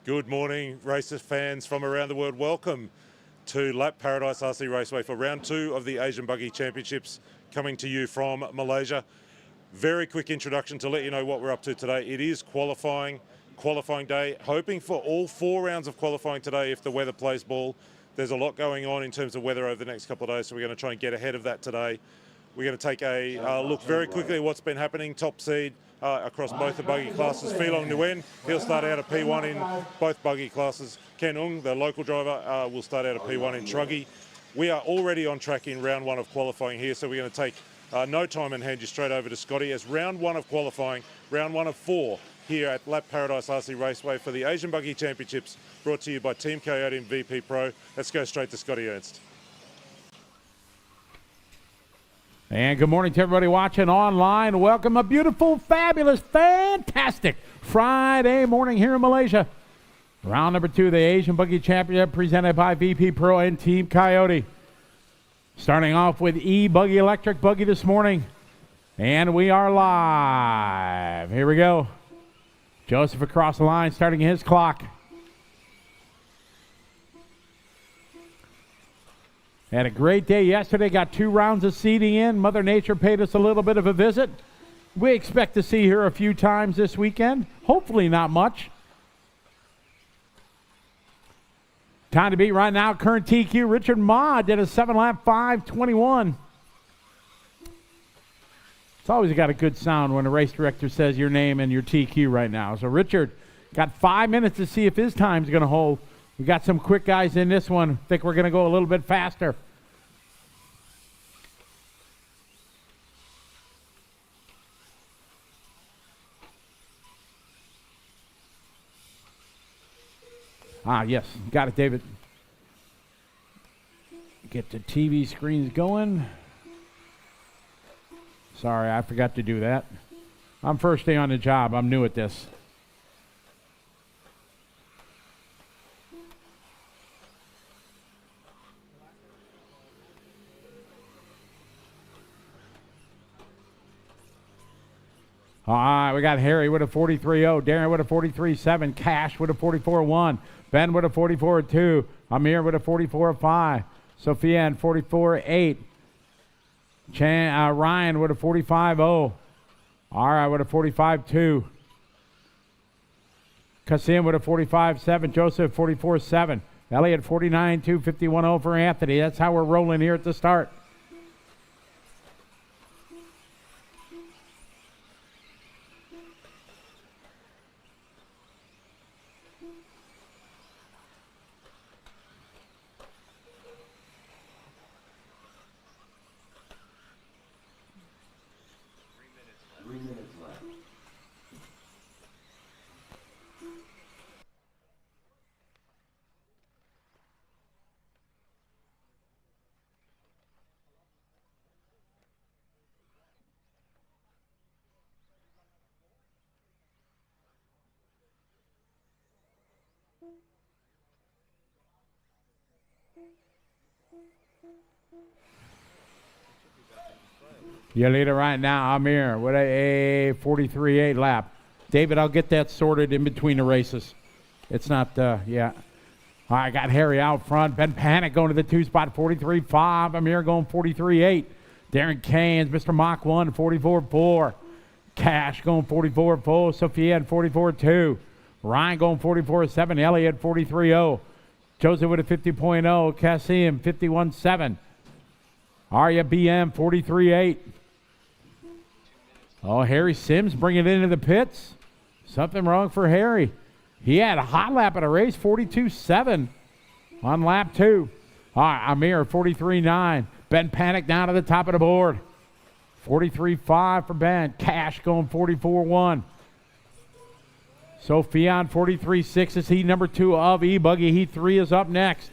Good morning, racer fans from around the world. Welcome to Lap Paradise RC Raceway for round 2 of the Asian Buggy Championships, coming to you from Malaysia. Very quick introduction to let you know what we're up to today. It is qualifying day, hoping for all 4 rounds of qualifying today if the weather plays ball. There's a lot going on in terms of weather over the next couple of days, so we're going to try and get ahead of that today. We're going to take a look very quickly at what's been happening. Top seed across both the buggy classes, Pheelong Nguyen, he'll start out at P1 in both buggy classes. Ken Ung, the local driver, will start out at P1 in Truggy. We are already on track in round 1 of qualifying here, so we're going to take no time and hand you straight over to Scotty as round 1 of qualifying, round 1 of 4 here at Lap Paradise RC Raceway for the Asian Buggy Championships, brought to you by Team Coyote and VP Pro. Let's go straight to Scotty Ernst. And good morning to everybody watching online. Welcome, a beautiful, fabulous, fantastic Friday morning here in Malaysia. Round number 2 of the Asian Buggy Championship presented by VP Pro and Team Coyote. Starting off with E-Buggy electric buggy this morning. And we are live. Here we go. Joseph across the line starting his clock. Had a great day yesterday, got 2 rounds of seeding in. Mother Nature paid us a little bit of a visit. We expect to see her a few times this weekend. Hopefully not much. Time to beat right now, current TQ, Richard Ma did a 7-lap 5:21. It's always got a good sound when a race director says your name and your TQ right now. So Richard got 5 minutes to see if his time's going to hold. We got some quick guys in this one. Think we're going to go a little bit faster. Yes. Got it, David. Get the TV screens going. Sorry, I forgot to do that. I'm first day on the job. I'm new at this. All right, we got Harry with a 43.0, Darren with a 43.7, Cash with a 44.1, Ben with a 44.2, Amir with a 44.5, Sophia and 44.8, Ryan with a 45.0, Ara with a 45.2, Kasim with a 45.7, Joseph 44.7, Elliot 49.2, 51.0 for Anthony. That's how we're rolling here at the start. Your leader right now, Amir, with a 43.8 lap. David, I'll get that sorted in between the races. It's not, yeah. All right, got Harry out front. Ben Panic going to the 2 spot, 43.5. Amir going 43.8. Darren Canes, Mr. Mach 1, 44.4. Cash going 44.4. Sophia at 44.2. Ryan going 44.7. Elliot 43.0. Joseph with a 50.0. Cassim 51.7. Arya BM 43.8. Oh, Harry Sims bringing it into the pits. Something wrong for Harry. He had a hot lap at a race, 42.7 on lap 2. All right, Amir 43.9. Ben Panic down to the top of the board. 43.5 for Ben. Cash going 44.1. Sophian 43.6 is heat number 2 of E-Buggy. Heat 3 is up next.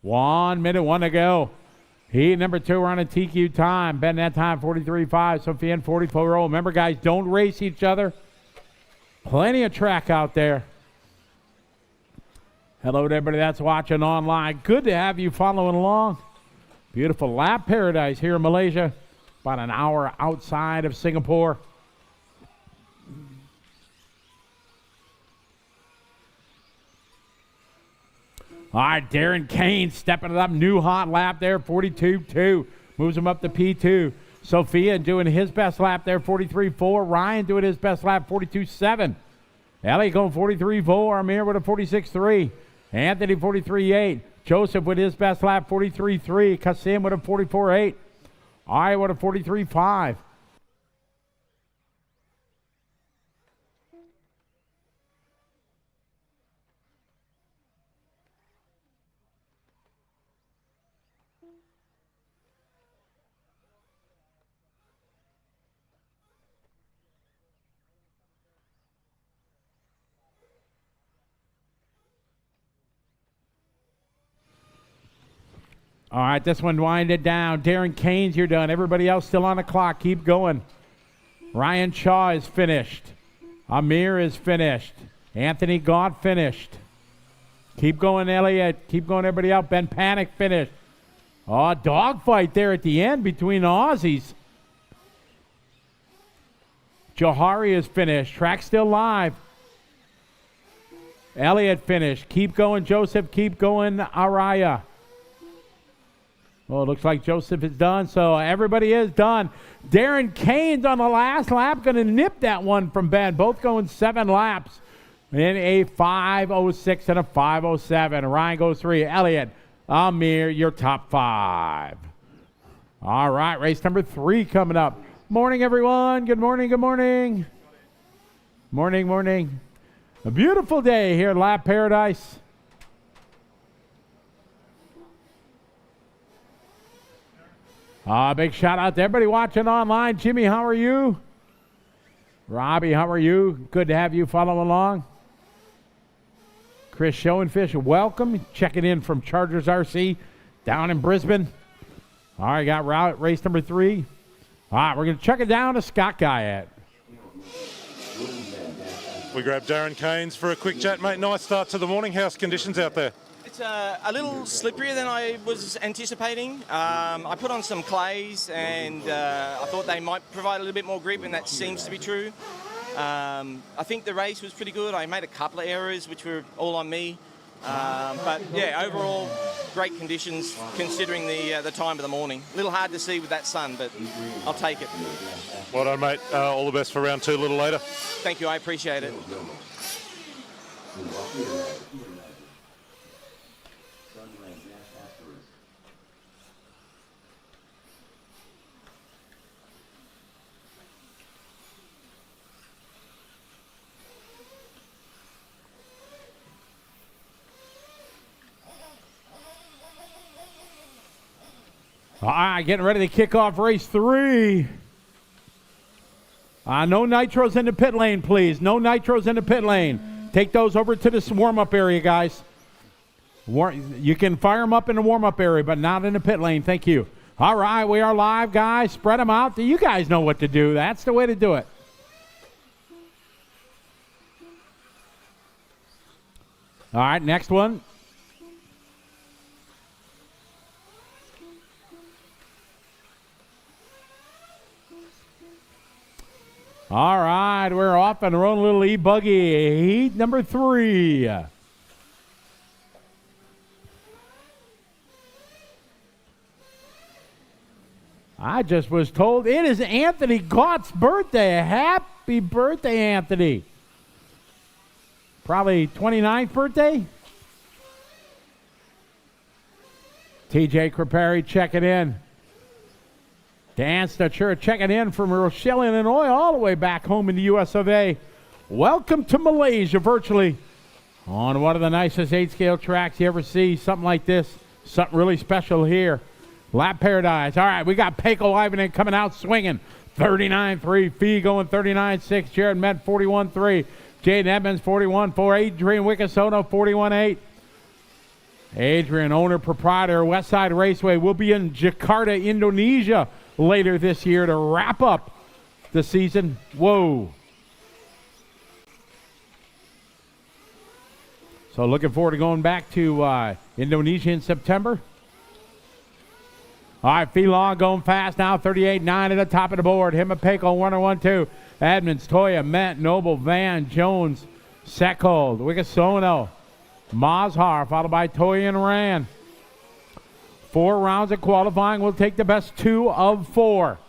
1 minute, 1 to go. Heat number 2, we're on a TQ time. Ben that time, 43.5. Sophia and 44. Remember, guys, don't race each other. Plenty of track out there. Hello to everybody that's watching online. Good to have you following along. Beautiful lap paradise here in Malaysia. About an hour outside of Singapore. All right, Darren Kane stepping it up. New hot lap there, 42.2. Moves him up to P2. Sophia doing his best lap there, 43.4. Ryan doing his best lap, 42.7. Ellie going 43.4. Amir with a 46.3. Anthony 43.8. Joseph with his best lap, 43.3. Kasim with a 44.8. I with a 43.5. All right, this one winded down. Darren Kane's, you're done. Everybody else still on the clock. Keep going. Ryan Shaw is finished. Amir is finished. Anthony Gott finished. Keep going, Elliott. Keep going, everybody out. Ben Panic finished. Oh, dogfight there at the end between the Aussies. Johari is finished. Track still live. Elliott finished. Keep going, Joseph. Keep going, Araya. Well, it looks like Joseph is done, so everybody is done. Darren Kane's on the last lap, going to nip that one from Ben. Both going 7 laps in a 5:06 and a 5:07. Ryan goes 3. Elliott, Amir, your top 5. All right, race number 3 coming up. Morning, everyone. Good morning, good morning. Morning, morning. A beautiful day here at Lap Paradise. Big shout out to everybody watching online. Jimmy, how are you? Robbie, how are you? Good to have you follow along. Chris Schoenfish, welcome. Checking in from Chargers RC down in Brisbane. All right, got race number 3. All right, we're going to check it down to Scott Guyette. We grab Darren Kanes for a quick chat, mate. Nice start to the morning. How's conditions out there? It's a little slipperier than I was anticipating. I put on some clays and I thought they might provide a little bit more grip, and that seems to be true. I think the race was pretty good. I made a couple of errors which were all on me. But yeah, overall great conditions considering the time of the morning. A little hard to see with that sun, but I'll take it. Well done, mate. All the best for round 2 a little later. Thank you, I appreciate it. All right, getting ready to kick off race 3. No nitros in the pit lane, please. No nitros in the pit lane. Take those over to this warm-up area, guys. You can fire them up in the warm-up area, but not in the pit lane. Thank you. All right, we are live, guys. Spread them out. You guys know what to do. That's the way to do it. All right, next one. All right, we're off and rolling. Little E-Buggy, heat number 3. I just was told it is Anthony Gott's birthday. Happy birthday, Anthony. Probably 29th birthday. TJ Crepari checking in. Dan Statura checking in from Rochelle, Illinois, all the way back home in the US of A. Welcome to Malaysia virtually on one of the nicest 8-scale tracks you ever see. Something like this, something really special here. Lap Paradise. All right, we got Pecco Ivanen coming out swinging. 39.3. Fee going 39.6. Jared Met 41.3. Jaden Edmonds 41.4. Adrian Wickasono 41.8. Adrian, owner, proprietor, Westside Raceway, will be in Jakarta, Indonesia later this year to wrap up the season. Whoa. So looking forward to going back to Indonesia in September. All right, Phelan going fast now, 38.9 at the top of the board. Him and Pecco, 1-1-2. Edmonds, Toya, Met, Noble, Van, Jones, Seckhold, Wickasono, Mazhar, followed by Toya and Rand. 4 rounds of qualifying. We'll take the best 2 of 4.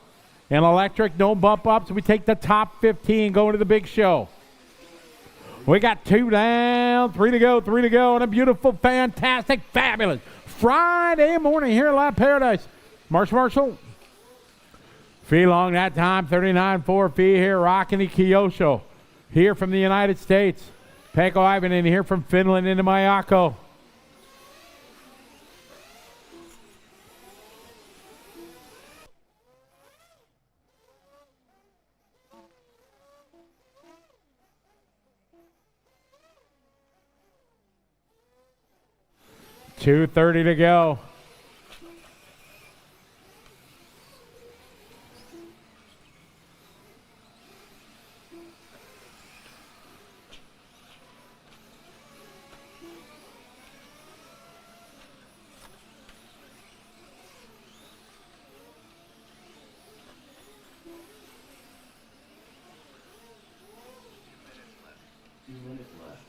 In electric, no bump ups. We take the top 15 going to the big show. We got 2 down, 3 to go, and a beautiful, fantastic, fabulous Friday morning here at Lap Paradise. Marshall. Fee long that time, 39.4. Fee here, rocking the Kyosho. Here from the United States. Pecco Ivanen here from Finland into Mayako. $2:30 to go.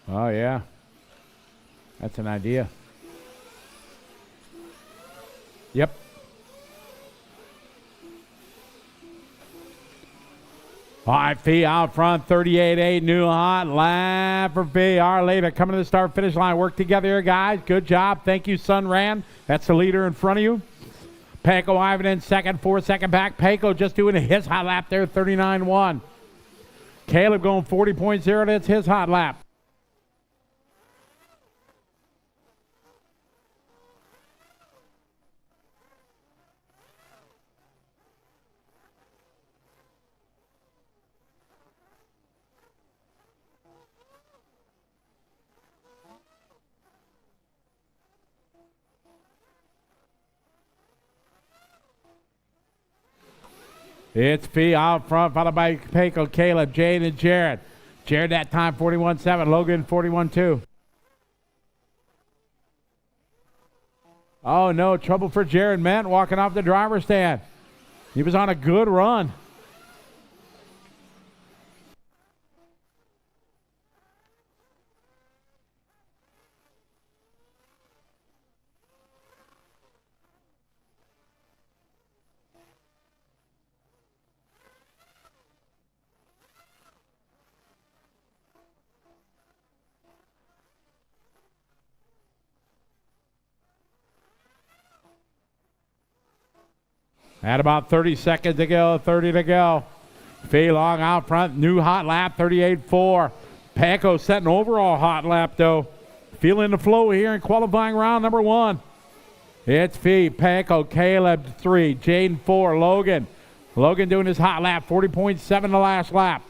Oh, yeah. That's an idea. Yep. All right, Fee out front, 38.8, new hot lap for Fee. Arleta coming to the start-finish line. Work together here, guys. Good job. Thank you, Sun Ran. That's the leader in front of you. Pecco Ivanen second, 4 second back. Pecco just doing his hot lap there, 39.1. Caleb going 40.0. That's his hot lap. It's Fee out front, followed by Pecco, Caleb, Jade, and Jared. Jared that time, 41.7. Logan, 41.2. Oh, no, trouble for Jared Ment walking off the driver's stand. He was on a good run. At about 30 seconds to go, 30 to go. Fee Long out front, new hot lap, 38.4. Pecco setting overall hot lap, though. Feeling the flow here in qualifying round number 1. It's Fee, Pecco, Caleb, 3, Jaden, 4, Logan. Logan doing his hot lap, 40.7 the last lap.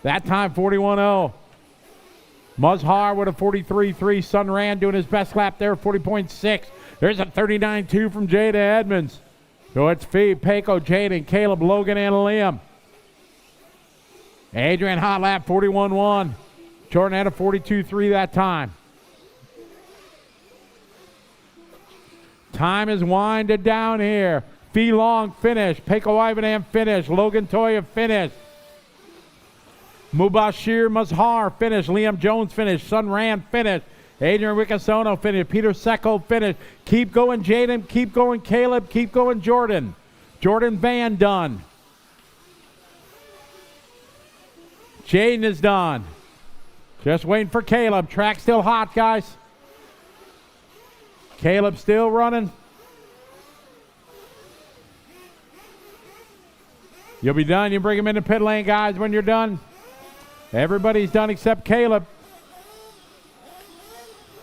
That time, 41.0. Muzhar with a 43.3. Sun Ran doing his best lap there, 40.6. There's a 39.2 from Jada Edmonds. So it's Fee, Pecco, Jaden, Caleb, Logan, and Liam. Adrian hot lap, 41.1. Jordan had a 42.3 that time. Time is winded down here. Fee Long finish. Pecco Ivanen finish. Logan Toya finish. Mubashir Mazhar finish. Liam Jones finish. Sun Ran finish. Adrian Wickasono finish. Peter Secco finish. Keep going, Jaden. Keep going, Caleb. Keep going, Jordan. Jordan Van done. Jaden is done. Just waiting for Caleb. Track still hot, guys. Caleb still running. You'll be done. You bring him in the pit lane, guys, when you're done. Everybody's done except Caleb.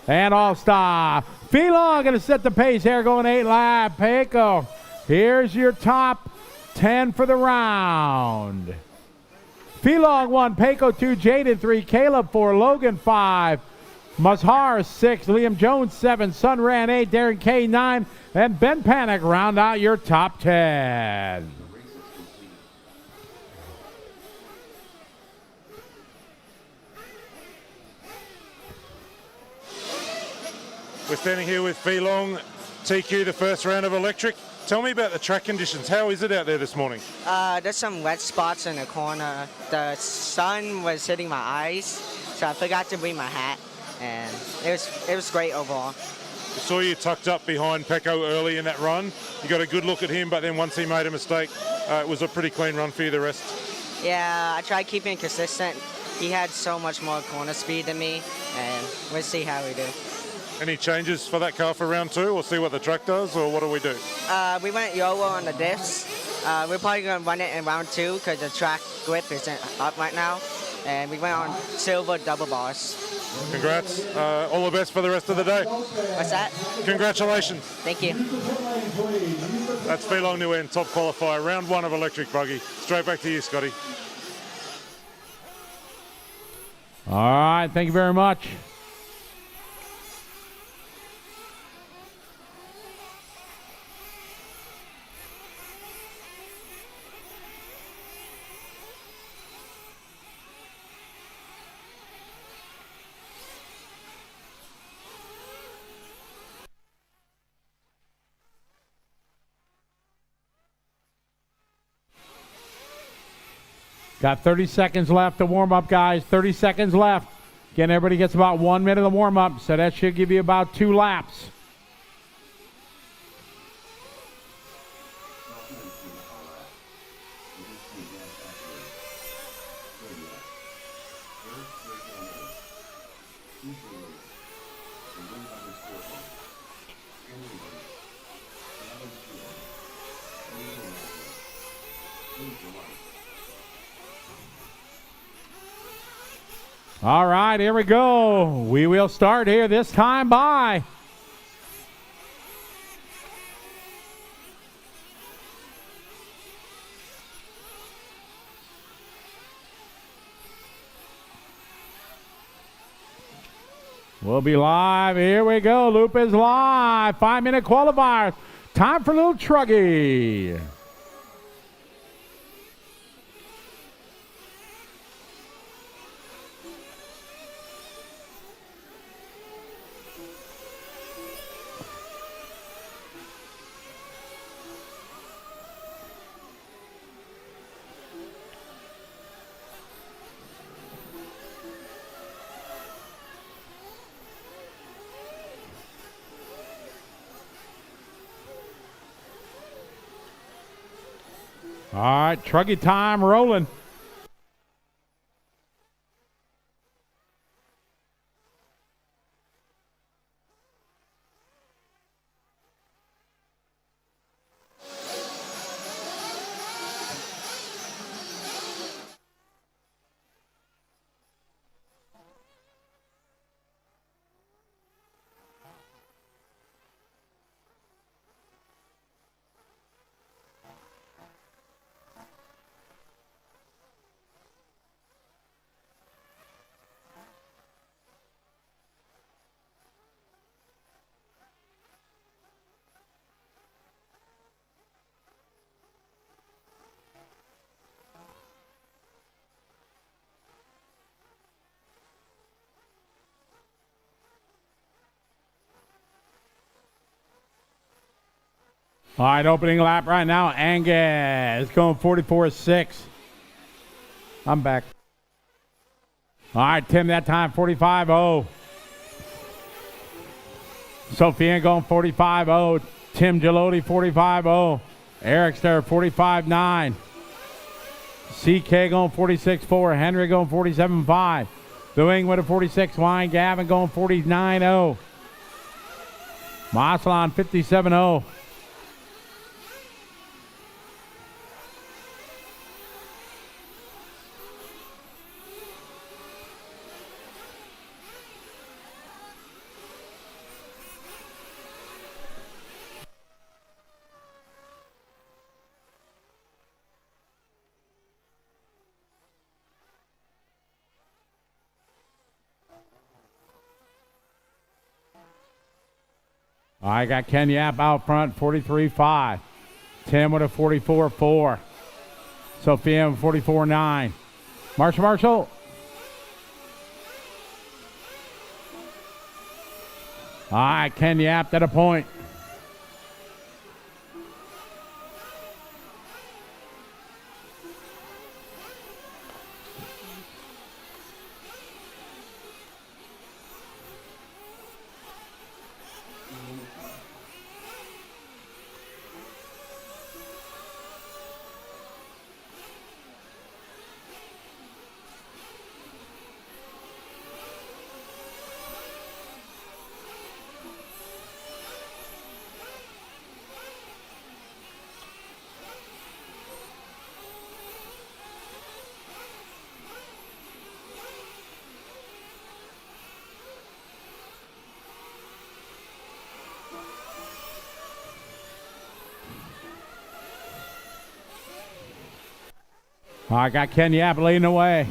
And all stop. Fee Long going to set the pace here, going 8 lap. Pecco Here's your top 10 for the round. Felong 1, Pako 2, Jaden 3, Caleb 4, Logan 5, Mazhar 6, Liam Jones 7, Sunran 8, Darren K 9, and Ben Panic round out your top 10. We're standing here with Felong, TQ, the first round of electric. Tell me about the track conditions. How is it out there this morning? There's some wet spots in the corner. The sun was hitting my eyes, so I forgot to bring my hat, and it was great overall. I saw you tucked up behind Peko early in that run. You got a good look at him, but then once he made a mistake, it was a pretty clean run for you the rest. Yeah, I tried keeping consistent. He had so much more corner speed than me, and we'll see how we do. Any changes for that car for round 2, or see what the track does, or what do we do? We went YOLO on the diffs. We're probably going to run it in round 2 because the track grip isn't up right now. And we went on silver double bars. Congrats. All the best for the rest of the day. What's that? Congratulations. Thank you. That's Felong Nguyen, top qualifier, round 1 of electric buggy. Straight back to you, Scotty. All right, thank you very much. Got 30 seconds left to warm up, guys. 30 seconds left. Again, everybody gets about 1 minute of warm up, so that should give you about 2 laps. All right, here we go. We will start here this time by we'll be live. Here we go. Loop is live. 5-minute qualifier. Time for little Truggy. All right, Truggy time rolling. All right, opening lap right now. Angus going 44.6. I'm back. All right, Tim, that time 45.0. Sophia going 45.0. Tim Gelodi 45.0. Eric's there 45.9. CK going 46.4. Henry going 47.5. The Wing with a 46 line. Gavin going 49.0. Maslon 57.0. I got Ken Yap out front, 43.5. Tim with a 44.4. Sophia with 44.9. Marshall. All right, Ken Yap at a point. I got Ken Yap leading the way.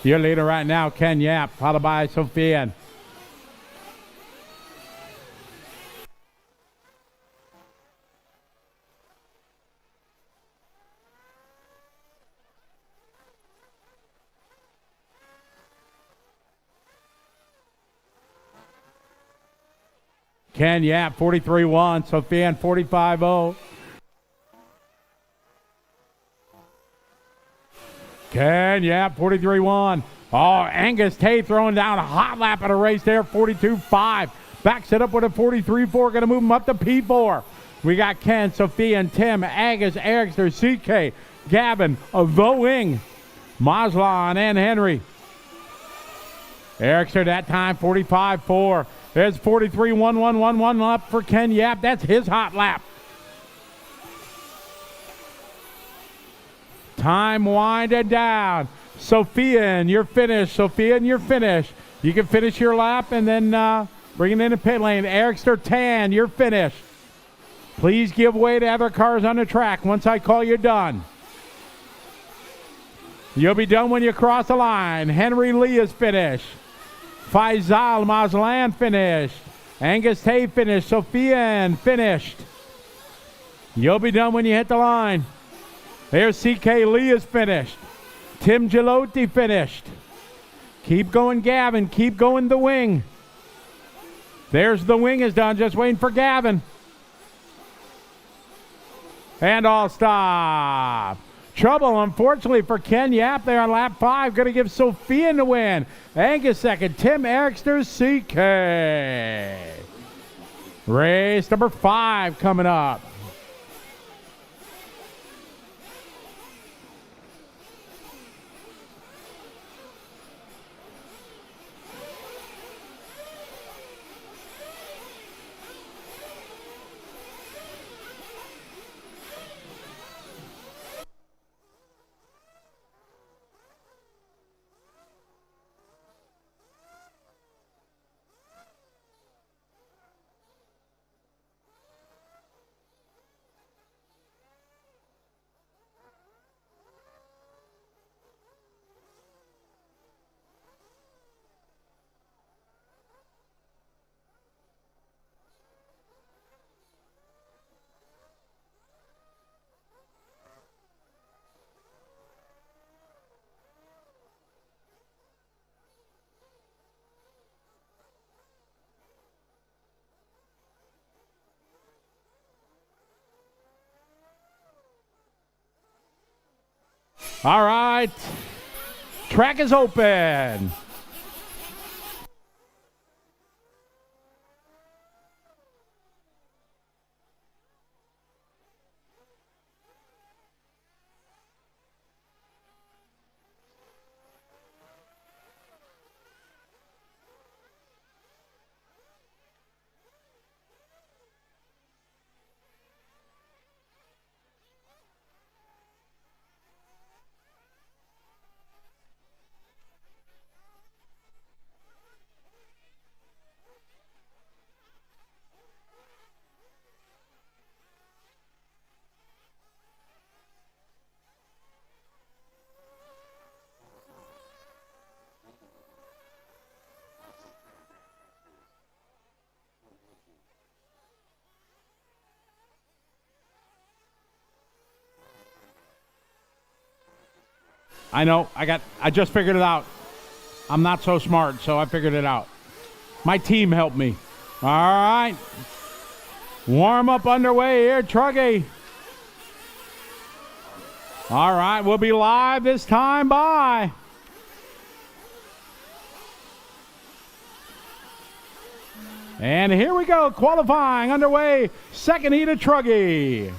Your leader right now, Ken Yap, followed by Sophia. Ken Yap, 43.1. Sophia, 45.0. Ken Yap, 43.1. Oh, Angus Tay throwing down a hot lap at a race there, 42.5. Backs it up with a 43.4. Going to move him up to P4. We got Ken, Sophia, and Tim, Agus, Ericster, CK, Gavin, The Wing, Maslan, and Henry. Ericster that time, 45.4. There's 43.111 lap for Ken Yap. That's his hot lap. Time winding down. Sophia, you're finished. Sophia, you're finished. You can finish your lap and then bring it in the pit lane. Ericster Tan, you're finished. Please give way to other cars on the track once I call you done. You'll be done when you cross the line. Henry Lee is finished. Faisal Maslan finished. Angus Tay finished. Sophia finished. You'll be done when you hit the line. There's CK Lee is finished. Tim Gelotti finished. Keep going, Gavin. Keep going, The Wing. There's The Wing is done. Just waiting for Gavin. And all stop. Trouble, unfortunately, for Ken Yap there on lap 5. Going to give Sophia the win. Angus second. Tim Ericster, CK. Race number 5 coming up. All right. Track is open. I know. I just figured it out. I'm not so smart, so I figured it out. My team helped me. All right. Warm up underway here, Truggy. All right, we'll be live this time. Bye. And here we go, qualifying underway. Second heat of Truggy.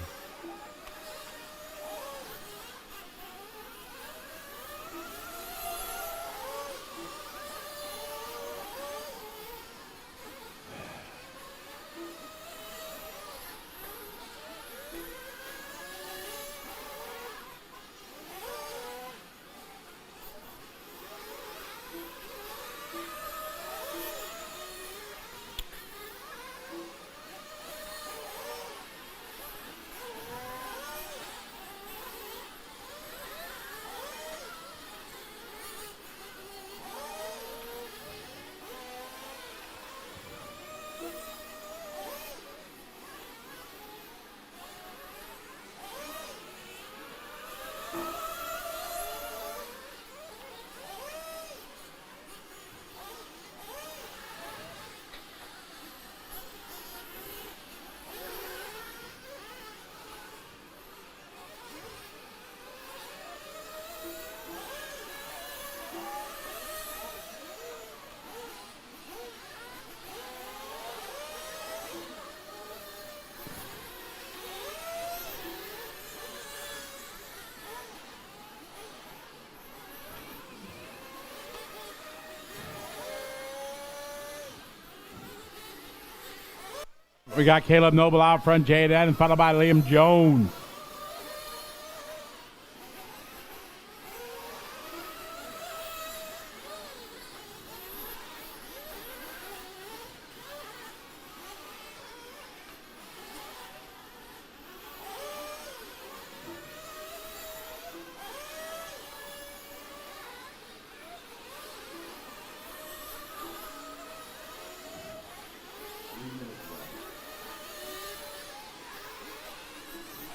We got Caleb Noble out front, Jay Ed, and followed by Liam Jones.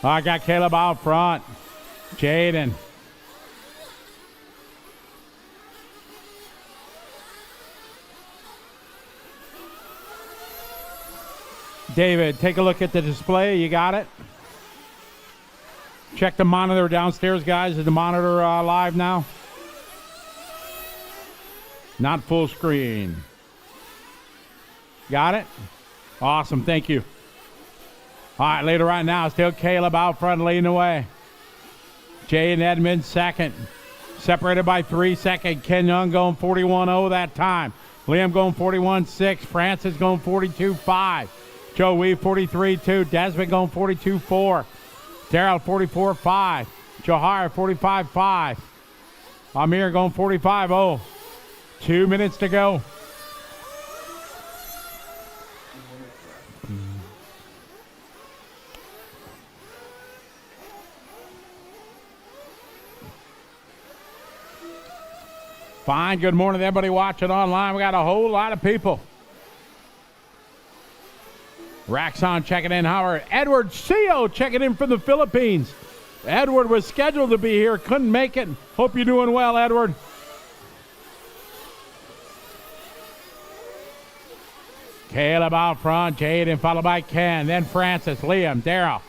I got Caleb out front. Jaden. David, take a look at the display. You got it? Check the monitor downstairs, guys. Is the monitor live now? Not full screen. Got it? Awesome. Thank you. All right, leader right now, still Caleb out front leading the way. Jay and Edmund second. Separated by 3 seconds. Ken Young going 41-0 that time. Liam going 41-6. Francis going 42-5. Joe Weave 43-2. Desmond going 42-4. Daryl 44-5. Johar 45-5. Amir going 45-0. 2 minutes to go. Fine. Good morning to everybody watching online. We got a whole lot of people. Raxon checking in. Howard. Edward Seo checking in from the Philippines. Edward was scheduled to be here. Couldn't make it. Hope you're doing well, Edward. Caleb out front. Jaden followed by Ken. Then Francis, Liam, Daryl.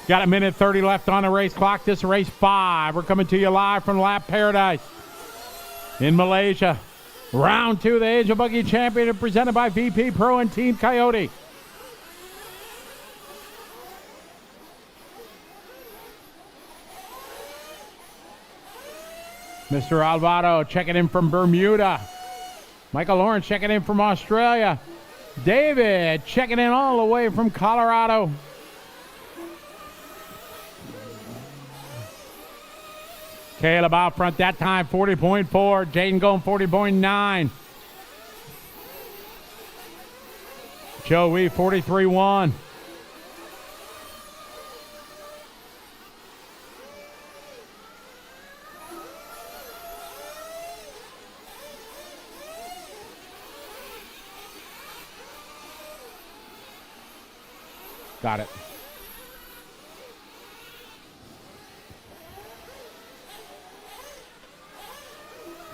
Got a minute 30 left on the race clock. This is race 5. We're coming to you live from Lap Paradise in Malaysia. Round 2 of the Asia Buggy Championship presented by VP Pro and Team Coyote. Mr. Alvaro checking in from Bermuda. Michael Lawrence checking in from Australia. David checking in all the way from Colorado. Caleb out front that time, 40.4. Jaden going 40.9. Joey 43.1. Got it.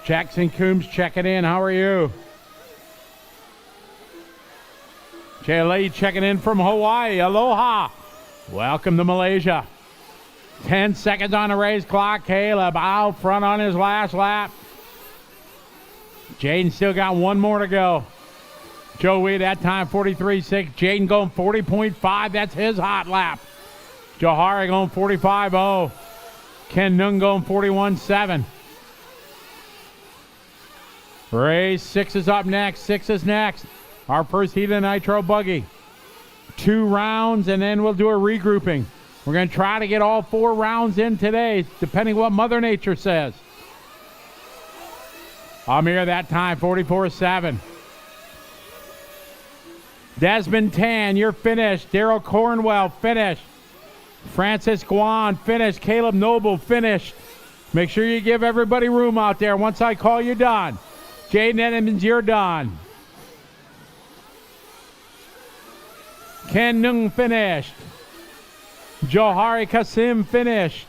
Jackson Coombs checking in. How are you? Jay Lee checking in from Hawaii. Aloha. Welcome to Malaysia. 10 seconds on the race clock. Caleb out front on his last lap. Jaden still got one more to go. Joey, that time 43.6. Jaden going 40.5. That's his hot lap. Johari going 45.0. Ken Nung going 41.7. Race 6 is up next. 6 is next. Our first heat of the Nitro Buggy. 2 rounds, and then we'll do a regrouping. We're going to try to get all 4 rounds in today, depending what Mother Nature says. Amir, that time, 44.7. Desmond Tan, you're finished. Daryl Cornwell, finished. Francis Guan, finished. Caleb Noble, finished. Make sure you give everybody room out there. Once I call you done. Jaden Edmonds, you're done. Ken Nung, finished. Johari Kasim, finished.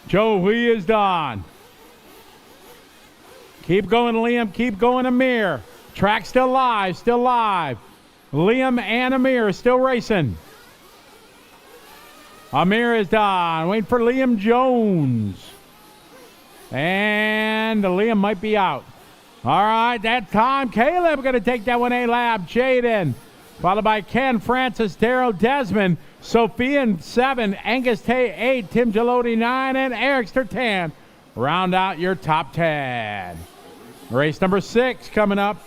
Joe Hui is done. Keep going, Liam. Keep going, Amir. Track still live, still live. Liam and Amir still racing. Amir is done. Waiting for Liam Jones. And Liam might be out. All right, that time. Caleb going to take that one a lap. Jaden, followed by Ken, Francis, Daryl, Desmond, Sophian 7, Angus Tay 8, Tim Geloti 9, and Eric Sturtan. Round out your top 10. Race number 6 coming up.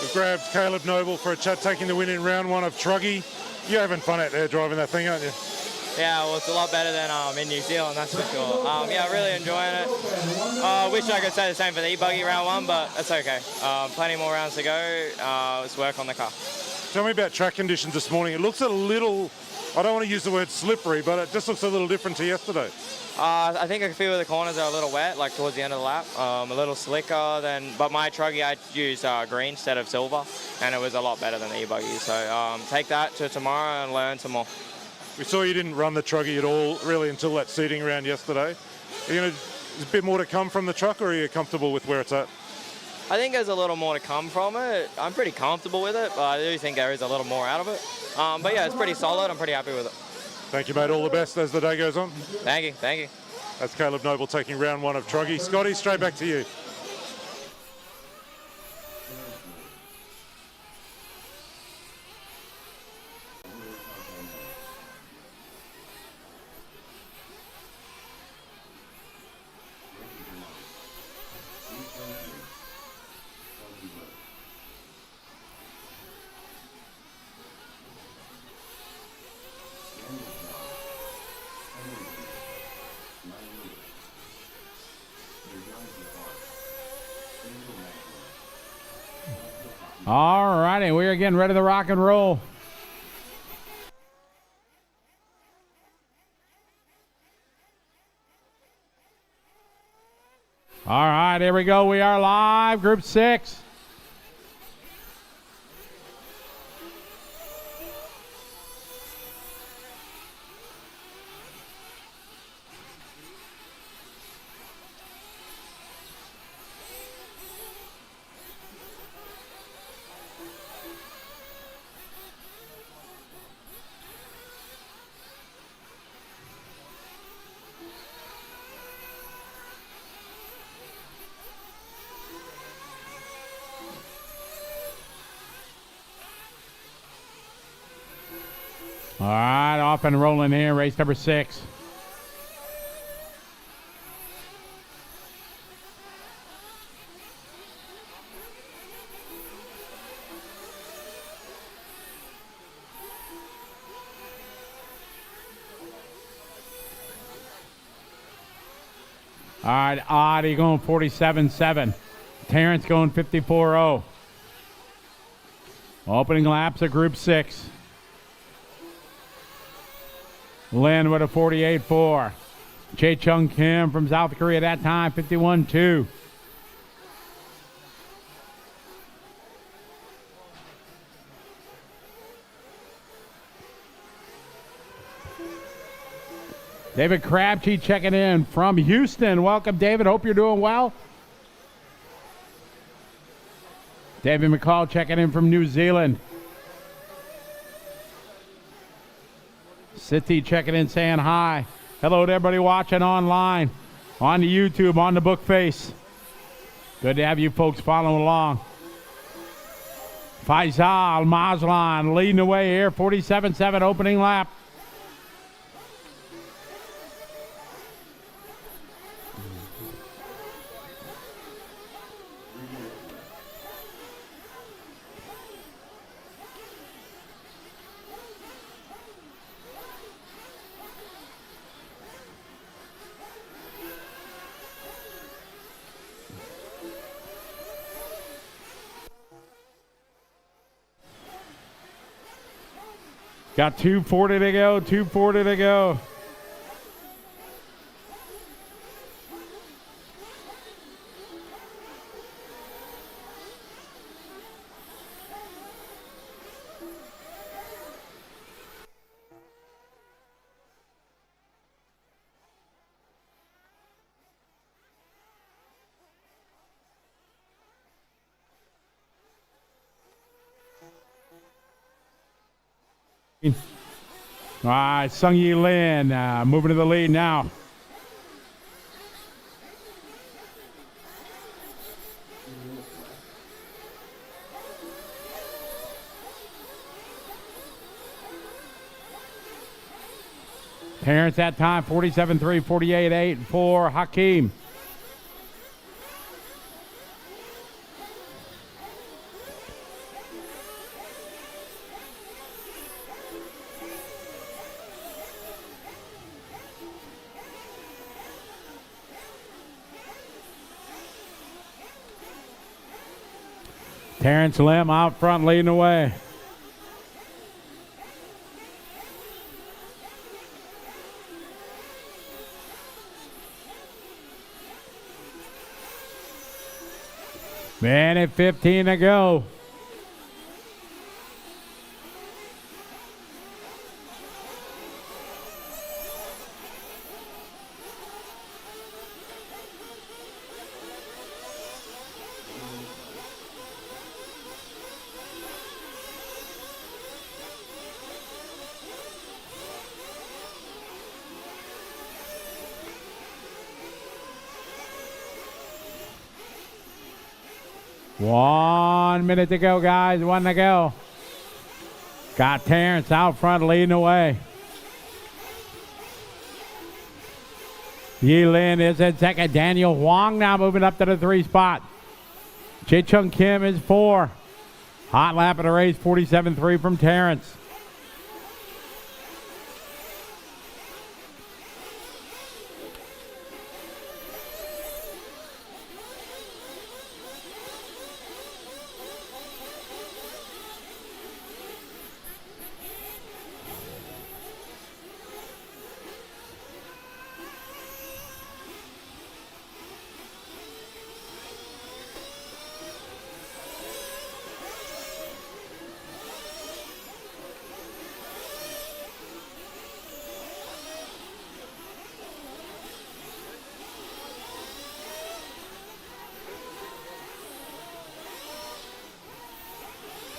We've grabbed Caleb Noble for a chat, taking the win in round 1 of Truggy. You're having fun out there driving that thing, aren't you? Yeah, well, it's a lot better than in New Zealand, that's for sure. Yeah, really enjoying it. Wish I could say the same for the E-Buggy round 1, but that's okay. Plenty more rounds to go. Let's work on the car. Tell me about track conditions this morning. It looks a little, I don't want to use the word slippery, but it just looks a little different to yesterday. I think a few of the corners are a little wet, like towards the end of the lap. A little slicker than, but my Truggy, I used green instead of silver, and it was a lot better than the E-Buggy. So take that to tomorrow and learn some more. We saw you didn't run the Truggy at all, really, until that seating round yesterday. Is a bit more to come from the truck, or are you comfortable with where it's at? I think there's a little more to come from it. I'm pretty comfortable with it, but I do think there is a little more out of it. But yeah, it's pretty solid. I'm pretty happy with it. Thank you, mate. All the best as the day goes on. Thank you. Thank you. That's Caleb Noble taking round 1 of Truggy. Scotty, straight back to you. All righty, we are getting ready to rock and roll. All right, here we go. We are live, Group 6. All right, off and rolling here, race number 6. All right, Audie going 47.7. Terrence going 54.0. Opening laps of Group 6. Lin with a 48.4. Jae-Chung Kim from South Korea that time, 51.2. David Crabtree checking in from Houston. Welcome, David. Hope you're doing well. David McCall checking in from New Zealand. City checking in, saying hi. Hello to everybody watching online, on the YouTube, on the Bookface. Good to have you folks following along. Faisal Mazlan leading the way here, 47.7 opening lap. Got 2:40 to go, 2:40 to go. All right, Sung Yi Lin moving to the lead now. Terrence that time, 47.3, 48.8 for Hakeem. Terrence Lim out front leading the way. Minute 15 to go. One minute to go, guys. One to go. Got Terrence out front leading the way. Yi Lin is in second. Daniel Huang now moving up to the 3 spot. Jae-Chung Kim is 4. Hot lap of the race, 47.3 from Terrence.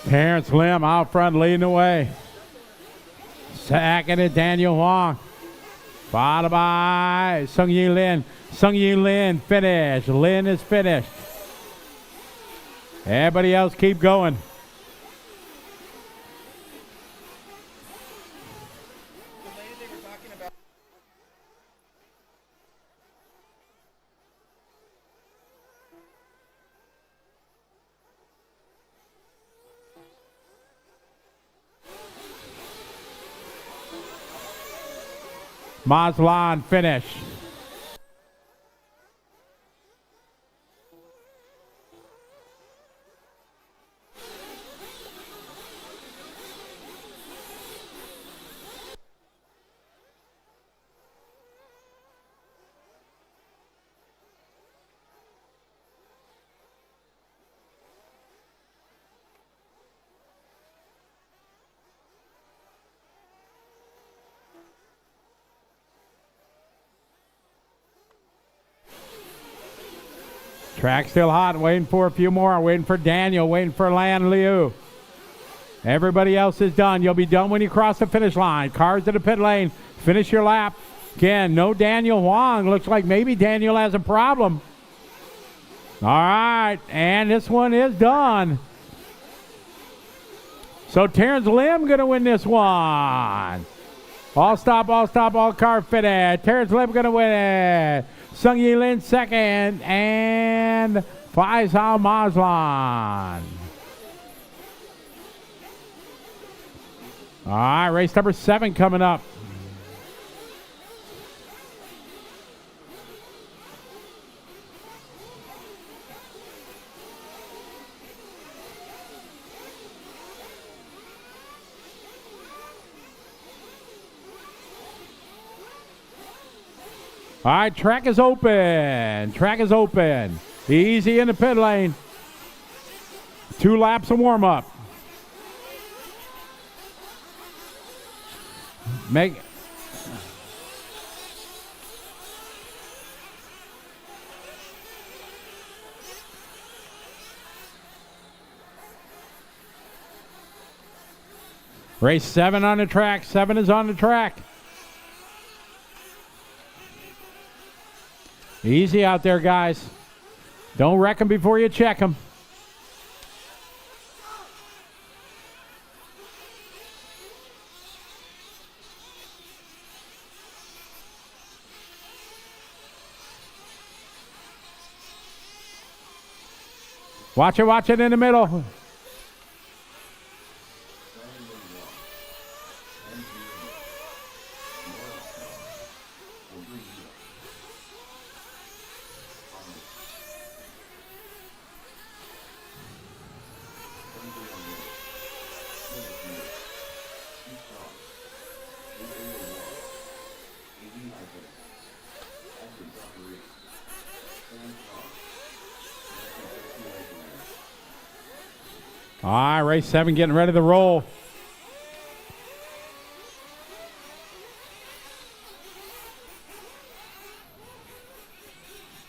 Terrence Lim out front leading the way. Second to Daniel Huang. Followed by Sung Yi Lin. Sung Yi Lin finished. Lin is finished. Everybody else keep going. Mazlan finish. Track still hot, waiting for a few more. Waiting for Daniel, waiting for Lan Liu. Everybody else is done. You'll be done when you cross the finish line. Cars to the pit lane. Finish your lap. Again, no Daniel Huang. Looks like maybe Daniel has a problem. All right, and this one is done. So Terrence Lim going to win this one. All stop, all car fitted. Terrence Lim going to win it. Sung Yi Lin second, and Faisal Mazlan. All right, race number 7 coming up. All right, track is open. Track is open. Easy in the pit lane. 2 laps of warm-up. Race 7 on the track. 7 is on the track. Easy out there, guys. Don't wreck them before you check them. Watch it in the middle. All right, race 7 getting ready to roll.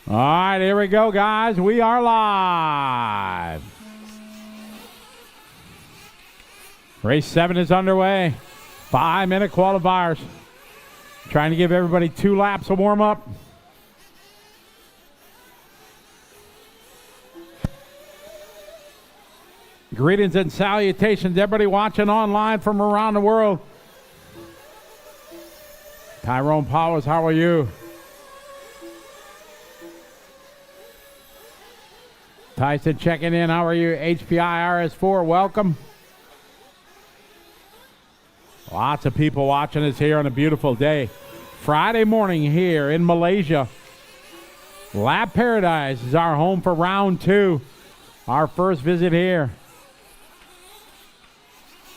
All right, here we go, guys. We are live. Race 7 is underway. 5-minute qualifiers. Trying to give everybody 2 laps of warm-up. Greetings and salutations, everybody watching online from around the world. Tyrone Powers, how are you? Tyson checking in, how are you? HPI RS4, welcome. Lots of people watching us here on a beautiful day. Friday morning here in Malaysia. Lap Paradise is our home for round 2. Our first visit here.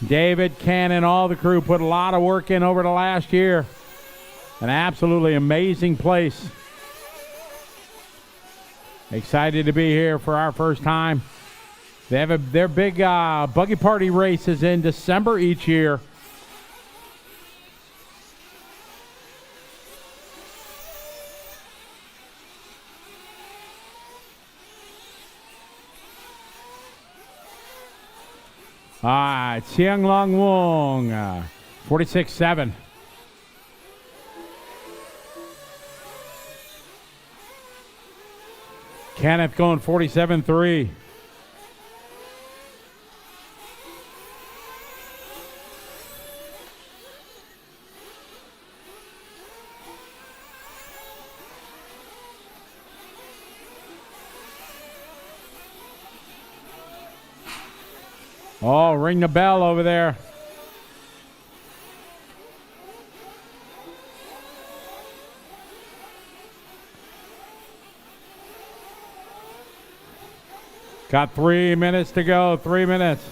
David, Ken, and all the crew put a lot of work in over the last year. An absolutely amazing place. Excited to be here for our first time. They have their big buggy party races in December each year. All right, Xiang Long Wong, 46.7. Kenneth going 47.3. Oh, ring the bell over there. Got 3 minutes to go, 3 minutes.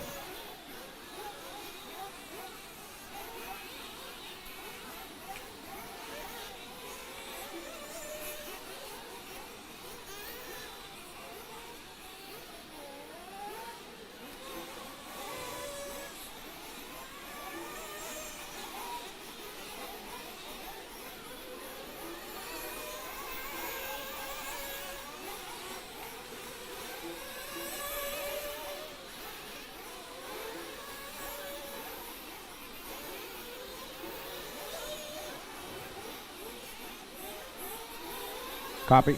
Copy.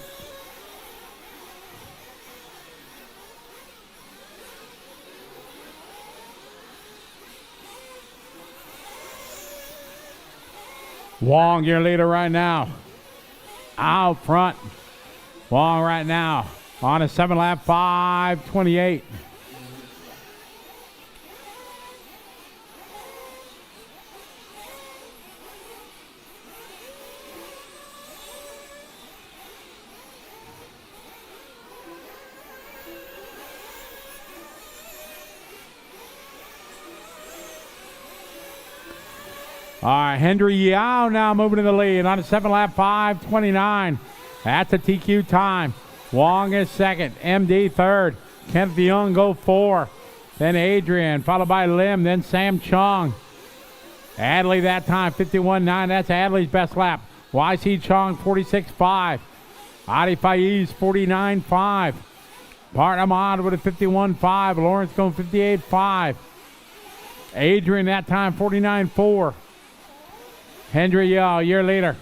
Wong, your leader right now. Out front. Wong right now on a 7-lap, 5:28. All right, Hendry Yao now moving to the lead on a 7-lap, 5:29. That's a TQ time. Wong is second. MD third. Kenneth Young go 4. Then Adrian, followed by Lim, then Sam Chong. Adley that time, 51.9. That's Adley's best lap. YC Chong, 46.5. Adi Faiz, 49.5. Bart Ahmad with a 51.5. Lawrence going 58.5. Adrian that time, 49.4. Hendry Yao, your leader.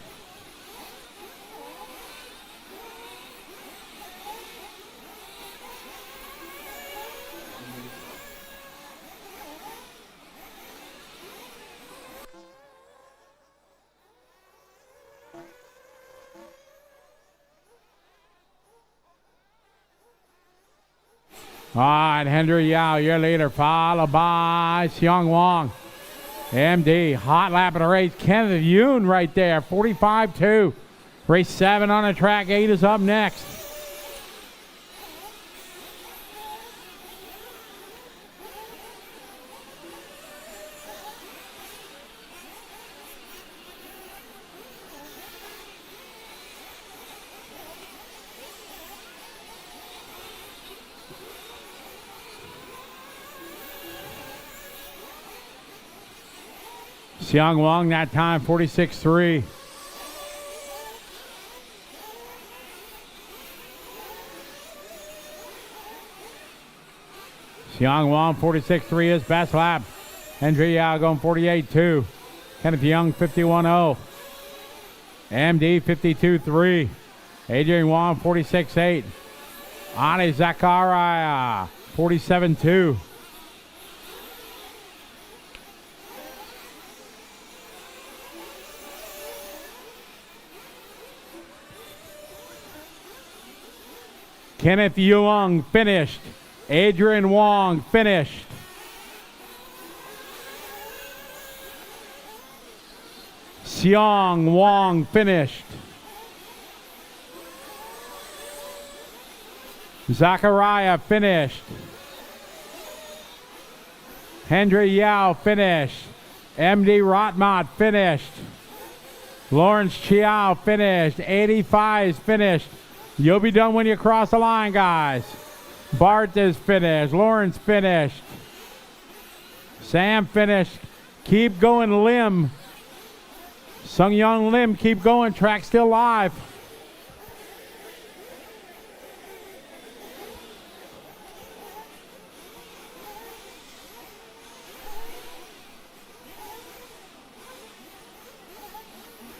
All right, Hendry Yao, your leader, followed by Xiong Wong. MD, hot lap of the race. Kenneth Yoon right there, 45.2. Race 7 on the track. 8 is up next. Xiong Wong that time, 46.3. Xiong Wong, 46.3 is best lap. Hendry Yao going 48.2. Kenneth Young, 51.0. MD, 52.3. Adrian Wong, 46.8. Ani Zakaria, 47.2. Kenneth Young finished. Adrian Wong finished. Xiong Wong finished. Zachariah finished. Hendry Yao finished. MD Rotmot finished. Lawrence Chiao finished. 85 is finished. You'll be done when you cross the line, guys. Bart is finished. Lawrence finished. Sam finished. Keep going, Lim. Sung Young Lim, keep going. Track still live.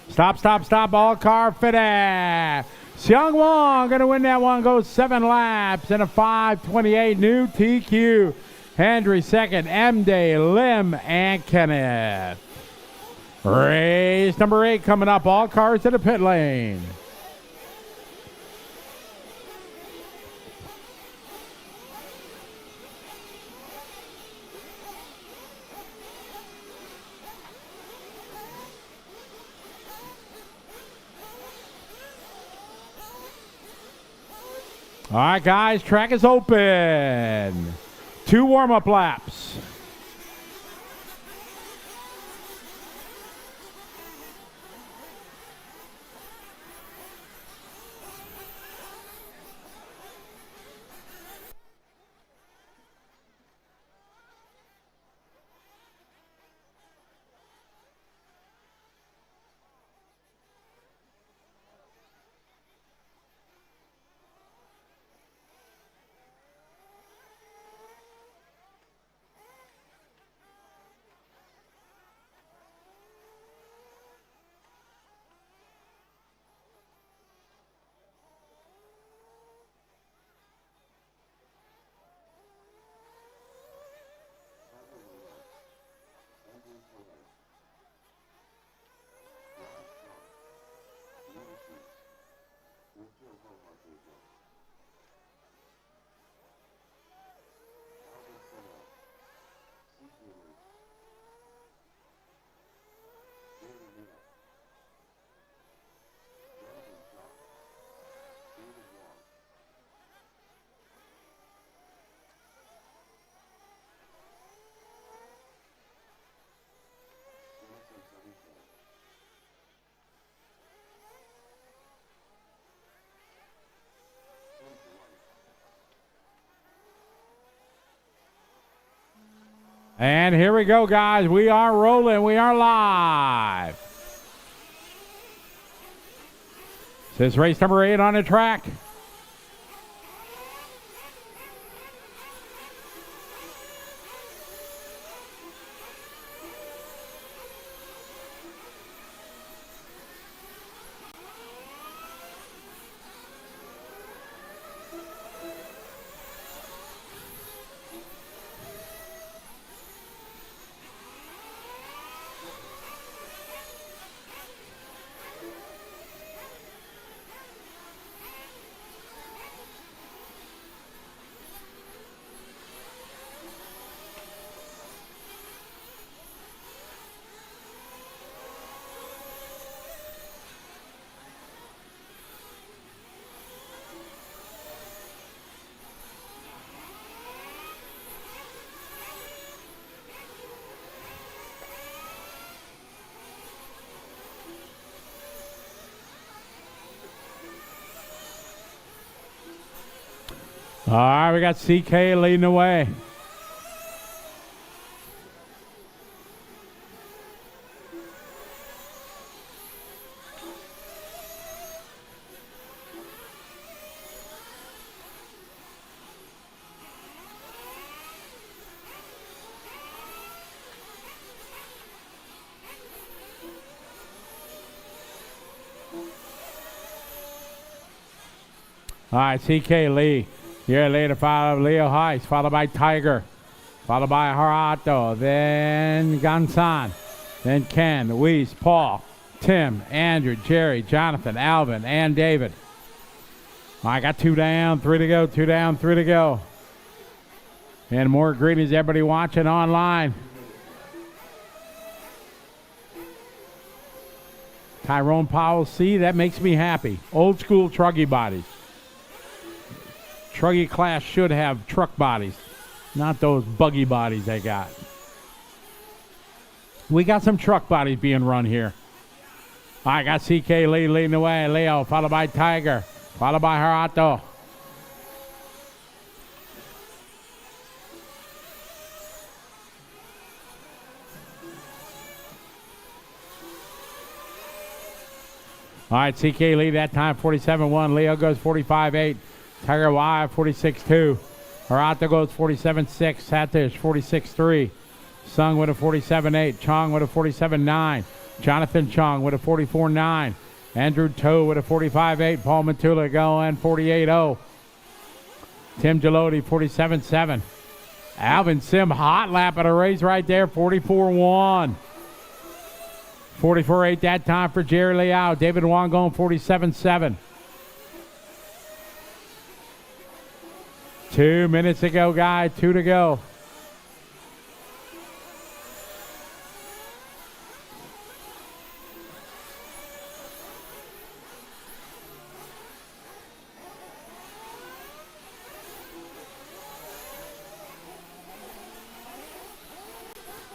Stop, stop, stop. All car finish. Xiong Wong going to win that one. Goes 7 laps in a 5:28 new TQ. Hendry second. M-Day, Lim, and Kenneth. Race number 8 coming up. All cars to the pit lane. All right, guys, track is open. 2 warm-up laps. And here we go, guys. We are rolling. We are live. This is race number 8 on the track. All right, we got CK leading the way. All right, CK Lee. Here later, followed Leo Heiss, followed by Tiger, followed by Harato, then Gansan, then Ken, Luis, Paul, Tim, Andrew, Jerry, Jonathan, Alvin, and David. I got 2 down, 3 to go, 2 down, 3 to go. And more greetings, everybody watching online. Tyrone Powell, see, that makes me happy. Old school Truggy bodies. Truggy class should have truck bodies, not those buggy bodies they got. We got some truck bodies being run here. I got CK Lee leading the way. Leo, followed by Tiger, followed by Harato. All right, CK Lee that time 47-1. Leo goes 45-8. Tiger Y 46-2. Harato goes 47-6. Satish 46-3. Sung with a 47-8. Chong with a 47-9. Jonathan Chong with a 44-9. Andrew Toe with a 45-8. Paul Matula going 48-0. Tim Gelodi 47-7. Alvin Sim hot lap at a race right there 44-1. 44-8 that time for Jerry Liao. David Wong going 47-7. 2 minutes to go, guys. 2 to go.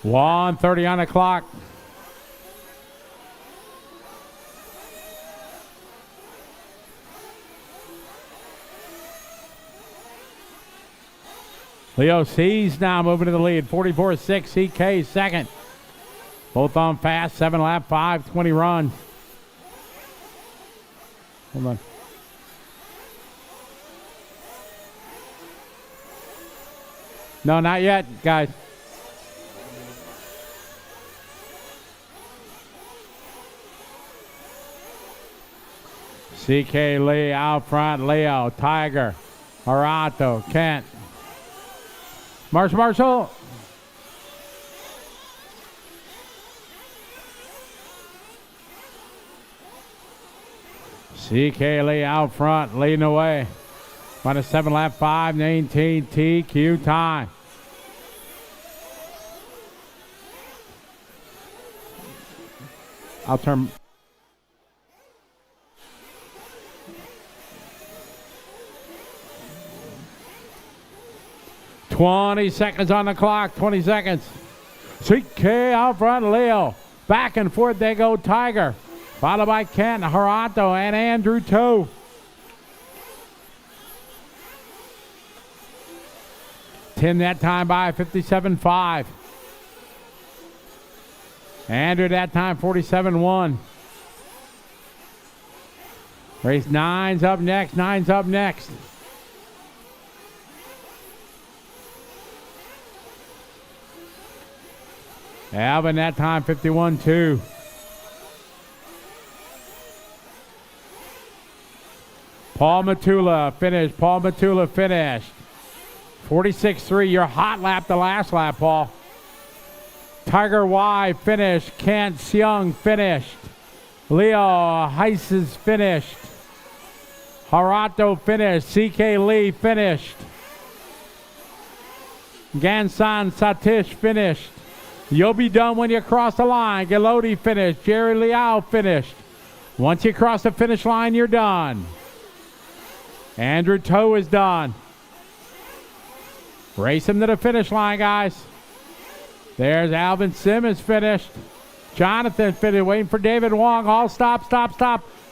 $1:30 on the clock. Leo C's now moving to the lead. 44-6. CK second. Both on fast. 7 lap 5. 20 runs. Hold on. No, not yet, guys. CK Lee out front. Leo, Tiger, Harato, Kent. Marshall. CK Lee out front, leading the way. Minus 7 lap 5, 19 TQ time. I'll turn. $20 seconds on the clock. 20 seconds. CK out front, Leo. Back and forth they go, Tiger. Followed by Kent, Harato, and Andrew Toe. Tim that time by 57.5. Andrew that time 47-1. Race 9's up next. 9's up next. Alvin that time 51-2. Paul Matula finished. 46-3. Your hot lap the last lap, Paul. Tiger Y finished. Kent Seung finished. Leo Heises finished. Harato finished. CK Lee finished. Gansan Satish finished. You'll be done when you cross the line. Galoti finished. Jerry Liao finished. Once you cross the finish line, you're done. Andrew Toe is done. Race him to the finish line, guys. There's Alvin Simmons finished. Jonathan finished. Waiting for David Wong. All stop.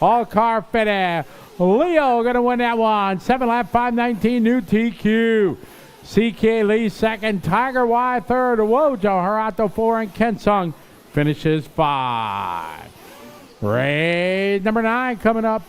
All car finished. Leo going to win that one. 7 lap 5:19 new TQ. CK Lee second. Tiger Y third. Wojo Harato 4 and Kensung finishes 5. Race number 9 coming up.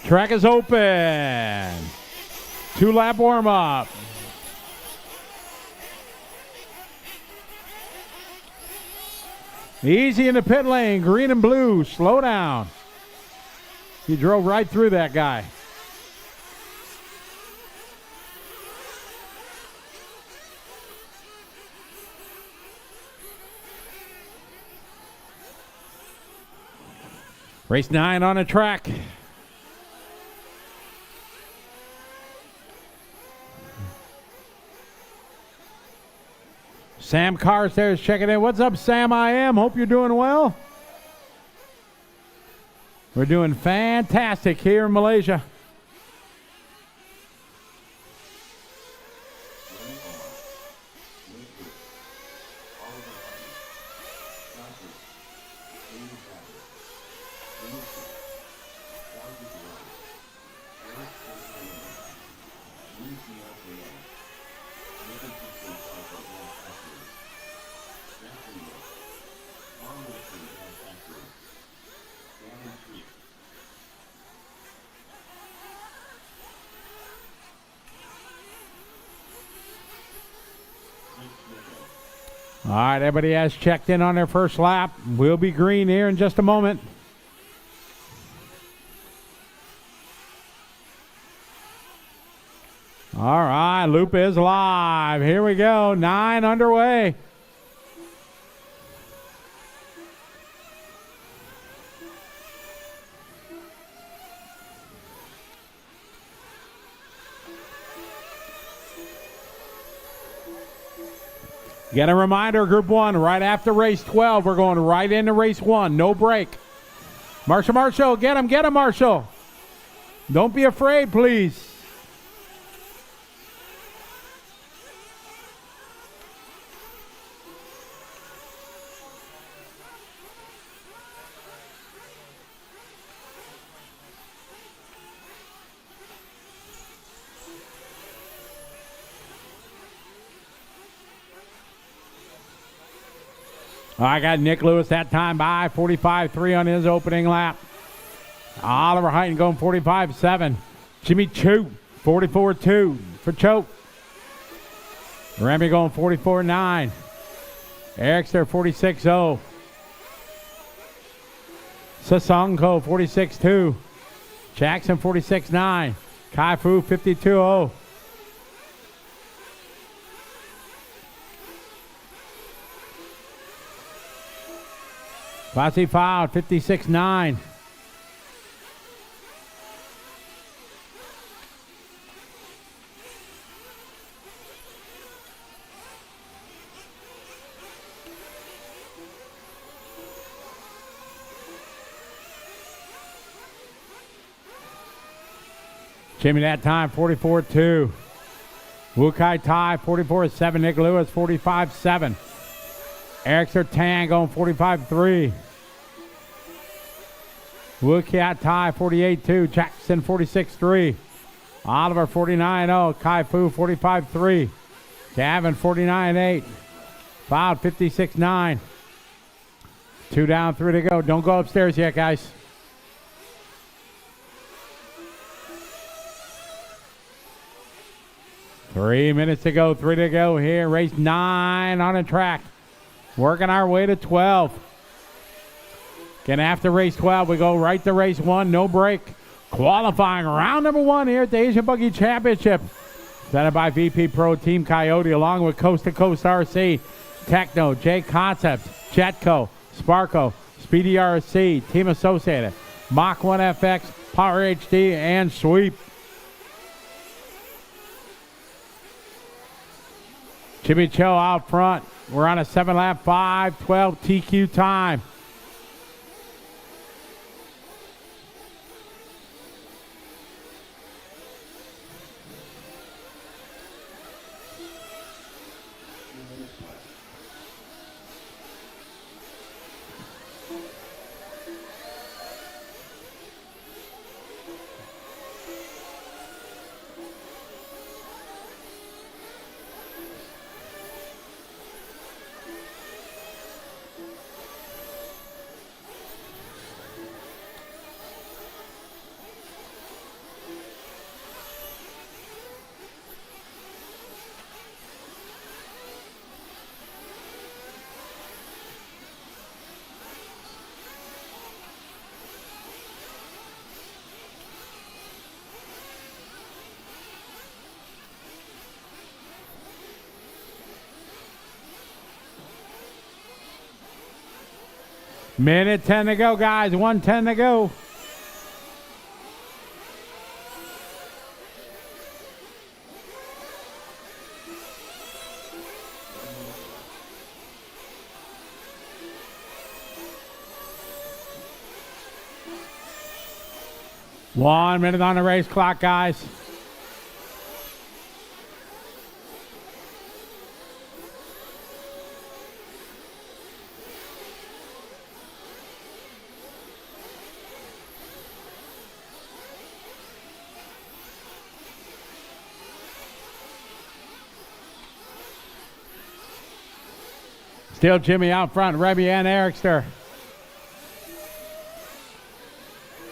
Track is open. 2-lap warm-up. Easy in the pit lane. Green and blue. Slow down. He drove right through that guy. Race 9 on the track. Sam Carstairs checking in. What's up, Sam? I am. Hope you're doing well. We're doing fantastic here in Malaysia. All right, everybody has checked in on their first lap. We'll be green here in just a moment. All right, loop is live. Here we go, 9 underway. Get a reminder, Group 1, right after race 12, we're going right into race 1. No break. Marshall, get him, Marshall. Don't be afraid, please. I got Nick Lewis that time by 45.3 on his opening lap. Oliver Heighton going 45.7. Jimmy Chu 44.2 for Choke. Remy going 44.9. Ericster 46.0. Sasonko 46.2. Jackson 46.9. Kai Fu 52.0. Fossey fouled, 56.9. Jimmy that time, 44-2. Wukai Tai, 44-7. Nick Lewis, 45-7. Eric Tan going 45-3. Wukai Tai, 48-2. Jackson, 46-3. Oliver, 49-0. Kai Fu, 45-3. Gavin, 49-8. Fouled, 56-9. 2 down, 3 to go. Don't go upstairs yet, guys. Three minutes to go, 3 to go here. Race 9 on the track. Working our way to 12. Again, after race 12, we go right to race 1, no break. Qualifying round number 1 here at the Asian Buggy Championship. Presented by VP Pro Team Coyote, along with Coast to Coast RC, Techno, J Concepts, Jetco, Sparco, Speedy RC, Team Associated, Mach 1 FX, Power HD, and Sweep. Jimmy Cho out front. We're on a 7-lap 5:12 TQ time. Minute 10 to go, guys. 1:10 to go. One minute on the race clock, guys. Still Jimmy out front, Remy and Ericster.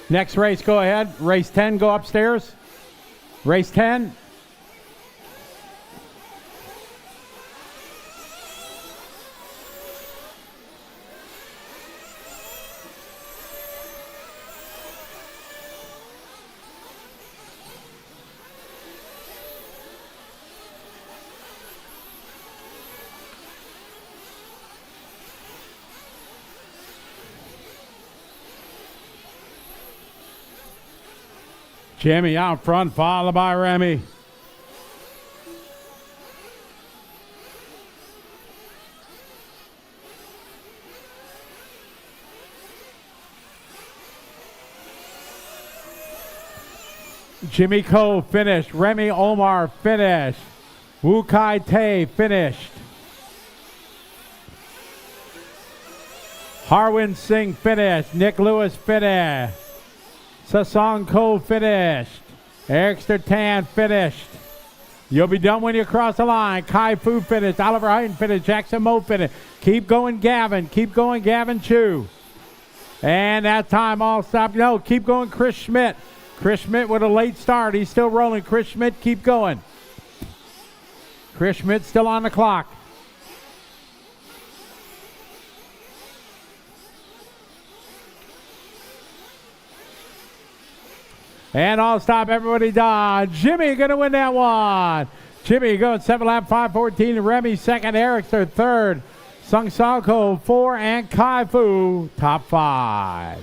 Next race, go ahead. Race 10, go upstairs. Race 10. Jimmy out front, followed by Remy. Jimmy Ko finished. Remy Omar finished. Wu Kai Tae finished. Harwin Singh finished. Nick Lewis finished. Sasong Ko finished. Eric Tan finished. You'll be done when you cross the line. Kai Fu finished. Oliver Hyden finished. Jackson Mo finished. Keep going, Gavin. Keep going, Gavin Chu. And that time all stopped. No, keep going, Chris Schmidt. Chris Schmidt with a late start. He's still rolling. Chris Schmidt, keep going. Chris Schmidt still on the clock. And all stop, everybody done. Jimmy going to win that one. Jimmy going 7-lap 5:14. Remy second. Eric third. Sung Salko 4. And Kai Fu top 5.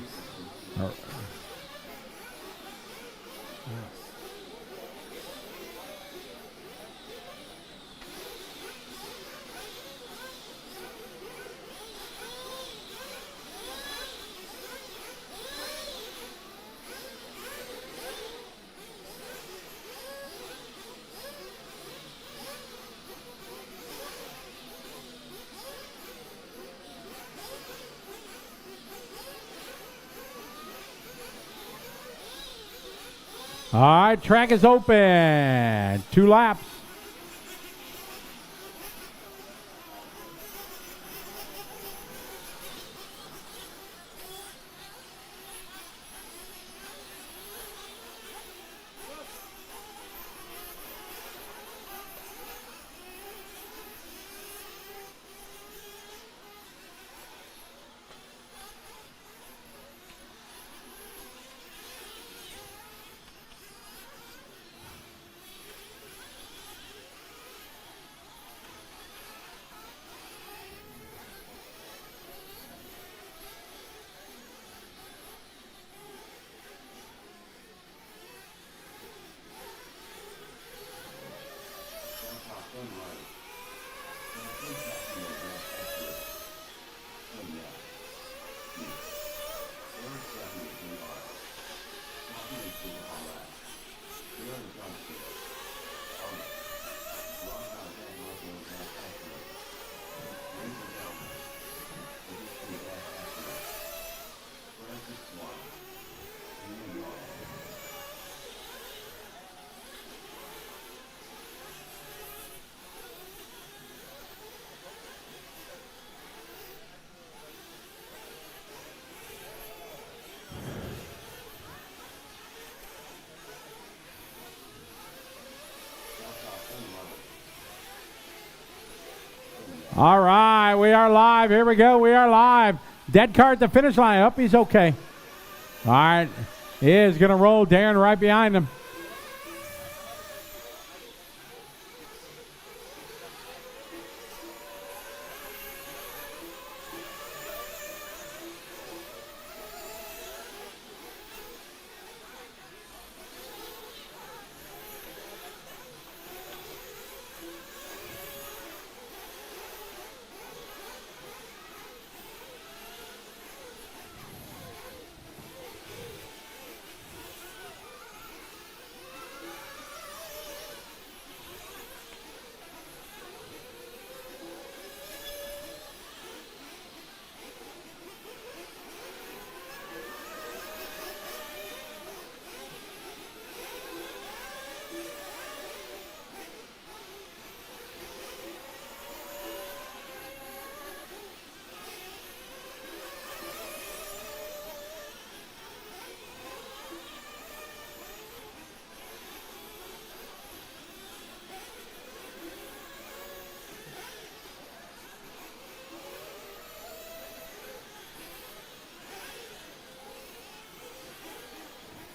All right, track is open. 2 laps. All right, we are live. Here we go. We are live. Dead car at the finish line. Up, he's okay. All right, he is going to roll. Darren right behind him.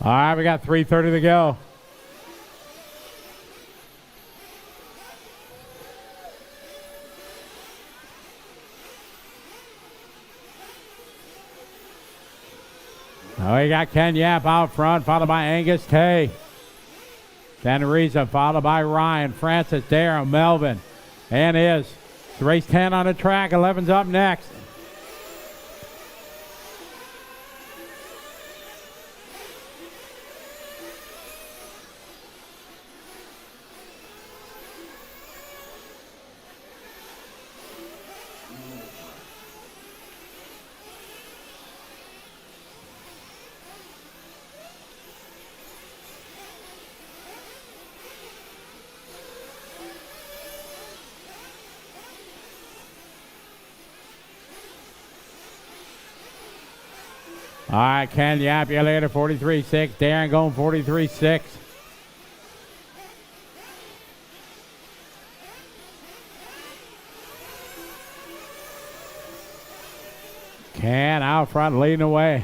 All right, we got 3:30 to go. Oh, we got Ken Yap out front, followed by Angus Tay. Then Reza, followed by Ryan, Francis, Darren, Melvin, and is. It's race 10 on the track. 11's up next. All right, Ken Yap, you later, 43.6. Darren going 43.6. Ken out front leading away.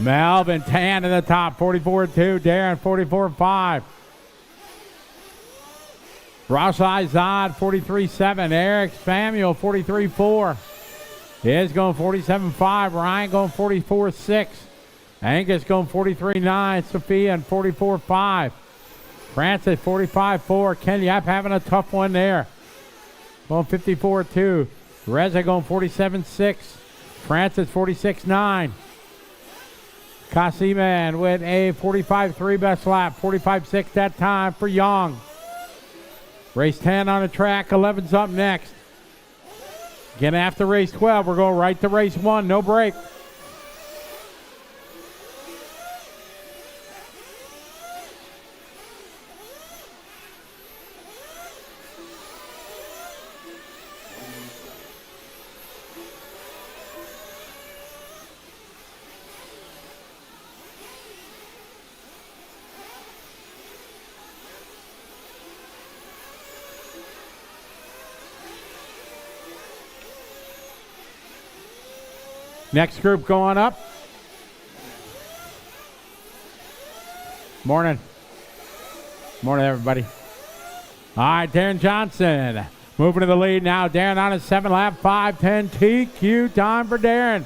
Melvin Tan in the top, 44.2. Darren, 44.5. Ross Izod, 43.7. Eric Samuel, 43.4. Is going 47.5. Ryan going 44.6. Angus going 43.9. Sophia and 44.5. Francis 45.4. Ken Yap having a tough one there. Going 54.2. Reza going 47.6. Francis 46.9. Kasiman with a 45.3 best lap. 45.6 that time for Young. Race 10 on the track. 11's up next. Again, after race 12, we're going right to race 1. No break. Next group going up. Morning. Morning, everybody. All right, Darren Johnson moving to the lead now. Darren on his 7 lap, 5:10 TQ time for Darren.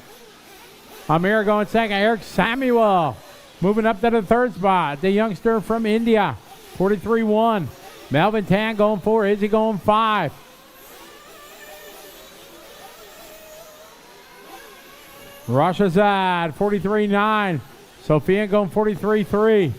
Amir going second. Eric Samuel moving up to the 3rd spot. The youngster from India, 43.1. Melvin Tan going 4. Izzy going 5. Rashazad, 43.9. Sophia going 43.3.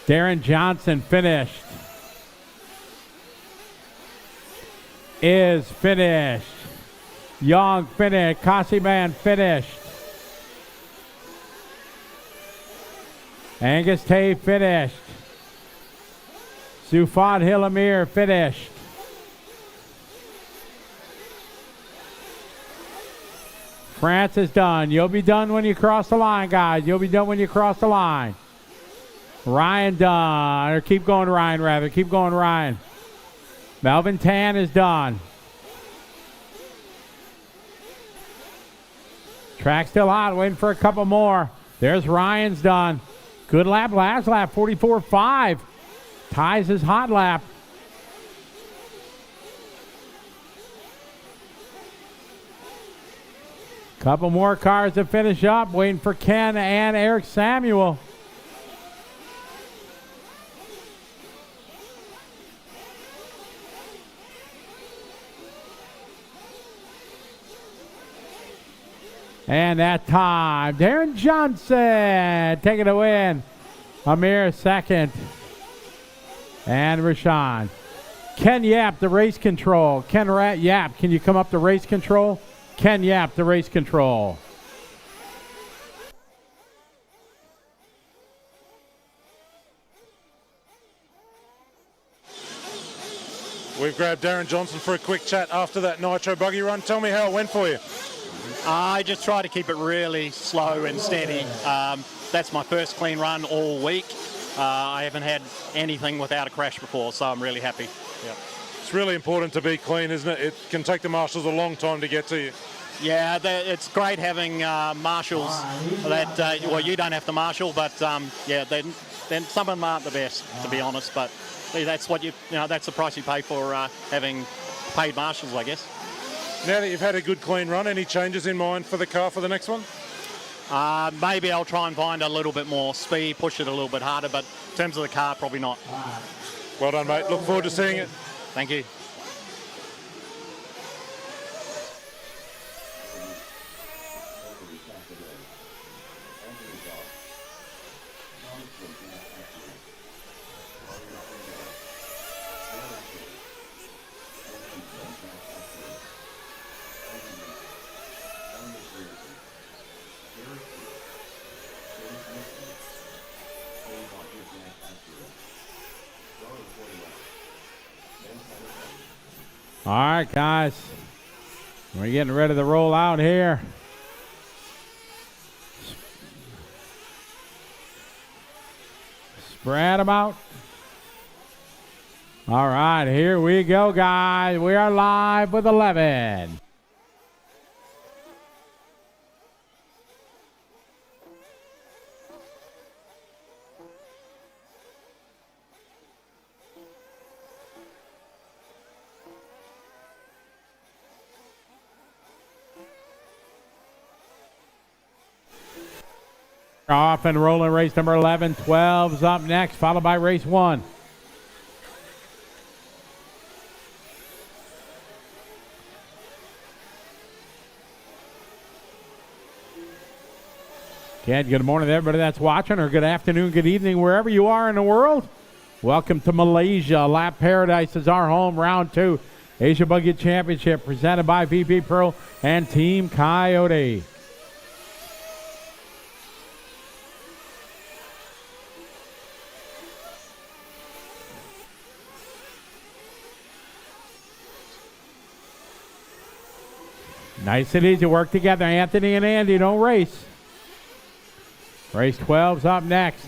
Darren Johnson finished. Is finished. Young finished. Kasiman finished. Angus Tay finished. Sufad Hilamir finished. France is done. You'll be done when you cross the line, guys. You'll be done when you cross the line. Ryan done. Or keep going, Ryan, rather. Keep going, Ryan. Melvin Tan is done. Track still hot, waiting for a couple more. There's Ryan's done. Good lap, last lap, 44.5. Ties his hot lap. Couple more cars to finish up, waiting for Ken and Eric Samuel. And that time, Darren Johnson taking a win. Amir second. And Rashawn. Ken Yap, the race control. Ken Yap, can you come up to race control? Ken Yap, the race control. We've grabbed Darren Johnson for a quick chat after that Nitro Buggy run. Tell me how it went for you. I just try to keep it really slow and steady. That's my first clean run all week. I haven't had anything without a crash before, so I'm really happy. Yeah. It's really important to be clean, isn't it? It can take the marshals a long time to get to you. Yeah, it's great having marshals that, well, you don't have to marshal, but yeah, then some of them aren't the best, to be honest, but that's what that's the price you pay for having paid marshals, I guess. Now that you've had a good clean run, any changes in mind for the car for the next one? Maybe I'll try and find a little bit more speed, push it a little bit harder, but in terms of the car, probably not. Well done, mate. Look forward to seeing it. Thank you. All right, guys. We're getting ready to roll out here. Spread them out. All right, here we go, guys. We are live with 11. Off and rolling race number 11. 12's up next, followed by race 1. Ken, good morning to everybody that's watching, or good afternoon, good evening, wherever you are in the world. Welcome to Malaysia. Lap Paradise is our home. Round 2, Asia Buggy Championship, presented by VP Pearl and Team Coyote. Nice and easy. Work together. Anthony and Andy don't race. Race 12's up next.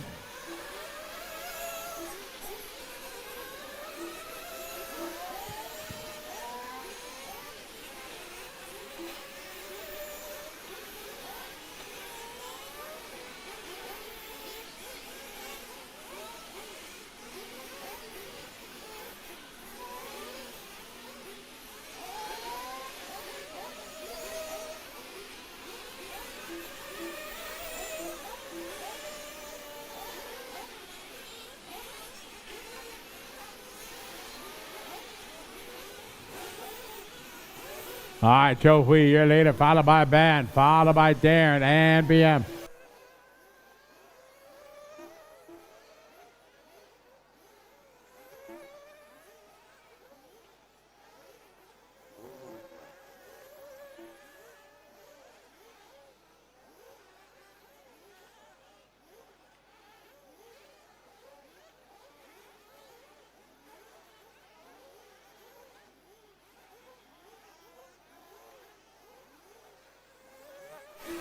All right, Joe Hui, your leader, followed by Ben, followed by Darren and BM.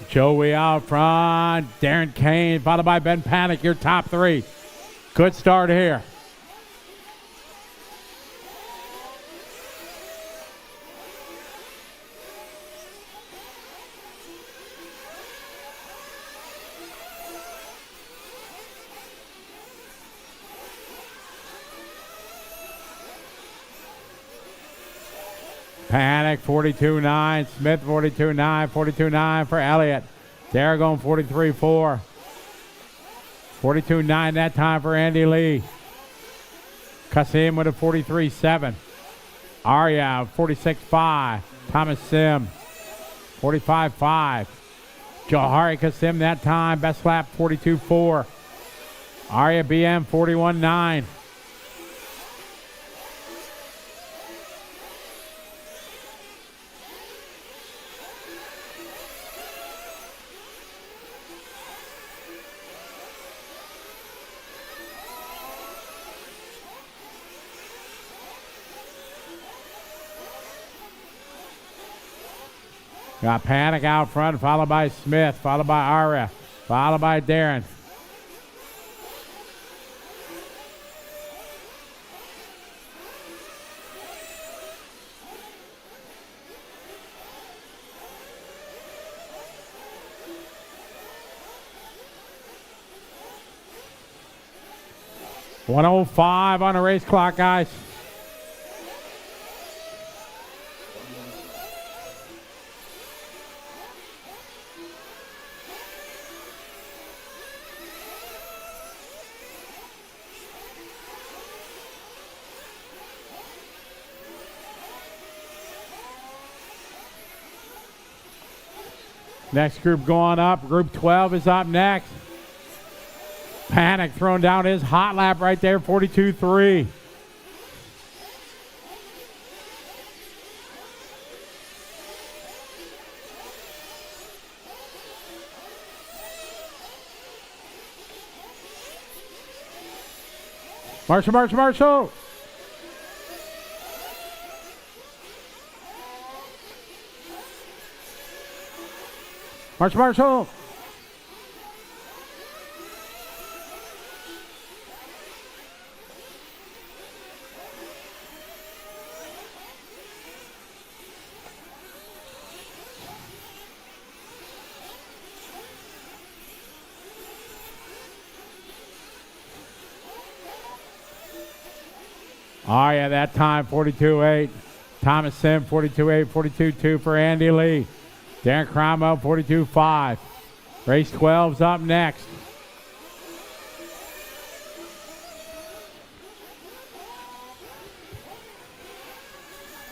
Joey out front. Darren Kane, followed by Ben Panic, your top 3. Good start here. Panic 42.9, Smith 42.9, 42.9 for Elliott. They're going 43.4. 42.9 that time for Andy Lee. Kasim with a 43.7. Arya 46.5. Thomas Sim 45.5. Johari Kasim that time. Best lap 42.4. Arya BM 41.9. Got Panic out front, followed by Smith, followed by Aria, followed by Darren. .105 on the race clock, guys. Next group going up. Group 12 is up next. Panic throwing down his hot lap right there, 42.3. Marshall, Marshall, Marshall. Marshall, Marshall. Aria that time, 42.8. Thomas Sim, 42.8, 42.2 for Andy Lee. Darren Cromwell, 42.5. Race 12's up next.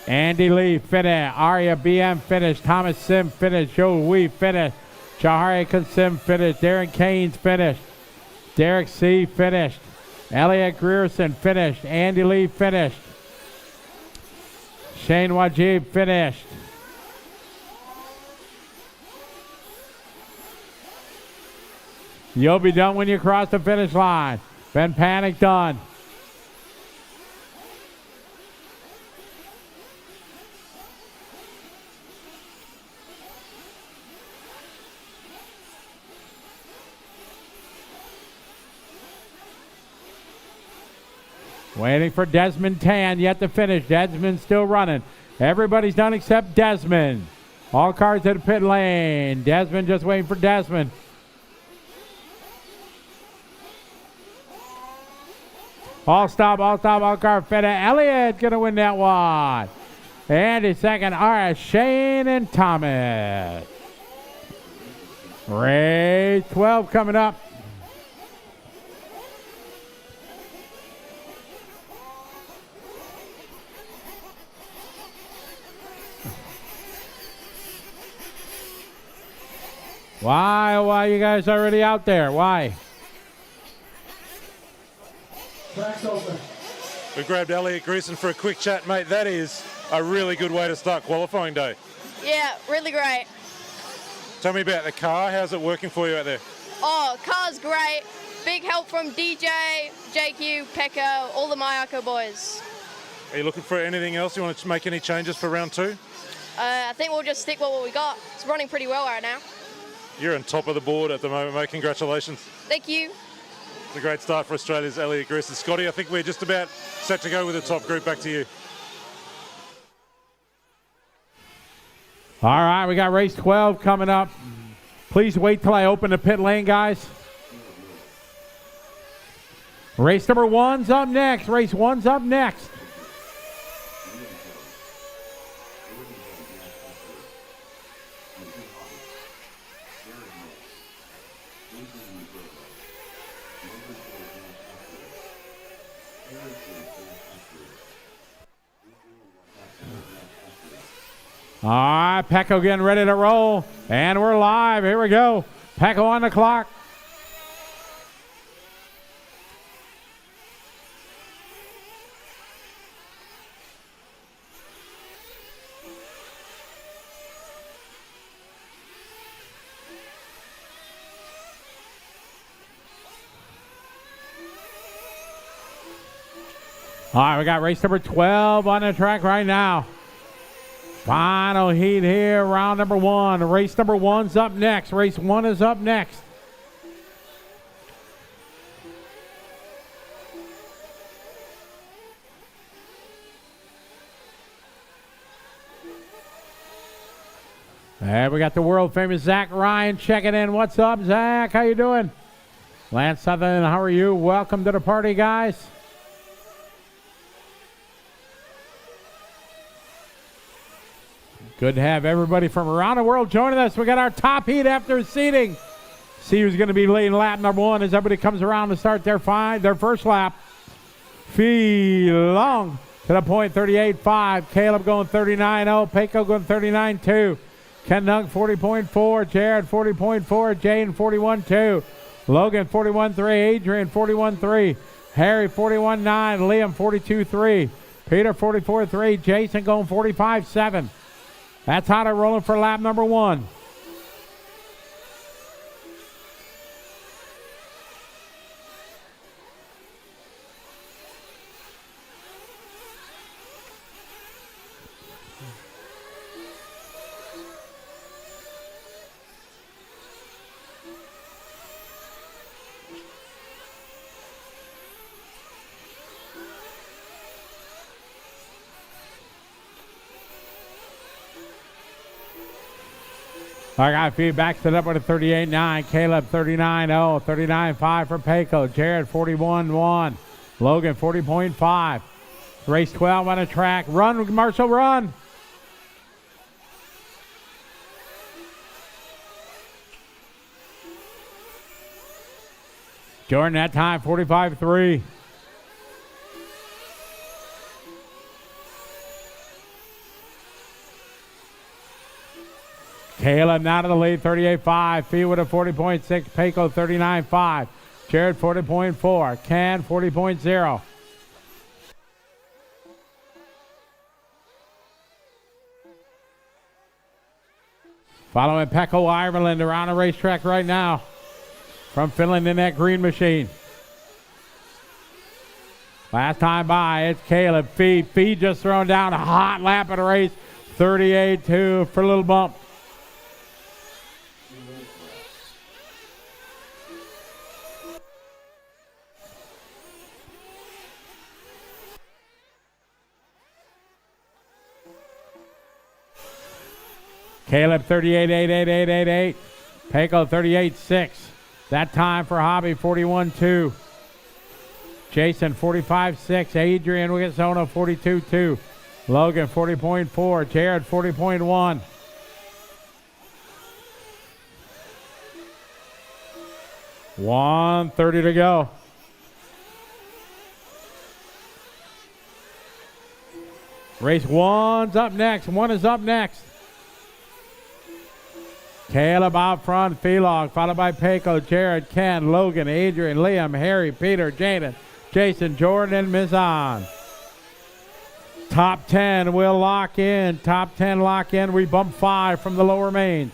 Andy Lee finished. Aria BM finished. Thomas Sim finished. Joe Wee finished. Jahari Sim finished. Darren Keynes finished. Derek C finished. Elliot Grierson finished. Andy Lee finished. Shane Wajib finished. You'll be done when you cross the finish line. Ben Panic done. Waiting for Desmond Tan yet to finish. Desmond's still running. Everybody's done except Desmond. All cars at the pit lane. Desmond just waiting for Desmond. All car fitted. Elliott gonna win that one. And his second, all right, Shane and Thomas. Race 12 coming up. Why you guys already out there? Why? Track's open. We grabbed Elliot Greason for a quick chat, mate. That is a really good way to start qualifying day. Yeah, really great. Tell me about the car. How's it working for you out there? Oh, car's great. Big help from DJ, JQ, Pecco, all the Mayako boys. Are you looking for anything else? You want to make any changes for round 2? I think we'll just stick with what we got. It's running pretty well right now. You're on top of the board at the moment, mate. Congratulations. Thank you. It's a great start for Australia's Elliot Greason. Scotty, I think we're just about set to go with the top group. Back to you. All right, we got race 12 coming up. Please wait till I open the pit lane, guys. Race number 1's up next. Race 1's up next. All right, Pecco getting ready to roll, and we're live. Here we go. Pecco on the clock. All right, we got race number 12 on the track right now. Final heat here, round number 1. Race number 1's up next. Race 1 is up next. And we got the world famous Zach Ryan checking in. What's up, Zach? How you doing? Lance Sutherland, how are you? Welcome to the party, guys. Good to have everybody from around the world joining us. We got our top heat after seating. See who's going to be leading lap number 1 as everybody comes around to start their first lap. Fee Long to the point, 38.5. Caleb going 39.0. Pecco going 39.2. Ken Nung 40.4. Jared 40.4. Jane 41.2. Logan 41.3. Adrian 41.3. Harry 41.9. Liam 42.3. Peter 44.3. Jason going 45.7. That's how they're rolling for lap number 1. I got feedback set up with a 38.9. Caleb 39.0. 39.5 for Pecco. Jared 41.1. Logan 40.5. Race 12 on a track. Run, Marshall, run. Jordan, that time, 45.3. Caleb now to the lead, 38.5. Fee with a 40.6. Payco, 39.5. Jared, 40.4. Can, 40.0. Following Pecco Ireland around the racetrack right now. From Finland in that green machine. Last time by, it's Caleb. Fee just thrown down a hot lap of the race. 38.2 for a little bump. Caleb 38.88888. Payco 38.6. That time for Hobby 41.2. Jason 45.6. Adrian Wigasona 42.2. Logan 40.4. Jared 40.1. $130 to go. Race 1's up next. 1 is up next. Caleb out front, Phelog, followed by Payco, Jared, Ken, Logan, Adrian, Liam, Harry, Peter, Jaden, Jason, Jordan, and Mizan. Top 10 will lock in. Top 10 lock in. We bump 5 from the lower mains.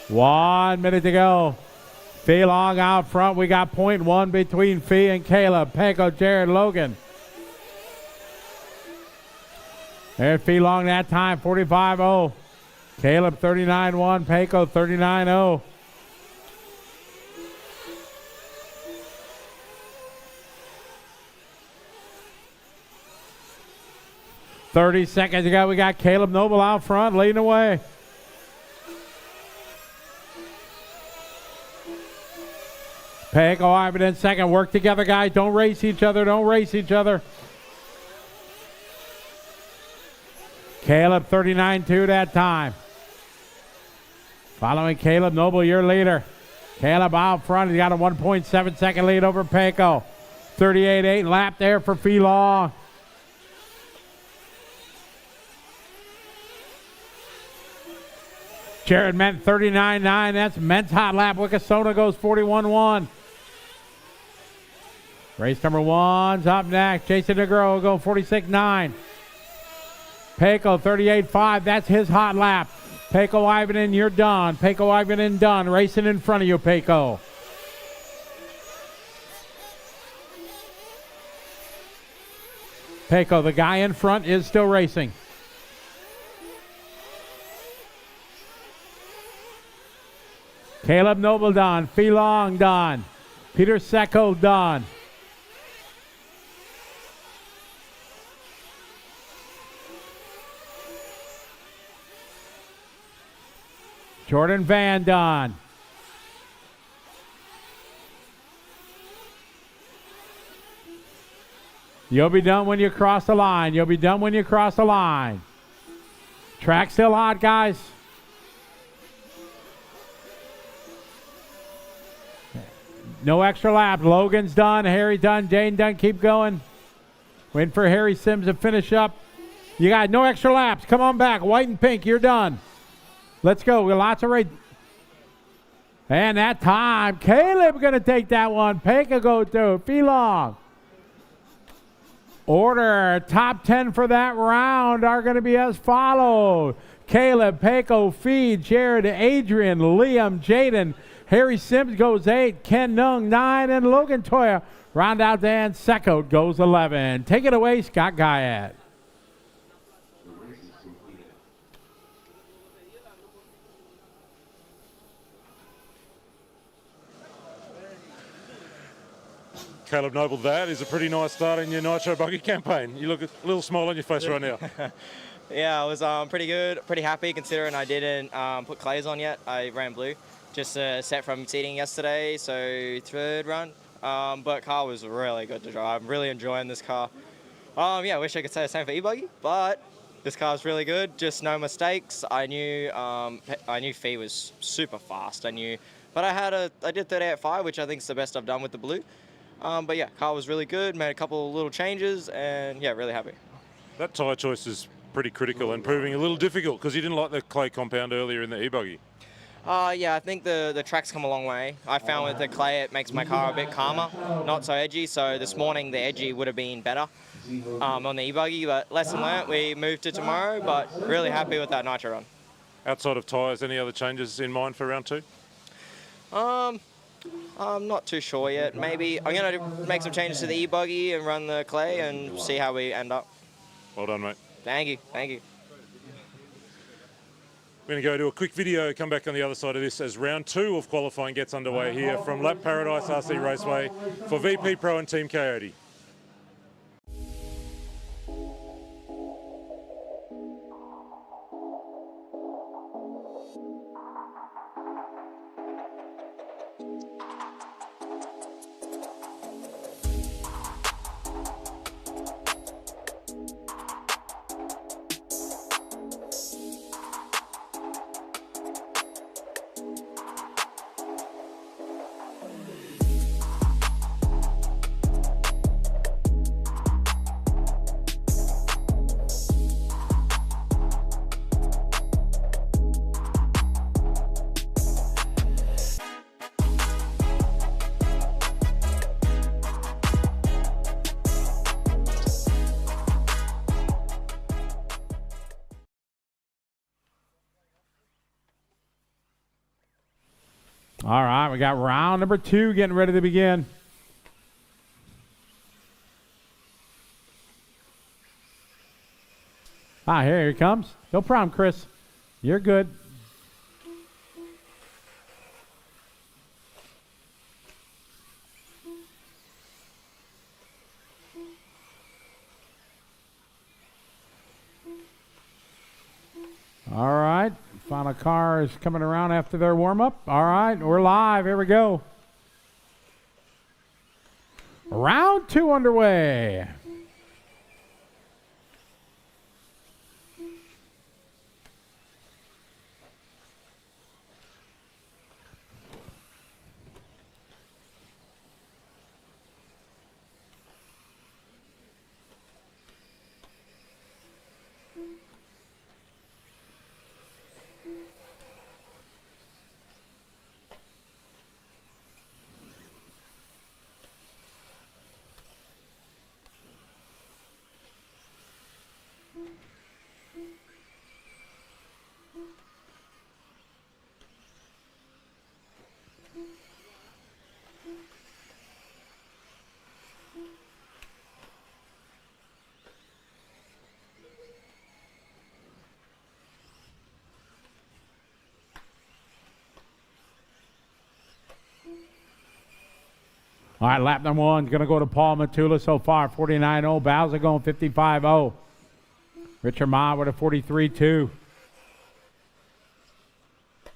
One minute to go. Phelog out front. We got .1 between Fee and Caleb. Payco, Jared, Logan. There's Phelog that time, 45.0. Caleb 39.1, Payco 39.0. $30 seconds ago, we got Caleb Noble out front, leading away. Payco, Ivan in second. Work together, guys. Don't race each other. Don't race each other. Caleb 39.2 that time. Following Caleb Noble, your leader. Caleb out front. He's got a 1.7 second lead over Payco. 38.8 lap there for Phelog. Jared Ment 39.9. That's Ment's hot lap. Wickasona goes 41.1. Race number 1's up next. Jason Negro will go 46.9. Payco 38.5. That's his hot lap. Payco Ivanen, you're done. Payco Ivanen done. Racing in front of you, Payco. Payco, the guy in front, is still racing. Caleb Noble done. Phelong done. Peter Secco done. Jordan Van done. You'll be done when you cross the line. You'll be done when you cross the line. Track still hot, guys. No extra lap. Logan's done. Harry done. Jane done. Keep going. Waiting for Harry Sims to finish up. You got no extra laps. Come on back. White and pink. You're done. Let's go. We got lots of race. And that time, Caleb going to take that one. Payco go through. Phelong. Order. Top 10 for that round are going to be as follows. Caleb, Payco, Fee, Jared, Adrian, Liam, Jaden. Harry Sims goes 8. Ken Nung 9. And Logan Toya. Round out Dan Secco goes 11. Take it away, Scott Guyat. Caleb Noble, that is a pretty nice start in your Nitro Buggy campaign. You look a little smile on your face right now. Yeah, I was pretty good, pretty happy considering I didn't put clays on yet. I ran blue. just set from seating yesterday, so third run. But car was really good to drive. I'm really enjoying this car. Yeah, I wish I could say the same for E-Buggy, but this car's really good. Just no mistakes. I knew Fee was super fast. But I did 38.5, which I think is the best I've done with the blue. But yeah, car was really good. Made a couple of little changes, and yeah, really happy. That tyre choice is pretty critical and proving a little difficult because you didn't like the clay compound earlier in the E-Buggy. Yeah, I think the track's come a long way. I found with the clay it makes my car a bit calmer, not so edgy. So this morning the edgy would have been better on the E-Buggy, but lesson learnt, we moved to tomorrow, but really happy with that Nitro run. Outside of tyres, any other changes in mind for round 2? I'm not too sure yet. Maybe I'm going to make some changes to the E-Buggy and run the clay and see how we end up. Well done, mate. Thank you. Thank you. We're going to go to a quick video, come back on the other side of this as round 2 of qualifying gets underway here from Lap Paradise RC Raceway for VP Pro and Team Coyote. All right, we got round number 2 getting ready to begin. Here he comes. No problem, Chris. You're good. All right, final car is coming around after their warm-up. All right, we're live. Here we go. Round 2 underway. All right, lap number 1 is going to go to Paul Matula so far, 49.0. Bowser going 55.0. Richard Ma with a 43.2.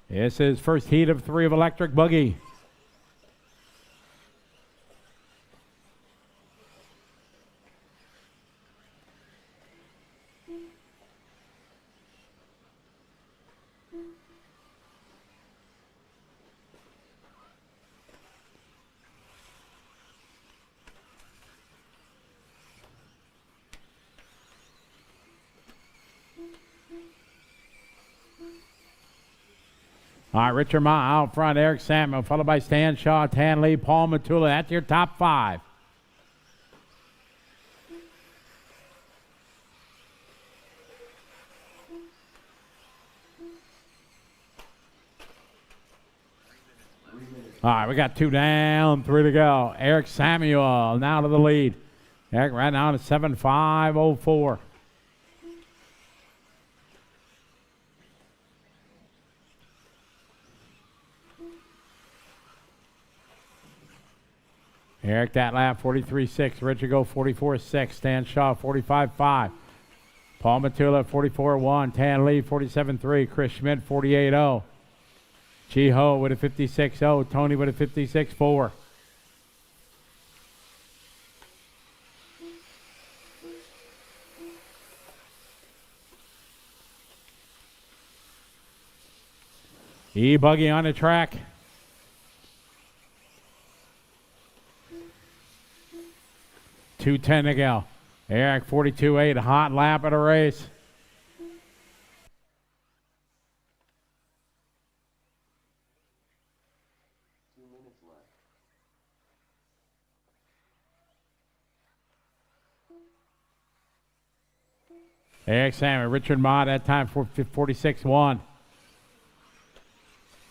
This is first heat of 3 of Electric Buggy. All right, Richard Ma out front, Eric Samuel, followed by Stan Shaw, Tan Lee, Paul Matula. That's your top 5. All right, we got 2 down, 3 to go. Eric Samuel now to the lead. Eric right now to 7.504. Eric that lap, 43.6. Richard go 44.6. Stan Shaw, 45.5. Paul Matula, 44.1. Tan Lee, 47.3. Chris Schmidt, 48.0. G-Ho with a 56.0. Tony with a 56.4. E-Buggy on the track. .210 to go. Eric 42.8, hot lap of the race. Eric Salmon, Richard Ma that time for 46.1.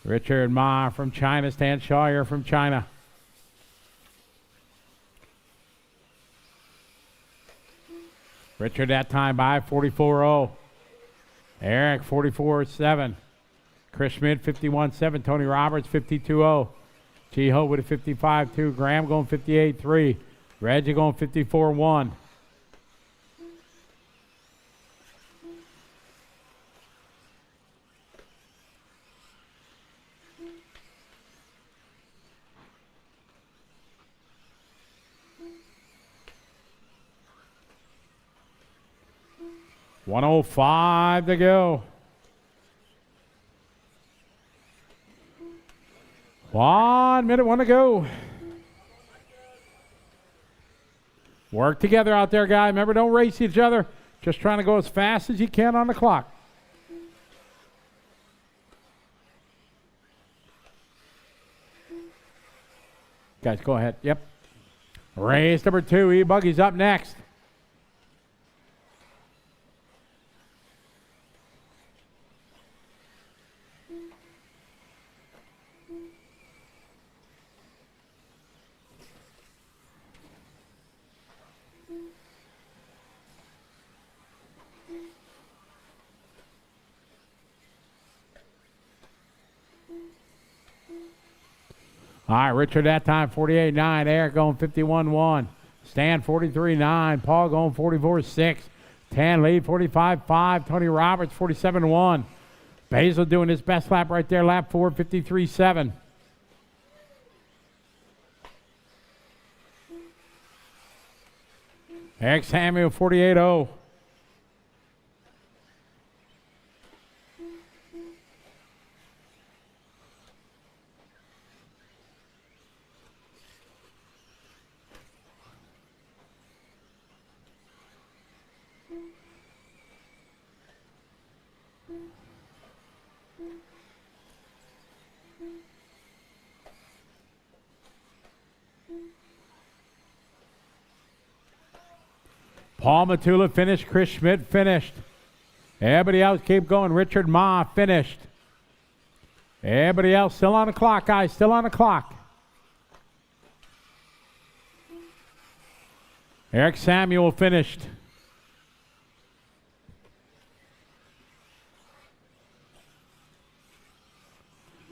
Richard Ma from China, Stan Shawyer from China. Richard that time by 44.0. Eric 44.7. Chris Schmidt 51.7. Tony Roberts 52.0. G-Ho with a 55.2. Graham going 58.3. Reggie going 54.1. .105 to go. 1 minute, 1 to go. Work together out there, guys. Remember, don't race each other. Just trying to go as fast as you can on the clock. Guys, go ahead. Yep. Race number 2. E-Buggy's up next. All right, Richard that time 48.9. Eric going 51.1. Stan 43.9. Paul going 44.6. Tan lead 45.5. Tony Roberts 47.1. Basil doing his best lap right there, lap 4, 53.7. Eric Samuel 48.0. Paul Matula finished. Chris Schmidt finished. Everybody else keep going. Richard Ma finished. Everybody else still on the clock, guys. Still on the clock. Eric Samuel finished.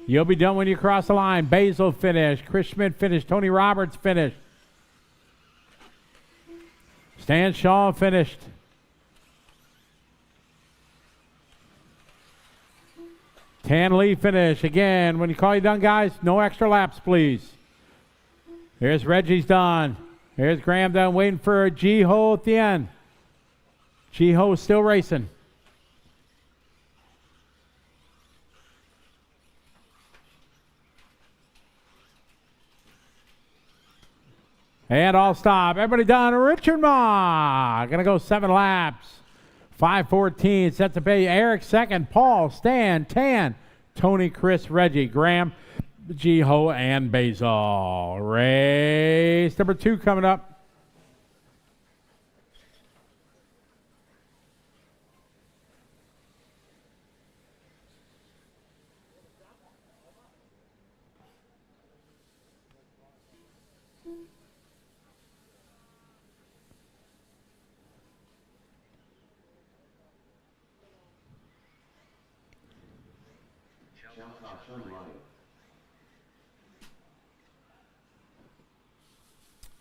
You'll be done when you cross the line. Basil finished. Chris Schmidt finished. Tony Roberts finished. Stan Shaw finished. Tan Lee finished. Again, when you call you done, guys, no extra laps, please. Here's Reggie's done. Here's Graham done, waiting for G-Ho at the end. G-Ho still racing. And all stop. Everybody done. Richard Ma. Going to go 7 laps. 5:14. Set to pay. Eric second. Paul, Stan, Tan, Tony, Chris, Reggie, Graham, G-Ho, and Basil. Race number 2 coming up.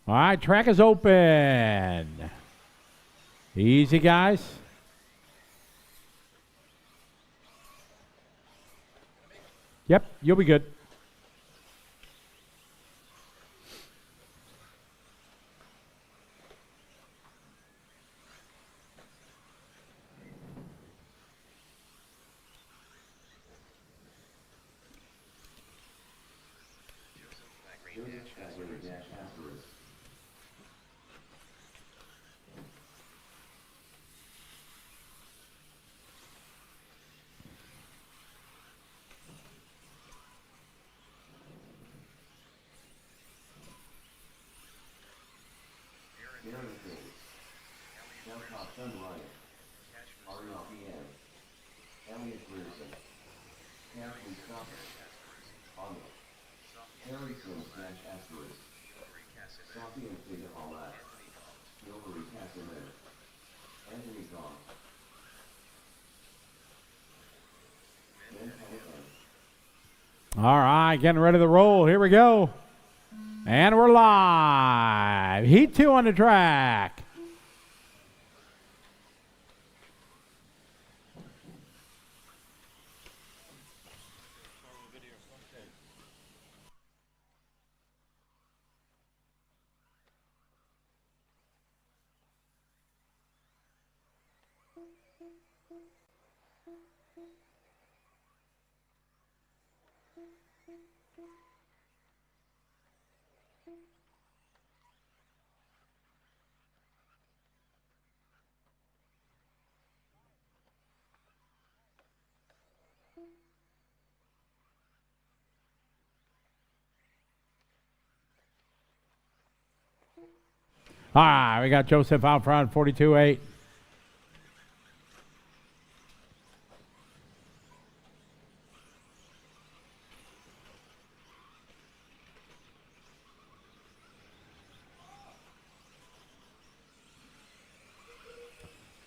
All right, track is open. Easy, guys. Yep, you'll be good. All right, getting ready to roll. Here we go. And we're live. Heat 2 on the track. All right, we got Joseph out front, 42-8.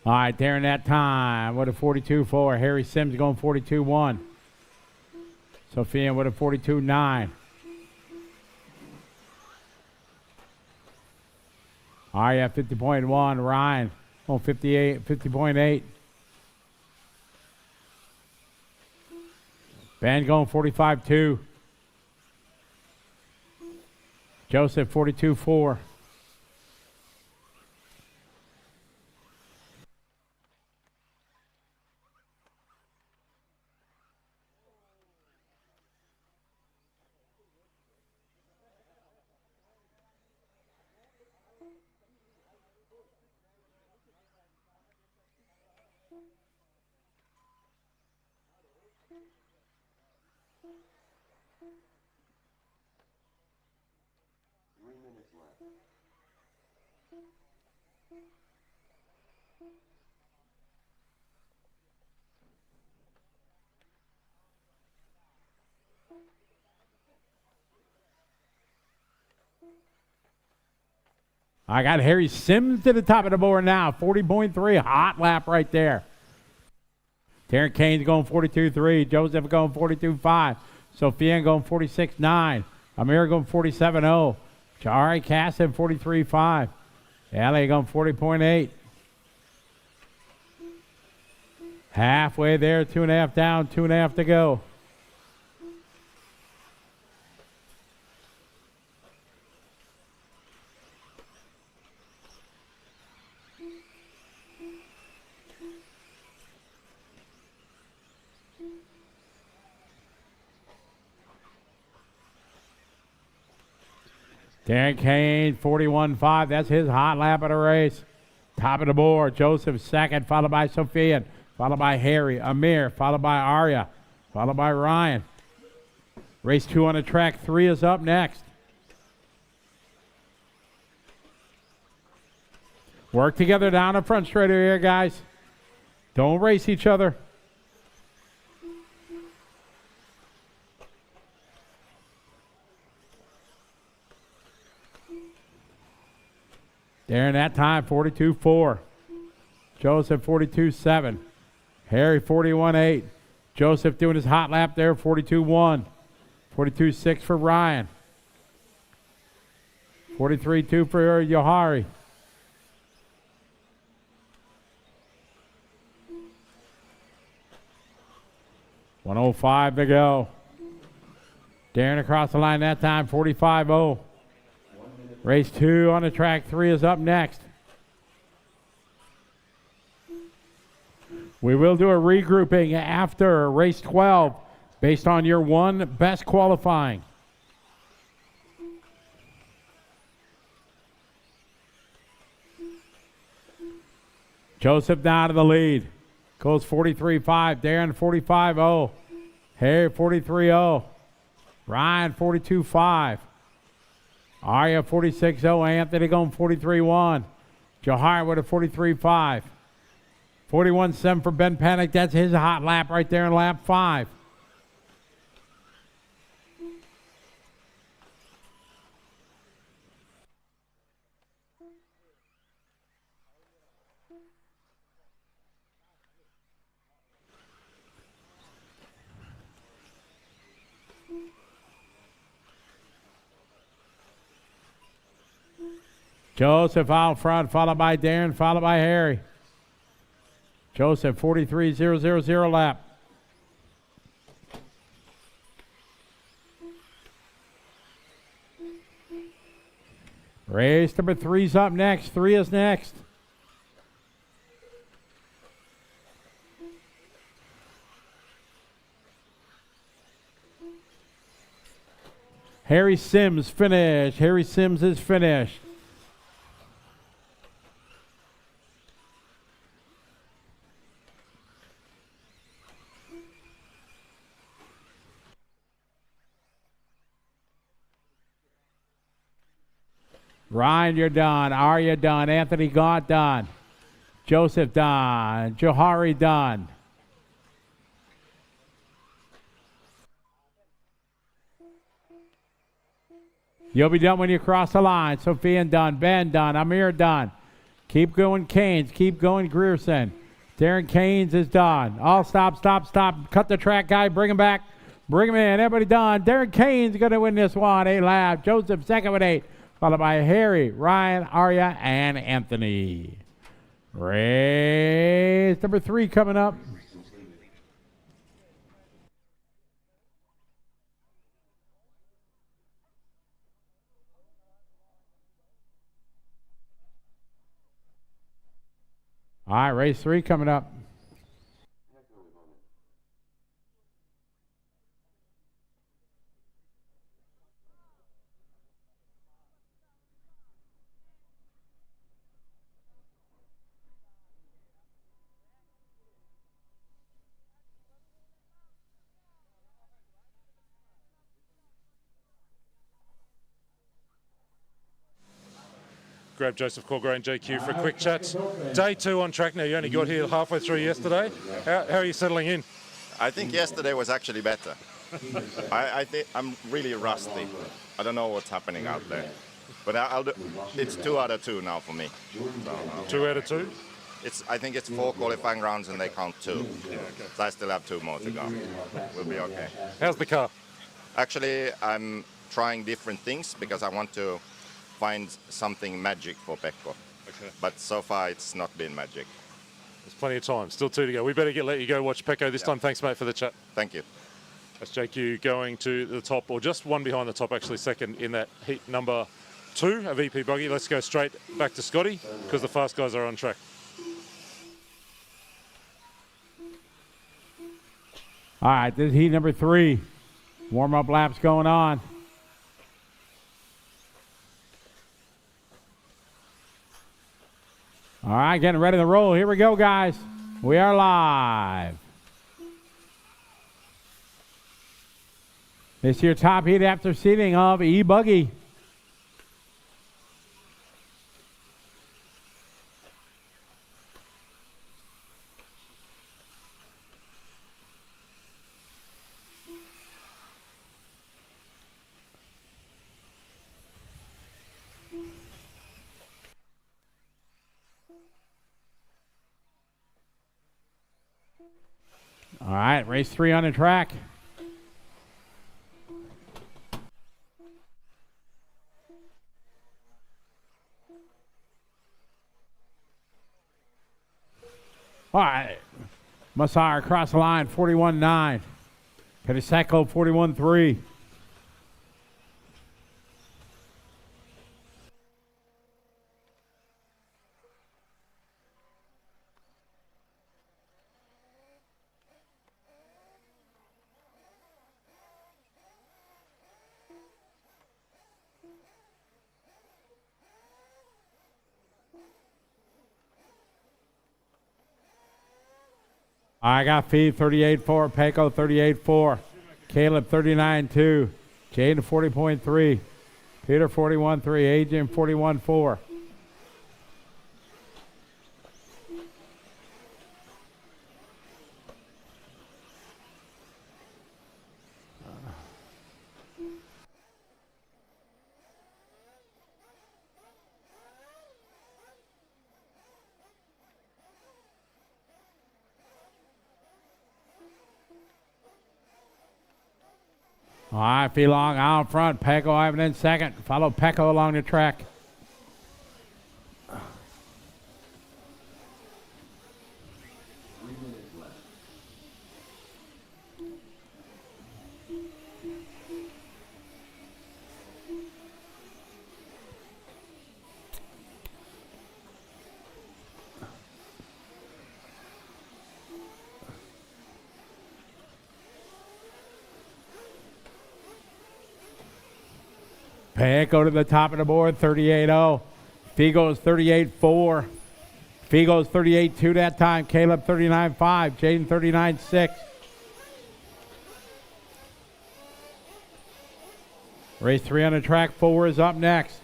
All right, there in that time, what a 42-4. Harry Sims going 42-1. Sophia with a 42-9. Arya 50.1. Ryan on 50.8. Ben going 45-2. Joseph 42-4. I got Harry Sims to the top of the board now, 40.3, hot lap right there. Taryn Kane's going 42.3, Joseph going 42.5, Sophia going 46.9, Amir going 47.0, Jari Casson 43.5, Ellie going 40.8. Halfway there, 2.5 down, 2.5 to go. Darren Kane, 41.5. That's his hot lap of the race. Top of the board. Joseph second, followed by Sophia, followed by Harry, Amir, followed by Arya, followed by Ryan. Race 2 on the track. 3 is up next. Work together down the front straight here, guys. Don't race each other. Darren that time, 42.4. Joseph, 42.7. Harry, 41.8. Joseph doing his hot lap there, 42.1. 42.6 for Ryan. 43.2 for Yohari. $105 to go. Darren across the line that time, 45-0. Race 2 on the track. 3 is up next. We will do a regrouping after race 12 based on your 1 best qualifying. Joseph down to the lead. Goes 43.5. Darren 45.0. Harry 43.0. Ryan 42.5. Arya 46.0. Anthony going 43.1. Johar with a 43.5. 41.7 for Ben Panic. That's his hot lap right there in lap 5. Joseph out front, followed by Darren, followed by Harry. Joseph, 43.000 lap. Race number 3's up next. 3 is next. Harry Sims finished. Harry Sims is finished. Ryan, you're done. Arya done. Anthony Gaunt done. Joseph done. Johari done. You'll be done when you cross the line. Sophian done. Ben done. Amir done. Keep going, Keynes. Keep going, Grierson. Darren Keynes is done. All stop, stop, stop. Cut the track, guy. Bring him back. Bring him in. Everybody done. Darren Keynes going to win this one. 8 laps. Joseph second with 8. Followed by Harry, Ryan, Arya, and Anthony. Race number 3 coming up. All right, race 3 coming up. Grab Joseph Corgrain, JQ, for a quick chat. Day 2 on track now. You only got here halfway through yesterday. How are you settling in? I think yesterday was actually better. I think I'm really rusty. I don't know what's happening out there. But I'll do, it's 2 out of 2 now for me. So, 2 out of 2? I think it's 4 qualifying rounds and they count 2. Yeah, okay. So I still have 2 more to go. We'll be okay. How's the car? Actually, I'm trying different things because I want to find something magic for Pekko. Okay. But so far it's not been magic. There's plenty of time. Still 2 to go. We better let you go watch Pekko this time. Thanks, mate, for the chat. Thank you. That's JQ going to the top, or just one behind the top, actually, second in that heat number 2 of E-Buggy. Let's go straight back to Scotty because the fast guys are on track. All right, this is heat number 3. Warm-up laps going on. All right, getting ready to roll. Here we go, guys. We are live. This is your top heat after seating of E-Buggy. All right, race 3 on the track. All right, Massar across the line, 41.9. Pettisecco, 41.3. I got Fee 38.4, Pecco 38.4, Caleb 39.2, Jaden 40.3, Peter 41.3, Adrian 41.4. All right, Felong out front. Pecco Ivan in second. Follow Pecco along the track. Pecco to the top of the board, 38.0. Figo's 38.4. Figo's 38.2 that time. Caleb 39.5. Jaden 39.6. Race 3 on the track. 4 is up next.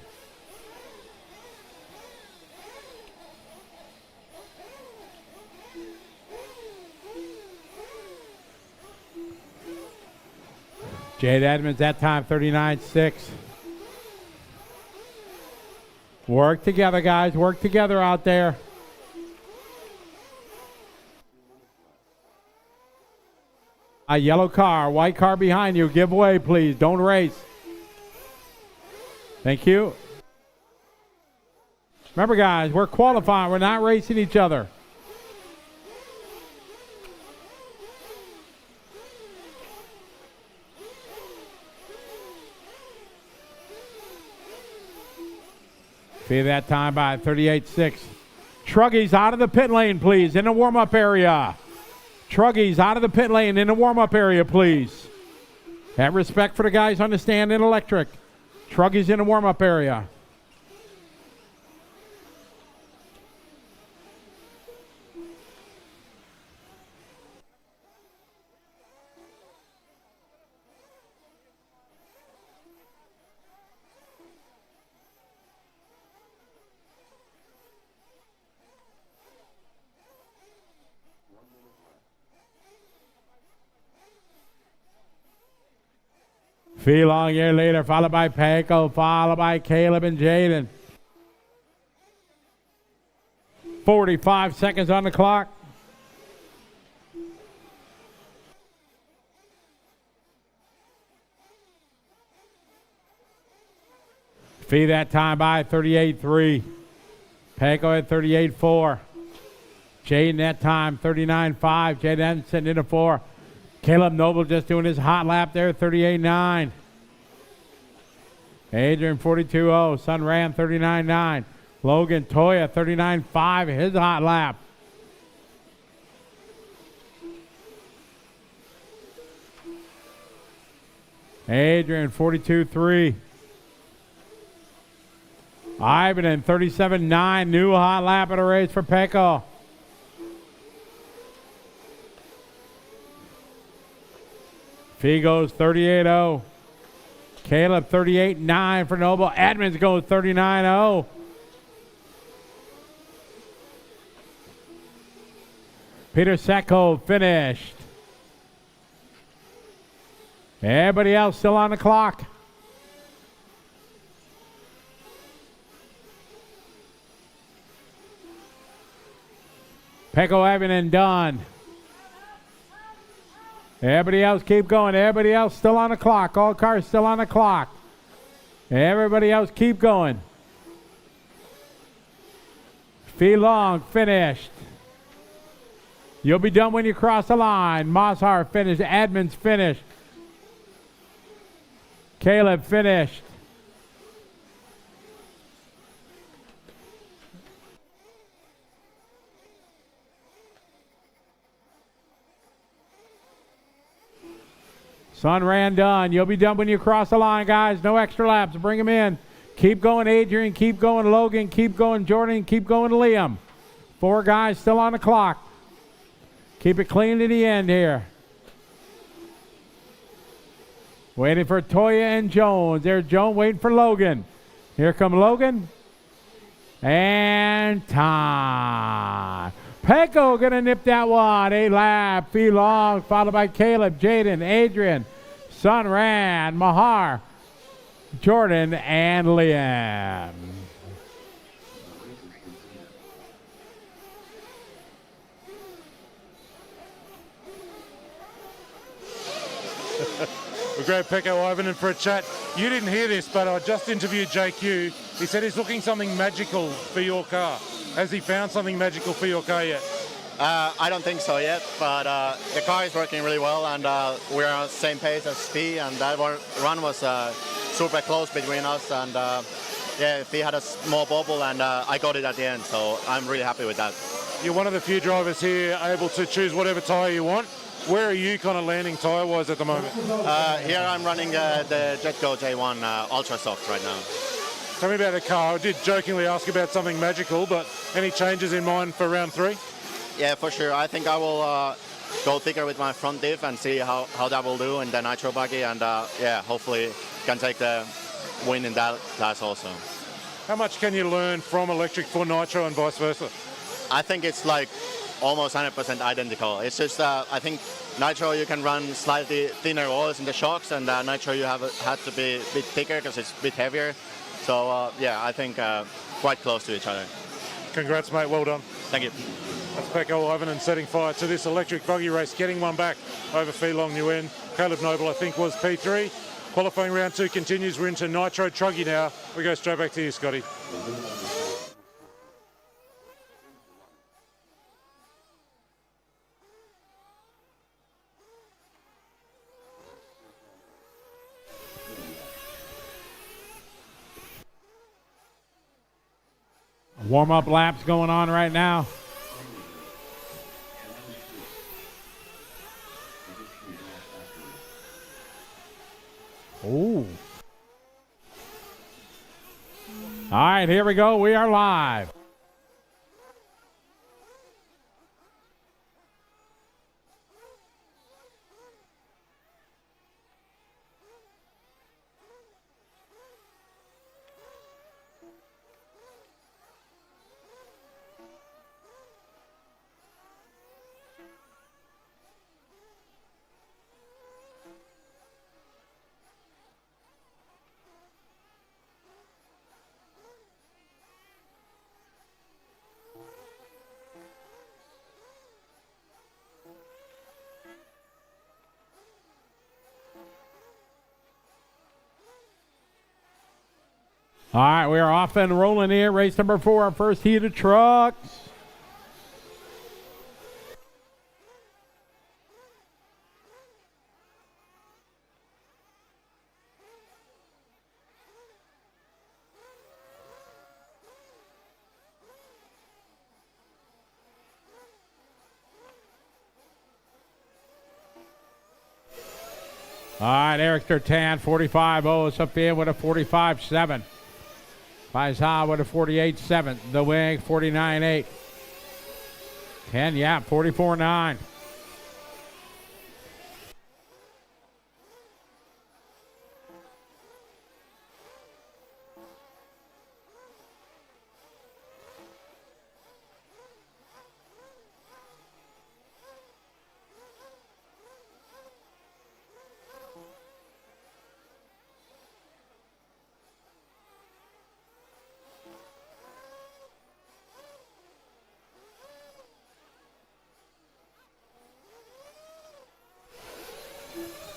Jade Edmonds that time, 39.6. Work together, guys. Work together out there. A yellow car, white car behind you. Give way, please. Don't race. Thank you. Remember, guys, we're qualifying. We're not racing each other. Fee that time by 38.6. Truggy's out of the pit lane, please, in the warm-up area. Truggy's out of the pit lane in the warm-up area, please. Have respect for the guys on the stand in electric. Truggy's in the warm-up area. Fee long year later, followed by Pecco, followed by Caleb and Jaden. 45 seconds on the clock. Fee that time by 38.3. Pecco at 38.4. Jaden that time 39.5. Jaden Anderson into 4. Caleb Noble just doing his hot lap there, 38.9. Adrian 42.0. Sun Ram 39.9. Logan Toya 39.5. His hot lap. Adrian 42.3. Ivan in 37.9. New hot lap of the race for Pecco. Fee goes 38.0. Caleb 38.9 for Noble. Edmonds goes 39.0. Peter Secco finished. Everybody else still on the clock. Pecco Evans done. Everybody else keep going. Everybody else still on the clock. All cars still on the clock. Everybody else keep going. Fee Long finished. You'll be done when you cross the line. Moshar finished. Edmonds finished. Caleb finished. Sun ran done. You'll be done when you cross the line, guys. No extra laps. Bring them in. Keep going, Adrian. Keep going, Logan. Keep going, Jordan. Keep going, Liam. 4 guys still on the clock. Keep it clean to the end here. Waiting for Toya and Jones. There's Jones waiting for Logan. Here come Logan. And time. Pecco gonna nip that one. 8 lap. Fee Long, followed by Caleb, Jaden, Adrian, Sunran, Mahar, Jordan, and Liam. We'll grab Pecco Ivan in for a chat. You didn't hear this, but I just interviewed JQ. He said he's looking something magical for your car. Has he found something magical for your car yet? I don't think so yet, but the car is working really well, and we're on the same pace as Fee, and that run was super close between us, and yeah, Fee had a small bubble, and I got it at the end, so I'm really happy with that. You're one of the few drivers here able to choose whatever tyre you want. Where are you kind of landing tyre-wise at the moment? Here I'm running the Jetco J1 Ultra Soft right now. Tell me about the car. I did jokingly ask about something magical, but any changes in mind for round 3? Yeah, for sure. I think I will go thicker with my front diff and see how that will do in the Nitro Buggy, and yeah, hopefully can take the win in that class also. How much can you learn from electric for nitro and vice versa? I think it's like almost 100% identical. It's just I think nitro you can run slightly thinner oils in the shocks, and nitro you had to be a bit thicker because it's a bit heavier. So yeah, I think quite close to each other. Congrats, mate. Well done. Thank you. That's Pecco Ivan setting fire to this electric buggy race, getting one back over Fee Long Nguyen. Caleb Noble, I think, was P3. Qualifying round 2 continues. We're into Nitro Truggy now. We go straight back to you, Scotty. Warm-up laps going on right now. Ooh. All right, here we go. We are live. All right, we are off and rolling here. Race number 4, our first heat of trucks. All right, Eric Tertan, 45-0. Sophia with a 45-7. Faisal with a 48-7. The Wing, 49-8. Ken Yap, 44-9.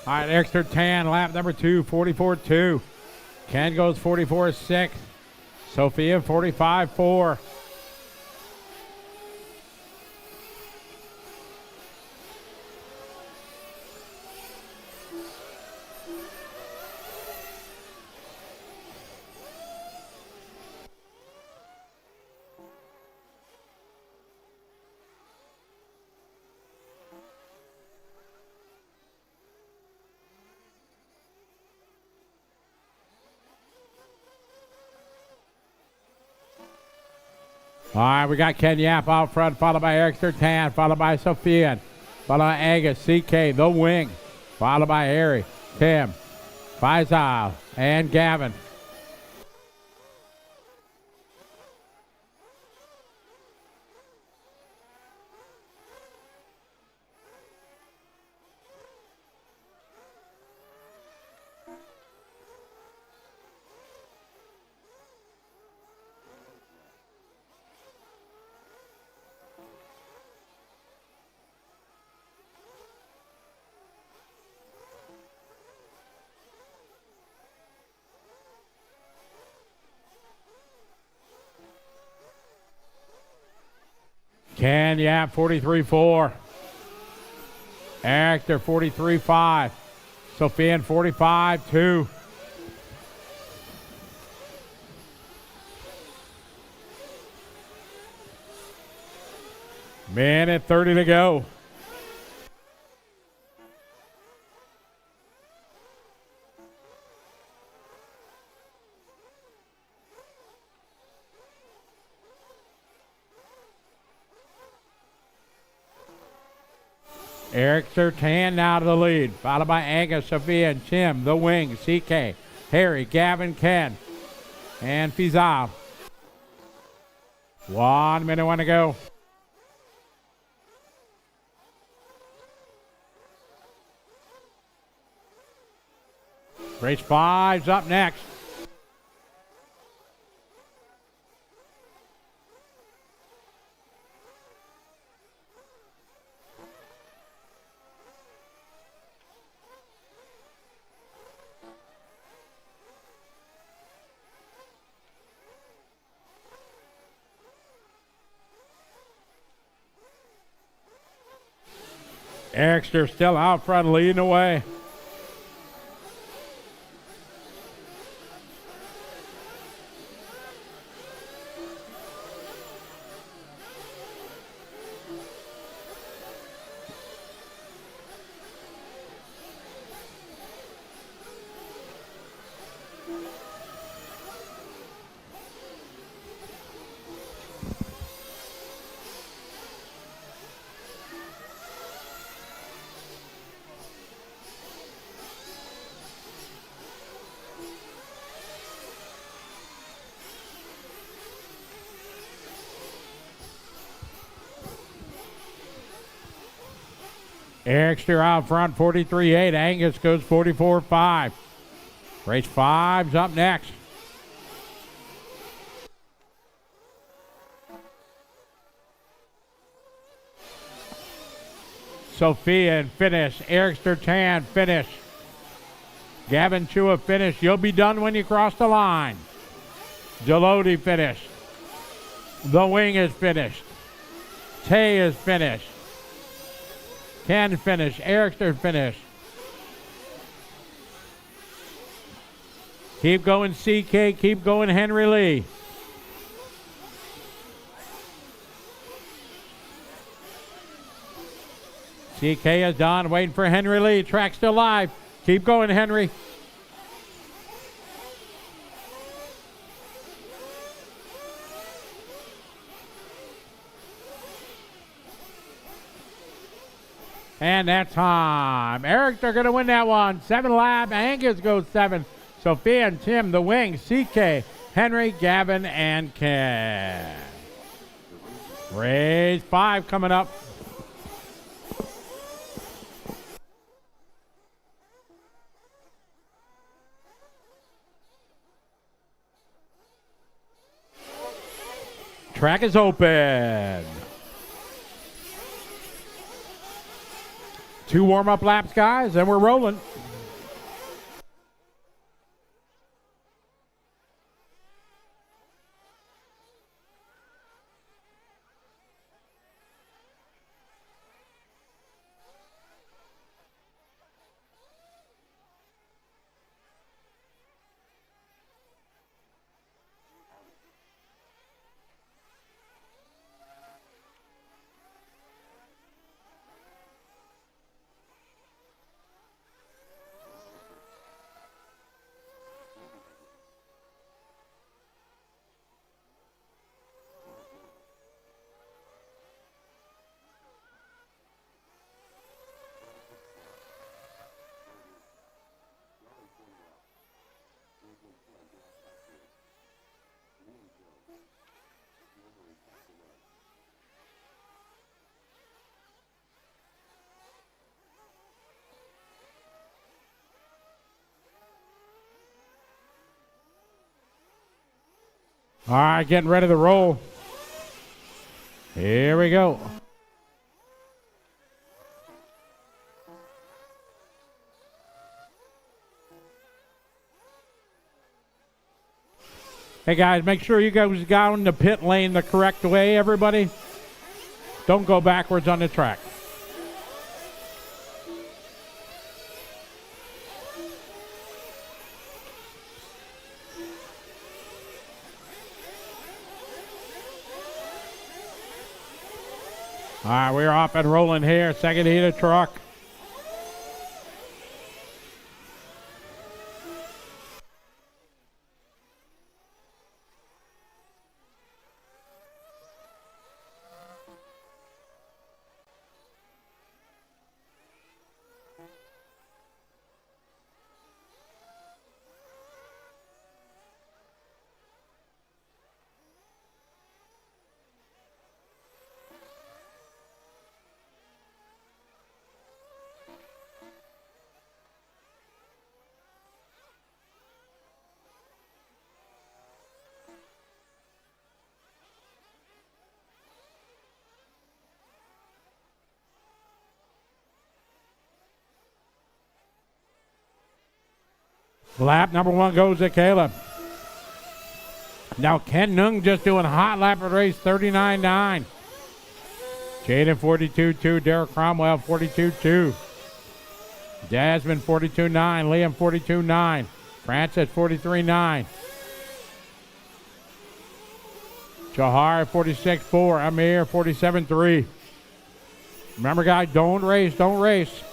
All right, extra tan, lap number 2, 44-2. Ken goes 44-6. Sophia, 45-4. All right, we got Ken Yap out front, followed by Eric Sertan, followed by Sophia. followed by Angus, CK, the wing, followed by Harry, Tim, Faisal, and Gavin. Ken, yeah, 43-4. Actor, 43-5. Sophian, 45-2. Minute 30 to go. Eric Sertan now to the lead, followed by Angus, Sophia, and Tim, the wing, CK, Harry, Gavin, Ken, and Fizal. 1 minute, 1 to go. Race 5's up next. Ericster still out front, leading the way. Ericster out front, 43-8. Angus goes 44-5. Race 5's up next. Sophia and finish. Ericster Tan finish. Gavin Chua finish. You'll be done when you cross the line. Jalodi finish. The wing is finished. Tay is finished. Ken finish. Ericster finish. Keep going, CK. Keep going, Henry Lee. CK is done. Waiting for Henry Lee. Track still live. Keep going, Henry. And that time. Eric, they're going to win that one. 7 lap. Angus goes 7. Sophia and Tim, the wing. CK, Henry, Gavin, and Ken. Race 5 coming up. Track is open. 2 warm-up laps, guys, and we're rolling. All right, getting ready to roll. Here we go. Hey guys, make sure you guys go in the pit lane the correct way, everybody. Don't go backwards on the track. All right, we're off and rolling here. Second heat of truck. Lap number one goes to Caleb. Now Ken Nung just doing a hot lap at race 39.9. Jaden 42.2. Derek Cromwell 42.2. Jasmine 42.9. Liam 42.9. Francis 43.9. Jahar 46.4. Amir 47.3. Remember guys, don't race, don't race.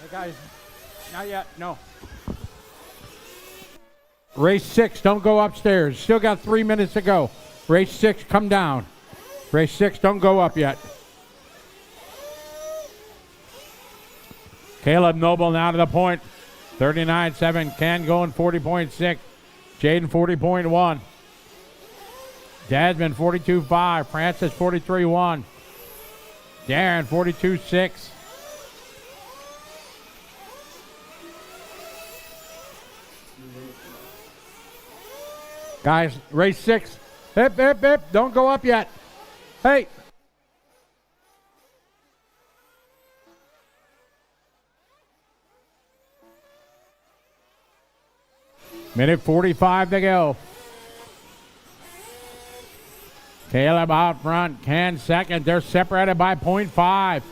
Hey guys, not yet, no. Race 6, don't go upstairs. Still got 3 minutes to go. Race 6, come down. Race 6, don't go up yet. Caleb Noble now to the point. 39.7. Ken going 40.6. Jaden 40.1. Jasmine 42.5. Francis 43.1. Darren 42.6. Guys, race 6. Hip, hip, hip. Don't go up yet. Hey. Minute 45 to go. Caleb out front. Ken second. They're separated by 0.5.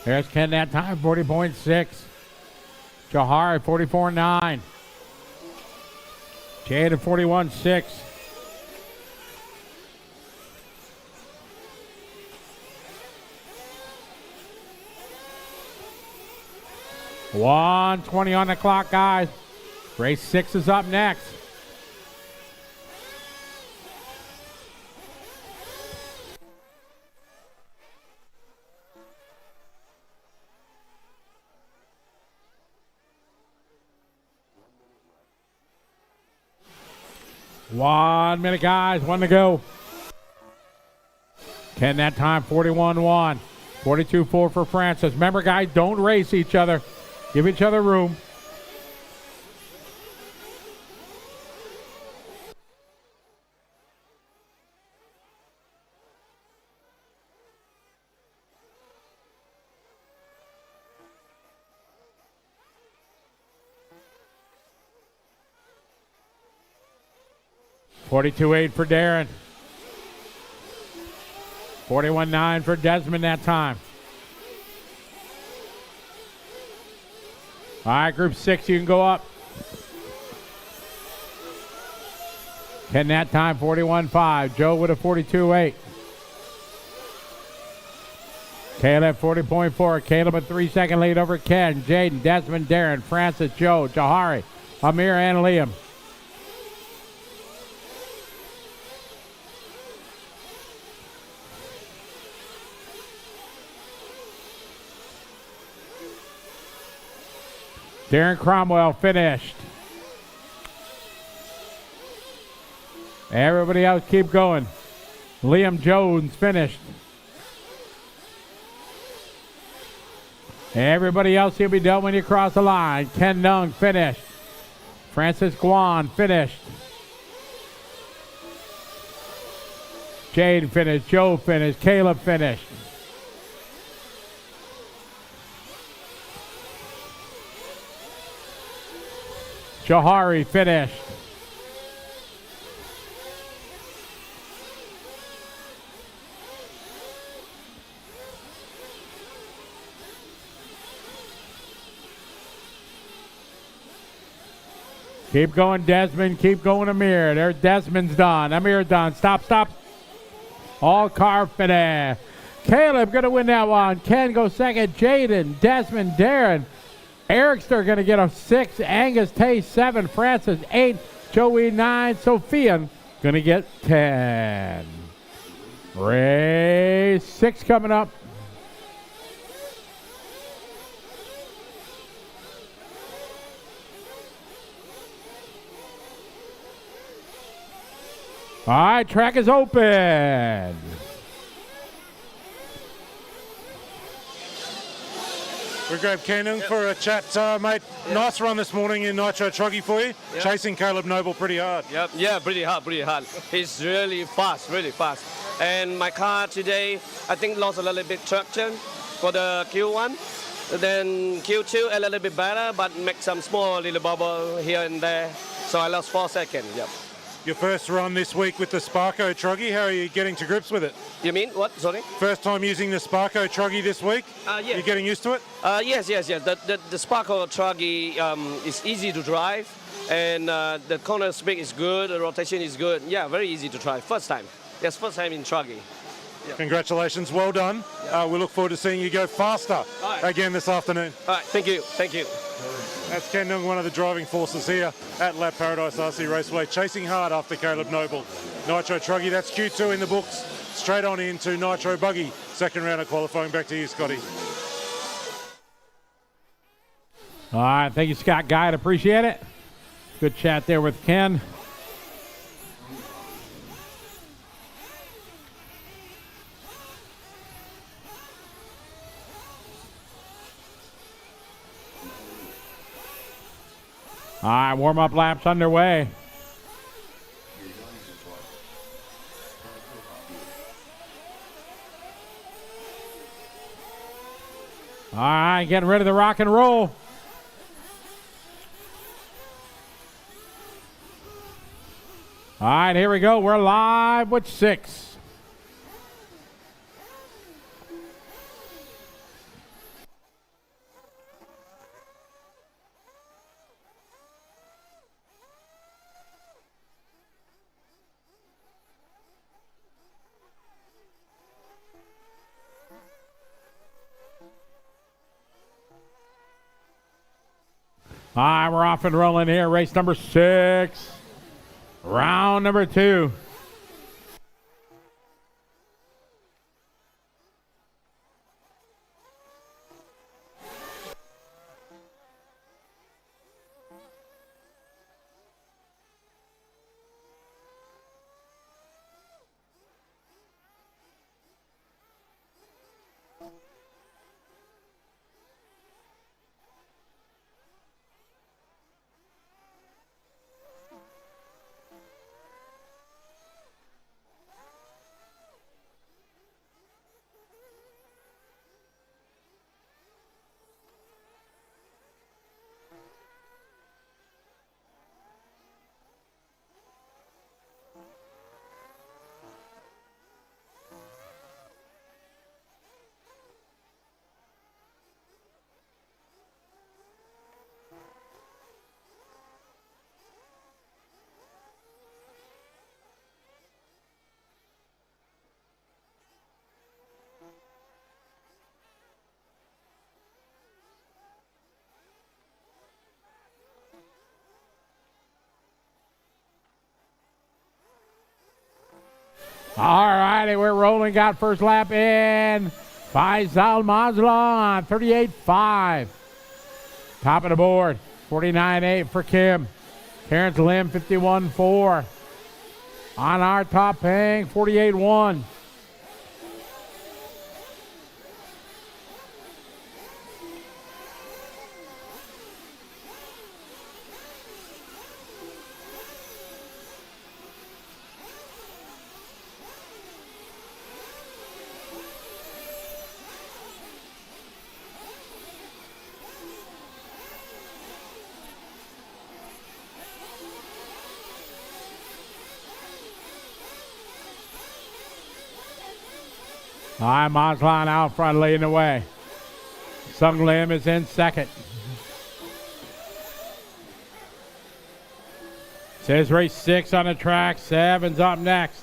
There's Ken that time, 40.6. Jahari, 44.9. Jade at 41.6. $1:20 on the clock, guys. Race 6 is up next. One minute, guys. One to go. Ken that time, 41.1. 42.4 for Francis. Remember, guys, don't race each other. Give each other room. $42.8 for Darren. 41.9 for Desmond that time. All right, group 6, you can go up. Ken that time, 41.5. Joe with a 42.8. Caleb 40.4. Caleb a 3-second lead over Ken, Jaden, Desmond, Darren, Francis, Joe, Jahari, Amir, and Liam. Darren Cromwell finished. Everybody else keep going. Liam Jones finished. Everybody else will be done when you cross the line. Ken Nung finished. Francis Guan finished. Jade finished. Joe finished. Caleb finished. Jahari finished. Keep going, Desmond. Keep going, Amir. There, Desmond's done. Amir done. Stop, stop. All car finish. Caleb going to win that one. Ken goes second. Jaden, Desmond, Darren. Ericster going to get a 6. Angus Tay 7. Francis 8. Joey 9. Sophia going to get 10. Race 6 coming up. All right, track is open. We grab Cannon for a chat, mate. Nice run this morning in Nitro Truggy for you. Chasing Caleb Noble pretty hard. Yep, yeah, pretty hard. He's really fast. And my car today, I think lost a little bit traction for the Q1. Then Q2 a little bit better, but make some small little bubble here and there. So I lost 4 seconds, yep. Your first run this week with the Sparko Truggy, how are you getting to grips with it? You mean what? Sorry? First time using the Sparko Truggy this week? Yeah. You getting used to it? Yes. The Sparko Truggy is easy to drive, and the corner speed is good, the rotation is good. Yeah, very easy to drive. First time. Yes, first time in Truggy. Yeah. Congratulations, well done. We look forward to seeing you go faster again this afternoon. All right, thank you. That's Ken Nung, one of the driving forces here at Lap Paradise RC Raceway, chasing hard after Caleb Noble. Nitro Truggy, that's Q2 in the books. Straight on into Nitro Buggy, second round of qualifying. Back to you, Scotty. All right, thank you, Scott Guide. Appreciate it. Good chat there with Ken. All right, warm-up laps underway. All right, getting rid of the rock and roll. All right, here we go. We're live with 6. All right, we're off and rolling here. Race number 6. Round number 2. All righty, we're rolling. Got first lap in. Faisal Mazlan, 38.5. Top of the board, 49.8 for Kim. Terrence Lim, 51.4. On our top hang, 48.1. All right, Mazlan out front leading the way. Sung Lim is in second. Says race 6 on the track. 7's up next.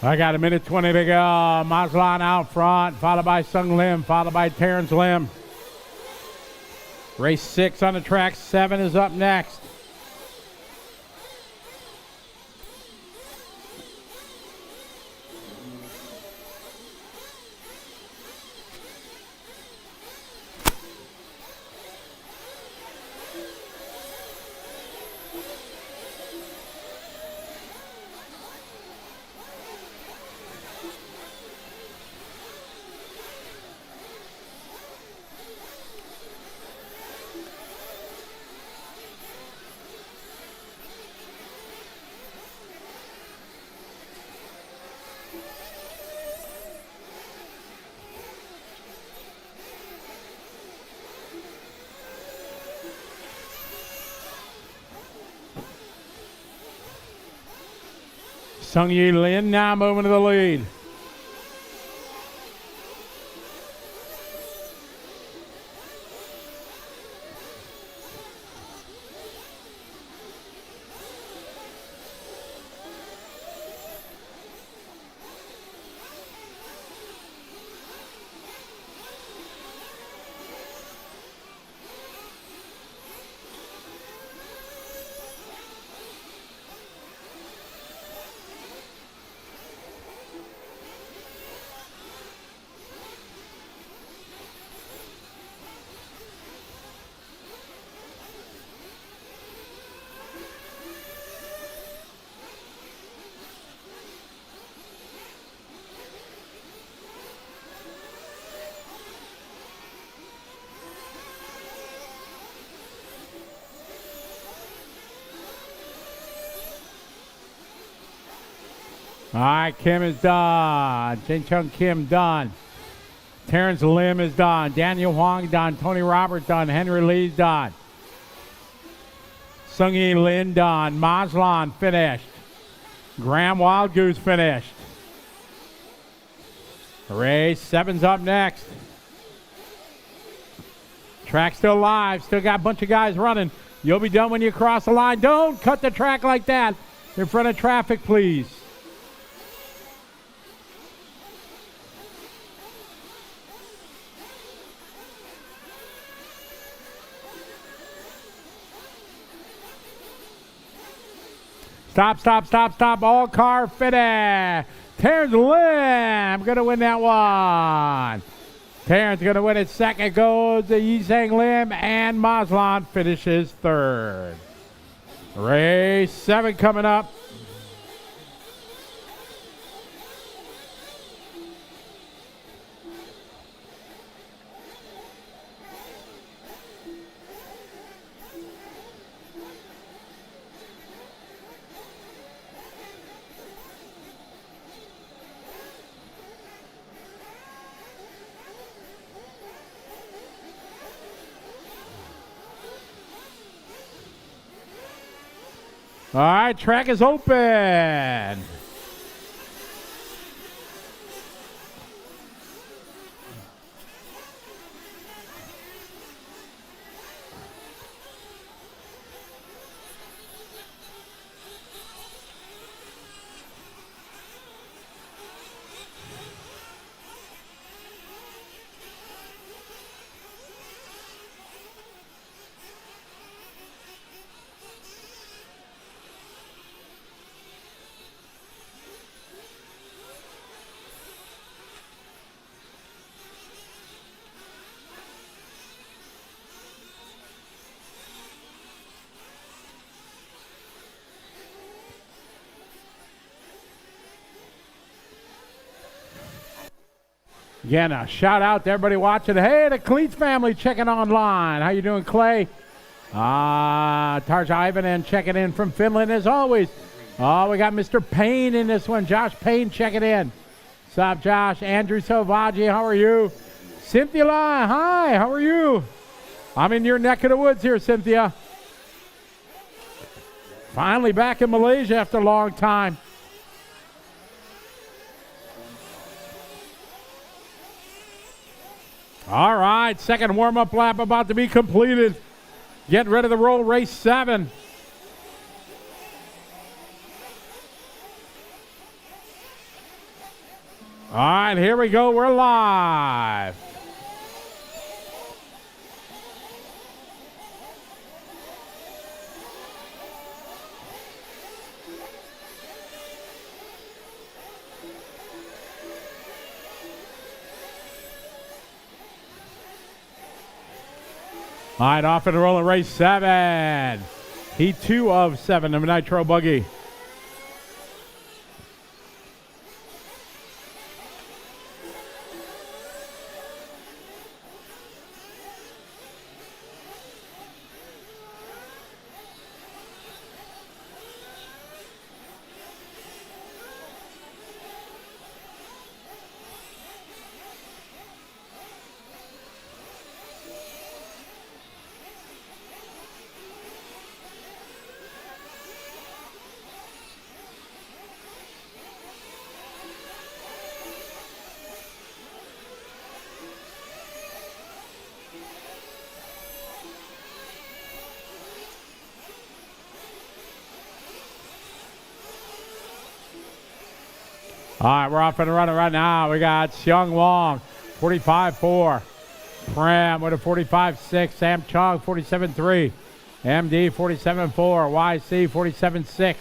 I got 1:20 to go. Mazlan out front, followed by Sung Lim, followed by Terrence Lim. Race 6 on the track. 7 is up next. Sung Yi Lin now moving to the lead. All right, Kim is done. Jin Chung Kim done. Terrence Lim is done. Daniel Huang done. Tony Roberts done. Henry Lee's done. Sung Yi Lin done. Mazlan finished. Graham Wild Goose finished. Race 7's up next. Track still live. Still got a bunch of guys running. You'll be done when you cross the line. Don't cut the track like that. In front of traffic, please. Stop, stop, stop, stop. All car finish. Terrence Lim going to win that one. Terrence going to win it. Second goes to Yisang Lim, and Mazlan finishes third. Race 7 coming up. All right, track is open. Again, a shout out to everybody watching. Hey, the Cleats family checking online. How you doing, Clay? Tarja Ivan checking in from Finland as always. Oh, we got Mr. Payne in this one. Josh Payne checking in. What's up, Josh? Andrew Salvaggi, how are you? Cynthia Lai, hi, how are you? I'm in your neck of the woods here, Cynthia. Finally back in Malaysia after a long time. All right, second warm-up lap about to be completed. Getting ready to roll race 7. All right, here we go. We're live. All right, off and rolling race 7. Heat 2 of 7 of Nitro Buggy. All right, we're off and running right now. We got Xiong Wong, 45.4. Pram with a 45.6. Sam Chong, 47.3. MD, 47.4. YC, 47.6.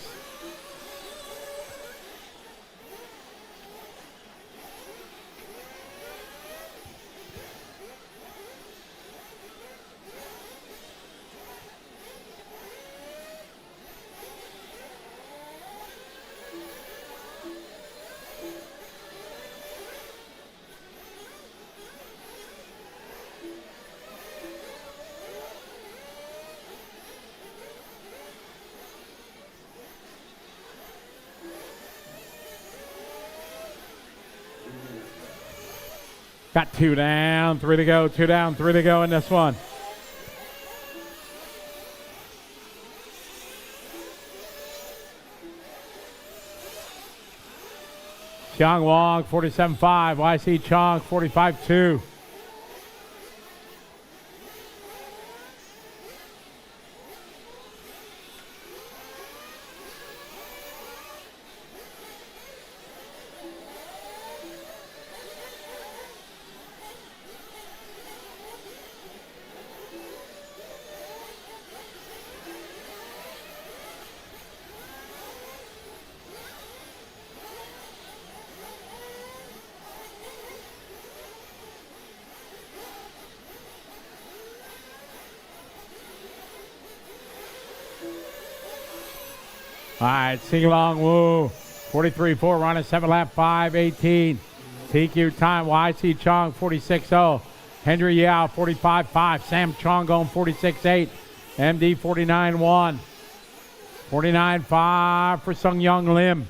Got 2 down, 3 to go, 2 down, 3 to go in this one. Xiong Wong, 47.5. YC Chong, 45.2. All right, Sing Long Woo, 43.4, running 7 lap 5.18. TQ time, YC Chong, 46.0. Henry Yao, 45.5. Sam Chong going 46.8. MD, 49.1. 49.5 for Sung Young Lim.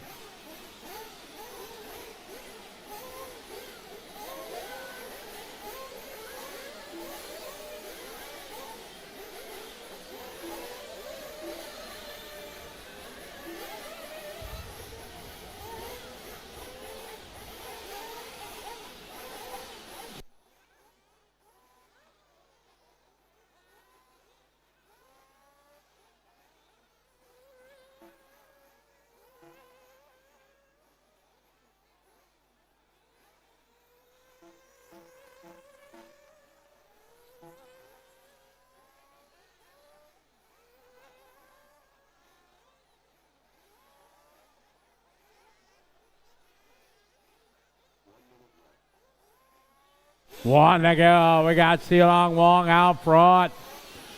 1 to go. We got Silong Wong out front.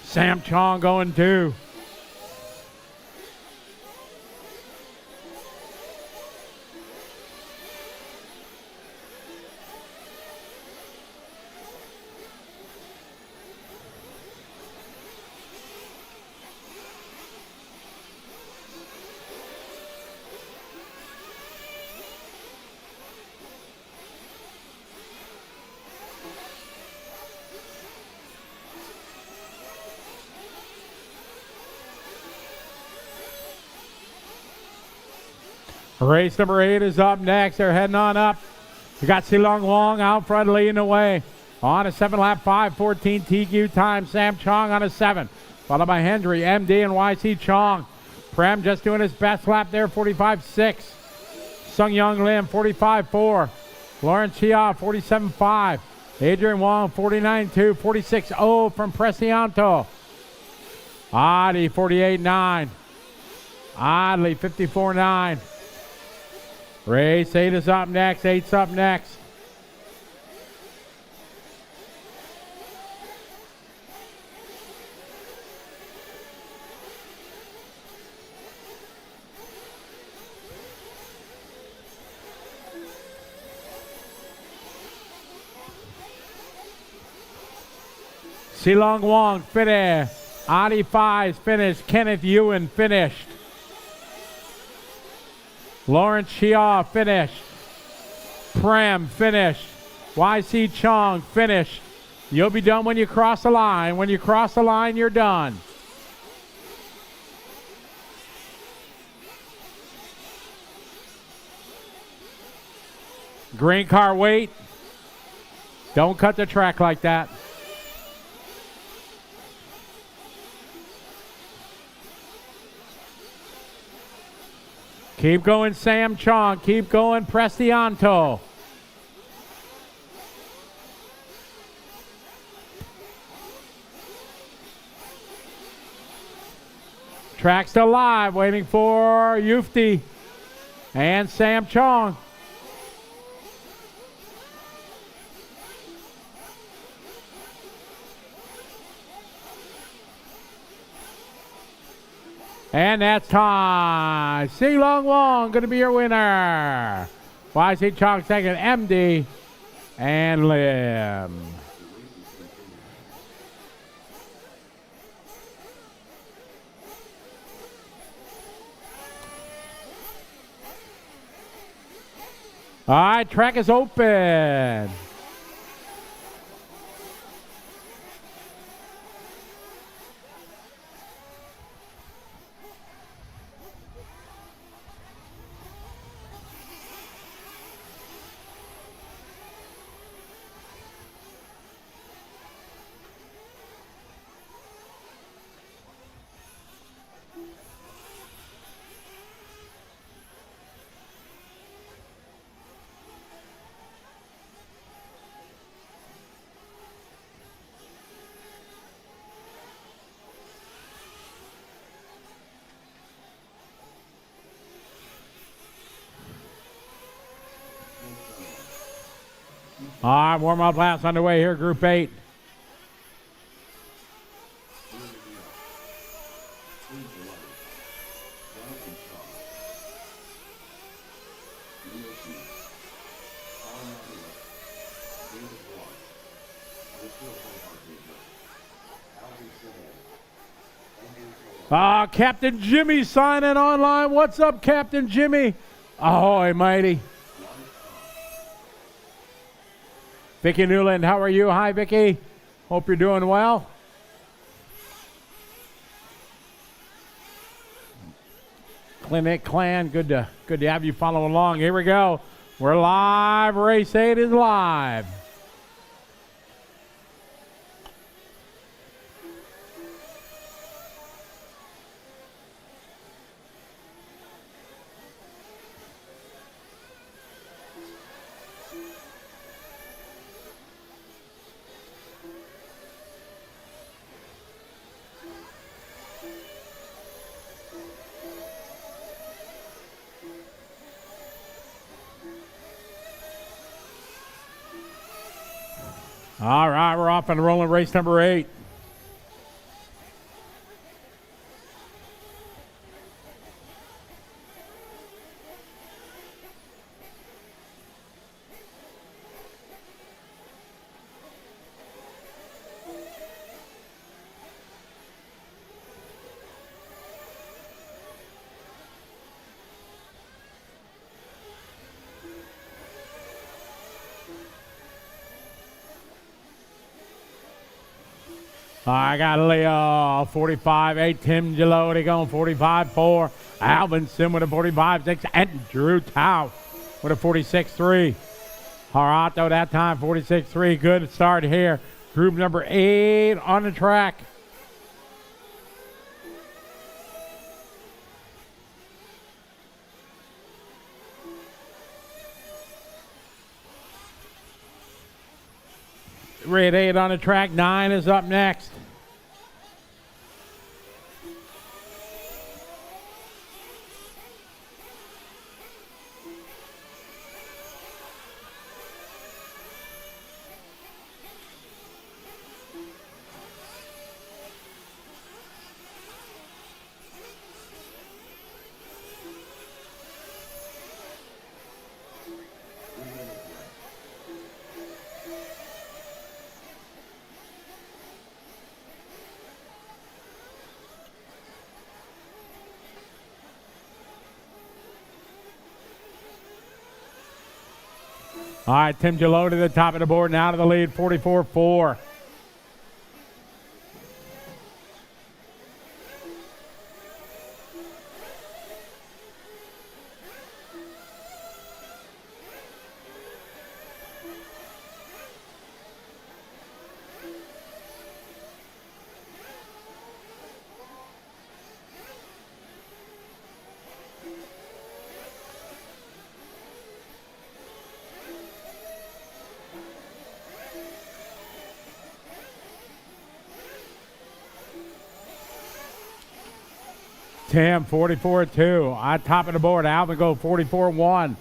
Sam Chong going 2. Race number 8 is up next. They're heading on up. We got Silong Wong out front leading the way. On a 7-lap 5:14 TQ time. Sam Chong on a 7. Followed by Hendry, MD, and YC Chong. Prem just doing his best lap there, 45.6. Sung Young Lim, 45.4. Lauren Chia, 47.5. Adrian Wong, 49.2. 46.0 from Presianto. Adi, 48.9. Oddly, 54.9. Race 8 is up next. 8's up next. Silong Wong finished. Adi Fives finished. Kenneth Ewan finished. Lawrence Chia finished. Prem finished. YC Chong finished. You'll be done when you cross the line. When you cross the line, you're done. Green car, wait. Don't cut the track like that. Keep going, Sam Chong. Keep going, Prestianto. Track still live, waiting for Yufti and Sam Chong. And that's time. Silong Wong going to be your winner. YC Chong second, MD and Lim. All right, track is open. All right, warm-up laps underway here, Group 8. Captain Jimmy signing online. What's up, Captain Jimmy? Ahoy, mighty. Vicky Newland, how are you? Hi, Vicky. Hope you're doing well. Clinic Clan, good to have you follow along. Here we go. We're live. Race 8 is live. All right, we're off and rolling race number 8. I got Leo, 45-8. Tim Gelodi going 45-4. Alvin Sim with a 45-6. And Drew Tao with a 46-3. Harato that time, 46-3. Good start here. Group number 8 on the track. Red 8 on the track. 9 is up next. All right, Tim Gelodi to the top of the board, now to the lead, 44-4. Tim, 44-2. On top of the board, Alvin go 44-1.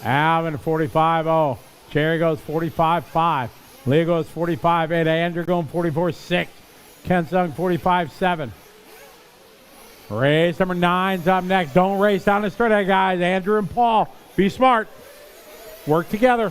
Alvin 45-0. Cherry goes 45-5. Lee goes 45-8. Andrew going 44-6. Ken Sung 45-7. Race number 9's up next. Don't race down the straight, guys. Andrew and Paul, be smart. Work together.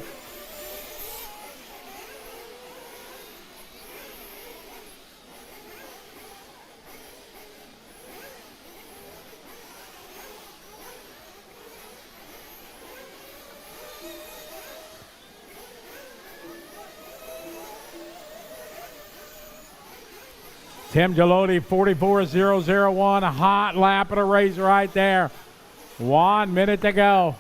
Tim Gelodi, 44-001. A hot lap of the race right there. 1 minute to go.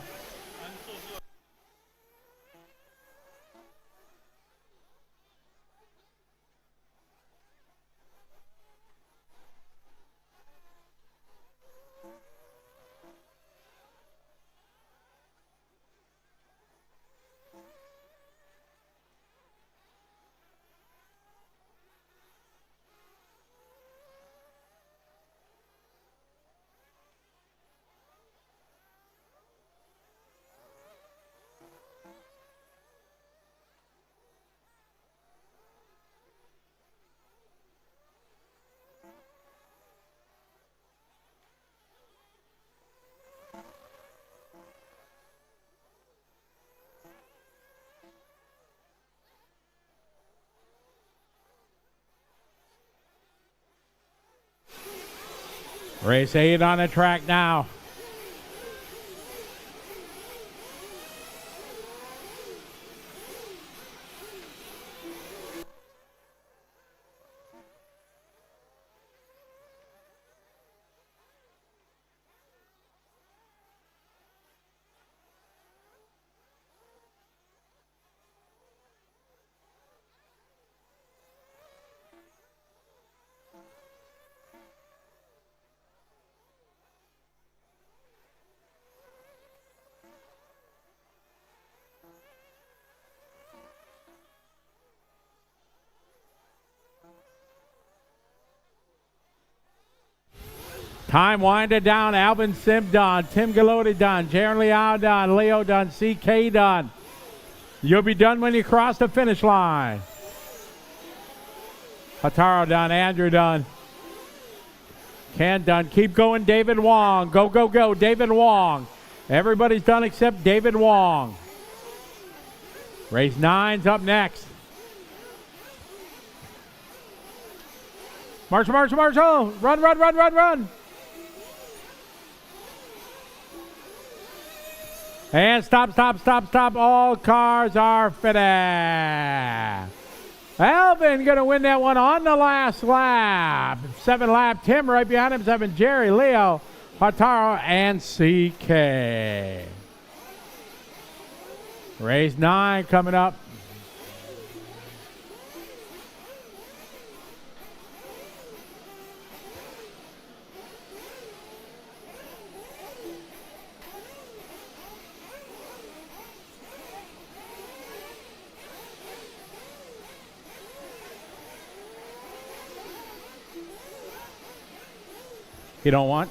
Race 8 on the track now. Time winded down. Alvin Sim done. Tim Galoti done. Jaron Liao done. Leo done. CK done. You'll be done when you cross the finish line. Hataro done. Andrew done. Ken done. Keep going, David Wong. Go, go, go, David Wong. Everybody's done except David Wong. Race 9's up next. Marshall, Marshall, Marshall. Run, run, run, run, run. And stop, stop, stop, stop. All cars are finished. Alvin going to win that one on the last lap. 7 lap. Tim right behind him. 7. Jerry, Leo, Hataro, and CK. Race 9 coming up. You don't want?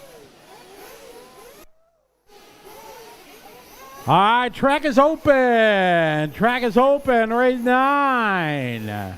All right, track is open. Track is open, race 9.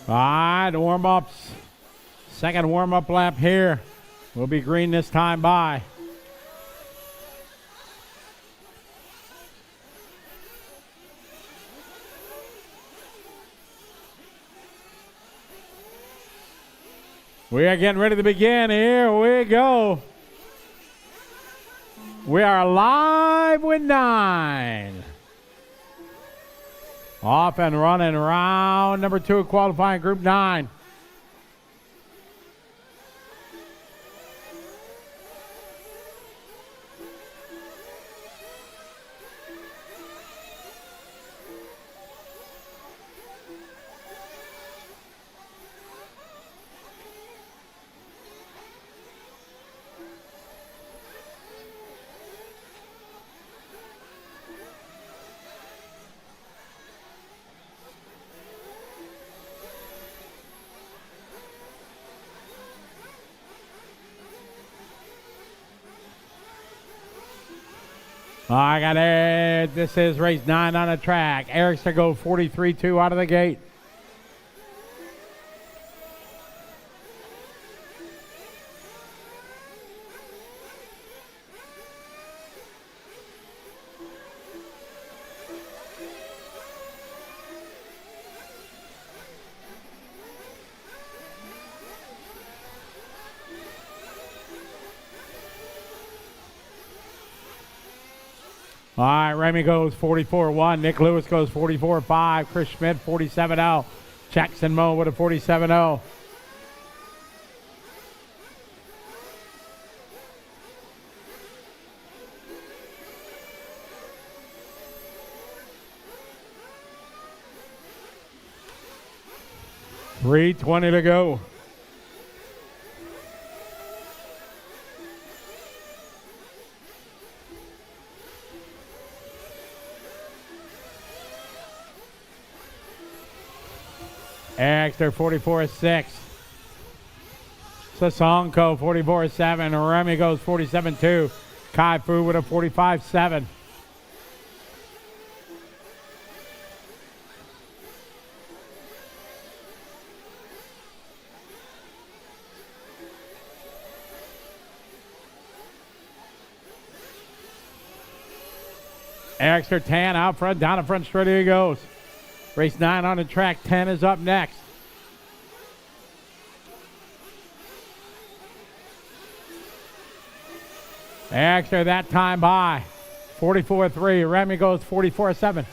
All right, warm-ups. Second warm-up lap here. We'll be green this time by. We are getting ready to begin. Here we go. We are live with 9. Off and running round number 2 of qualifying group 9. I got it. This is race 9 on the track. Eric's to go 43-2 out of the gate. All right, Remy goes 44-1. Nick Lewis goes 44-5. Chris Schmidt 47-0. Jackson Moe with a 47-0. .320 to go. Exter 44-6. Sasonko 44-7. Remy goes 47-2. Kai Fu with a 45-7. Extra 10 out front, down in front, straight he goes. Race 9 on the track, 10 is up next. Extra that time by 44-3. Remy goes 44-7.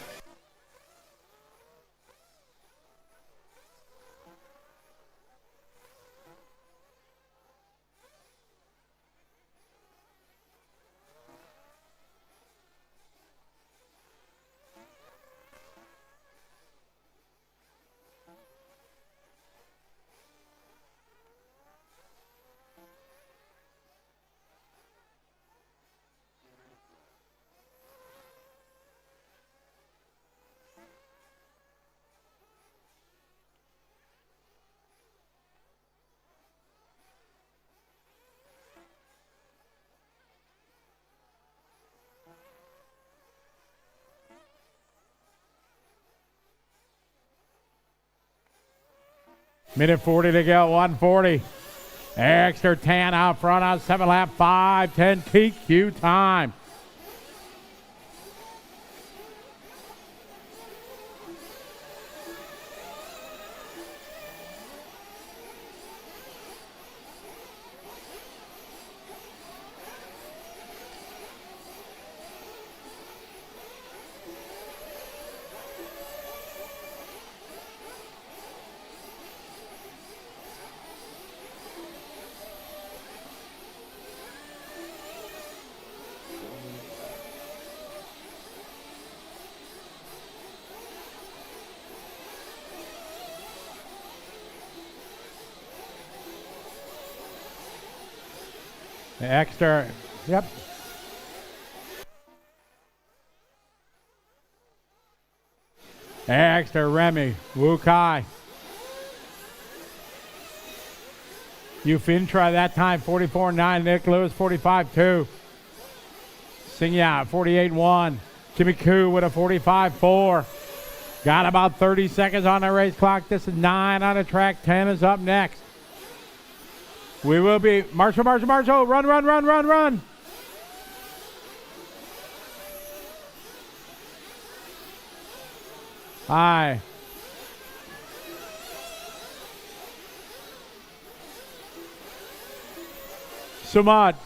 Minute 40 to go, 140. Extra 10 out front on 7 lap, 5:10 TQ time. Extra, yep. Extra Remy, Wu Kai. You fin try that time, 44-9. Nick Lewis, 45-2. Singya, 48-1. Jimmy Koo with a 45-4. Got about 30 seconds on the race clock. This is 9 on the track. 10 is up next. We will be Marshall. Run. Hi. Sumad.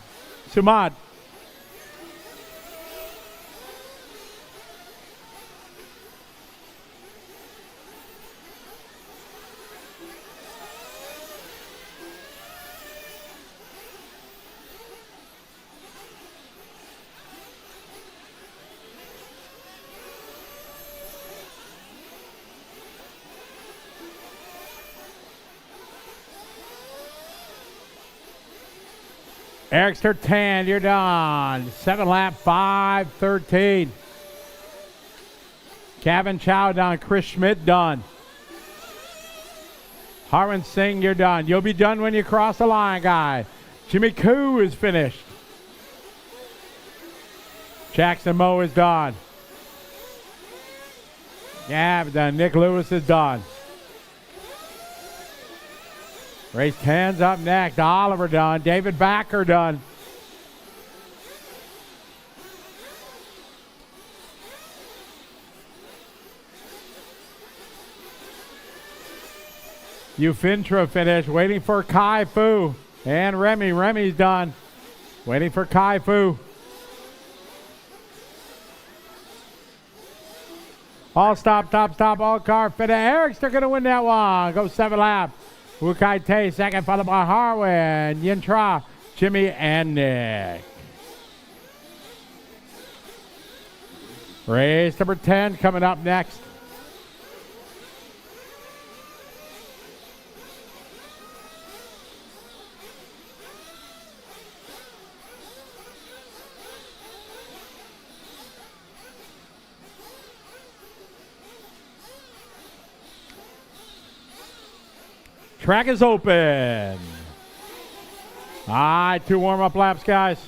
Extra 10, you're done. 7 lap, 5:13. Kevin Chow done. Chris Schmidt done. Harman Singh, you're done. You'll be done when you cross the line, guy. Jimmy Koo is finished. Jackson Moe is done. Gab done. Nick Lewis is done. Race 10's up next. Oliver done. David Backer done. Ufintra finished. Waiting for Kai Fu. And Remy. Remy's done. Waiting for Kai Fu. All stop. All car finish. Eric's going to win that one. Go 7 laps. Wukai Tay second, followed by Harwin, Yin Tra, Jimmy, and Nick. Race number 10 coming up next. Track is open. All right, 2 warm-up laps, guys.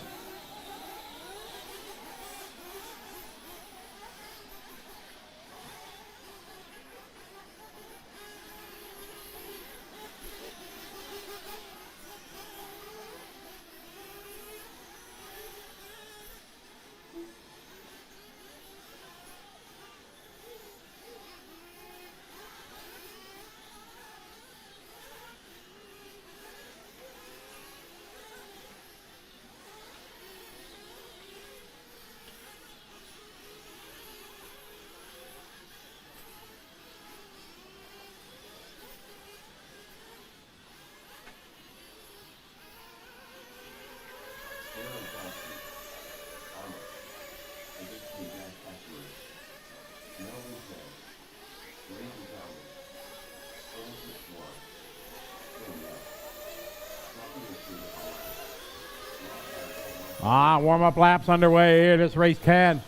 Warm-up laps underway here. This race 10.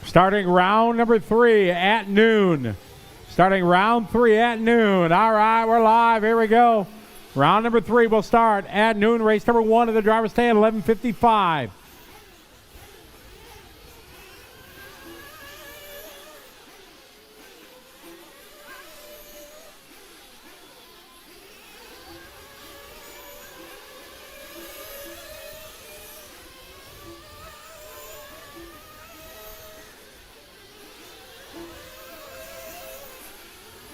Starting round number 3 at noon. Starting round 3 at noon. All right, we're live. Here we go. Round number 3 will start at noon. Race number 1 of the driver's stand, 11:55.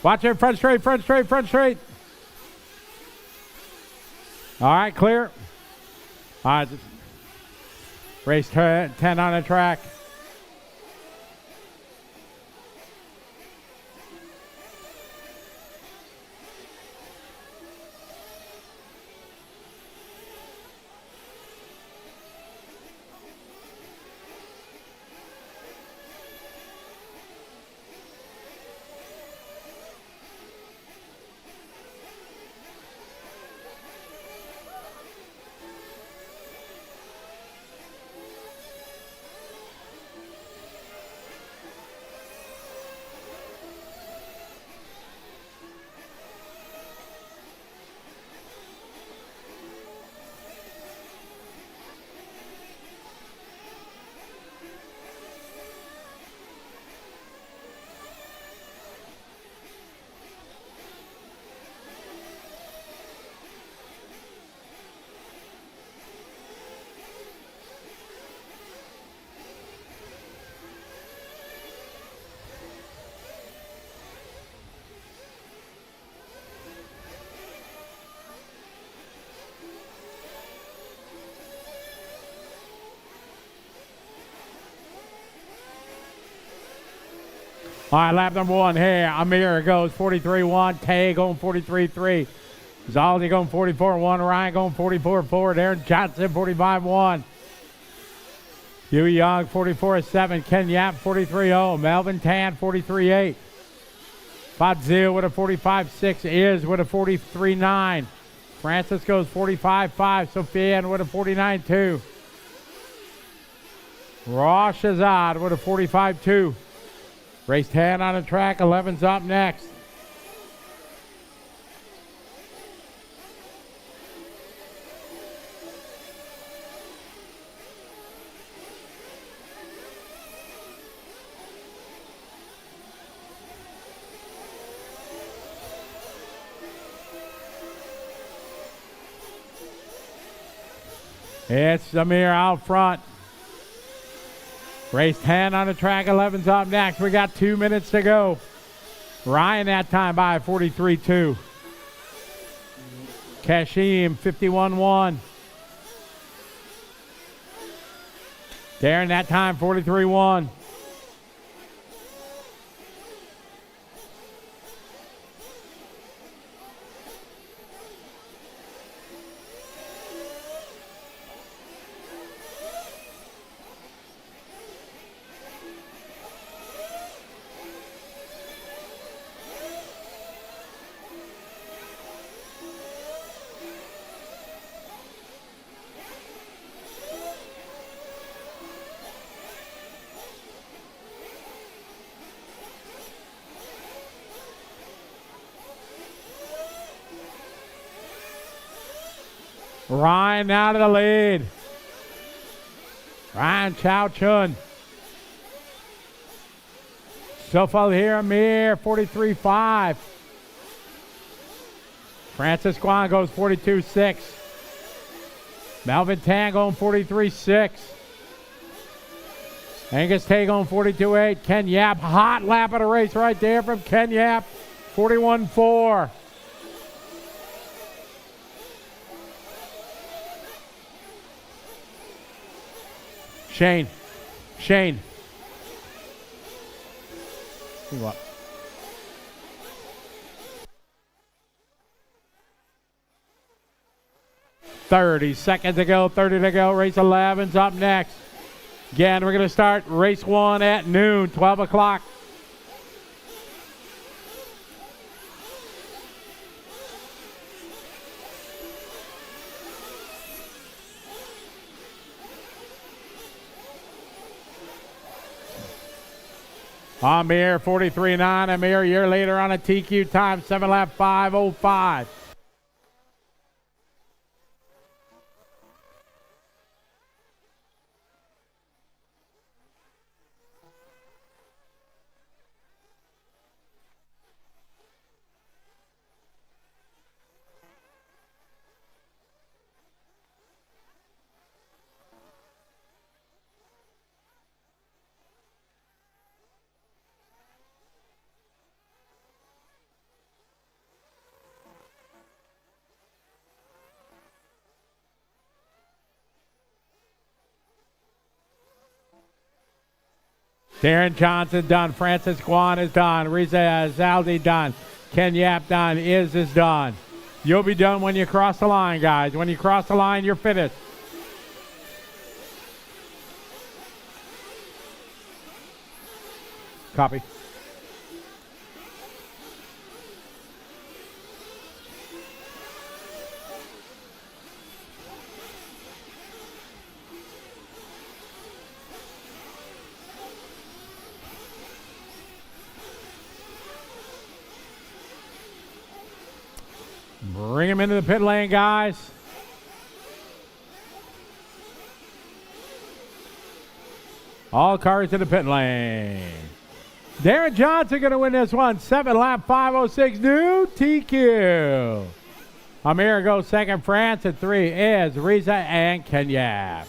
Watch it, front straight, front straight, front straight. All right, clear. All right, race 10 on the track. All right, lap number 1 here. Amir goes 43.1. Tay going 43.3. Zaldi going 44.1. Ryan going 44.4. Aaron Johnson 45.1. Huey Young 44.7. Ken Yap 43.0. Melvin Tan 43.8. Fadzil with a 45.6. Iz with a 43.9. Francis goes 45.5. Sofian with a 49.2. Rosh Azad with a 45.2. Race 10 on the track, 11's up next. It's Amir out front. Race 10 on the track, 11's up next. We got 2 minutes to go. Ryan that time by 43.2. Kashim 51.1. Darren that time 43.1. Ryan out of the lead. Ryan Chow Chun. So far here, Amir, 43.5. Francis Guan goes 42.6. Melvin Tan going 43.6. Angus Tay going 42.8. Ken Yap, hot lap of the race right there from Ken Yap, 41.4. Shane. You what? .30 seconds to go, 30 to go. Race 11's up next. Again, we're going to start race 1 at noon, 12 o'clock. Amir 43.9. Amir a year later on a TQ time, 7 lap 5:05. Darren Johnson done. Francis Guan is done. Riza Zaldi done. Ken Yap done. Is done. You'll be done when you cross the line, guys. When you cross the line, you're finished. Copy. Bring him into the pit lane, guys. All cars in the pit lane. Darren Johnson going to win this one. 7 lap 5:06 new TQ. Amir goes second. France at 3 is Riza and Kenya.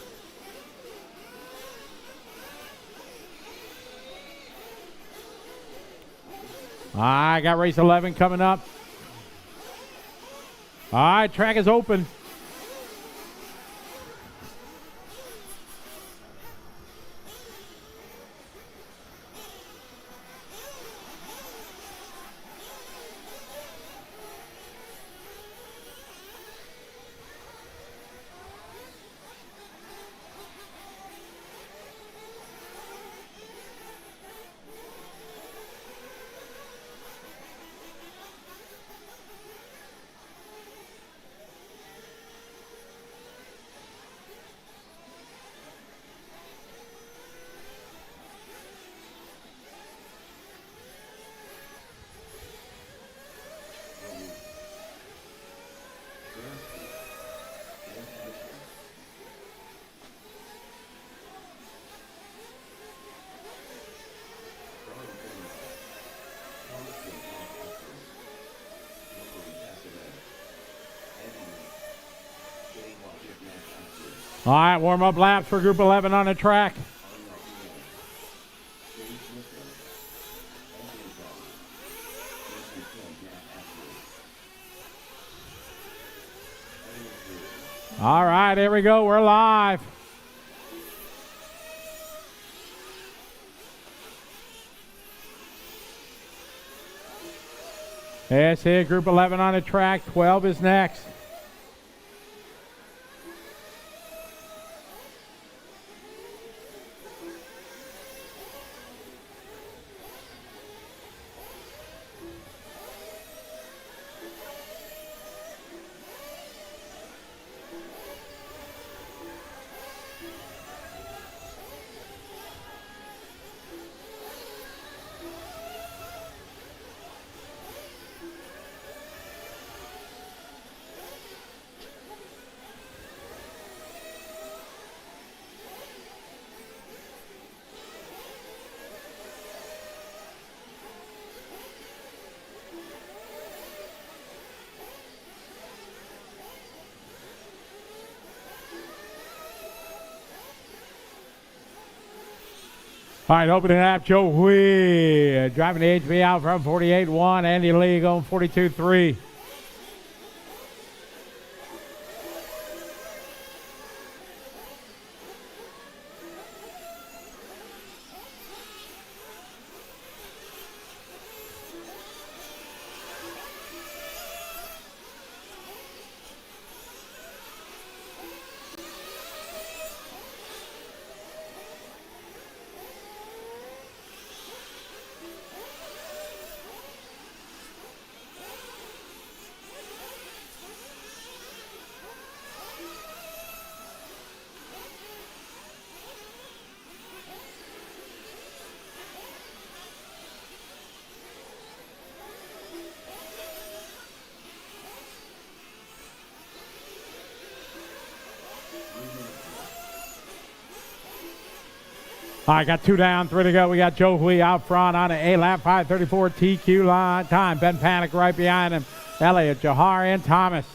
I got race 11 coming up. All right, track is open. All right, warm-up laps for Group 11 on the track. All right, here we go. We're live. That's it. Group 11 on the track. 12 is next. All right, opening up, Joe Hui driving the HB out from 48.1. Andy Lee going 42.3. All right, got 2 down, 3 to go. We got Joe Hui out front on an A-lap, 5:34 TQ line time. Ben Panic right behind him. Elliott, Jahar, and Thomas.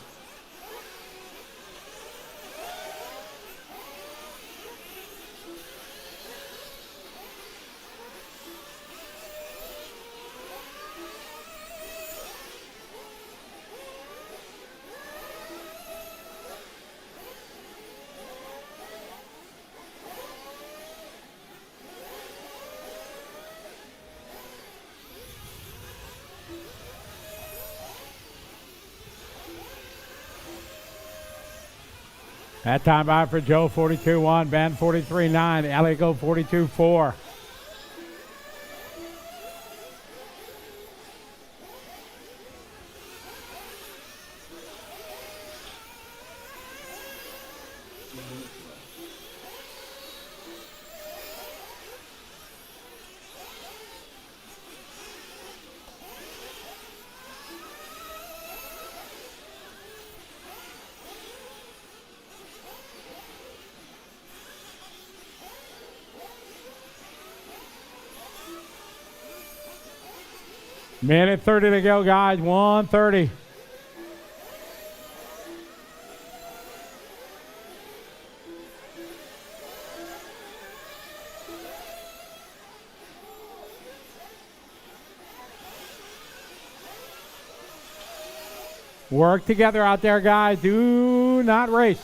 That time by for Joe, 42-1. Ben, 43-9. Elliott go 42-4. Minute 30 to go, guys. 1:30. Work together out there, guys. Do not race.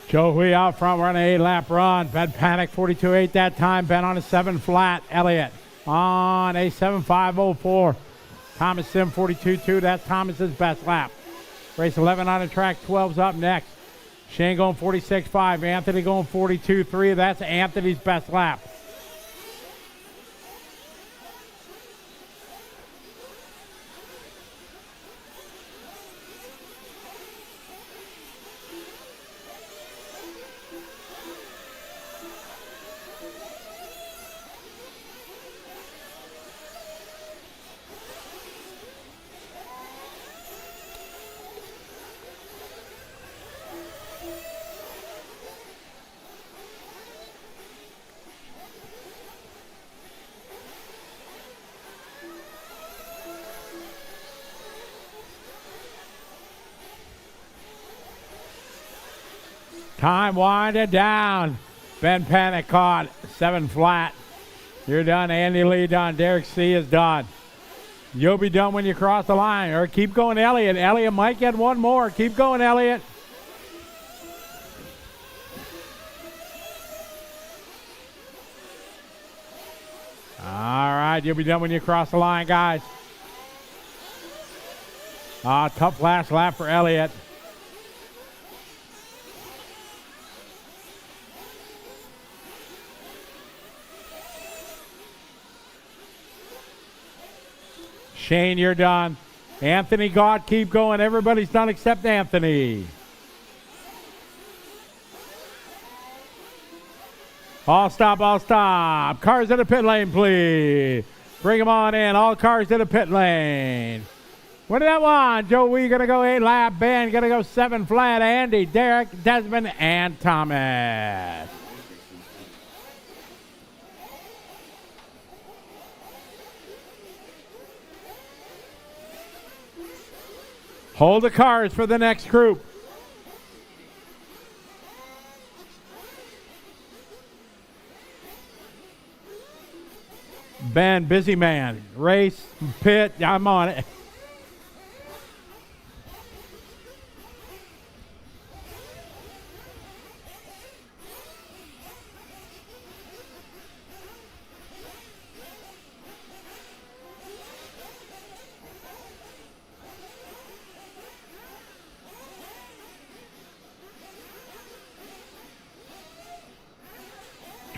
Joe Hui out front running 8-lap run. Ben Panic 42.8 that time. Ben on a 7 flat. Elliott on a 7.504. Thomas Sim 42.2. That's Thomas's best lap. Race 11 on the track. 12's up next. Shane going 46.5. Anthony going 42.3. That's Anthony's best lap. Time winding down. Ben Panic caught 7 flat. You're done. Andy Lee done. Derek C is done. You'll be done when you cross the line. Or keep going, Elliott. Elliott might get one more. Keep going, Elliott. All right, you'll be done when you cross the line, guys. Tough last lap for Elliott. Shane, you're done. Anthony Gott, keep going. Everybody's done except Anthony. All stop, all stop. Cars in the pit lane, please. Bring them on in. All cars in the pit lane. What did that one? Joe Wee going to go 8-lap. Ben going to go 7 flat. Andy, Derek, Desmond, and Thomas. Hold the cars for the next group. Ben, busy man. Race, pit, I'm on it.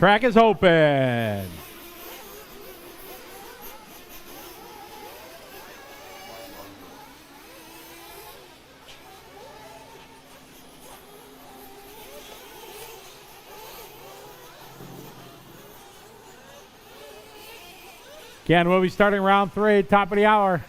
Track is open. Again, we'll be starting round 3, top of the hour.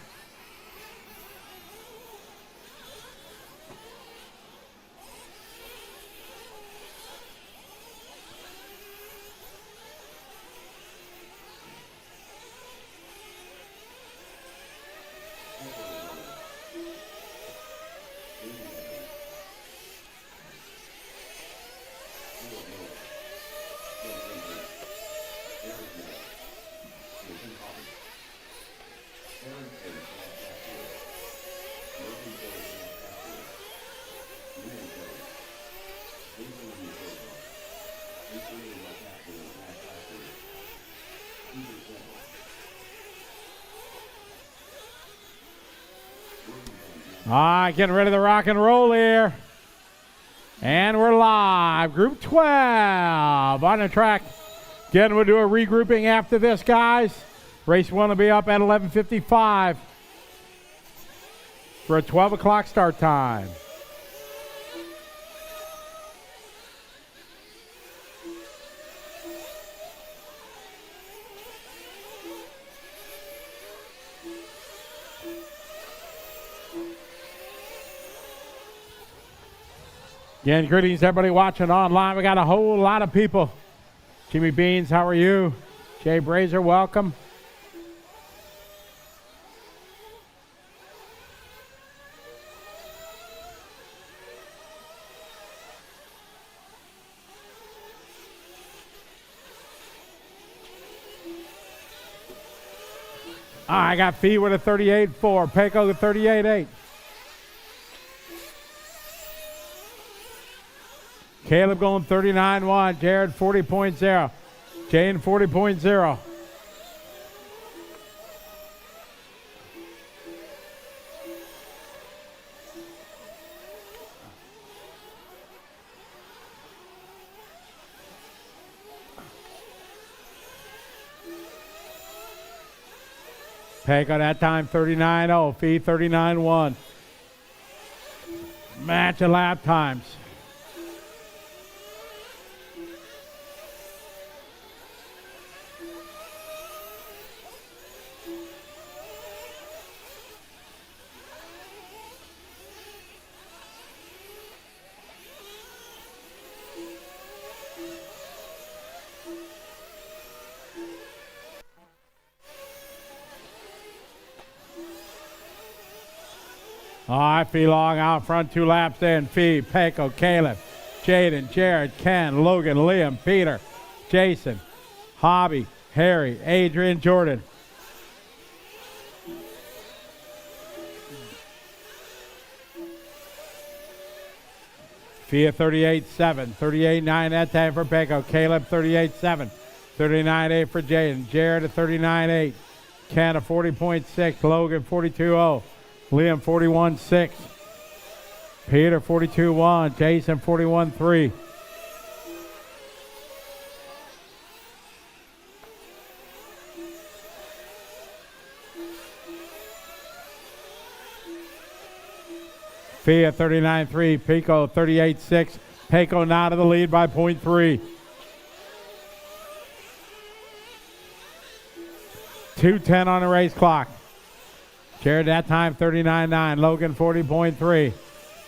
All right, getting ready to rock and roll here. And we're live. Group 12 on the track. Again, we'll do a regrouping after this, guys. Race 1 will be up at 11:55 for a 12 o'clock start time. Again, greetings everybody watching online. We got a whole lot of people. Jimmy Beans, how are you? Jay Brazier, welcome. I got Fee with a 38.4, Pecco with 38.8. Caleb going 39.1, Jared 40.0, Jane 40.0. Pecco that time 39.0, Fee 39.1. Match of lap times. All right, Fee Long out front, 2 laps in. Fee, Pecco, Caleb, Jaden, Jared, Ken, Logan, Liam, Peter, Jason, Hobby, Harry, Adrian, Jordan. Fee at 38.7, 38.9 that time for Pecco, Caleb 38.7, 39.8 for Jaden, Jared at 39.8, Ken at 40.6, Logan 42.0. Liam 41.6, Peter 42.1, Jason 41.3. Fee at 39.3, Pico 38.6, Pecco now to the lead by 0.3. 2:10 on the race clock. Jared that time 39.9, Logan 40.3.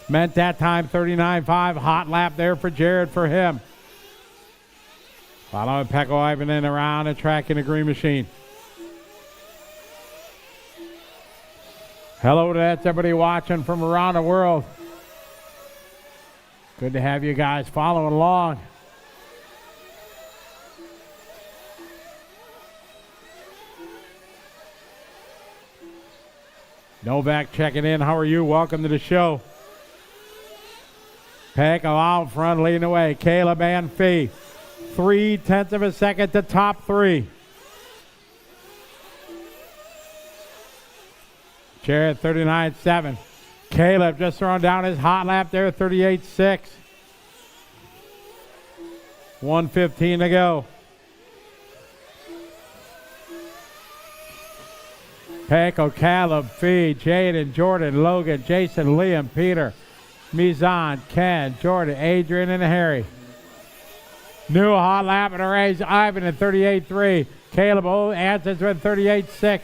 Meant that time 39.5, hot lap there for Jared for him. Following Pecco Ivan in around the track in the green machine. Hello to everybody watching from around the world. Good to have you guys following along. Novak checking in. How are you? Welcome to the show. Pecco out front leading away. Caleb and Fee. 0.3 of a second to top 3. Jared 39.7. Caleb just throwing down his hot lap there, 38.6. 1:15 to go. Pecco, Caleb, Fee, Jaden, Jordan, Logan, Jason, Liam, Peter, Mizan, Ken, Jordan, Adrian, and Harry. New hot lap in the race. Ivan at 38.3. Caleb answers with 38.6.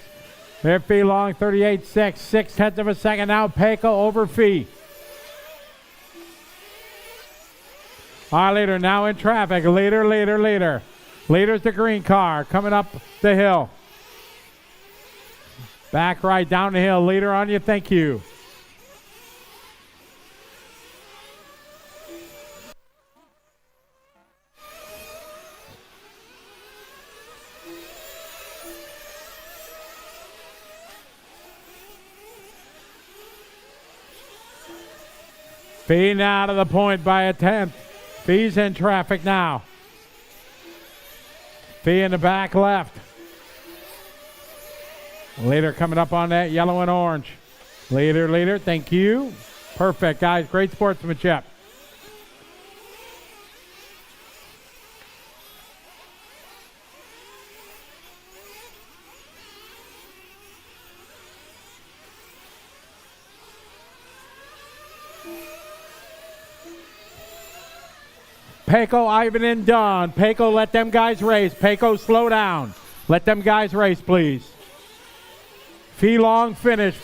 Their Fee Long 38.6. 6/10 of a second now. Pecco over Fee. Our leader now in traffic. Leader. Leader's the green car coming up the hill. Back right down the hill. Leader on you. Thank you. Fee now to the point by a 10th. Fee's in traffic now. Fee in the back left. Leader coming up on that yellow and orange. Leader, thank you. Perfect, guys. Great sportsmanship. Pecco, Ivan, and Don. Pecco, let them guys race. Pecco, slow down. Let them guys race, please. Fee Long finished.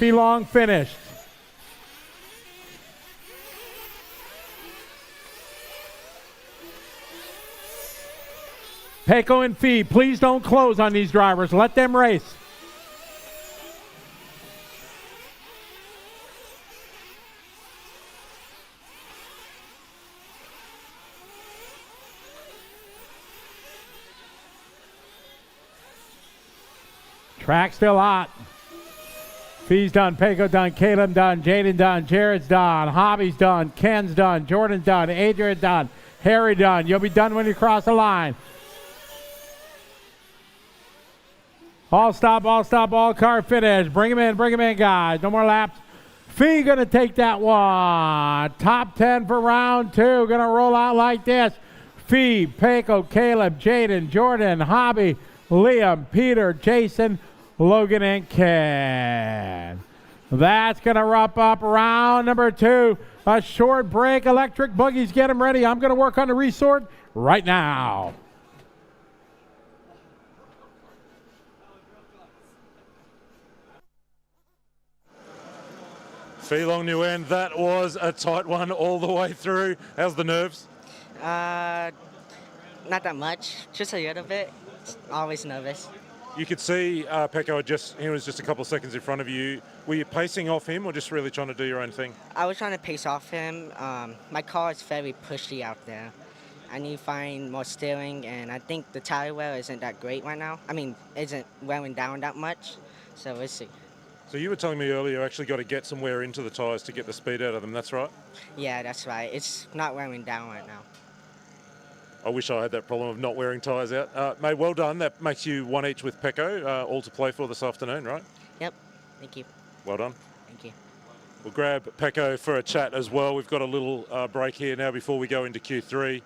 Pecco and Fee, please don't close on these drivers. Let them race. Track still hot. Fee's done, Pecco done, Caleb done, Jaden done, Jared's done, Hobby's done, Ken's done, Jordan's done, Adrian done, Harry done. You'll be done when you cross the line. All stop, all car finish. Bring him in, guys. No more laps. Fee gonna take that one. Top 10 for round 2. Gonna roll out like this. Fee, Pecco, Caleb, Jaden, Jordan, Hobby, Liam, Peter, Jason, Logan, and Ken. That's going to wrap up round number 2. A short break. Electric buggies, get them ready. I'm going to work on the resort right now. Fee Long New End, that was a tight one all the way through. How's the nerves? Not that much. Just a little bit. Always nervous. You could see Pecco, he was just a couple of seconds in front of you. Were you pacing off him or just really trying to do your own thing? I was trying to pace off him. My car is very pushy out there. I need to find more steering, and I think the tire wear isn't that great right now. I mean, isn't wearing down that much, so we'll see. So you were telling me earlier you actually got to get some wear into the tyres to get the speed out of them, that's right? Yeah, that's right. It's not wearing down right now. I wish I had that problem of not wearing tyres out. Mate, well done. That makes you 1 each with Pecco, all to play for this afternoon, right? Yep. Thank you. Well done. Thank you. We'll grab Pecco for a chat as well. We've got a little break here now before we go into Q3.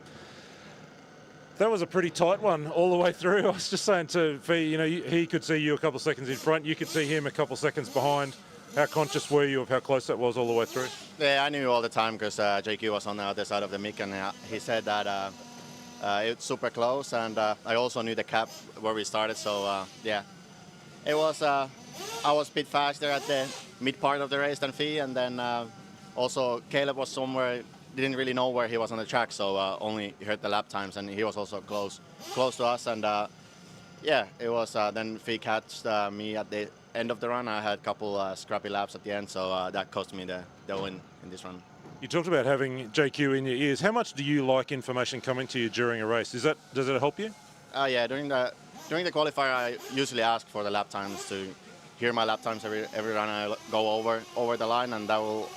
That was a pretty tight one all the way through. I was just saying to Fee, he could see you a couple of seconds in front. You could see him a couple of seconds behind. How conscious were you of how close that was all the way through? Yeah, I knew all the time because JQ was on the other side of the mic, and he said that it's super close, and I also knew the cap where we started, so yeah. It was, I was a bit faster at the mid part of the race than Fee, and then also Caleb was somewhere, didn't really know where he was on the track, so only heard the lap times, and he was also close to us, and yeah, it was, then Fee catched me at the end of the run. I had a couple scrappy laps at the end, so that cost me the win in this run. You talked about having JQ in your ears. How much do you like information coming to you during a race? Does it help you? Yeah, during the qualifier, I usually ask for the lap times to hear my lap times every run I go over the line, and that will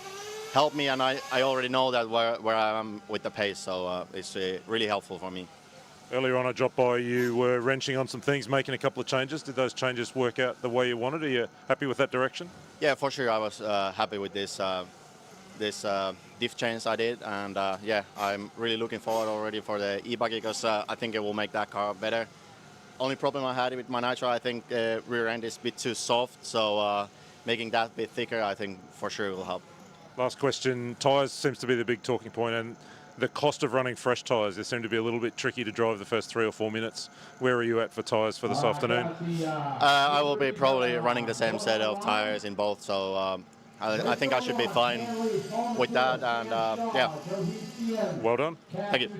help me. And I already know that where I am with the pace, so it's really helpful for me. Earlier on, I dropped by. You were wrenching on some things, making a couple of changes. Did those changes work out the way you wanted? Are you happy with that direction? Yeah, for sure. I was happy with this diff change I did, and yeah, I'm really looking forward already for the E-Buggy because I think it will make that car better. only problem I had with my Nitro, I think rear end is a bit too soft, so making that a bit thicker, I think for sure will help. Last question, tyres seems to be the big talking point, and the cost of running fresh tyres. They seem to be a little bit tricky to drive the first 3 or 4 minutes. Where are you at for tyres for this afternoon? I will be probably running the same set of tyres in both, so I think I should be fine with that, and yeah. Well done. Thank you.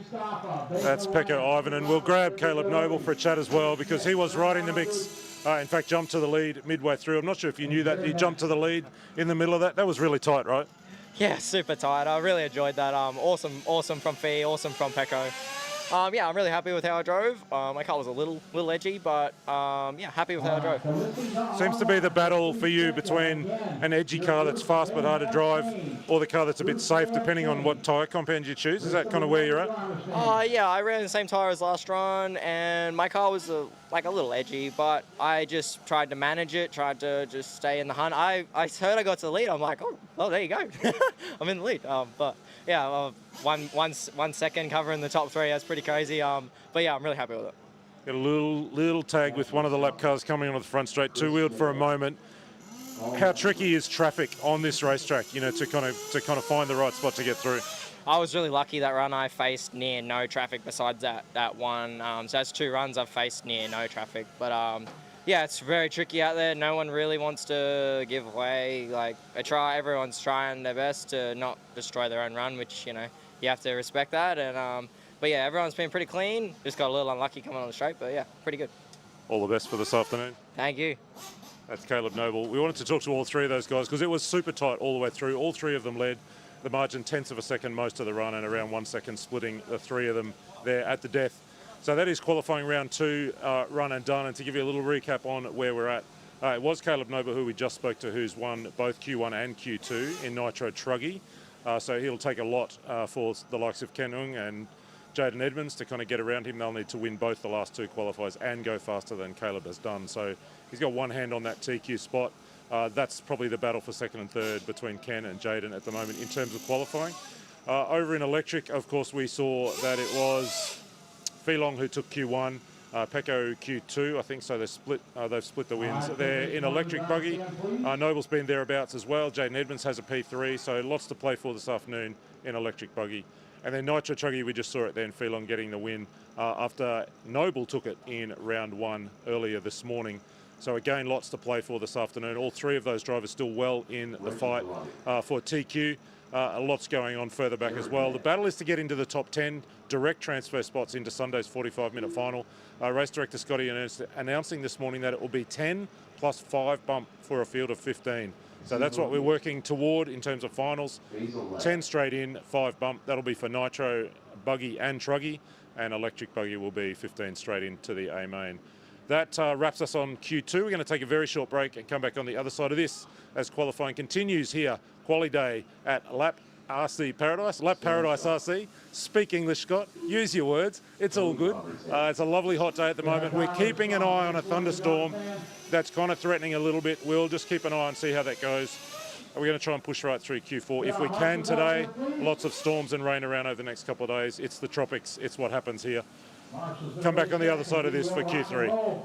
That's Pekka Ivan, and we'll grab Caleb Noble for a chat as well, because he was right in the mix. In fact, jumped to the lead midway through. I'm not sure if you knew that. He jumped to the lead in the middle of that. That was really tight, right? Yeah, super tight. I really enjoyed that. Awesome from Fee, awesome from Pecco. Yeah, I'm really happy with how I drove. My car was a little edgy, but yeah, happy with how I drove. Seems to be the battle for you between an edgy car that's fast but hard to drive, or the car that's a bit safe, depending on what tyre compound you choose. Is that kind of where you're at? Yeah, I ran the same tyre as last run, and my car was like a little edgy, but I just tried to manage it, tried to just stay in the hunt. I heard I got to the lead. I'm like, oh, there you go. I'm in the lead. But yeah, 1 second covering the top 3. That's pretty crazy. But yeah, I'm really happy with it. Got a little tag with one of the lap cars coming onto the front straight, two-wheeled for a moment. How tricky is traffic on this racetrack? You know, to kind of find the right spot to get through. I was really lucky that run. I faced near no traffic besides that one. So that's 2 runs I've faced near no traffic. But yeah, it's very tricky out there. No one really wants to give way. Like everyone's trying their best to not destroy their own run, which, you know, you have to respect that. And but yeah, everyone's been pretty clean. Just got a little unlucky coming on the straight, but yeah, pretty good. All the best for this afternoon. Thank you. That's Caleb Noble. We wanted to talk to all 3 of those guys because it was super tight all the way through. All 3 of them led the margin 1/10 of a second most of the run, and around 1 second splitting the 3 of them there at the death. So that is qualifying round 2 run and done. And to give you a little recap on where we're at, it was Caleb Noble, who we just spoke to, who's won both Q1 and Q2 in Nitro Truggy. So he'll take a lot for the likes of Ken Ung and Jaden Edmonds to kind of get around him. They'll need to win both the last 2 qualifiers and go faster than Caleb has done. So he's got one hand on that TQ spot. That's probably the battle for 2nd and 3rd between Ken and Jaden at the moment in terms of qualifying. Over in electric, of course, we saw that it was Feelong who took Q1, Pecco Q2, I think. So they've split the wins there in electric buggy. Noble's been thereabouts as well. Jaden Edmonds has a P3, so lots to play for this afternoon in electric buggy. And then Nitro Truggy, we just saw it then, Feelong getting the win after Noble took it in round 1 earlier this morning. So again, lots to play for this afternoon. All 3 of those drivers still well in the fight for TQ. Lots going on further back as well. The battle is to get into the top 10 direct transfer spots into Sunday's 45-minute final. Race director Scotty announcing this morning that it will be 10 plus 5 bump for a field of 15. So that's what we're working toward in terms of finals. 10 straight in, 5 bump. That'll be for Nitro Buggy and Truggy, and electric buggy will be 15 straight into the A main. That wraps us on Q2. We're going to take a very short break and come back on the other side of this as qualifying continues here. Quali Day at Lap RC Paradise, Lap Paradise RC. Speak English, Scott. Use your words. It's all good. It's a lovely hot day at the moment. We're keeping an eye on a thunderstorm that's kind of threatening a little bit. We'll just keep an eye and see how that goes. We're going to try and push right through Q4 if we can today. Lots of storms and rain around over the next couple of days. It's the tropics. It's what happens here. Come back on the other side of this for Q3.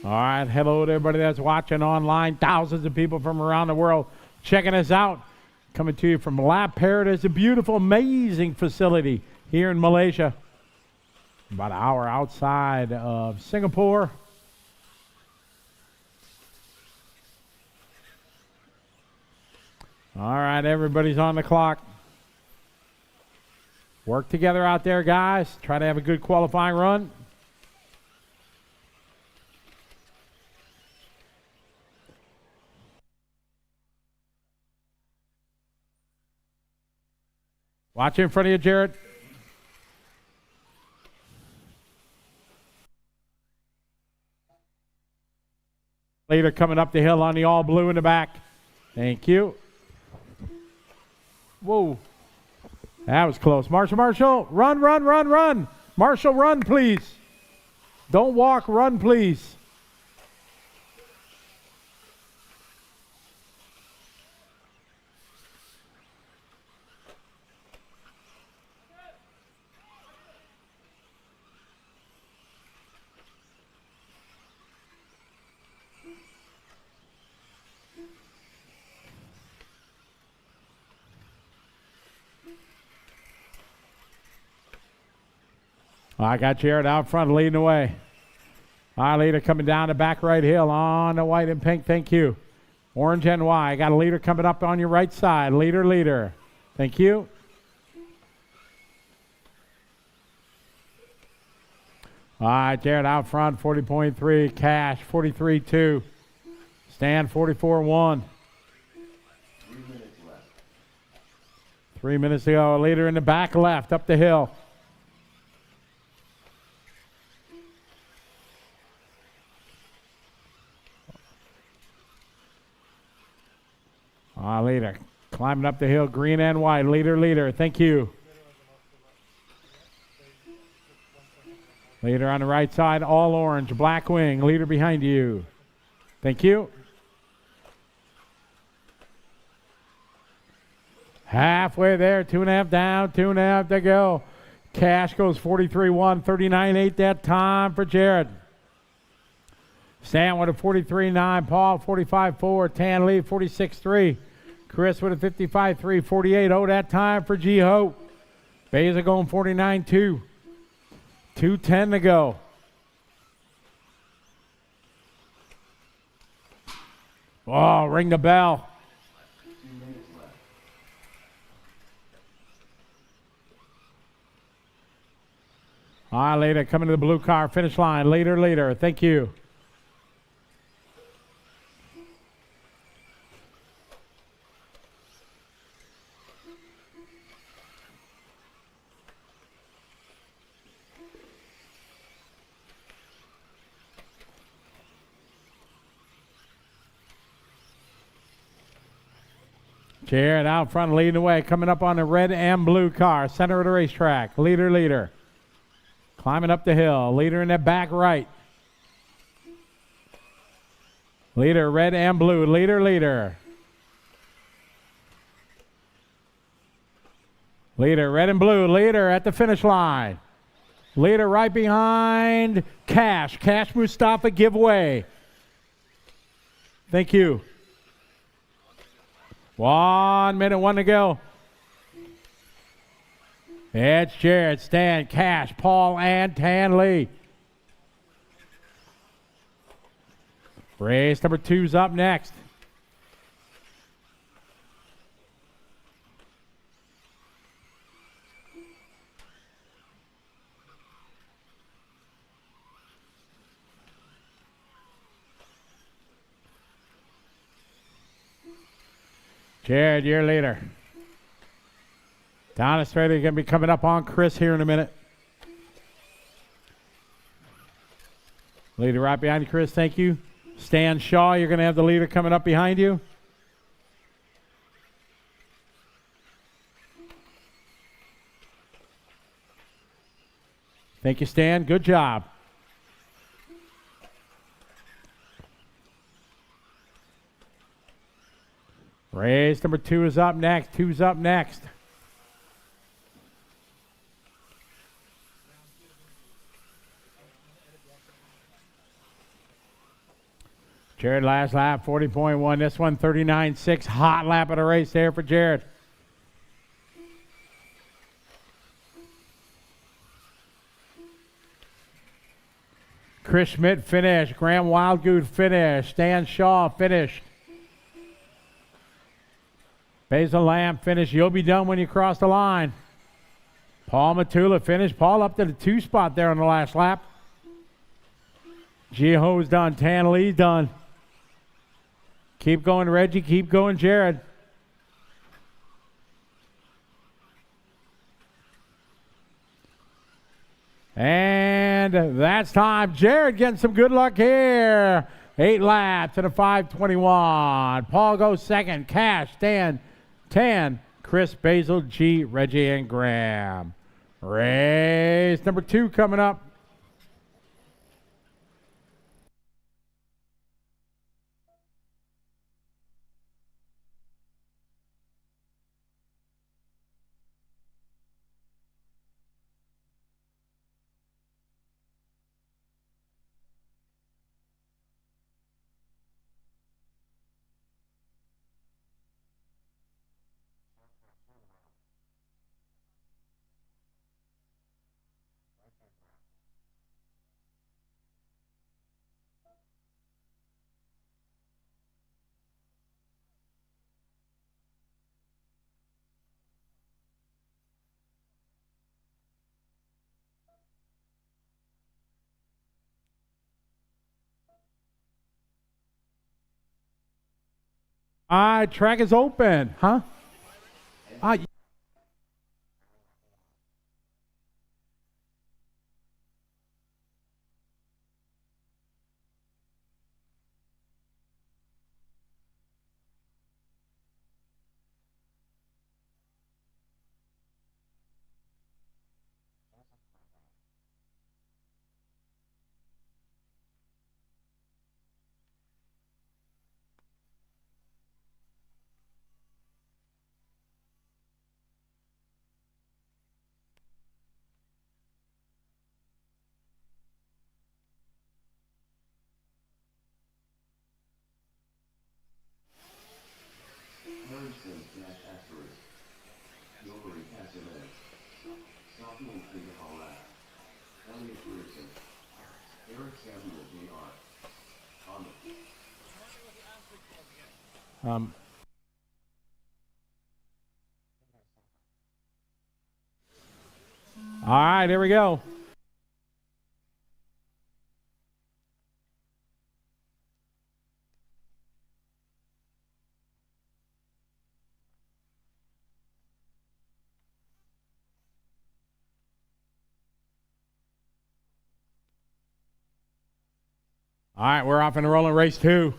All right, hello to everybody that's watching online. Thousands of people from around the world checking us out. Coming to you from Lap Paradise, a beautiful, amazing facility here in Malaysia. About an hour outside of Singapore. All right, everybody's on the clock. Work together out there, guys. Try to have a good qualifying run. Watch in front of you, Jared. Later coming up the hill on the all blue in the back. Thank you. Whoa. That was close. Marshall, run. Marshall, run, please. Don't walk, run, please. I got Jared out front leading the way. Our leader coming down the back right hill on the white and pink. Thank you. Orange and white. Got a leader coming up on your right side. Leader. Thank you. All right, Jared out front, 40.3. Cash, 43.2. Stan, 44.1. 3 minutes to go. Leader in the back left, up the hill. Leader climbing up the hill, green and white. Leader. Thank you. Leader on the right side, all orange, black wing. Leader behind you. Thank you. Halfway there, 2.5 down, 2.5 to go. Cash goes 43.1, 39.8 that time for Jared. Stan with a 43.9, Paul 45.4, Tan Lee 46.3, Chris with a 55.3, 48.0 that time for G-Ho. Beza going 49.2, 2:10 to go. Oh, ring the bell. All right, Leader coming to the blue car finish line. Leader. Thank you. Jared out front leading the way, coming up on the red and blue car, center of the racetrack. Leader. Climbing up the hill. Leader in the back right. Leader, red and blue. Leader. Leader, red and blue. Leader at the finish line. Leader right behind Cash. Cash Mustafa giveaway. Thank you. 1 minute, 1 to go. It's Jared, Stan, Cash, Paul, and Tan Lee. Race number 2's up next. Jared, your leader. Down the straight, going to be coming up on Chris here in a minute. Leader right behind you, Chris. Thank you. Stan Shaw, you're going to have the leader coming up behind you. Thank you, Stan. Good job. Race number 2 is up next. 2's up next. Jared last lap, 40.1. This one, 39.6. Hot lap of the race there for Jared. Chris Schmidt finished. Graham Wildgood finished. Stan Shaw finished. Basil Lamb finished. You'll be done when you cross the line. Paul Matula finished. Paul up to the 2 spot there on the last lap. Giho's done. Tan Lee's done. Keep going, Reggie. Keep going, Jared. And that's time. Jared getting some good luck here. 8 laps and a 5:21. Paul goes second. Cash, Stan, Tan, Chris, Basil, G, Reggie, and Graham. Race number 2 coming up. All right, track is open, huh? All right, here we go. All right, we're off and rolling race 2.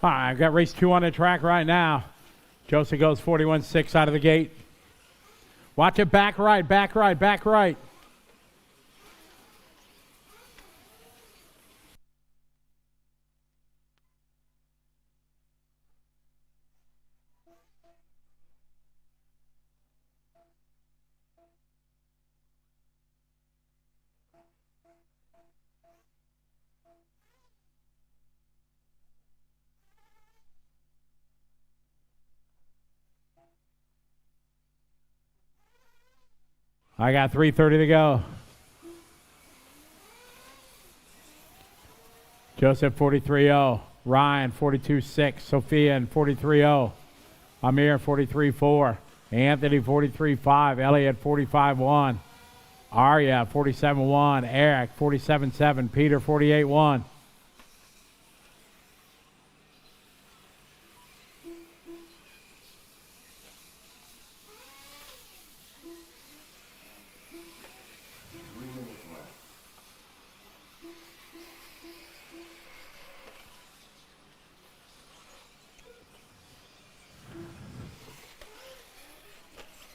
All right, I've got race 2 on the track right now. Joseph goes 41.6 out of the gate. Watch it, back right, back right, back right. I got 3:30 to go. Joseph 43.0. Ryan 42.6. Sophia 43.0. Amir 43.4. Anthony 43.5. Elliot 45.1. Arya 47.1. Eric 47.7. Peter 48.1.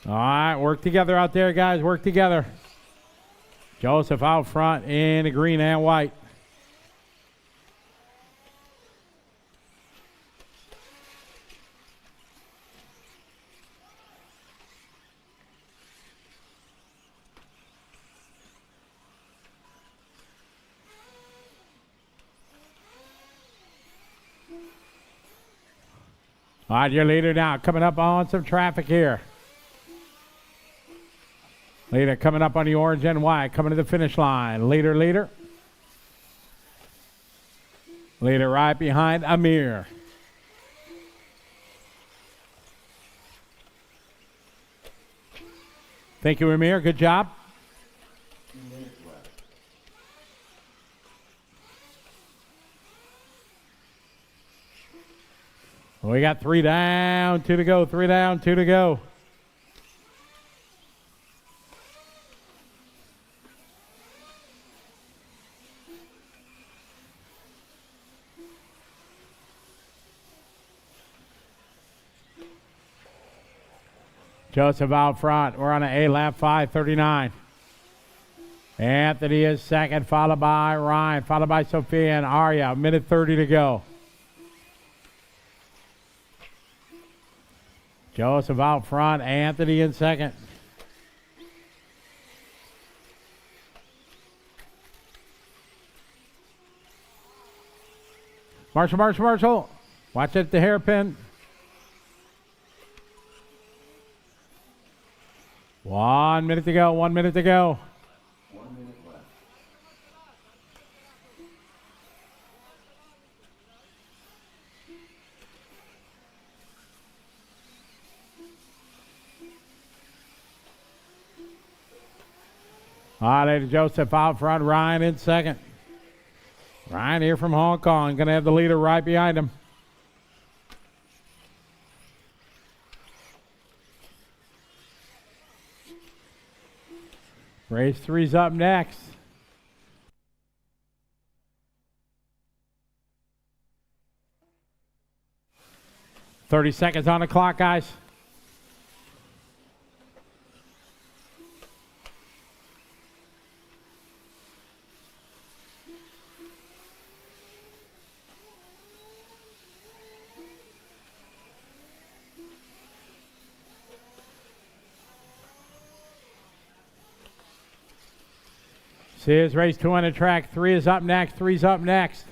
All right, work together out there, guys. Work together. Joseph out front in the green and white. All right, your leader now coming up on some traffic here. Leader coming up on the orange and white, coming to the finish line. Leader. Leader right behind Amir. Thank you, Amir. Good job. We got 3 down, 2 to go. 3 down, 2 to go. Joseph out front. We're on an A lap, 5:39. Anthony is second, followed by Ryan, followed by Sophia and Arya. 1:30 to go. Joseph out front, Anthony in second. Marshall. Watch it at the hairpin. 1 minute to go, 1 minute to go. 1 minute left. All right, Lady Joseph out front, Ryan in second. Ryan here from Hong Kong, going to have the leader right behind him. Race 3's up next. $30 seconds on the clock, guys. Here's race 2 on the track. 3 is up next. 3's up next.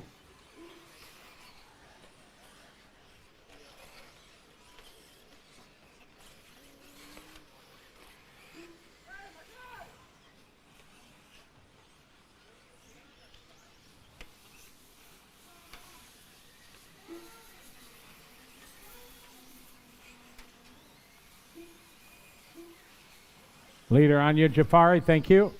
Leader Anya Jafari, thank you.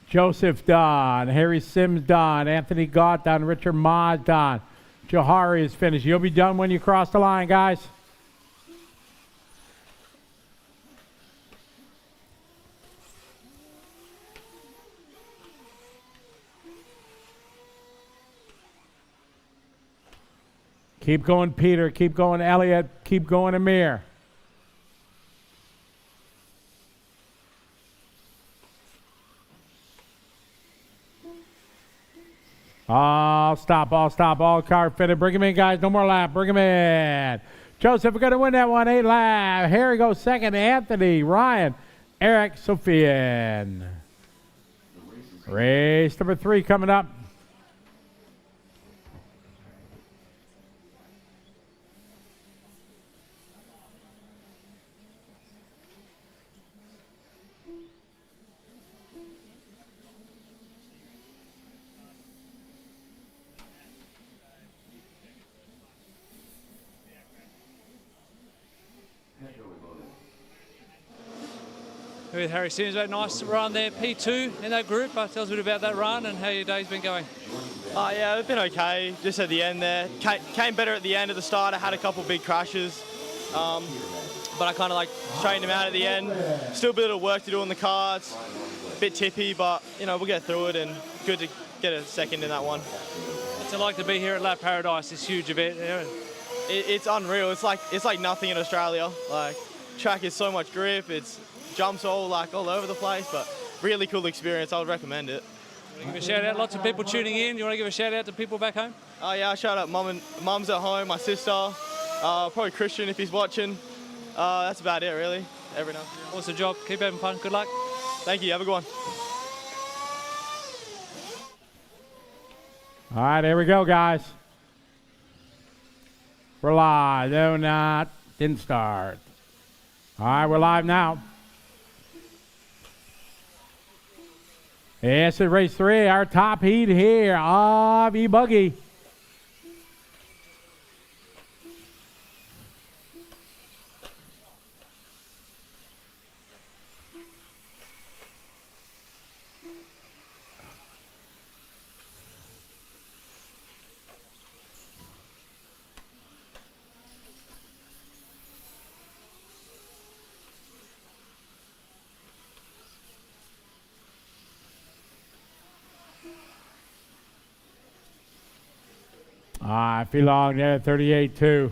Joseph done, Harry Sims done, Anthony Gott done, Richard Maas done. Johari is finished. You'll be done when you cross the line, guys. Keep going, Peter. Keep going, Elliot. Keep going, Amir. All stop, all car fitted. Bring him in, guys. No more lap. Bring him in. Joseph, we're going to win that one. 8 lap. Harry goes second. Anthony, Ryan, Eric, Sophian. Race number 3 coming up. With Harry Sims, a nice run there, P2 in that group. Tell us a bit about that run and how your day's been going. Yeah, it's been okay, just at the end there. Came better at the end of the start. I had a couple big crashes, but I kind of like straightened them out at the end. Still a bit of work to do on the car. It's a bit tippy, but you know, we'll get through it, and good to get a second in that one. What's it like to be here at Lap Paradise, this huge event? It's unreal. It's like nothing in Australia. Like, track is so much grip. It's jumps all over the place, but really cool experience. I would recommend it. You want to give a shout out? Lots of people tuning in. You want to give a shout out to people back home? Oh yeah, shout out mum's at home, my sister, probably Christian if he's watching. That's about it really. Every now. Awesome job. Keep having fun. Good luck. Thank you. Have a good one. All right, here we go, guys. We're live. No, didn't start. All right, we're live now. This is race 3, our top heat here of E-Buggy. Felong there at 38.2.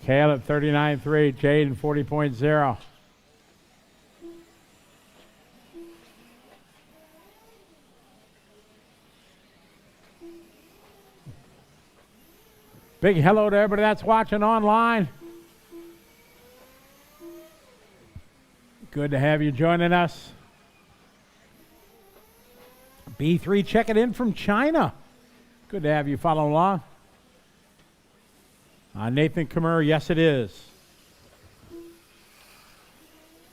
Caleb 39.3. Jaden 40.0. Big hello to everybody that's watching online. Good to have you joining us. B3 checking in from China. Good to have you follow along. Nathan Kamur, yes it is.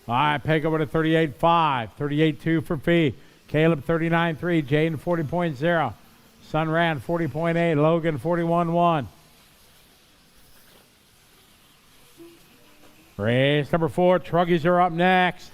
All right, Pego with a 38.5, 38.2 for Fee. Caleb 39.3, Jaden 40.0. Sunran 40.8, Logan 41.1. Race number 4, Truggies are up next.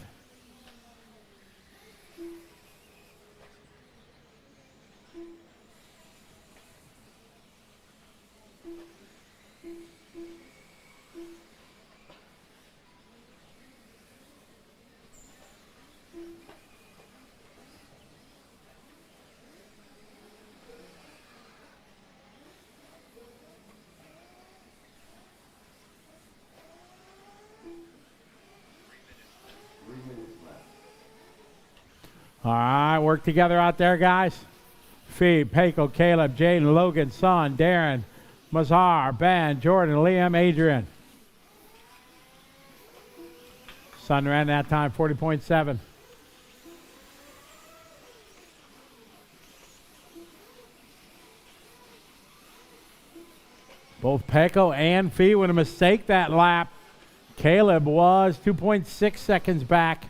All right, work together out there, guys. Fee, Pako, Caleb, Jaden, Logan, Son, Darren, Mazhar, Ben, Jordan, Liam, Adrian. Son ran that time 40.7. Both Peko and Fee with a mistake that lap. Caleb was 2.6 seconds back.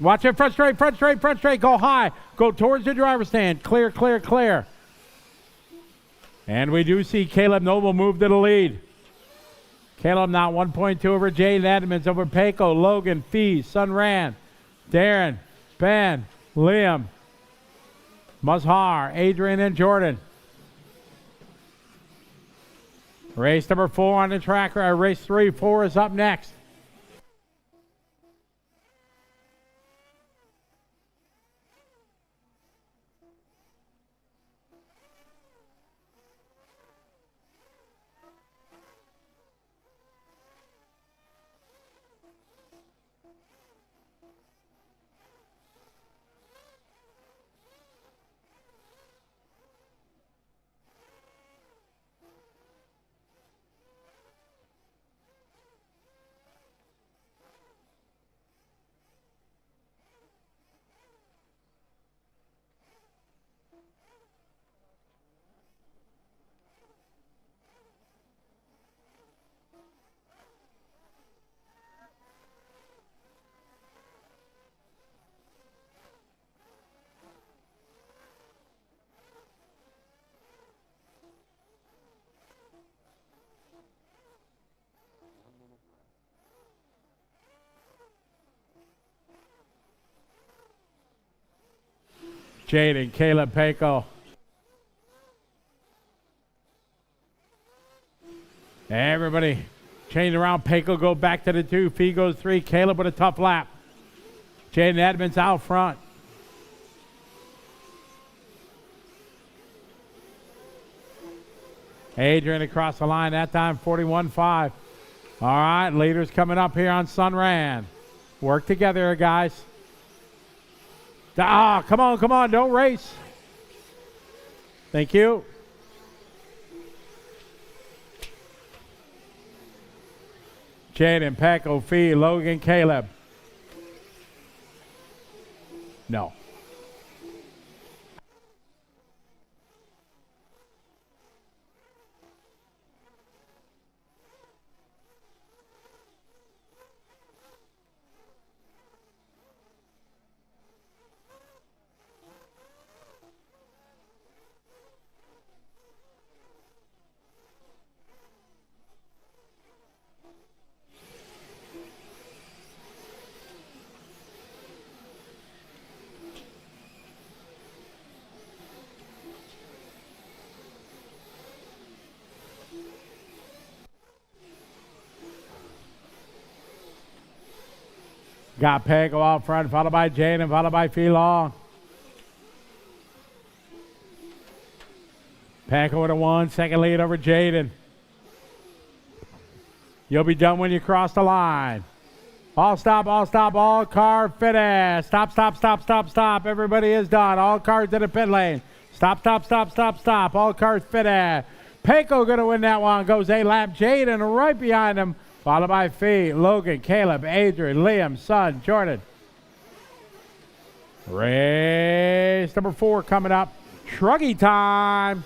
Watch it, front straight, front straight, front straight. Go high. Go towards the driver's stand. Clear, clear, clear. And we do see Caleb Noble move to the lead. Caleb now 1.2 over Jaden Edmonds, over Pako, Logan, Fee, Sunran, Darren, Ben, Liam, Mazhar, Adrian, and Jordan. Race number 4 on the track. Race 3, 4 is up next. Jaden, Caleb, Pako. Everybody change around. Pako go back to the 2. Fee goes 3. Caleb with a tough lap. Jaden Edmonds out front. Adrian across the line that time, 41-5. All right, leaders coming up here on Sunran. Work together, guys. Ah, come on, don't race. Thank you. Jaden, Pecco, Fee, Logan, Caleb. No. Got Pecco out front, followed by Jaden, followed by Fee Long. Pecco with a 1-second lead over Jaden. You'll be done when you cross the line. All stop, all car finish. Stop. Everybody is done. All cars to the pit lane. Stop. All cars finish. Pecco gonna win that one. Goes a lap. Jaden right behind him. Followed by Fee, Logan, Caleb, Adrian, Liam, Son, Jordan. Race number 4 coming up. Truggy time.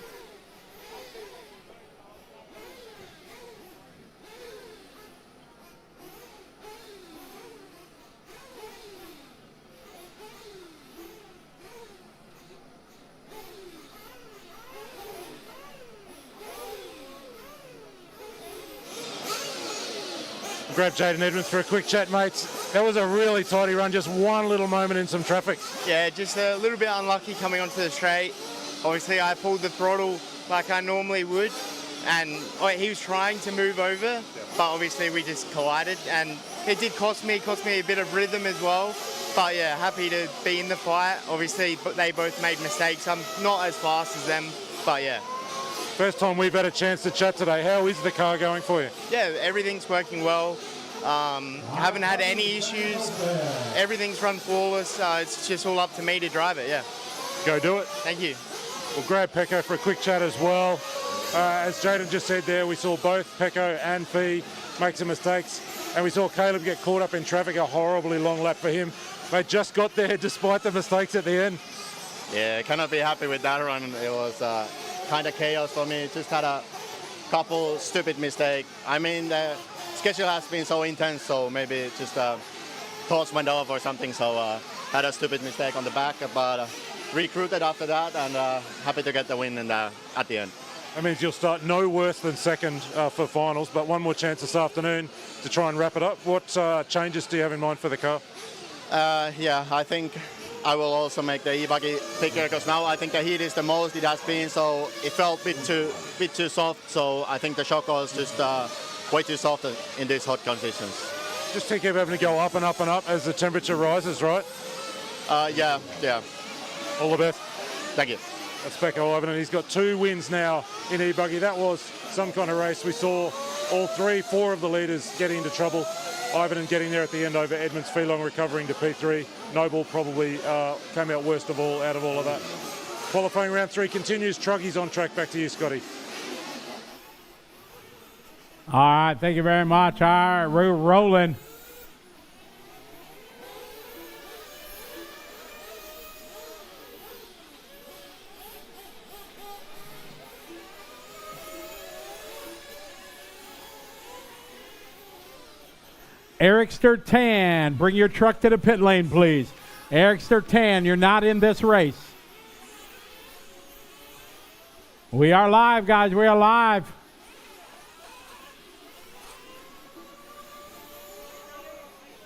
Grab Jaden Edmonds for a quick chat, mates. That was a really tidy run, just one little moment in some traffic. Yeah, just a little bit unlucky coming onto the straight. Obviously, I pulled the throttle like I normally would, and he was trying to move over, but obviously we just collided, and it did cost me a bit of rhythm as well. But yeah, happy to be in the fight. Obviously, they both made mistakes. I'm not as fast as them, but yeah. First time we've had a chance to chat today. How is the car going for you? Yeah, everything's working well. Haven't had any issues. Everything's run flawless. It's just all up to me to drive it, yeah. Go do it. Thank you. We'll grab Pecco for a quick chat as well. As Jaden just said there, we saw both Pecco and Fee make some mistakes, and we saw Caleb get caught up in traffic, a horribly long lap for him. They just got there despite the mistakes at the end. Yeah, cannot be happy with that run. It was kind of chaos for me. Just had a couple stupid mistakes. I mean, the schedule has been so intense, so maybe just thoughts went off or something, so had a stupid mistake on the back, but recruited after that, and happy to get the win at the end. That means you'll start no worse than second for finals, but one more chance this afternoon to try and wrap it up. What changes do you have in mind for the car? Yeah, I think I will also make the E-Buggy thicker, because now I think the heat is the most it has been, so it felt a bit too soft, so I think the shock was just way too soft in these hot conditions. Just keep having to go up and up and up as the temperature rises, right? Yeah. All the best. Thank you. That's Pecco Ivan, he's got 2 wins now in E-Buggy. That was some kind of race. We saw all 4 of the leaders getting into trouble. Ivan getting there at the end over Edmonds, Feelong recovering to P3. Noble probably came out worst of all out of all of that. Qualifying round 3 continues. Truggy's on track. Back to you, Scotty. All right, thank you very much. All right, we're rolling. Eric Sturtan, bring your truck to the pit lane, please. Eric Sturtan, you're not in this race. We are live, guys. We are live.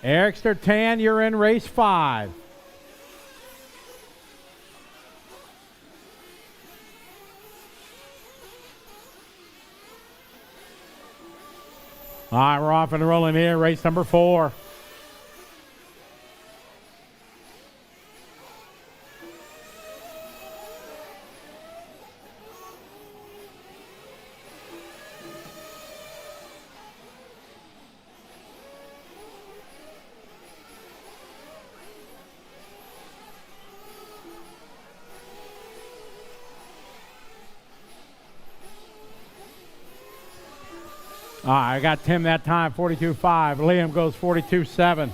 Eric Sturtan, you're in race 5. All right, we're off and rolling here. Race number 4. I got Tim that time, 42.5. Liam goes 42.7.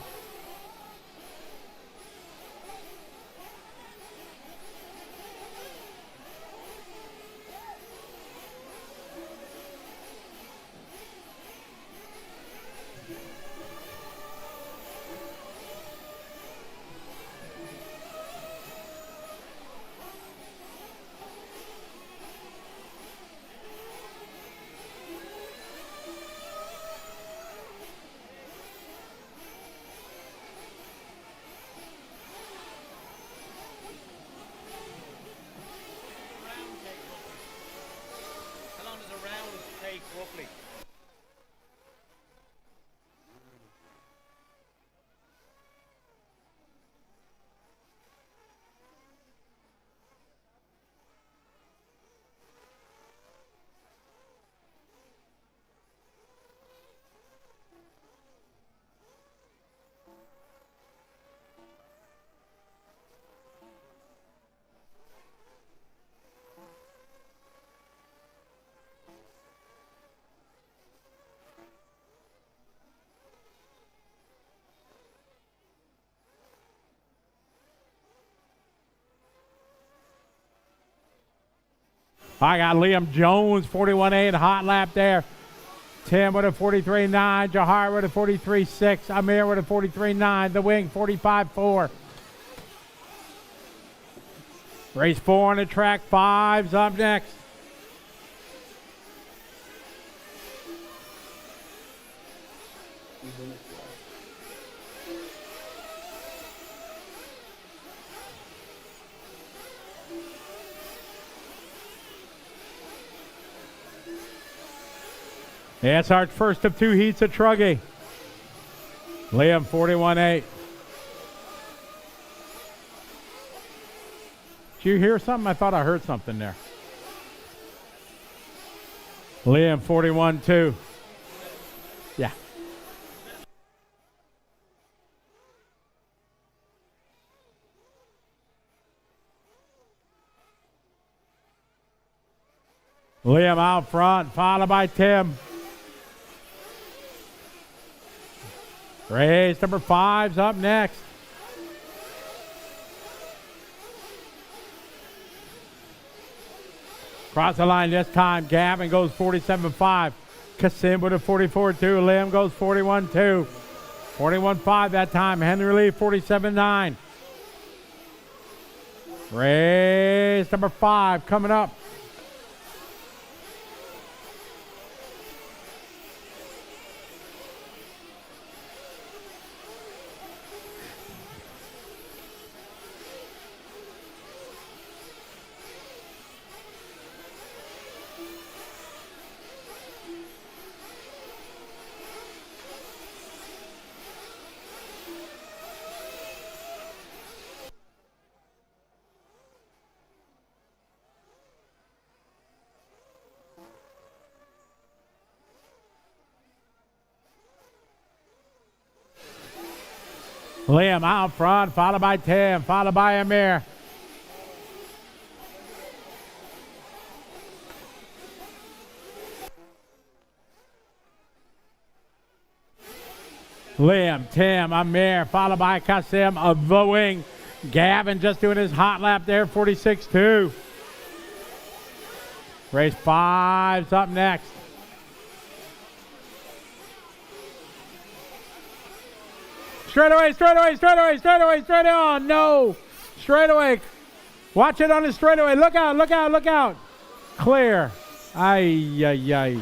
I got Liam Jones, 41.8, hot lap there. Tim with a 43.9, Jahar with a 43.6, Amir with a 43.9, the wing 45.4. Race 4 on the track, 5's up next. Yeah, it's our first of 2 heats at Truggy. Liam, 41.8. Did you hear something? I thought I heard something there. Liam, 41.2. Yeah. Liam out front, followed by Tim. Race number 5's up next. Cross the line this time. Gavin goes 47.5. Kasim with a 44.2. Liam goes 41.2. 41.5 that time. Henry Lee 47.9. Race number 5 coming up. Liam out front, followed by Tim, followed by Amir. Liam, Tim, Amir, followed by Kasim of the wing. Gavin just doing his hot lap there, 46.2. Race 5's up next. Straightaway, straightaway, straightaway, straightaway, straightaway. Oh, no. Straightaway. Watch it on the straightaway. Look out, look out, look out. Clear. Ay, ay, ay.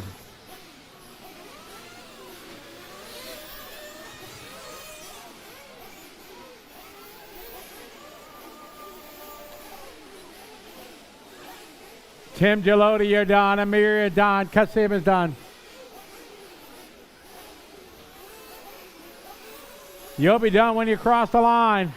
Tim Geloti, you're done. Amir, you're done. Kasim is done. You'll be done when you cross the line.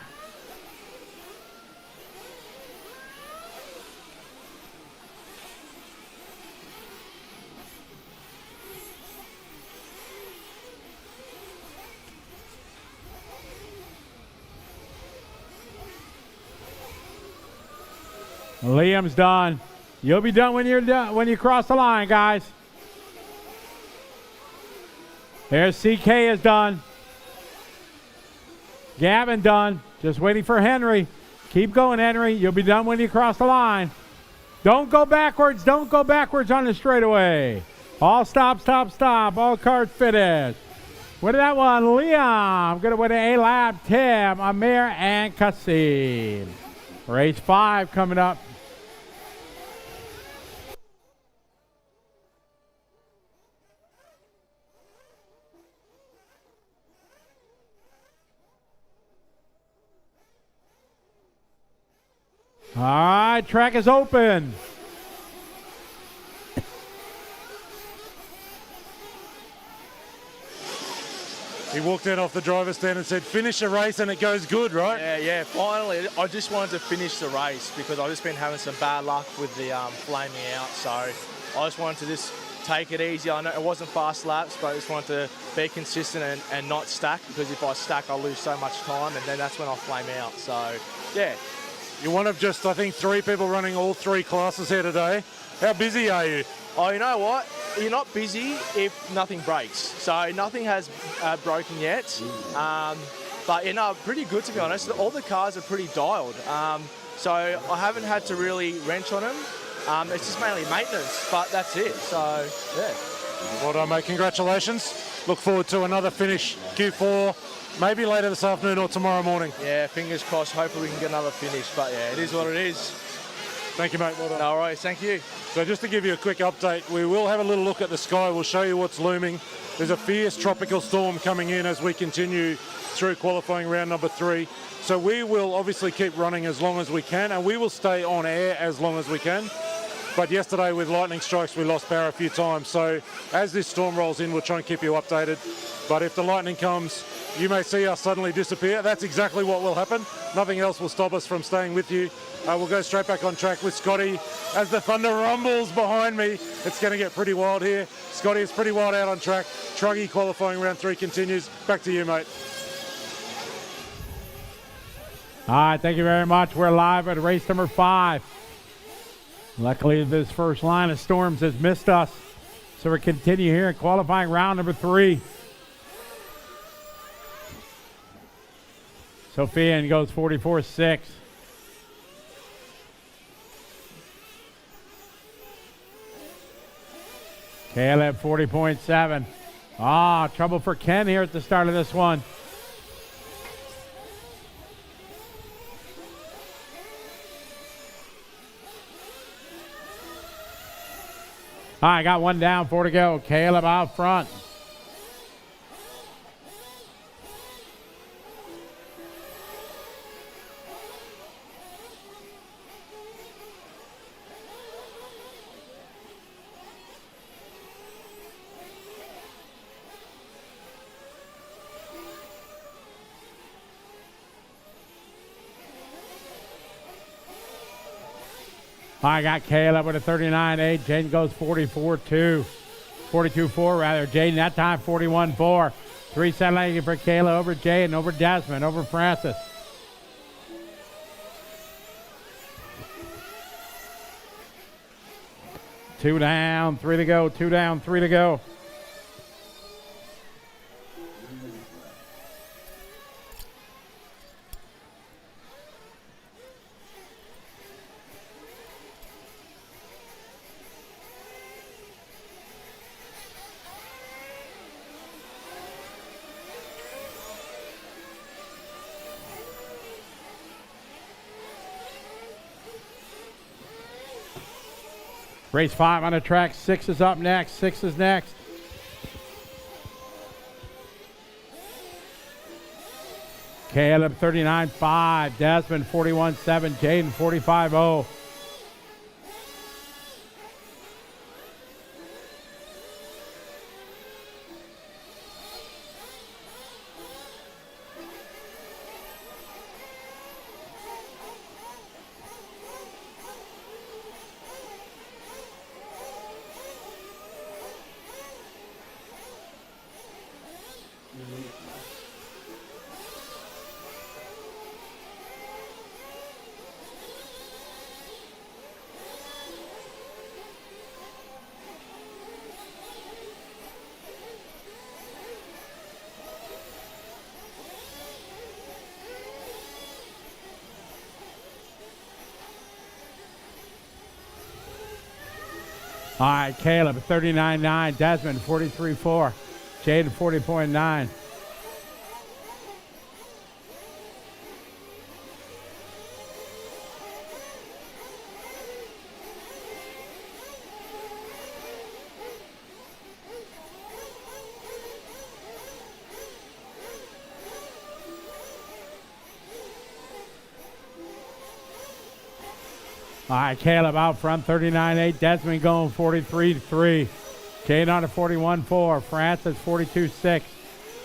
Liam's done. You'll be done when you're done when you cross the line, guys. There's CK is done. Gavin done. Just waiting for Henry. Keep going, Henry. You'll be done when you cross the line. Don't go backwards. Don't go backwards on the straightaway. All stop, stop, stop. All cars fitted. What did that one? Liam. Good with an A-lap. Tim, Amir, and Kassim. Race 5 coming up. All right, track is open. He walked out off the driver's stand and said, finish the race and it goes good, right? Yeah, finally. I just wanted to finish the race because I've just been having some bad luck with the flaming out. So I just wanted to just take it easy. I know it wasn't fast laps, but I just wanted to be consistent and not stack, because if I stack, I'll lose so much time, and then that's when I'll flame out. So, yeah. You're one of just, I think, 3 people running all 3 classes here today. How busy are you? Oh, you know what? You're not busy if nothing breaks. So nothing has broken yet. But, you know, pretty good, to be honest. All the cars are pretty dialed. So I haven't had to really wrench on them. It's just mainly maintenance, but that's it. So, yeah. Well done, mate. Congratulations. Look forward to another finish, Q4, maybe later this afternoon or tomorrow morning. Yeah, fingers crossed. Hopefully we can get another finish. But, yeah, it is what it is. Thank you, mate. Well done. No worries. Thank you. So just to give you a quick update, we will have a little look at the sky. We'll show you what's looming. There's a fierce tropical storm coming in as we continue through qualifying round number 3. So we will obviously keep running as long as we can, and we will stay on air as long as we can. But yesterday with lightning strikes, we lost power a few times. So as this storm rolls in, we'll try and keep you updated. But if the lightning comes, you may see us suddenly disappear. That's exactly what will happen. Nothing else will stop us from staying with you. We'll go straight back on track with Scotty as the thunder rumbles behind me. It's going to get pretty wild here. Scotty is pretty wild out on track. Truggy qualifying round 3 continues. Back to you, mate. All right, thank you very much. We're live at race number 5. Luckily, this first line of storms has missed us. So we continue here in qualifying round number 3. Sophia goes 44.6. Caleb 40.7. Trouble for Ken here at the start of this one. All right, got one down, 4 to go. Caleb out front. I got Caleb with a 39.8. Jaden goes 44.2. 42.4 rather. Jaden that time 41.4. 3 for Caleb over Jaden, over Desmond, over Francis. Two down, 3 to go. 2 down, 3 to go. Race 5 on the track. 6 is up next. 6 is next. Caleb 39.5. Desmond 41.7. Jaden 45.0. All right, Caleb, 39.9. Desmond, 43.4. Jaden, 40.9. All right, Caleb out front, 39.8. Desmond going 43-3. Jaden on to 41-4. Francis, 42-6.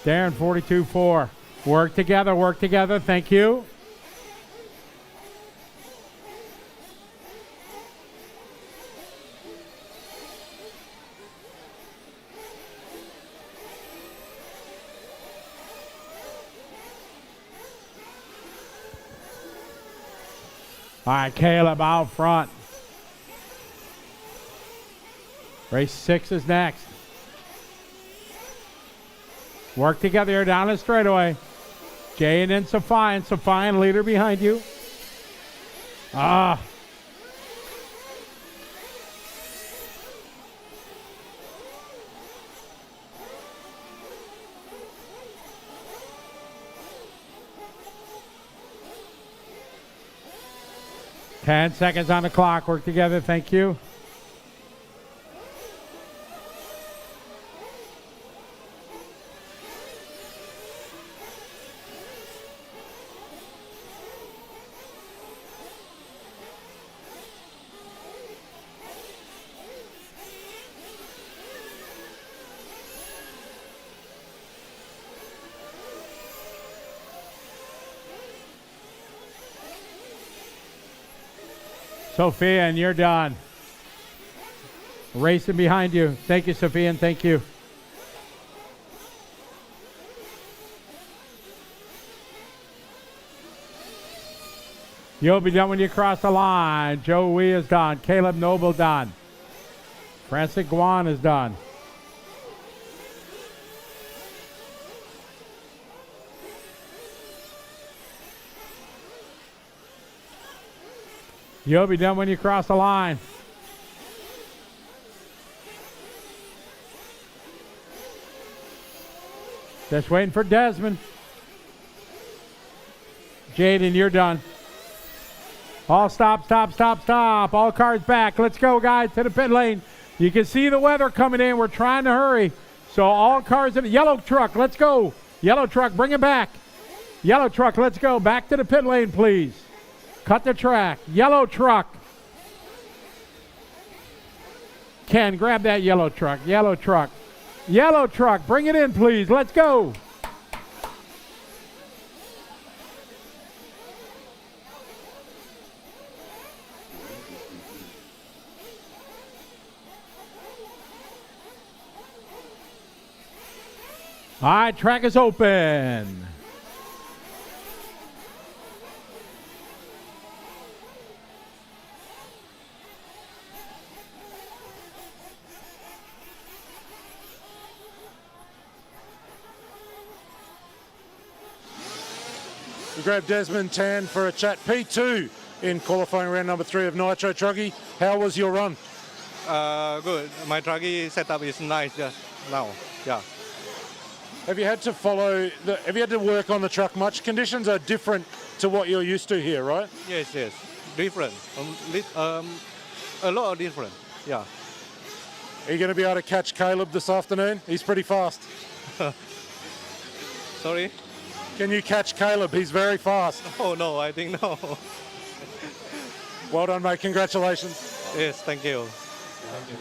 Darren, 42-4. Work together, work together. Thank you. All right, Caleb out front. Race 6 is next. Work together here down the straightaway. Jay and Safian leader behind you. 10 seconds on the clock. Work together. Thank you. Sophia, and you're done. Racing behind you. Thank you, Sophia, and thank you. You'll be done when you cross the line. Joe Wee is done. Caleb Noble done. Francis Guan is done. You'll be done when you cross the line. Just waiting for Desmond. Jaden, you're done. All stop. All cars back. Let's go, guys, to the pit lane. You can see the weather coming in. We're trying to hurry. So all cars in the yellow truck. Let's go. Yellow truck, bring it back. Yellow truck, let's go. Back to the pit lane, please. Cut the track. Yellow truck. Ken, grab that yellow truck. Yellow truck. Yellow truck. Bring it in, please. Let's go. All right, track is open. We grab Desmond Tan for a chat. P2 in qualifying round number 3 of Nitro Truggy. How was your run? Good. My Truggy setup is nice just now. Yeah. Have you had to have you had to work on the truck much? Conditions are different to what you're used to here, right? Yes. Different. A lot of different. Yeah. Are you going to be able to catch Caleb this afternoon? He's pretty fast. Sorry? Can you catch Caleb? He's very fast. Oh, no, I think no. Well done, mate. Congratulations. Yes, thank you. Thank you.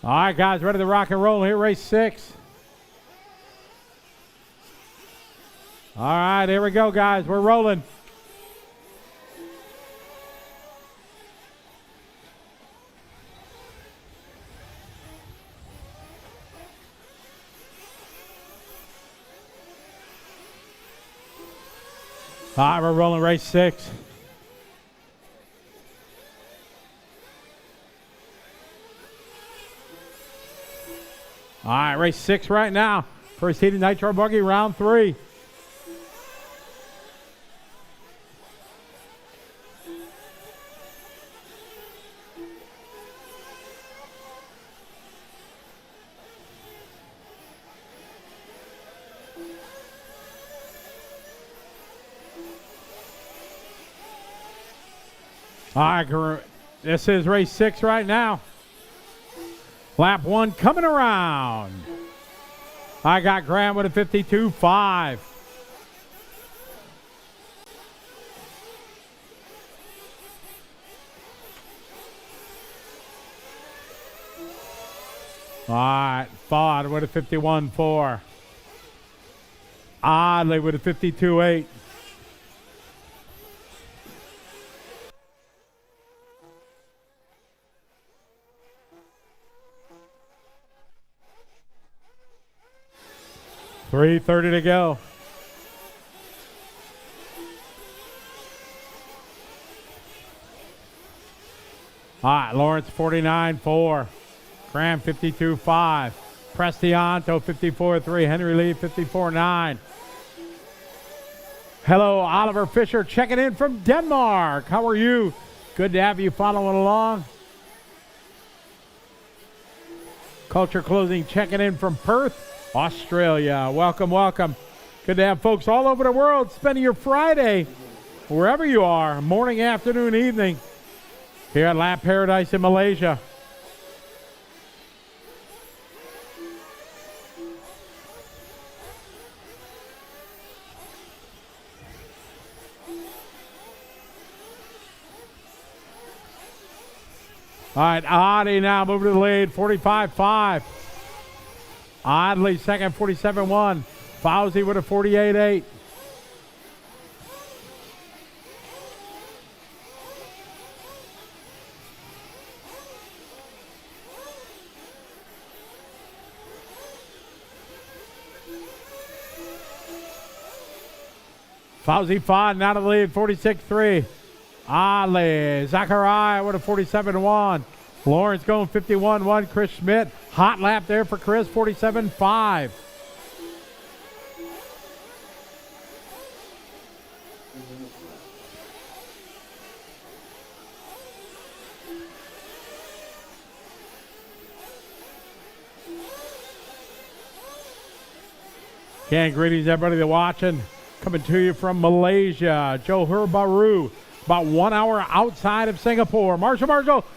All right, guys, ready to rock and roll here, race 6. All right, here we go, guys. We're rolling. All right, we're rolling race 6. All right, race 6 right now. First heat of Nitro Buggy, round 3. All right, this is race 6 right now. Lap 1 coming around. I got Graham with a 52.5. All right, Fod with a 51.4. Oddly with a 52.8. .330 to go. All right, Lawrence 49.4. Graham 52.5. Prestianto 54.3. Henry Lee 54.9. Hello, Oliver Fisher checking in from Denmark. How are you? Good to have you following along. Culture Clothing checking in from Perth, Australia. Welcome, welcome. Good to have folks all over the world spending your Friday, wherever you are, morning, afternoon, evening, here at Lap Paradise in Malaysia. All right, Adi now moving to the lead, 45.5. Oddly second, 47.1. Fauzi with a 48.8. Fauzi Fod now to the lead, 46.3. Ali Zachariah with a 47.1. Lawrence going 51.1. Chris Schmidt. Hot lap there for Chris, 47.5. Again, greetings everybody that's watching. Coming to you from Malaysia. Johor Bahru. About 1 hour outside of Singapore. Marshall,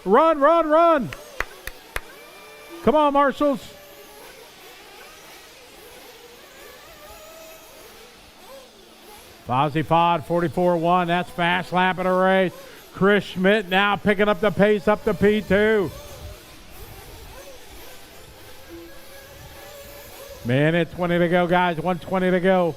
run, run, run. Come on, Marshals. Fozzie Fod, 44.1. That's fast lap of the race. Chris Schmidt now picking up the pace up to P2. Minute 20 to go, guys. 120 to go.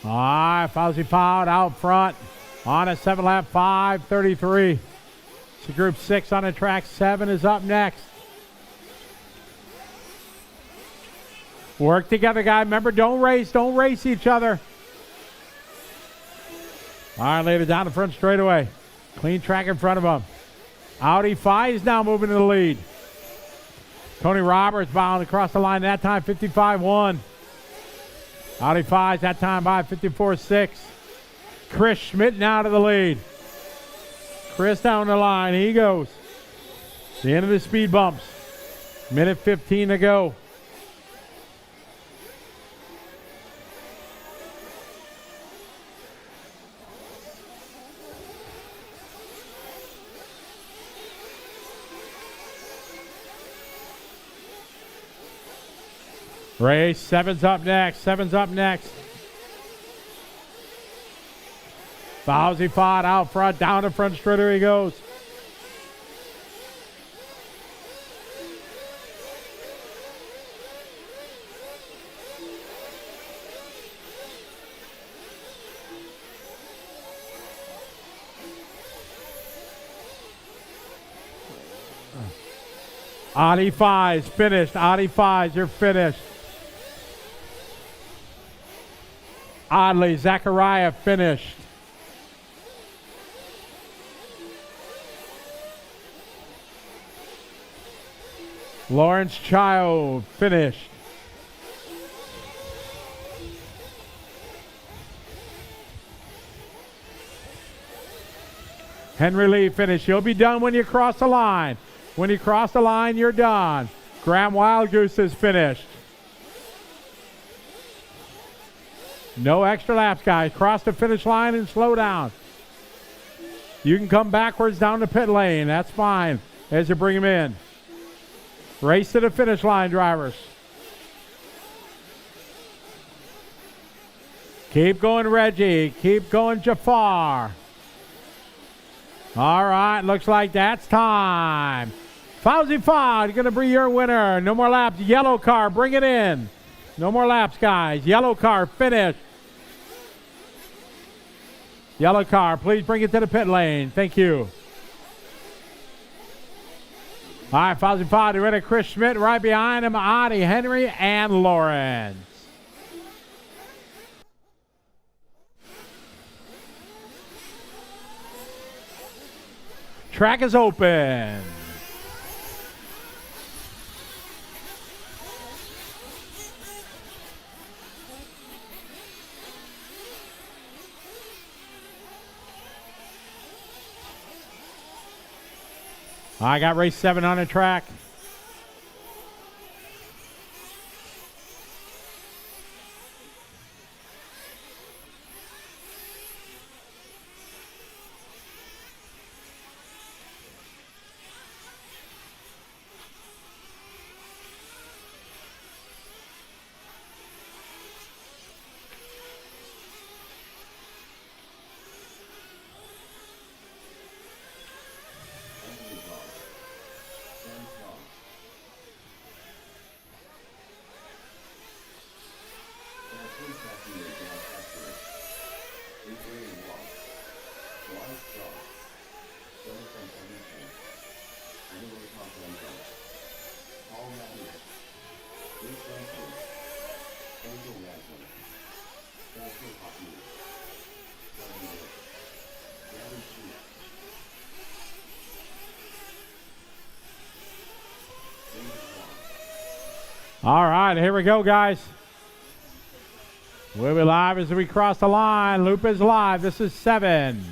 All right, Fauzi Fod out front on a 7-lap 5:33. So Group 6 on the track. 7 is up next. Work together, guys. Remember, don't race each other. All right, later down the front straightaway. Clean track in front of them. Audi 5 is now moving to the lead. Tony Roberts bound across the line that time, 55.1. Audi 5 that time by 54.6. Chris Schmidt now to the lead. Chris down the line. He goes. The end of the speed bumps. Minute 15 to go. Race 7's up next. 7's up next. Fauzi Fod out front, down the front straighter he goes. Adi Fies finished. Adi Fies, you're finished. Oddly, Zachariah finished. Lawrence Child finished. Henry Lee finished. You'll be done when you cross the line. When you cross the line, you're done. Graham Wild Goose is finished. No extra laps, guys. Cross the finish line and slow down. You can come backwards down the pit lane. That's fine as you bring them in. Race to the finish line, drivers. Keep going, Reggie. Keep going, Jafar. All right, looks like that's time. Fauzi Fod going to be your winner. No more laps. Yellow car, bring it in. No more laps, guys. Yellow car, finish. Yellow car, please bring it to the pit lane. Thank you. All right, Fauzi Fod, ready. Chris Schmidt right behind him. Adi, Henry, and Lawrence. Track is open. I got race 7 on the track. All right, here we go, guys. We'll be live as we cross the line. Loop is live. This is 7.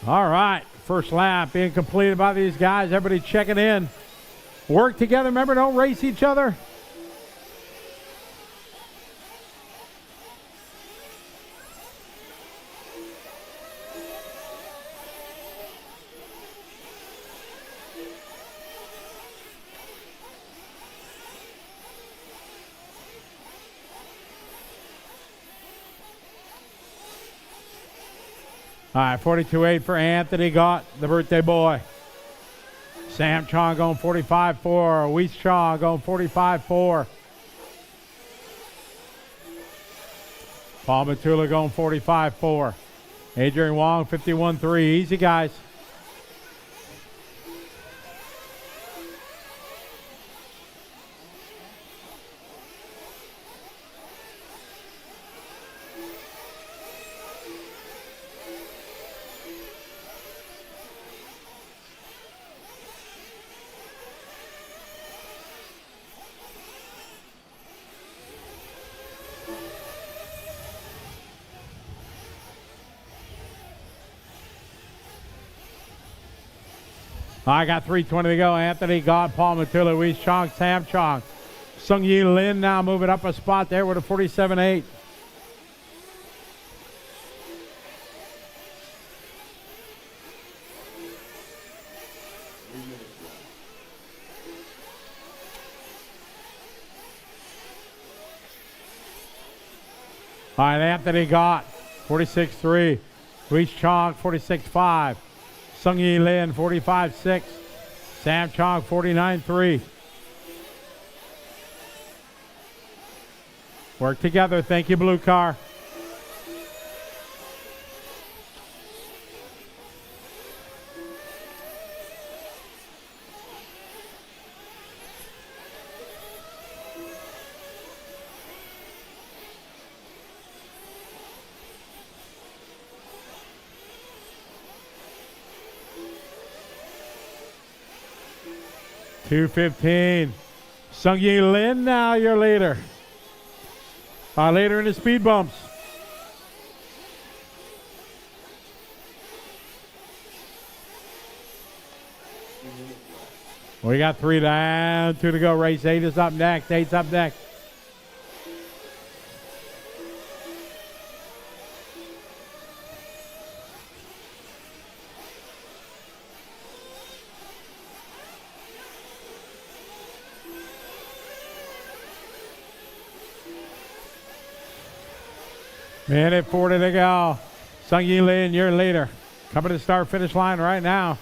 All right, first lap being completed by these guys. Everybody checking in. Work together. Remember, don't race each other. All right, 42.8 for Anthony Gott, the birthday boy. Sam Chong going 45.4. Weiss Chong going 45.4. Paul Matula going 45.4. Adrian Wong 51.3. Easy, guys. I got 3:20 to go. Anthony Gott, Paul Matula, Weiss Chong, Sam Chong. Sung Yi Lin now moving up a spot there with a 47.8. All right, Anthony Gott, 46.3. Reese Chong, 46.5. Sung Yi Lin, 45.6. Sam Chong, 49.3. Work together. Thank you, Blue Car. $2.15. Sung Yi Lin now your leader. Leader in the speed bumps. We got 3 down, 2 to go. Race 8 is up next. 8's up next. Minute 40 to go. Sung Yi Lin, your leader. Coming to the start-finish line right now.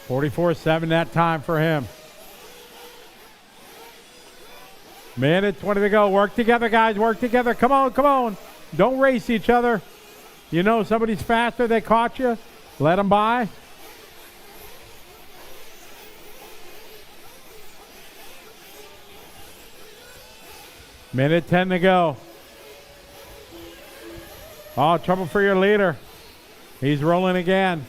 44.7 that time for him. Minute 20 to go. Work together, guys. Work together. Come on, come on. Don't race each other. You know somebody's faster. They caught you. Let them by. Minute 10 to go. Oh, trouble for your leader. He's rolling again.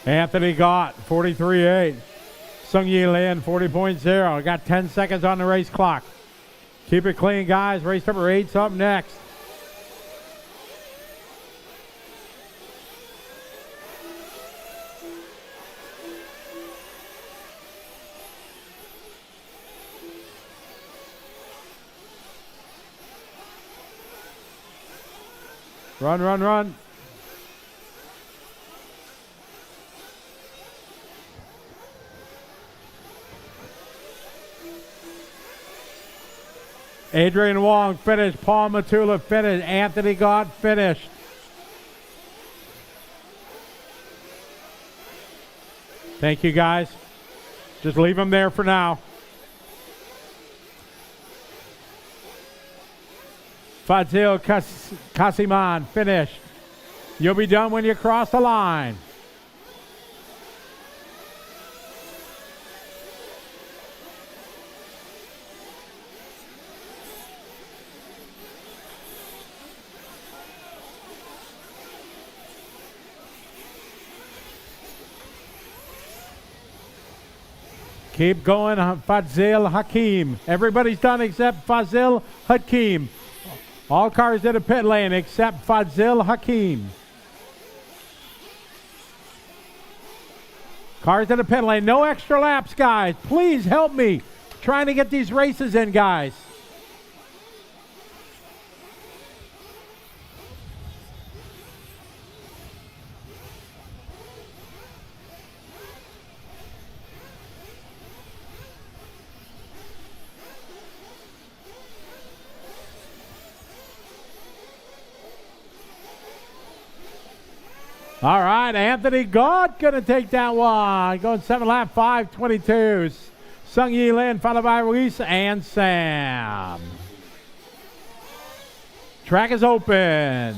Anthony Gott, 43.8. Sung Yi Lin, 40.0. Got 10 seconds on the race clock. Keep it clean, guys. Race number 8's up next. Run, run, run. Adrian Wong finished. Paul Matula finished. Anthony Gott finished. Thank you, guys. Just leave them there for now. Fadzil Kasiman finished. You'll be done when you cross the line. Keep going, Fadzil Hakim. Everybody's done except Fadzil Hakim. All cars in the pit lane except Fadzil Hakim. Cars in the pit lane. No extra laps, guys. Please help me. Trying to get these races in, guys. All right, Anthony Gott gonna take that one. Going 7 lap, 5:22. Sung Yi Lin followed by Ruiz and Sam. Track is open.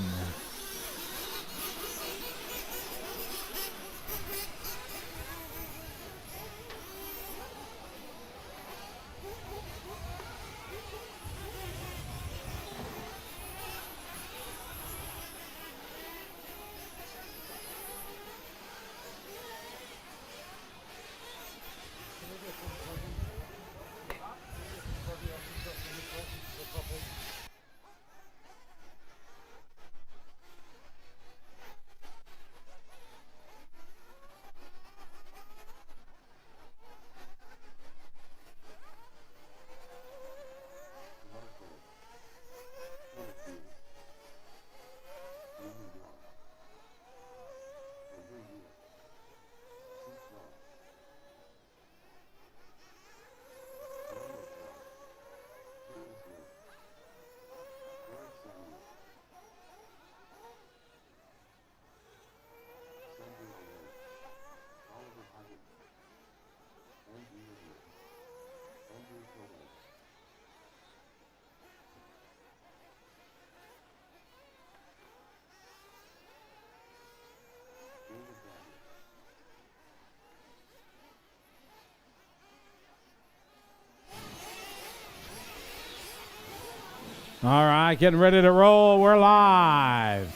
All right, getting ready to roll. We're live.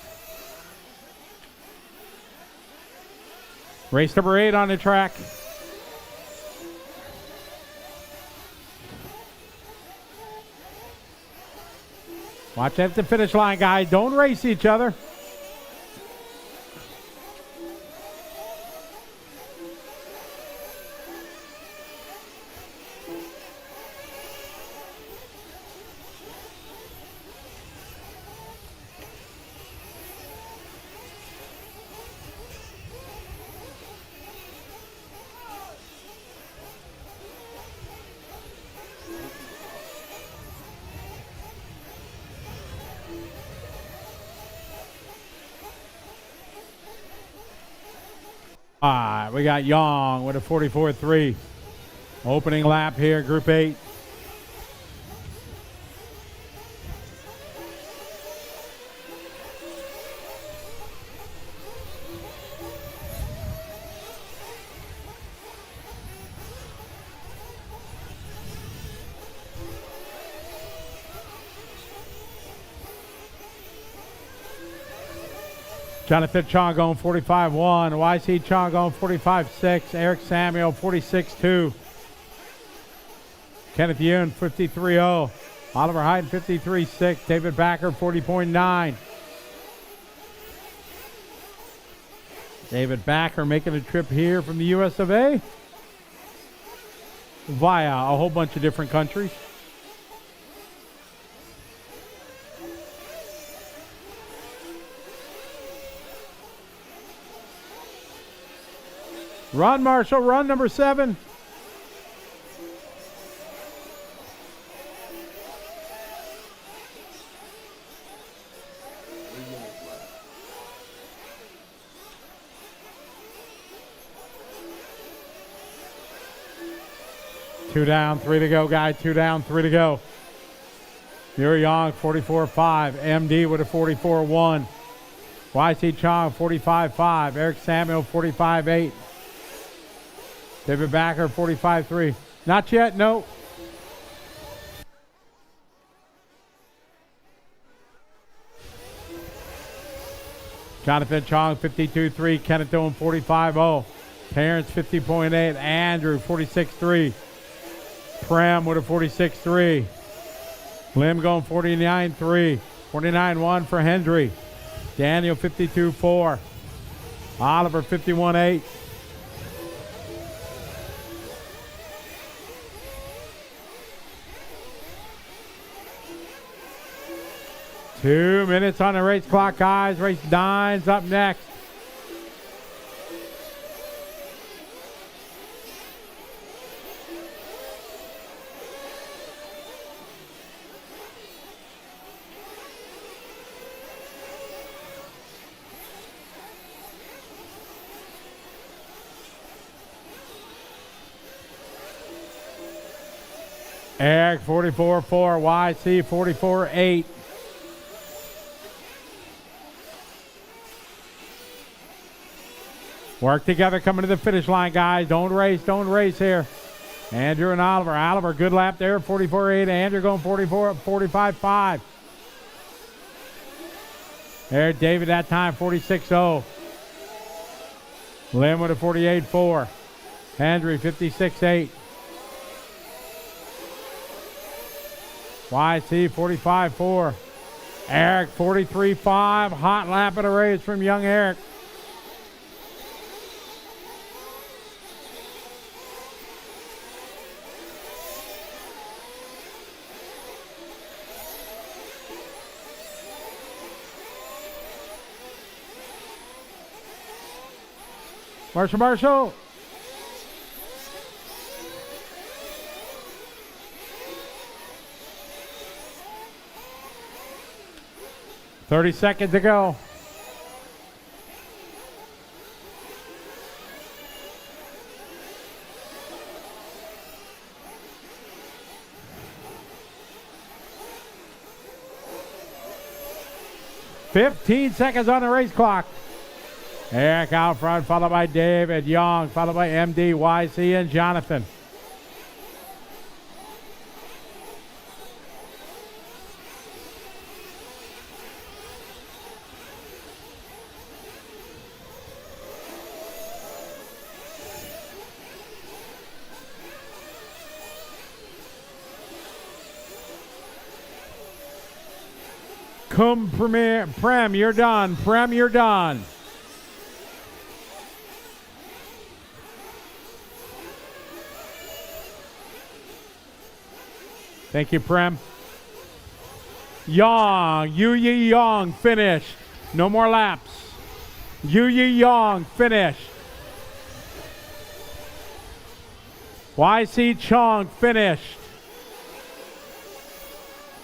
Race number 8 on the track. Watch at the finish line, guys. Don't race each other. All right, we got Young with a 44.3. Opening lap here, Group 8. Jonathan Chong going 45.1. YC Chong going 45.6. Eric Samuel 46.2. Kenneth Yoon 53.0. Oliver Hyden 53.6. David Backer 40.9. David Backer making a trip here from the US of A via a whole bunch of different countries. Run, Marshall, run number 7. Two down, 3 to go, guy. 2 down, 3 to go. Yuri Young, 44.5. MD with a 44.1. YC Chong, 45.5. Eric Samuel, 45.8. David Backer, 45.3. Not yet, no. Jonathan Chong, 52.3. Kenneth Doan, 45.0. Terrence, 50.8. Andrew, 46.3. Prem with a 46.3. Lim going 49.3. 49.1 for Hendry. Daniel, 52.4. Oliver, 51.8. Two minutes on the race clock, guys. Race 9's up next. Eric 44.4, YC 44.8. Work together coming to the finish line, guys. Don't race here. Andrew and Oliver. Oliver, good lap there, 44.8. Andrew going 45.5. There, David that time, 46.0. Lim with a 48.4. Andrew, 56.8. YC, 45.4. Eric, 43.5. Hot lap of the race from young Eric. Marshall. 30 seconds to go. 15 seconds on the race clock. Eric out front, followed by David Young, followed by MD, YC, and Jonathan. Prem, you're done. Prem, you're done. Thank you, Prem. Young, Yu Yi Young, finished. No more laps. Yu Yi Young, finished. YC Chong, finished.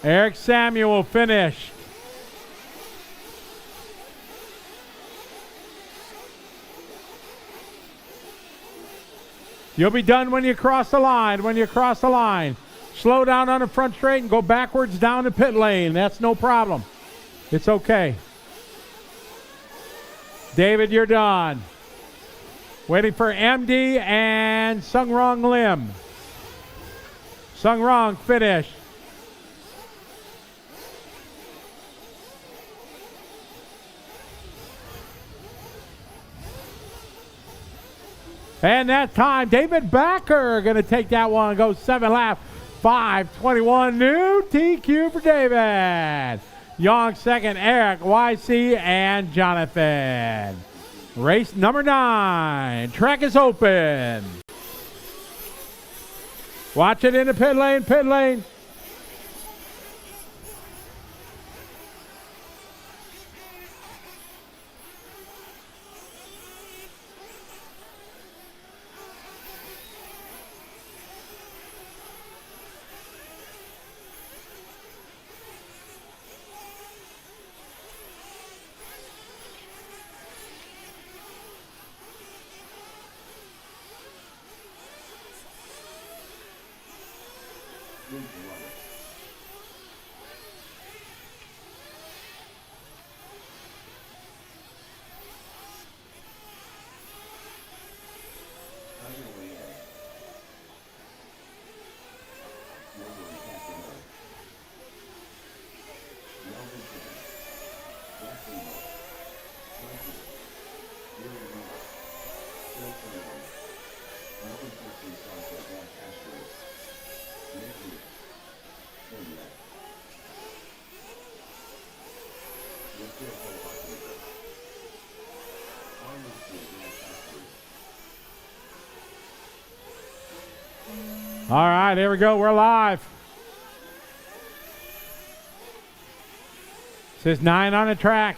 Eric Samuel, finished. You'll be done when you cross the line. When you cross the line. Slow down on the front straight and go backwards down the pit lane. That's no problem. It's okay. David, you're done. Waiting for MD and Sung Rong Lim. Sung Rong, finish. And that time, David Backer going to take that one and go 7 laps. 5:21, new TQ for David. Young second, Eric, YC, and Jonathan. Race number 9. Track is open. Watch it in the pit lane, pit lane. All right, here we go. We're live. Says 9 on the track.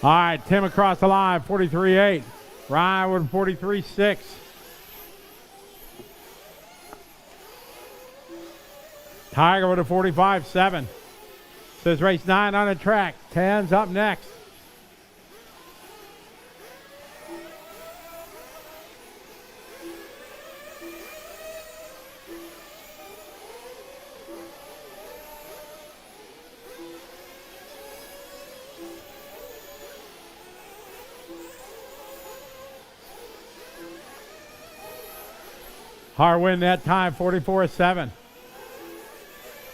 All right, Tim across the line, 43.8. Ryan with 43.6. Tiger with a 45.7. Says race 9 on the track. 10's up next. Harwin that time, 44.7.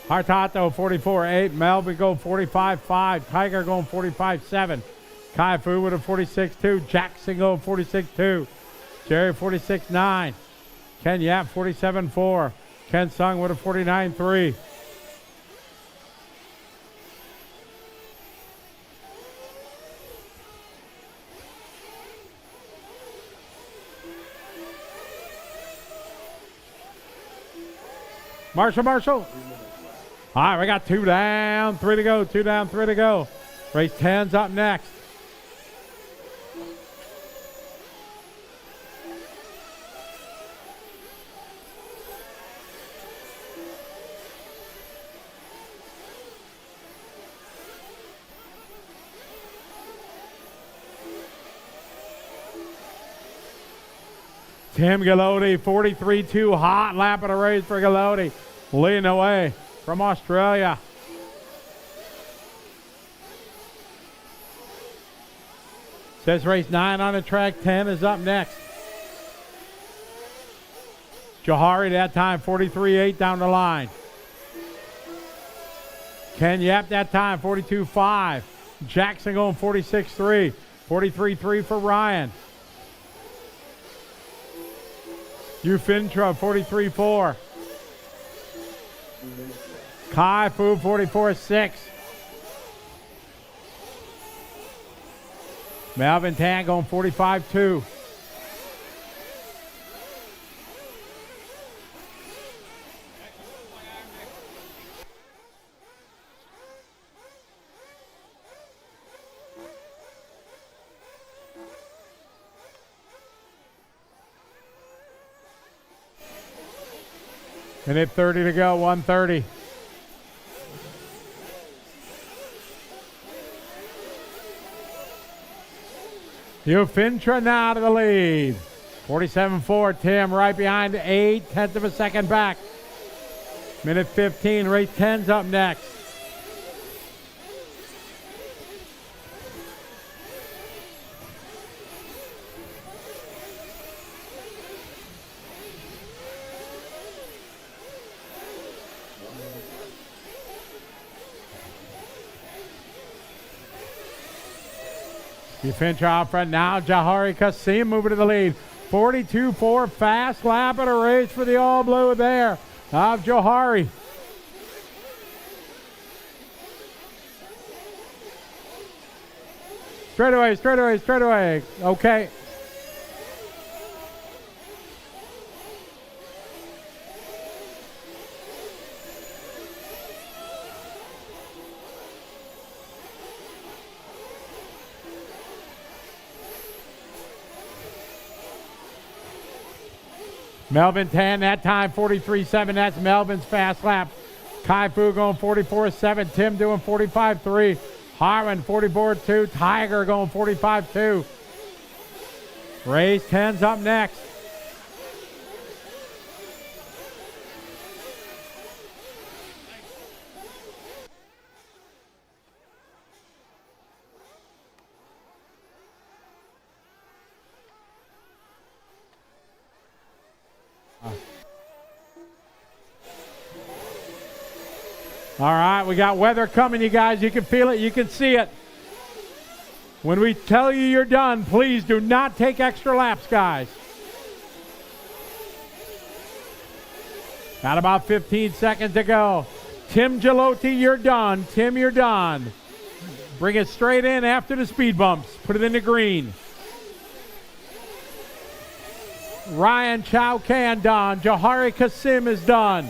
Hartato, 44.8. Melvin go 45.5. Tiger going 45.7. Kai Fu with a 46.2. Jackson going 46.2. Jerry 46.9. Ken Yap 47.4. Ken Sung with a 49.3. Marshall. All right, we got 2 down, 3 to go. 2 down, 3 to go. Race 10's up next. Tim Galoti, 43-2, hot lap of the race for Galoti, leading away from Australia. Says race 9 on the track, 10 is up next. Johari that time, 43-8 down the line. Ken Yap that time, 42-5. Jackson going 46-3, 43-3 for Ryan. Ufintra, 43-4. Kai Fu, 44-6. Melvin Tan going 45-2. Minute 30 to go, 1:30. Ufintra now to the lead. 47-4, Tim right behind 8/10 of a second back. Minute 15, race 10's up next. Ufintra out front now. Johari Kasim moving to the lead. 42-4, fast lap of the race for the All Blue there of Johari. Straight away. Okay. Melvin Tan that time, 43-7. That's Melvin's fast lap. Kai Fu going 44-7. Tim doing 45-3. Harmon 44-2. Tiger going 45-2. Race 10's up next. All right, we got weather coming, you guys. You can feel it. You can see it. When we tell you you're done, please do not take extra laps, guys. Got about 15 seconds to go. Tim Gelotti, you're done. Tim, you're done. Bring it straight in after the speed bumps. Put it in the green. Ryan Chow Can done. Johari Kasim is done.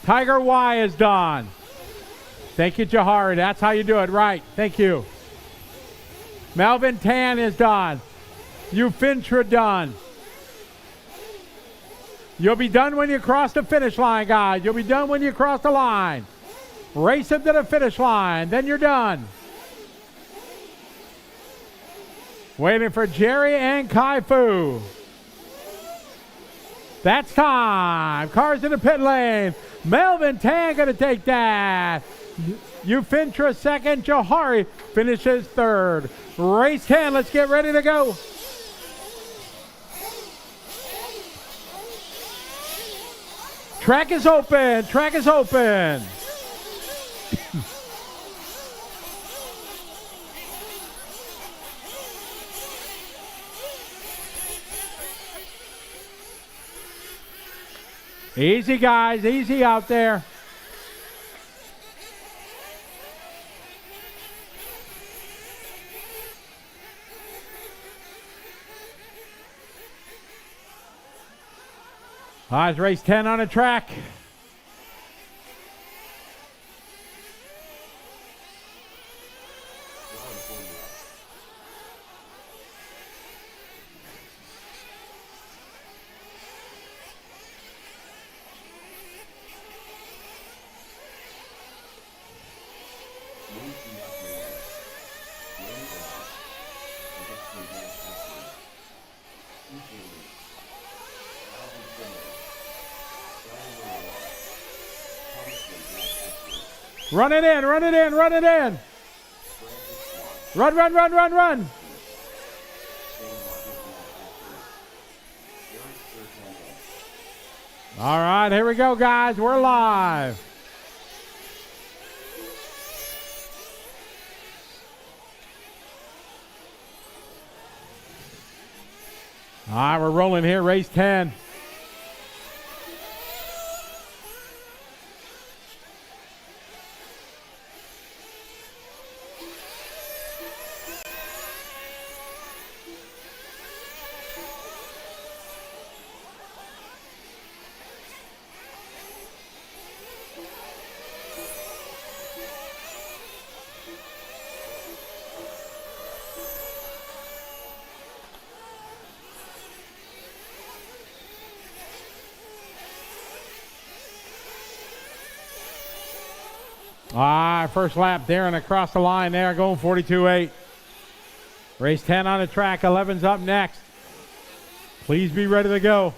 Tiger Y is done. Thank you, Johari. That's how you do it. Right. Thank you. Melvin Tan is done. Ufintra done. You'll be done when you cross the finish line, guys. You'll be done when you cross the line. Race him to the finish line. Then you're done. Waiting for Jerry and Kai Fu. That's time. Cars in the pit lane. Melvin Tan going to take that. Ufintra second. Johari finishes third. Race 10. Let's get ready to go. Track is open. Track is open. Easy, guys. Easy out there. All right, it's race 10 on the track. Run it in, run it in, run it in. Run, run, run, run, run. All right, here we go, guys. We're live. All right, we're rolling here, race 10. All right, first lap, Darren across the line there, going 42.8. Race 10 on the track, 11's up next. Please be ready to go.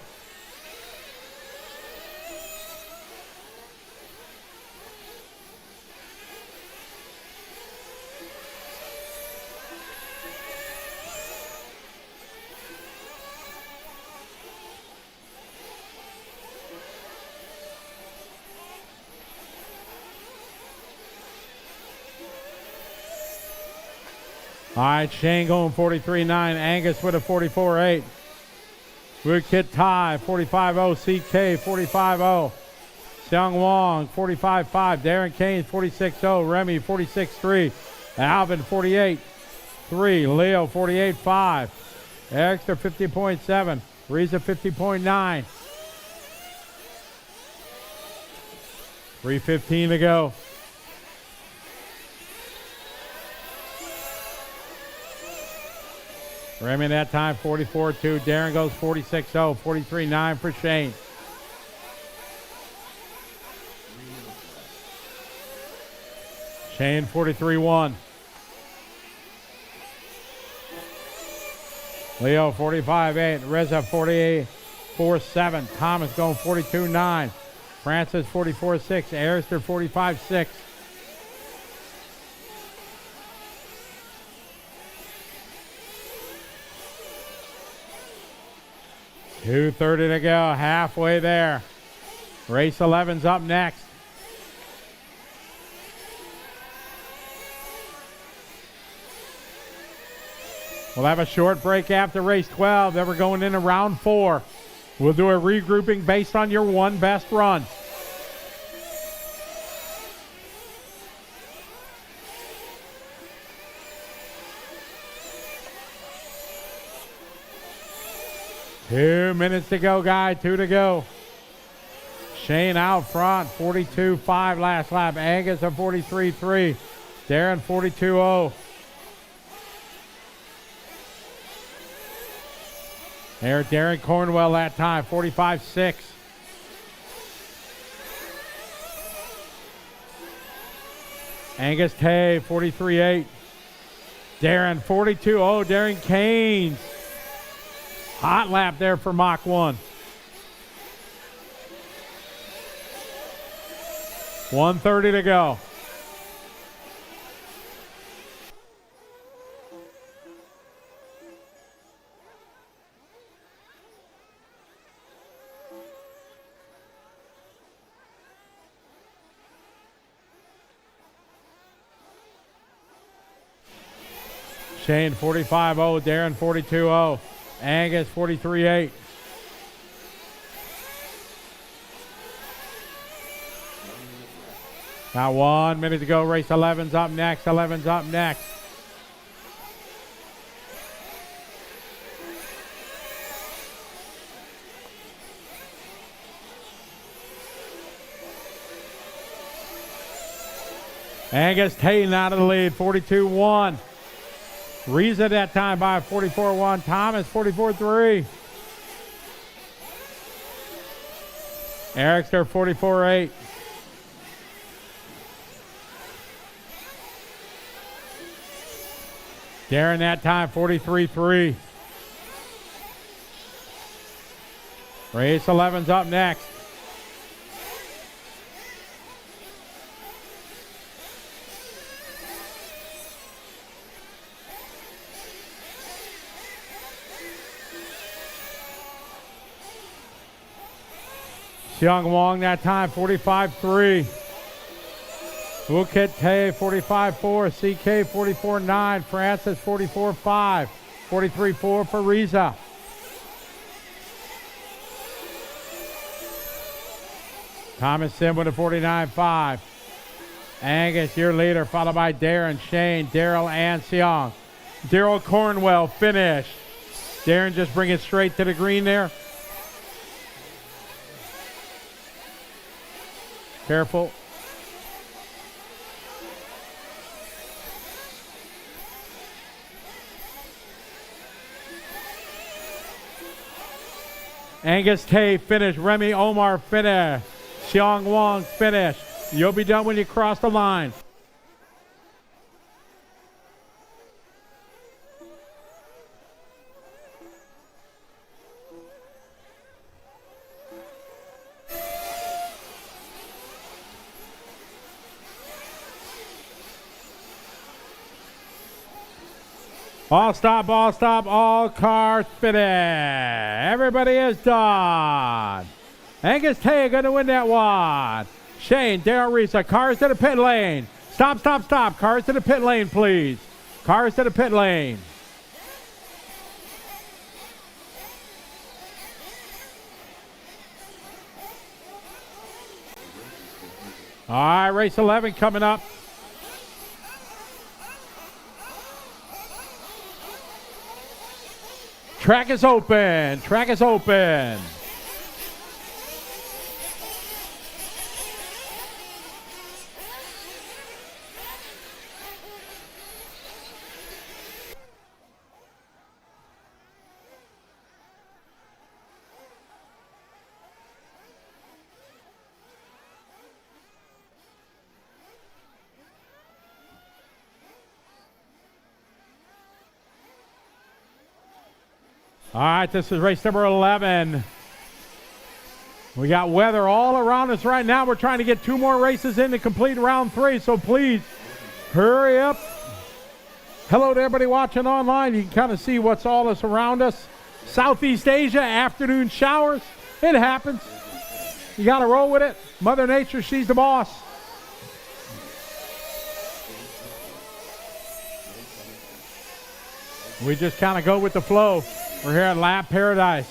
All right, Shane going 43.9. Angus with a 44.8. Woodkit Ty, 45.0. CK, 45.0. Xiang Wong, 45.5. Darren Kane, 46.0. Remy, 46.3. Alvin, 48.3. Leo, 48.5. Extra, 50.7. Reza, 50.9. 3:15 to go. Remy that time 44.2. Darren goes 46.0. 43.9 for Shane. Shane 43.1. Leo 45.8. Reza 48.47. Thomas going 42.9. Francis 44.6. Arister 45.6. 2:30 to go, halfway there. Race 11's up next. We'll have a short break after race 12. Then we're going into round 4. We'll do a regrouping based on your one best run. Two minutes to go, guys. 2 to go. Shane out front, 42.5 last lap. Angus at 43.3. Darren 42.0. There, Darren Cornwell that time, 45.6. Angus Tay, 43.8. Darren 42.0. Darren Keynes. Hot lap there for Mach 1. 1:30 to go. Shane 45.0, Darren 42.0. Angus 43.8. Now 1 minute to go. Race 11's up next. 11's up next. Angus Tatum out of the lead, 42-1. Reza that time by 44-1. Thomas, 44-3. Ericster, 44-8. Darren that time, 43-3. Race 11's up next. Xiong Wong that time, 45-3. Wukit Tay, 45-4. CK, 44-9. Francis, 44-5. 43-4 for Reza. Thomas Sim with a 49-5. Angus, your leader, followed by Darren, Shane, Daryl, and Xiong. Daryl Cornwell, finish. Darren just bring it straight to the green there. Careful. Angus Tay, finish. Remy Omar, finish. Xiong Wang, finish. You'll be done when you cross the line. All stop, all cars finish. Everybody is done. Angus Tay going to win that one. Shane, Daryl Risa, cars to the pit lane. Stop. Cars to the pit lane, please. Cars to the pit lane. All right, race 11 coming up. Track is open. All right, this is race number 11. We got weather all around us right now. We're trying to get 2 more races in to complete round 3, so please hurry up. Hello to everybody watching online. You can kind of see what's all this around us. Southeast Asia, afternoon showers. It happens. You got to roll with it. Mother Nature, she's the boss. We just kind of go with the flow. We're here at Lap Paradise.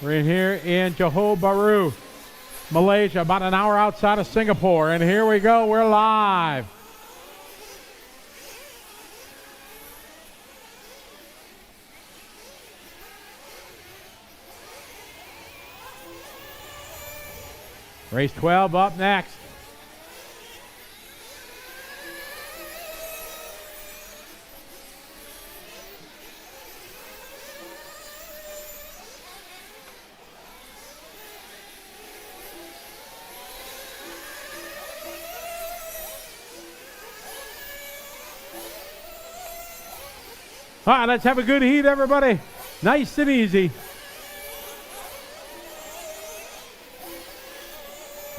We're here in Johor Bahru, Malaysia, about an hour outside of Singapore. And here we go, we're live. Race 12 up next. All right, let's have a good heat, everybody. Nice and easy.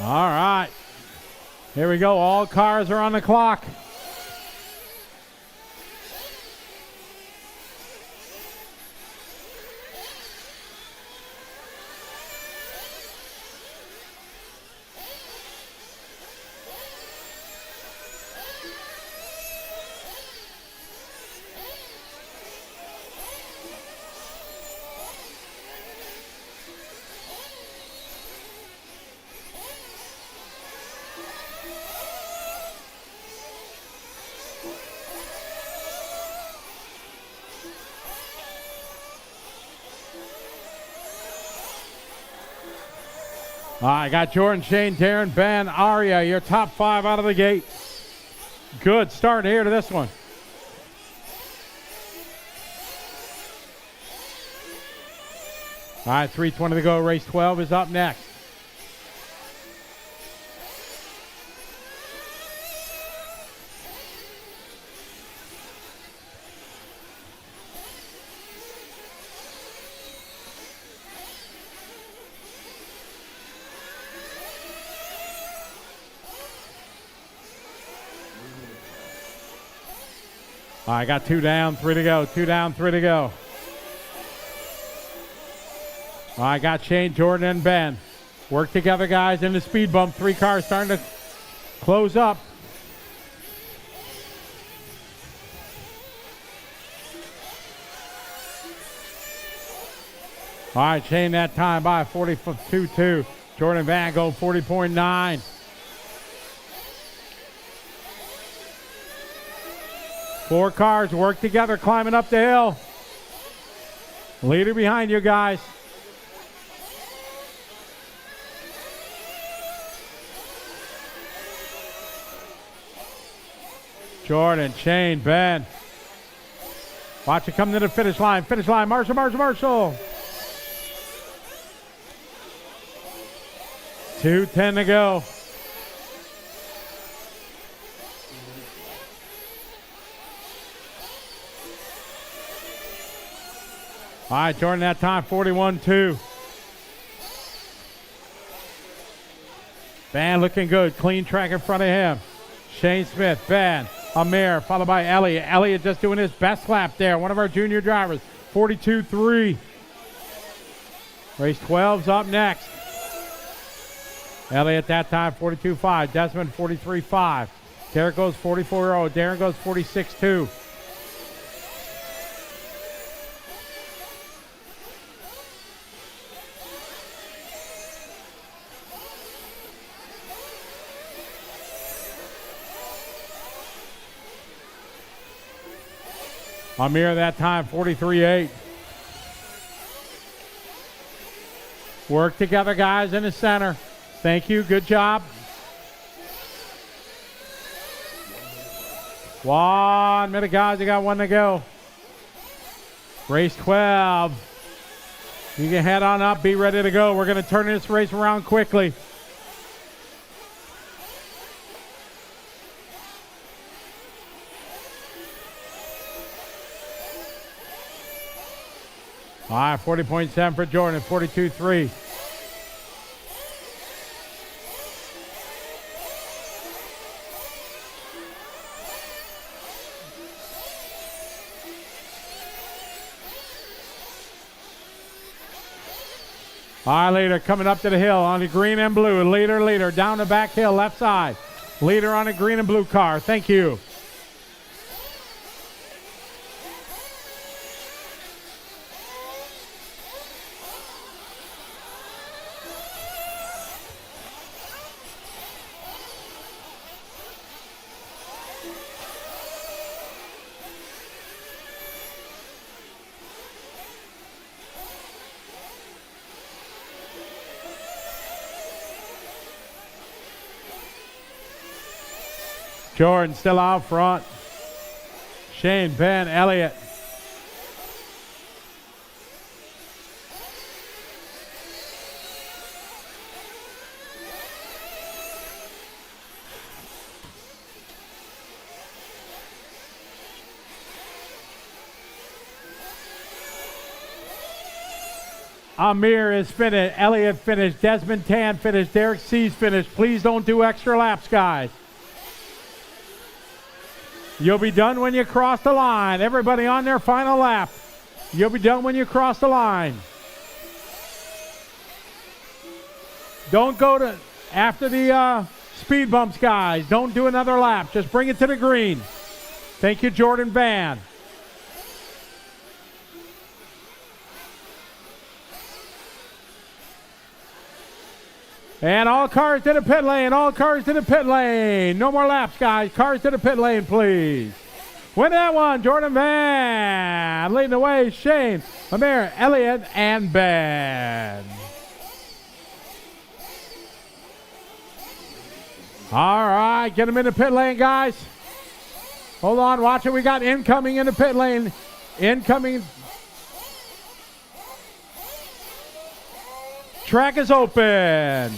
All right. Here we go. All cars are on the clock. I got Jordan, Shane, Darren, Ben, Aria, your top 5 out of the gate. Good start here to this one. All right, 3:20 to go. Race 12 is up next. I got 2 down, 3 to go. 2 down, 3 to go. I got Shane, Jordan, and Ben. Work together, guys, in the speed bump. 3 cars starting to close up. All right, Shane that time by 42.2. Jordan Van Gogh 40.9. Four cars work together, climbing up the hill. Leader behind you guys. Jordan, Shane, Ben. Watch it come to the finish line. Finish line, Marshall, Marshall, Marshall. 2:10 to go. All right, Jordan that time, 41.2. Van looking good. Clean track in front of him. Shane Smith, Van, Amir, followed by Elliott. Elliott just doing his best lap there. One of our junior drivers, 42.3. Race 12's up next. Elliott that time, 42.5. Desmond, 43.5. Derek goes 44.0. Darren goes 46.2. Amir that time, 43.8. Work together, guys, in the center. Thank you. Good job. 1 minute, guys. You got 1 to go. Race 12. You can head on up. Be ready to go. We're going to turn this race around quickly. All right, 40.7 for Jordan, 42.3. All right, leader coming up to the hill on the green and blue. Leader, down the back hill, left side. Leader on the green and blue car. Thank you. Jordan still out front. Shane, Ben, Elliott. Amir is finished. Elliott finished. Desmond Tan finished. Derek C's finished. Please don't do extra laps, guys. You'll be done when you cross the line. Everybody on their final lap. You'll be done when you cross the line. Don't go to after the speed bumps, guys. Don't do another lap. Just bring it to the green. Thank you, Jordan Van. And all cars to the pit lane. All cars to the pit lane. No more laps, guys. Cars to the pit lane, please. Win that one, Jordan Van. Leading the way, Shane, Amir, Elliott, and Ben. All right, get him in the pit lane, guys. Hold on, watch it. We got incoming in the pit lane. Incoming. Track is open.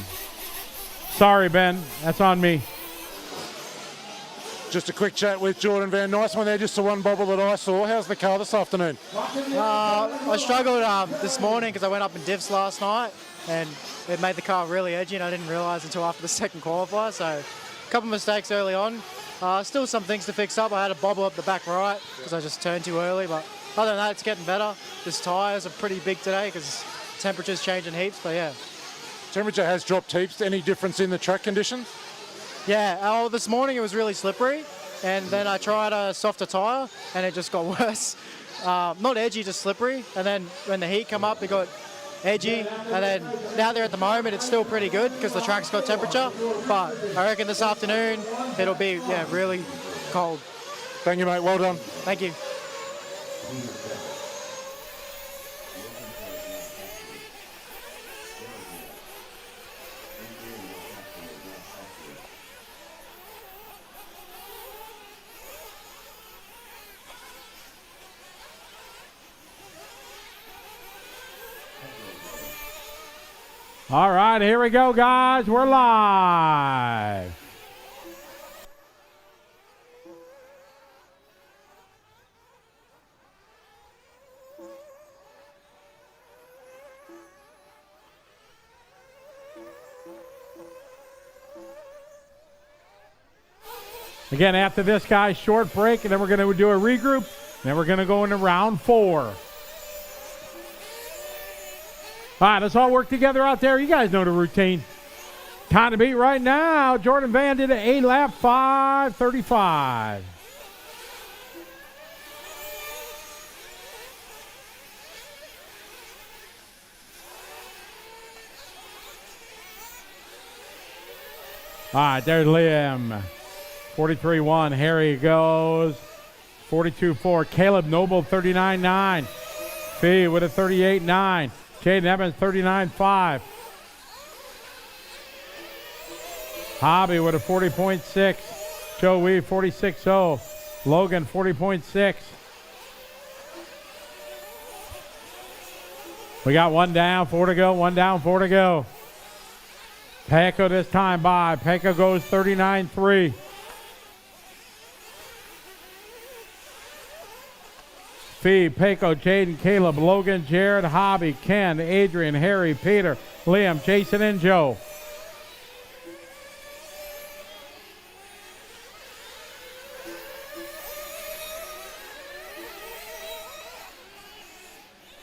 Sorry, Ben. That's on me. Just a quick chat with Jordan Van. Nice one there, just the one bobble that I saw. How's the car this afternoon? I struggled this morning because I went up in diffs last night and it made the car really edgy, and I didn't realise until after the second qualifier. So a couple of mistakes early on. Still some things to fix up. I had a bobble up the back right because I just turned too early, but other than that, it's getting better. This tyres are pretty big today because temperature's changing heaps, but yeah. Temperature has dropped heaps. Any difference in the track conditions? Yeah, this morning it was really slippery, and then I tried a softer tyre, and it just got worse. Not edgy, just slippery, and then when the heat come up, it got edgy, and then now there at the moment, it's still pretty good because the track's got temperature, but I reckon this afternoon, it'll be, really cold. Thank you, mate. Well done. Thank you. All right, here we go, guys. We're live. Again, after this, guys, short break, and then we're going to do a regroup. Then we're going to go into round 4. All right, let's all work together out there. You guys know the routine. Time to beat right now. Jordan Van did an 8-lap 5:35. All right, there's Liam. 43.1. Harry goes. 42.4. Caleb Noble, 39.9. Fee with a 38.9. Jaden Evans, 39.5. Hobby with a 40.6. Joe Wee, 46.0. Logan, 40.6. We got 1 down, 4 to go. 1 down, 4 to go. Pecco this time by. Pecco goes 39.3. Fee, Pecco, Jaden, Caleb, Logan, Jared, Hobby, Ken, Adrian, Harry, Peter, Liam, Jason, and Joe.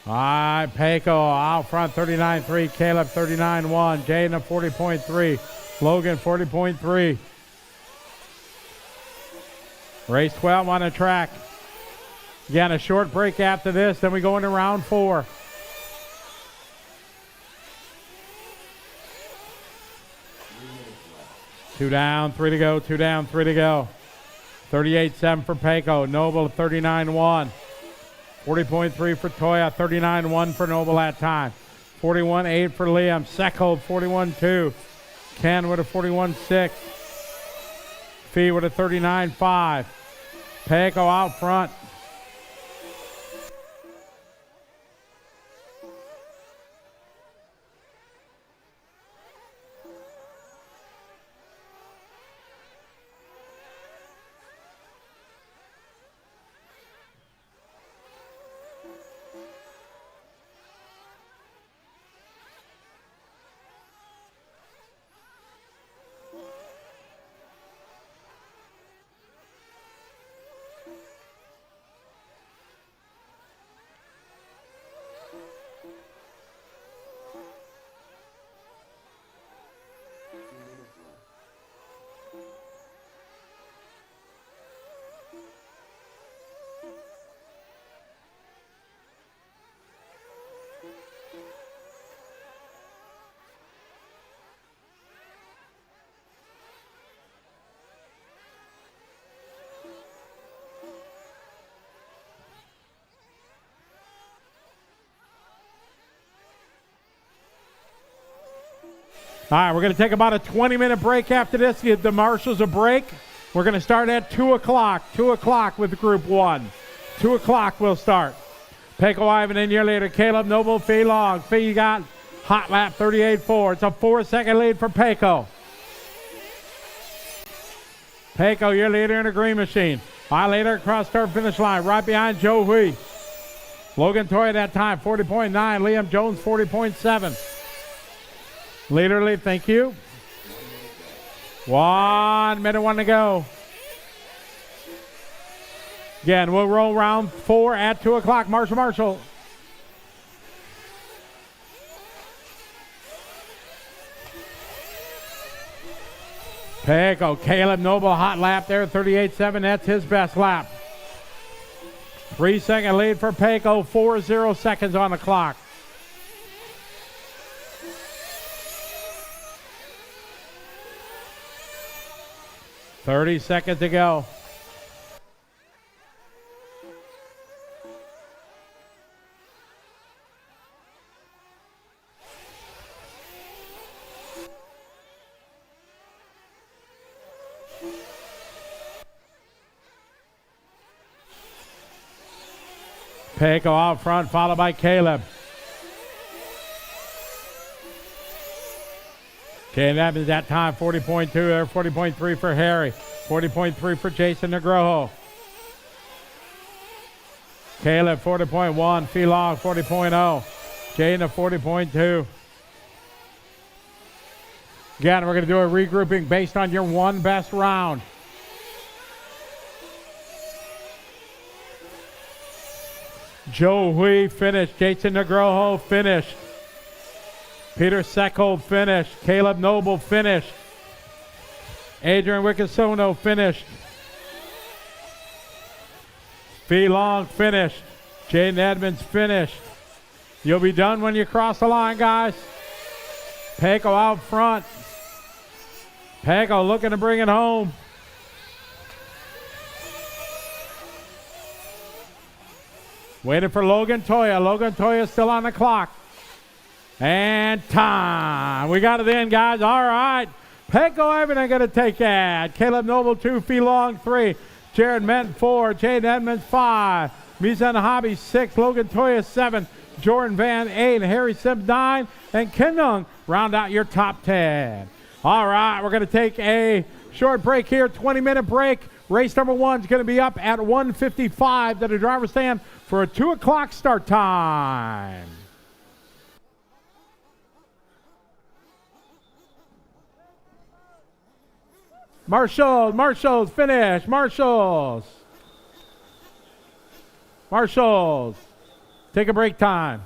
All right, Pecco out front, 39.3. Caleb, 39.1. Jaden, a 40.3. Logan, 40.3. Race 12 on the track. Again, a short break after this, then we go into round 4. Two down, 3 to go, 2 down, 3 to go. 38.7 for Pecco. Noble, 39.1. 40.3 for Toya, 39.1 for Noble that time. 41.8 for Liam. Secco, 41.2. Ken with a 41.6. Fee with a 39.5. Pecco out front. All right, we're going to take about a 20-minute break after this. Give the marshals a break. We're going to start at 2 o'clock. 2 o'clock with Group 1. 2 o'clock we'll start. Pecco Ivan in your leader. Caleb Noble, Fee Long. Fee got hot lap 38.4. It's a 4-second lead for Pecco. Pecco, your leader in a green machine. My leader across start finish line right behind Joe Hui. Logan Toy at that time, 40.9. Liam Jones, 40.7. Leader lead, thank you. 1 minute, 1 to go. Again, we'll roll round 4 at 2 o'clock. Marshall. Pecco, Caleb Noble, hot lap there, 38.7. That's his best lap. 3-second lead for Pecco, 40 seconds on the clock. Thirty seconds to go. Pecco out front, followed by Caleb. Caleb is that time, 40.2 there, 40.3 for Harry, 40.3 for Jason Negroho. Caleb, 40.1, Fee Long, 40.0, Jaden, 40.2. Again, we're going to do a regrouping based on your one best round. Joe Hui finished. Jason Negroho finished. Peter Seckold finished. Caleb Noble finished. Adrian Wickasono finished. Fee Long finished. Jaden Edmonds finished. You'll be done when you cross the line, guys. Pecco out front. Pecco looking to bring it home. Waiting for Logan Toya. Logan Toya still on the clock. And time. We got it in, guys. All right. Pecco Evan going to take that. Caleb Noble 2, Fee Long 3, Jared Ment 4, Jade Edmonds 5, Mizan Hobby 6, Logan Toya 7, Jordan Van 8, Harry Sims 9, and Ken Young round out your top 10. All right, we're going to take a short break here, 20-minute break. Race number 1 is going to be up at 1:55 to the driver's stand for a 2 o'clock start time. Marshals, finish. Marshals. Take a break time.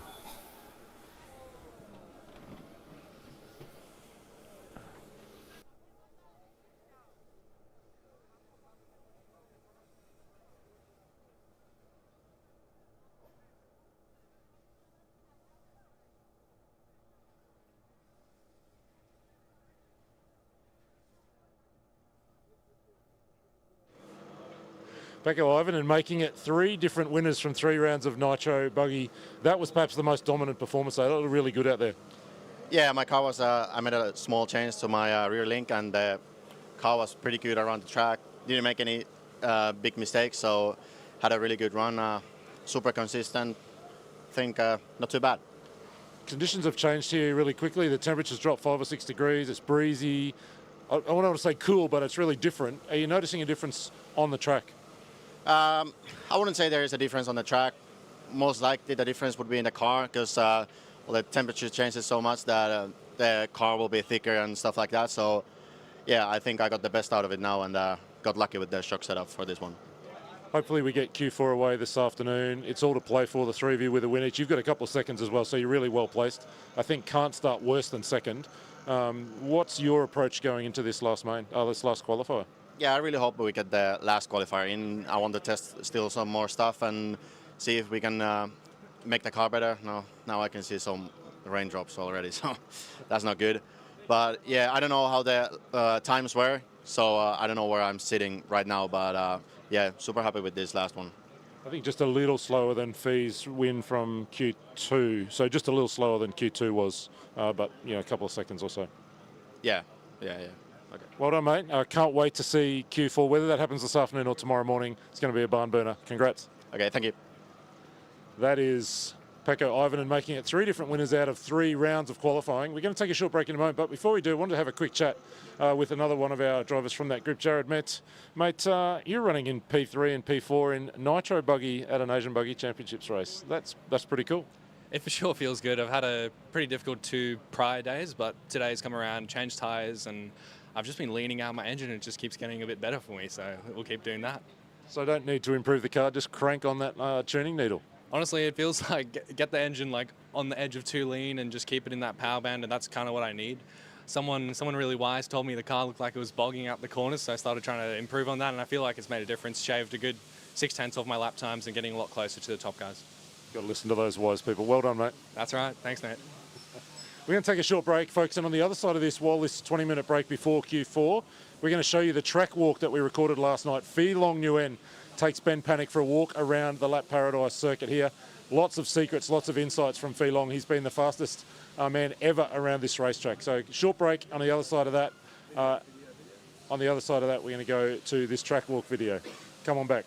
Pecco Ivan and making it 3 different winners from 3 rounds of Nitro Buggy. That was perhaps the most dominant performance. They looked really good out there. Yeah, my car was, I made a small change to my rear link, and the car was pretty good around the track. Didn't make any big mistakes, so had a really good run. Super consistent. Think not too bad. Conditions have changed here really quickly. The temperature's dropped 5 or 6 degrees. It's breezy. I don't want to say cool, but it's really different. Are you noticing a difference on the track? I wouldn't say there is a difference on the track. Most likely the difference would be in the car, because the temperature changes so much that the car will be thicker and stuff like that. So yeah, I think I got the best out of it now, and got lucky with the shock setup for this one. Hopefully we get Q4 away this afternoon. It's all to play for, the 3 of you with a win each. You've got a couple of seconds as well, so you're really well placed. I think can't start worse than second. What's your approach going into this last qualifier? Yeah, I really hope we get the last qualifier in. I want to test still some more stuff and see if we can make the car better. Now I can see some raindrops already, so that's not good. But yeah, I don't know how the times were, so I don't know where I'm sitting right now. But yeah, super happy with this last one. I think just a little slower than Fee's win from Q2, so just a little slower than Q2 was, but you know, a couple of seconds or so. Yeah. Okay. Well done, mate. I can't wait to see Q4. Whether that happens this afternoon or tomorrow morning, it's going to be a barn burner. Congrats. Okay, thank you. That is Pekko Ivanen making it 3 different winners out of 3 rounds of qualifying. We're going to take a short break in a moment, but before we do, I wanted to have a quick chat with another one of our drivers from that group, Jared Metz. Mate, you're running in P3 and P4 in Nitro Buggy at an Asian Buggy Championships race. That's pretty cool. It for sure feels good. I've had a pretty difficult 2 prior days, but today's come around, changed tyres, and I've just been leaning out my engine and it just keeps getting a bit better for me, so we'll keep doing that. So I don't need to improve the car, just crank on that tuning needle. Honestly, it feels like get the engine like on the edge of too lean and just keep it in that power band, and that's kind of what I need. Someone really wise told me the car looked like it was bogging out the corners, so I started trying to improve on that, and I feel like it's made a difference. Shaved a good 6/10 off my lap times and getting a lot closer to the top guys. Got to listen to those wise people. Well done, mate. That's right. Thanks, Nate. We're going to take a short break, folks, and on the other side of this, while this 20-minute break before Q4, we're going to show you the track walk that we recorded last night. Phi Long Nguyen takes Ben Panic for a walk around the Lap Paradise circuit here. Lots of secrets, lots of insights from Phi Long. He's been the fastest man ever around this racetrack. So short break. On the other side of that, we're going to go to this track walk video. Come on back.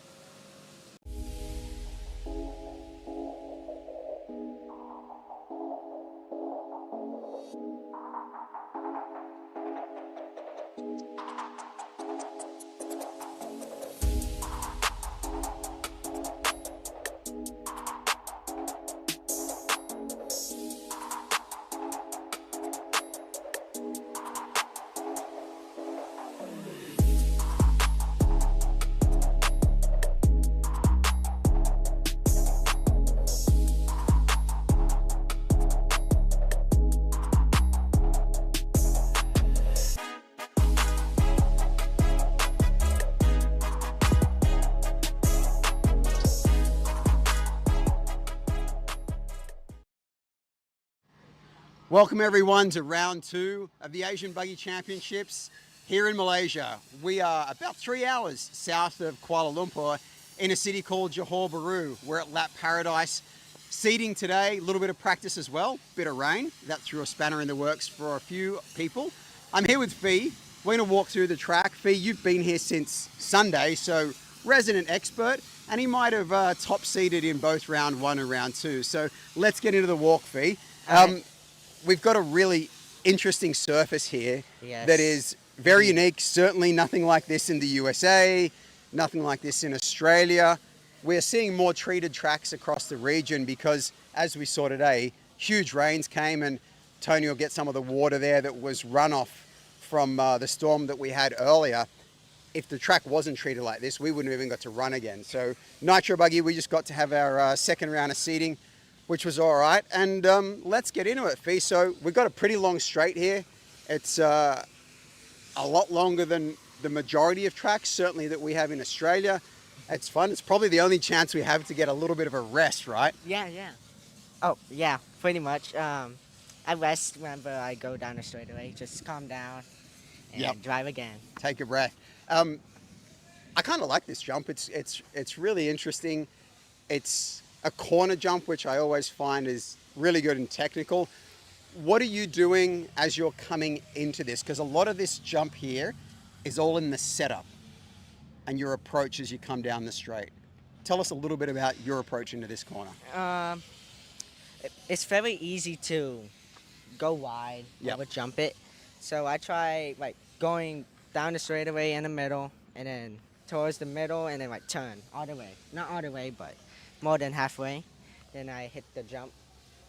Welcome everyone to round 2 of the Asian Buggy Championships here in Malaysia. We are about 3 hours south of Kuala Lumpur in a city called Johor Bahru. We're at Lap Paradise. Seating today, a little bit of practice as well, bit of rain. That threw a spanner in the works for a few people. I'm here with Phi. We're going to walk through the track. Phi, you've been here since Sunday, so resident expert, and he might have top-seeded in both round 1 and round 2. So let's get into the walk, Phi. We've got a really interesting surface here that is very unique. Certainly nothing like this in the USA, nothing like this in Australia. We're seeing more treated tracks across the region because, as we saw today, huge rains came, and Tony will get some of the water there that was runoff from the storm that we had earlier. If the track wasn't treated like this, we wouldn't have even got to run again. So Nitro Buggy, we just got to have our second round of seating, which was all right. And let's get into it, Phi. So we've got a pretty long straight here. It's a lot longer than the majority of tracks, certainly that we have in Australia. It's fun. It's probably the only chance we have to get a little bit of a rest, right? Yeah. Oh, yeah, pretty much. I rest whenever I go down the straightaway. Just calm down and drive again. Take a breath. I kind of like this jump. It's really interesting. It's a corner jump, which I always find is really good and technical. What are you doing as you're coming into this? Because a lot of this jump here is all in the setup and your approach as you come down the straight. Tell us a little bit about your approach into this corner. It's very easy to go wide or jump it. So I try like going down the straightaway in the middle and then towards the middle and then like turn all the way. Not all the way, but more than halfway. Then I hit the jump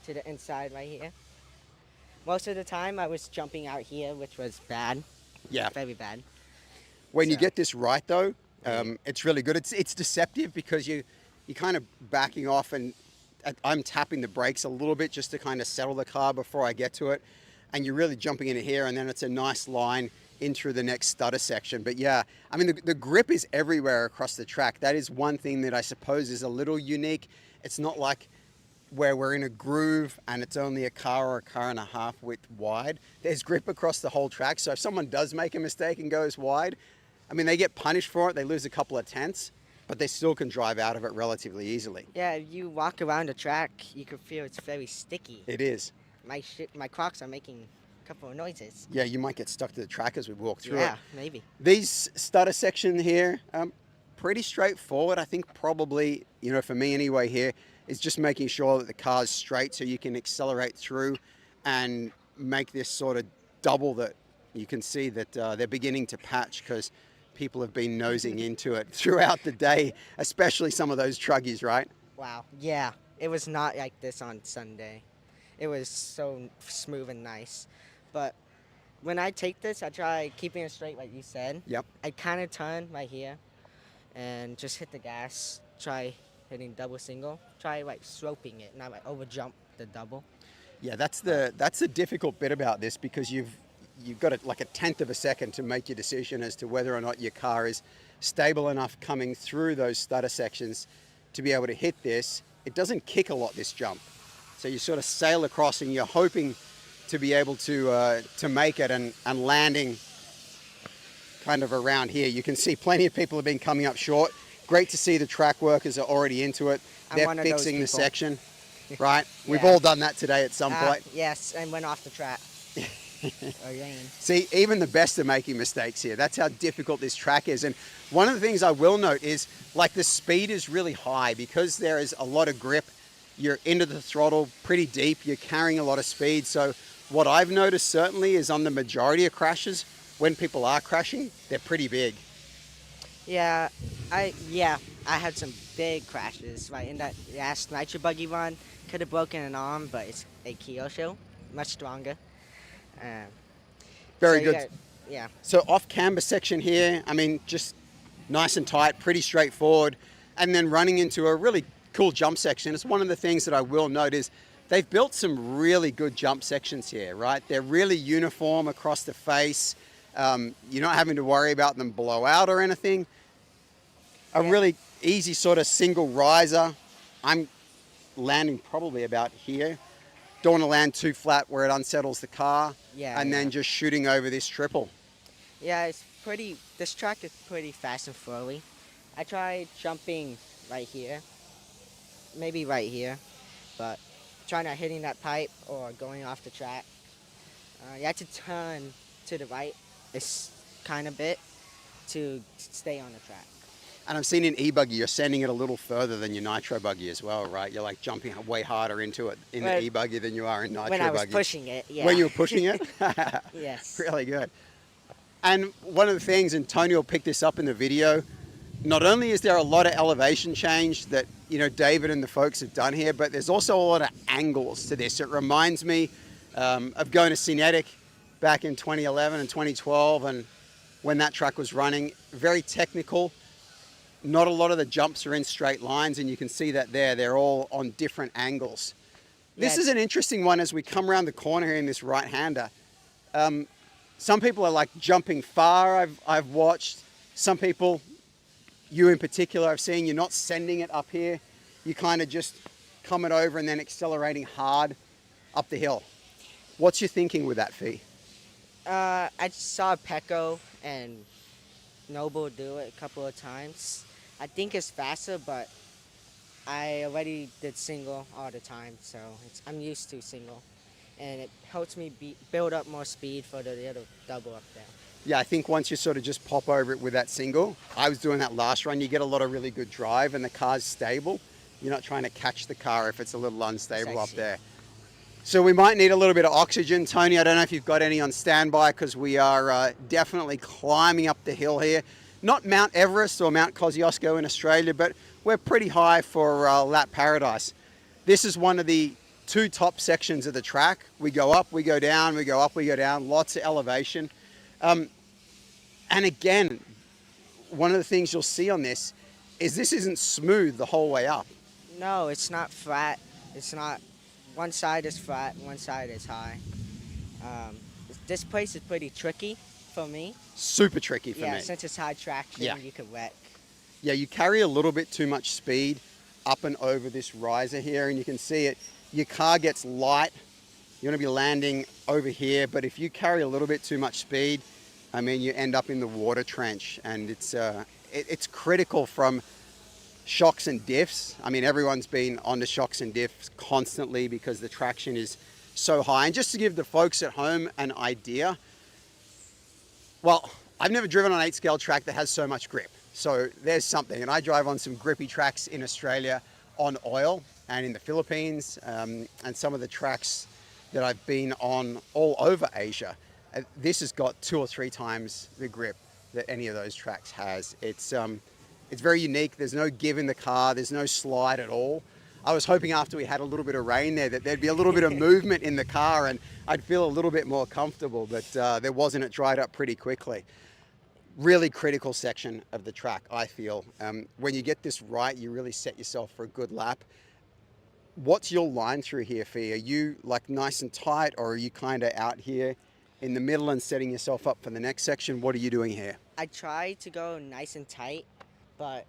to the inside right here. Most of the time I was jumping out here, which was bad. Yeah. Very bad. When you get this right though, it's really good. It's deceptive because you're kind of backing off, and I'm tapping the brakes a little bit just to kind of settle the car before I get to it. And you're really jumping into here, and then it's a nice line in through the next stutter section. But yeah, I mean, the grip is everywhere across the track. That is one thing that I suppose is a little unique. It's not like where we're in a groove and it's only a car or a car and a half width wide. There's grip across the whole track. So if someone does make a mistake and goes wide, I mean, they get punished for it. They lose a couple of tenths, but they still can drive out of it relatively easily. Yeah, you walk around the track, you can feel it's very sticky. It is. My Crocs are making couple of noises. Yeah, you might get stuck to the track as we walk through it. Yeah, maybe. These stutter section here, pretty straightforward. I think probably, you know, for me anyway here, is just making sure that the car's straight so you can accelerate through and make this sort of double that you can see that they're beginning to patch because people have been nosing into it throughout the day, especially some of those Truggies, right? Wow. Yeah, it was not like this on Sunday. It was so smooth and nice. But when I take this, I try keeping it straight like you said. Yep. I kind of turn right here and just hit the gas. Try hitting double single. Try like sloping it, not like over jump the double. Yeah, that's the difficult bit about this because you've got like a tenth of a second to make your decision as to whether or not your car is stable enough coming through those stutter sections to be able to hit this. It doesn't kick a lot, this jump. So you sort of sail across and you're hoping to be able to make it and landing kind of around here. You can see plenty of people have been coming up short. Great to see the track workers are already into it. They're fixing the section, right? Yeah. We've all done that today at some point. Yes, and went off the track. See, even the best are making mistakes here. That's how difficult this track is. And one of the things I will note is like the speed is really high because there is a lot of grip. You're into the throttle pretty deep. You're carrying a lot of speed. So what I've noticed certainly is on the majority of crashes, when people are crashing, they're pretty big. Yeah, I had some big crashes. Right in that last Nitro Buggy run, could have broken an arm, but it's a Kyosho, much stronger. Very good. Yeah. So off camber section here, I mean, just nice and tight, pretty straightforward. And then running into a really cool jump section. It's one of the things that I will note is they've built some really good jump sections here, right? They're really uniform across the face. You're not having to worry about them blow out or anything. A really easy sort of single riser. I'm landing probably about here. Don't want to land too flat where it unsettles the car. Yeah. And then just shooting over this triple. Yeah, this track is pretty fast and flowy. I tried jumping right here, maybe right here, but trying not hitting that pipe or going off the track. You have to turn to the right this kind of bit to stay on the track. And I've seen in E-Buggy, you're sending it a little further than your Nitro Buggy as well, right? You're like jumping way harder into it in the E-Buggy than you are in Nitro Buggy. When I was pushing it, yeah. When you were pushing it? Yes. Really good. And one of the things, and Tony will pick this up in the video, not only is there a lot of elevation change that, you know, David and the folks have done here, but there's also a lot of angles to this. It reminds me of going to Cinetic back in 2011 and 2012, and when that track was running, very technical. Not a lot of the jumps are in straight lines, and you can see that there. They're all on different angles. This is an interesting one as we come around the corner here in this right-hander. Some people are like jumping far, I've watched. Some people, you in particular, I've seen you're not sending it up here. You kind of just coming over and then accelerating hard up the hill. What's your thinking with that, Fee? I saw Pecco and Noble do it a couple of times. I think it's faster, but I already did single all the time, so I'm used to single. And it helps me build up more speed for the little double up there. Yeah, I think once you sort of just pop over it with that single, I was doing that last run, you get a lot of really good drive and the car's stable. You're not trying to catch the car if it's a little unstable up there. So we might need a little bit of oxygen. Tony, I don't know if you've got any on standby because we are definitely climbing up the hill here. Not Mount Everest or Mount Kosciuszko in Australia, but we're pretty high for Lap Paradise. This is one of the two top sections of the track. We go up, we go down, we go up, we go down, lots of elevation. And again, one of the things you'll see on this is this isn't smooth the whole way up. No, it's not flat. It's not, one side is flat, one side is high. This place is pretty tricky for me. Super tricky for me. Yeah, since it's high traction, you could wreck. Yeah, you carry a little bit too much speed up and over this riser here, and you can see it. Your car gets light. You're going to be landing over here, but if you carry a little bit too much speed, I mean, you end up in the water trench, and it's critical from shocks and diffs. I mean, everyone's been onto shocks and diffs constantly because the traction is so high. And just to give the folks at home an idea, well, I've never driven on an 8-scale track that has so much grip. So there's something. And I drive on some grippy tracks in Australia on oil and in the Philippines, and some of the tracks that I've been on all over Asia. This has got 2 or 3 times the grip that any of those tracks has. It's very unique. There's no give in the car. There's no slide at all. I was hoping after we had a little bit of rain there that there'd be a little bit of movement in the car and I'd feel a little bit more comfortable, but there wasn't. It dried up pretty quickly. Really critical section of the track, I feel. When you get this right, you really set yourself for a good lap. What's your line through here, Fee? Are you like nice and tight, or are you kind of out here in the middle and setting yourself up for the next section? What are you doing here? I try to go nice and tight, but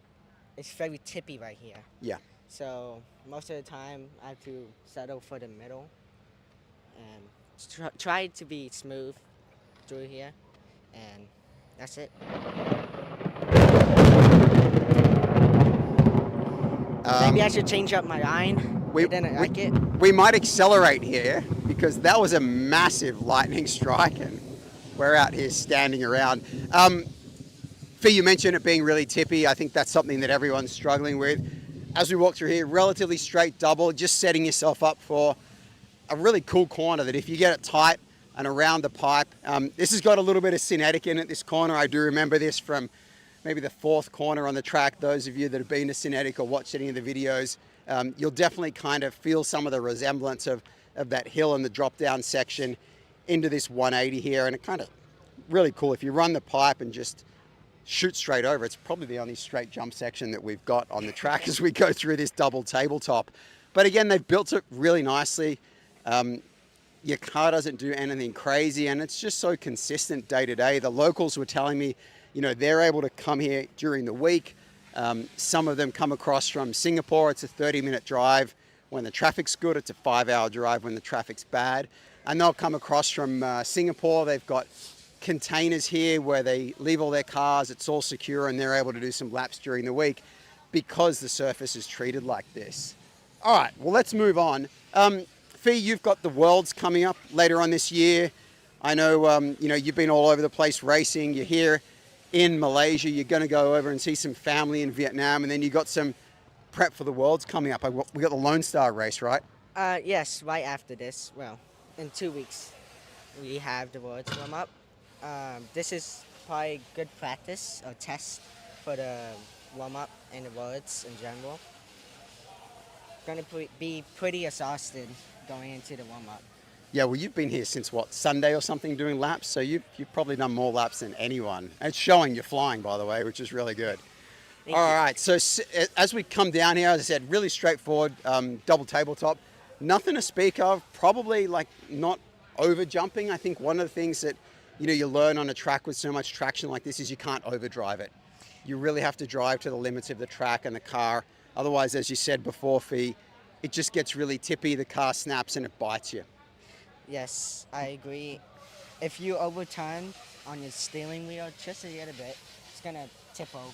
it's very tippy right here. Yeah. So most of the time I have to settle for the middle and try to be smooth through here, and that's it. Maybe I should change up my line. We might accelerate here because that was a massive lightning strike and we're out here standing around. Fee, you mentioned it being really tippy. I think that's something that everyone's struggling with. As we walk through here, relatively straight double, just setting yourself up for a really cool corner that if you get it tight and around the pipe, this has got a little bit of Cinetic in it, this corner. I do remember this from maybe the 4th corner on the track. Those of you that have been to Cinetic or watched any of the videos, you'll definitely kind of feel some of the resemblance of that hill and the drop down section into this 180 here. And it kind of really cool. If you run the pipe and just shoot straight over, it's probably the only straight jump section that we've got on the track as we go through this double tabletop. But again, they've built it really nicely. Your car doesn't do anything crazy and it's just so consistent day to day. The locals were telling me, you know, they're able to come here during the week. Some of them come across from Singapore. It's a 30-minute drive. When the traffic's good, it's a 5-hour drive when the traffic's bad. And they'll come across from Singapore. They've got containers here where they leave all their cars. It's all secure and they're able to do some laps during the week because the surface is treated like this. All right, well, let's move on. Fee, you've got the Worlds coming up later on this year. I know, you know, you've been all over the place racing. You're here in Malaysia. You're going to go over and see some family in Vietnam, and then you got some prep for the Worlds coming up. We got the Lone Star race, right? Yes, right after this. Well, in 2 weeks, we have the Worlds warm up. This is probably good practice or test for the warm up and the Worlds in general. Going to be pretty exhausted going into the warm up. Yeah, well, you've been here since what, Sunday or something doing laps, so you've probably done more laps than anyone. And it's showing you're flying, by the way, which is really good. All right, so as we come down here, as I said, really straightforward double tabletop. Nothing to speak of, probably like not over jumping. I think one of the things that you learn on a track with so much traction like this is you can't overdrive it. You really have to drive to the limits of the track and the car. Otherwise, as you said before, Fee, it just gets really tippy, the car snaps and it bites you. Yes, I agree. If you overturn on your steering wheel just a little bit, it's going to tip over.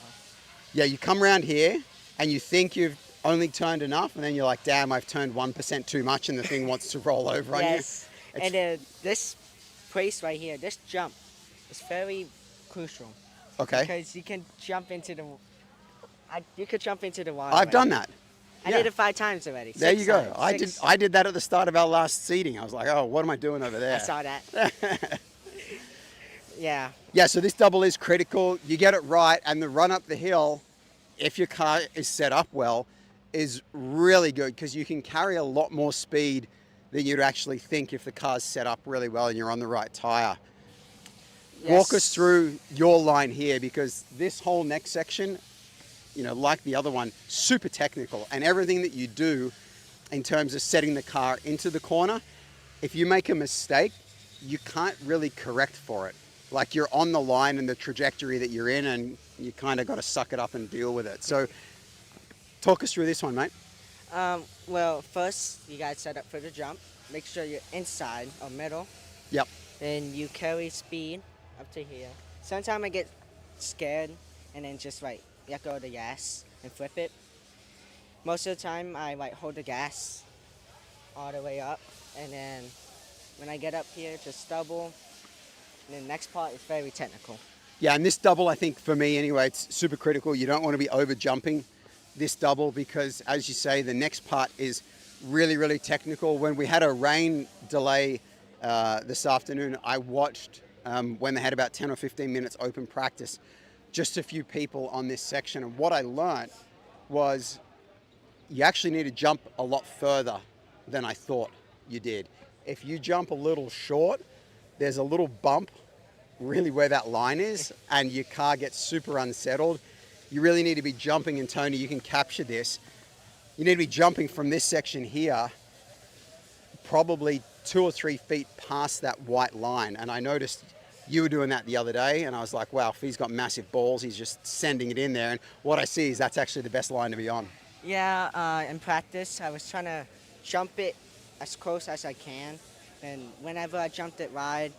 Yeah, you come around here and you think you've only turned enough, and then you're like, damn, I've turned 1% too much and the thing wants to roll over on you. Yes, and this place right here, this jump is very crucial. Okay. Because you can jump into the water. I've done that. I did it 5 times already. There you go. Six. I did that at the start of our last seating. I was like, oh, what am I doing over there? I saw that. Yeah. Yeah, so this double is critical. You get it right, and the run up the hill, if your car is set up well, is really good because you can carry a lot more speed than you'd actually think if the car's set up really well and you're on the right tire. Yes. Walk us through your line here, because this whole next section, like the other one, super technical, and everything that you do in terms of setting the car into the corner, if you make a mistake, you can't really correct for it. Like, you're on the line and the trajectory that you're in, and you kind of got to suck it up and deal with it. So talk us through this one, mate. Well, first you got to set up for the jump. Make sure you're inside or middle. Yep. Then you carry speed up to here. Sometimes I get scared and then just let go of the gas and flip it. Most of the time I hold the gas all the way up, and then when I get up here, just double. And the next part is very technical. Yeah, and this double, I think for me anyway, it's super critical. You don't want to be over jumping this double because, as you say, the next part is really, really technical. When we had a rain delay this afternoon, I watched when they had about 10 or 15 minutes open practice, just a few people on this section. And what I learned was you actually need to jump a lot further than I thought you did. If you jump a little short, there's a little bump really where that line is, and your car gets super unsettled. You really need to be jumping, and Tony, you can capture this. You need to be jumping from this section here, probably 2 or 3 feet past that white line. And I noticed you were doing that the other day, and I was like, wow, if he's got massive balls, he's just sending it in there. And what I see is that's actually the best line to be on. Yeah, in practice, I was trying to jump it as close as I can. And whenever I jumped it wide,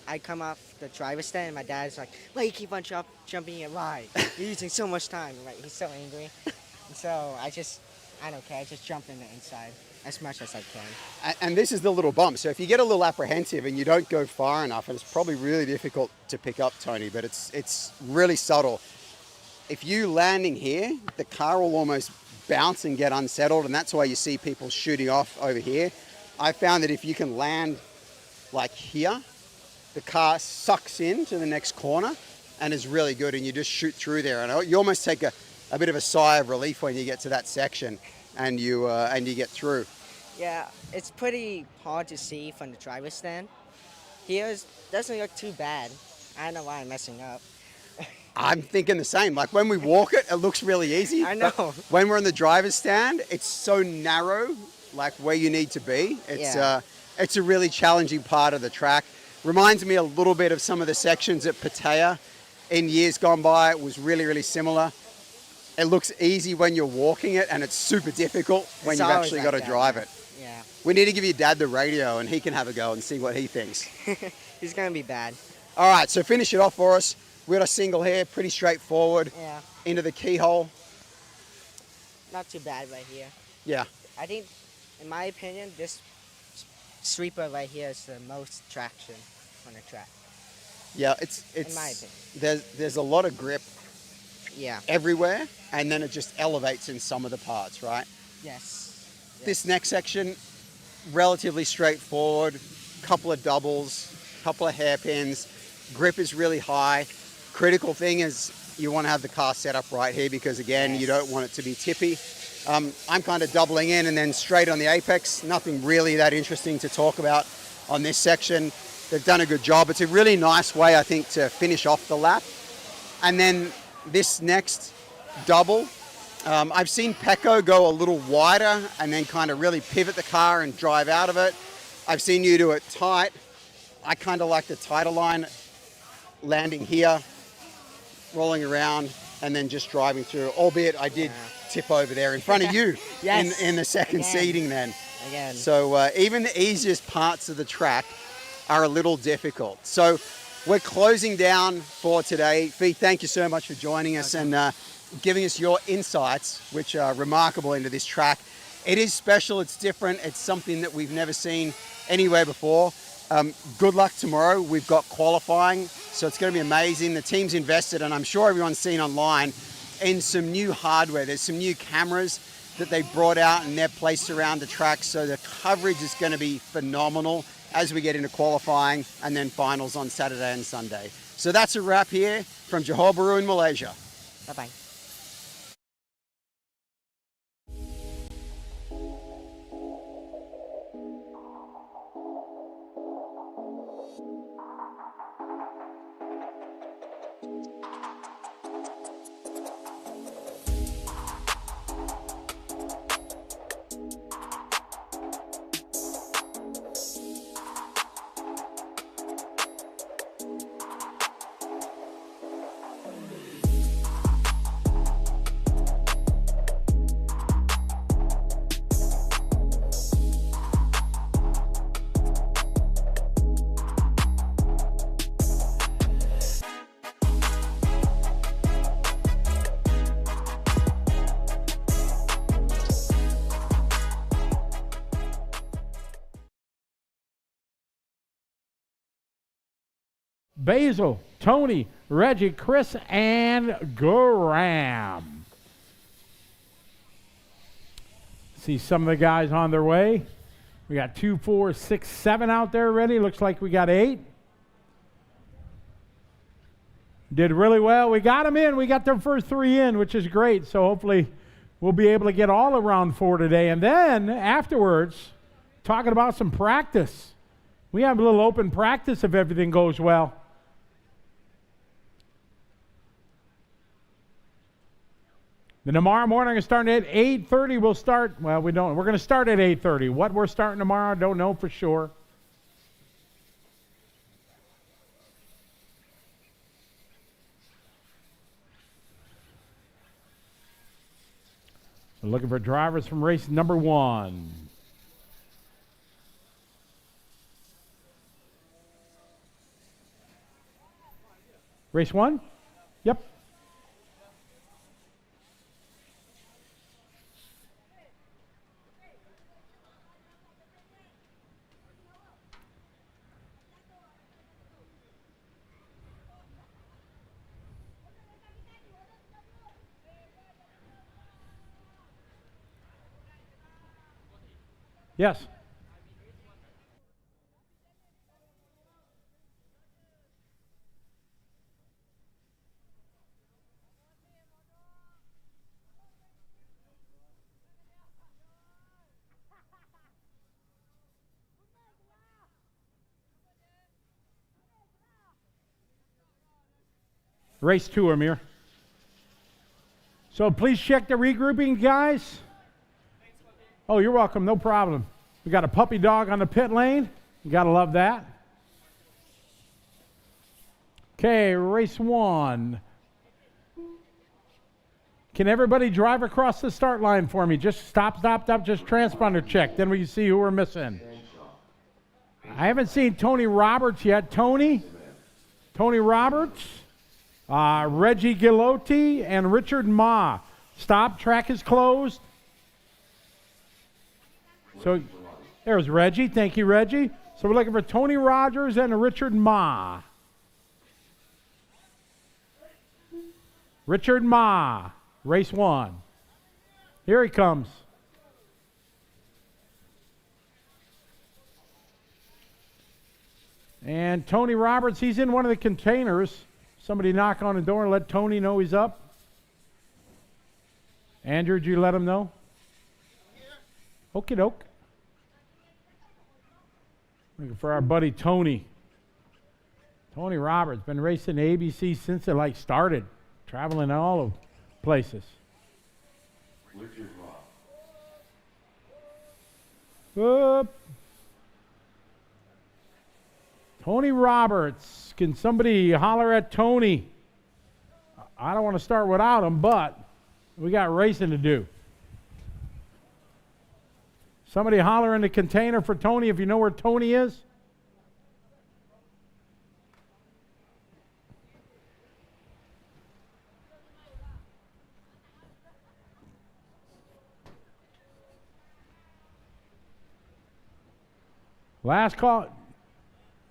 I come off the driver's stand, and my dad's like, why you keep on jumping it wide? You're using so much time. Right? He's so angry. And so I don't care. I just jump in the inside as much as I can. And this is the little bump. So if you get a little apprehensive and you don't go far enough, and it's probably really difficult to pick up, Tony, but it's really subtle. If you landing here, the car will almost bounce and get unsettled, and that's why you see people shooting off over here. I found that if you can land like here, the car sucks into the next corner and is really good, and you just shoot through there. And you almost take a bit of a sigh of relief when you get to that section and you get through. Yeah, it's pretty hard to see from the driver's stand. Here doesn't look too bad. I don't know why I'm messing up. I'm thinking the same. Like when we walk it, it looks really easy. I know. But when we're on the driver's stand, it's so narrow, like where you need to be. It's a really challenging part of the track. Reminds me a little bit of some of the sections at Pattaya. In years gone by, it was really, really similar. It looks easy when you're walking it, and it's super difficult when you've actually got to drive it. Yeah. We need to give your dad the radio, and he can have a go and see what he thinks. He's going to be bad. All right, so finish it off for us. We got a single here, pretty straightforward. Yeah. Into the keyhole. Not too bad right here. Yeah. I think, in my opinion, this sweeper right here is the most traction on the track. Yeah, it's in my opinion. There's a lot of grip. Yeah. Everywhere, and then it just elevates in some of the parts, right? Yes. This next section, relatively straightforward. Couple of doubles, couple of hairpins. Grip is really high. Critical thing is you want to have the car set up right here because, again, you don't want it to be tippy. I'm kind of doubling in and then straight on the apex. Nothing really that interesting to talk about on this section. They've done a good job. It's a really nice way, I think, to finish off the lap. And then this next double, I've seen Pecco go a little wider and then kind of really pivot the car and drive out of it. I've seen you do it tight. I kind of like the tighter line, landing here, rolling around, and then just driving through, albeit I did tip over there in front of you Yes. in the second seating then. Again. So even the easiest parts of the track are a little difficult. So we're closing down for today. Fee, thank you so much for joining us and giving us your insights, which are remarkable into this track. It is special, it's different, it's something that we've never seen anywhere before. Good luck tomorrow. We've got qualifying, so it's going to be amazing. The team's invested, and I'm sure everyone's seen online, in some new hardware. There's some new cameras that they brought out and they're placed around the track, so the coverage is going to be phenomenal as we get into qualifying and then finals on Saturday and Sunday. So that's a wrap here from Johor Bahru in Malaysia. Bye-bye. Basil, Tony, Reggie, Chris, and Graham. See some of the guys on their way. We got 2, 4, 6, 7 out there already. Looks like we got 8. Did really well. We got them in. We got their first 3 in, which is great. So hopefully we'll be able to get all around 4 today. And then afterwards, talking about some practice. We have a little open practice if everything goes well. Then tomorrow morning is starting at 8:30. We'll start, well, we don't, we're going to start at 8:30. What we're starting tomorrow, I don't know for sure. We're looking for drivers from race number 1. Race 1? Yep. Yes. Race 2, Amir. So please check the regrouping, guys. Oh, you're welcome. No problem. We got a puppy dog on the pit lane. You got to love that. Okay, race 1. Can everybody drive across the start line for me? Just stop, just transponder check. Then we can see who we're missing. I haven't seen Tony Roberts yet. Tony Roberts, Reggie Gilotti, and Richard Ma. Stop, track is closed. So there's Reggie. Thank you, Reggie. So we're looking for Tony Rogers and Richard Ma. Richard Ma, race 1. Here he comes. And Tony Roberts, he's in one of the containers. Somebody knock on the door and let Tony know he's up. Andrew, did you let him know? Okie doke. Looking for our buddy Tony. Tony Roberts, been racing ABC since it started. Traveling all over places. Whoop. Tony Roberts. Can somebody holler at Tony? I don't want to start without him, but we got racing to do. Somebody holler in the container for Tony if you know where Tony is. Last call.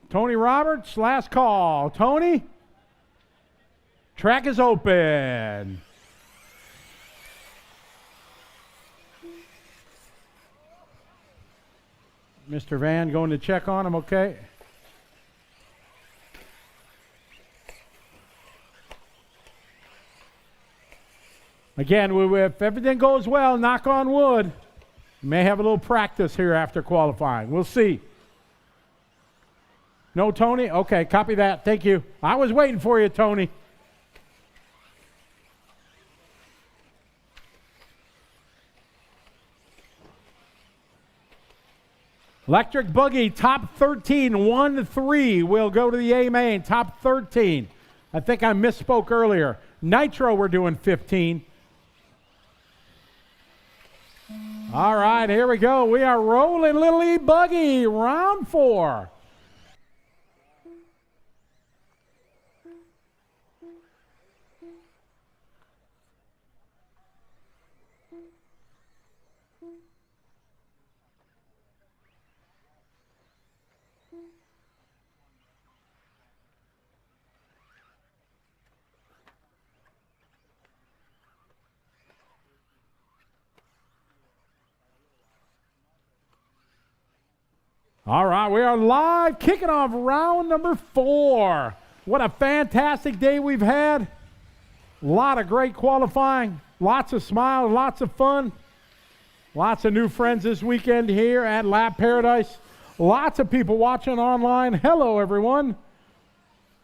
Tony Roberts, last call. Tony? Track is open. Mr. Van going to check on him, okay? Again, if everything goes well, knock on wood, we may have a little practice here after qualifying. We'll see. No, Tony? Okay, copy that. Thank you. I was waiting for you, Tony. Electric Buggy, top 13, 1-3 will go to the A main, top 13. I think I misspoke earlier. Nitro, we're doing 15. All right, here we go. We are rolling little E-Buggy, round 4. All right, we are live, kicking off round number 4. What a fantastic day we've had. A lot of great qualifying, lots of smiles, lots of fun. Lots of new friends this weekend here at Lap Paradise. Lots of people watching online. Hello, everyone.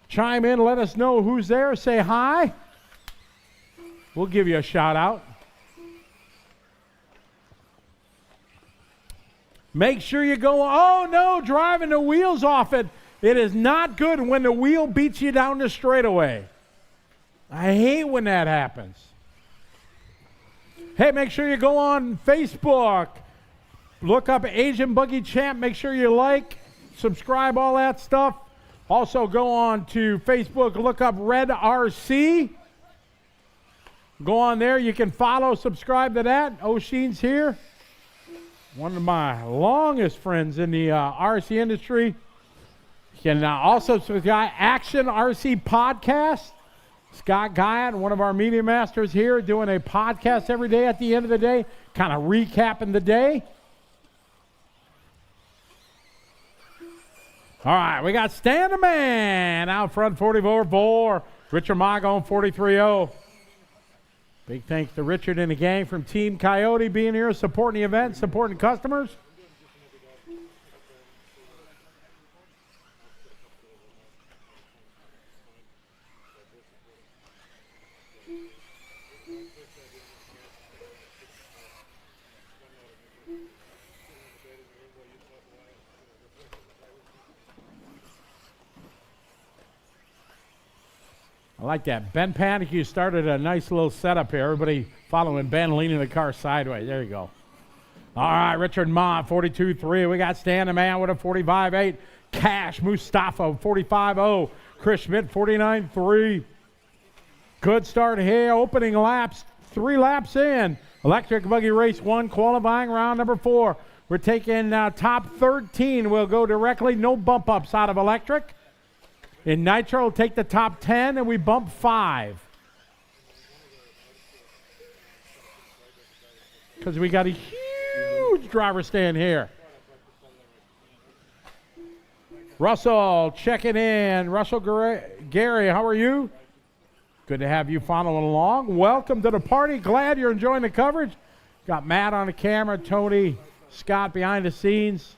Chime in, let us know who's there. Say hi. We'll give you a shout out. Make sure you go, oh no, driving the wheels off it. It is not good when the wheel beats you down the straightaway. I hate when that happens. Hey, make sure you go on Facebook. Look up Asian Buggy Champ. Make sure you like, subscribe, all that stuff. Also go on to Facebook, look up Red RC. Go on there. You can follow, subscribe to that. O'Sheen's here. One of my longest friends in the RC industry. You can also subscribe Action RC Podcast. Scott Guyot, one of our media masters here, doing a podcast every day at the end of the day, kind of recapping the day. All right, we got Stan the Man out front, 44-4. Richard Ma going 43-0. Big thanks to Richard and the gang from Team Coyote being here, supporting the event, supporting customers. I like that. Ben Panic, you started a nice little setup here. Everybody following Ben, leaning the car sideways. There you go. All right, Richard Ma, 42-3. We got Stan the Man with a 45-8. Cash Mustafa, 45-0. Chris Schmidt, 49-3. Good start here. Opening laps, 3 laps in. Electric Buggy Race 1, qualifying round number 4. We're taking top 13. We'll go directly, no bump ups out of electric. In Nitro, we'll take the top 10, and we bump 5. Because we got a huge driver stand here. Russell checking in. Russell Gary, how are you? Good to have you following along. Welcome to the party. Glad you're enjoying the coverage. Got Matt on the camera, Tony, Scott behind the scenes.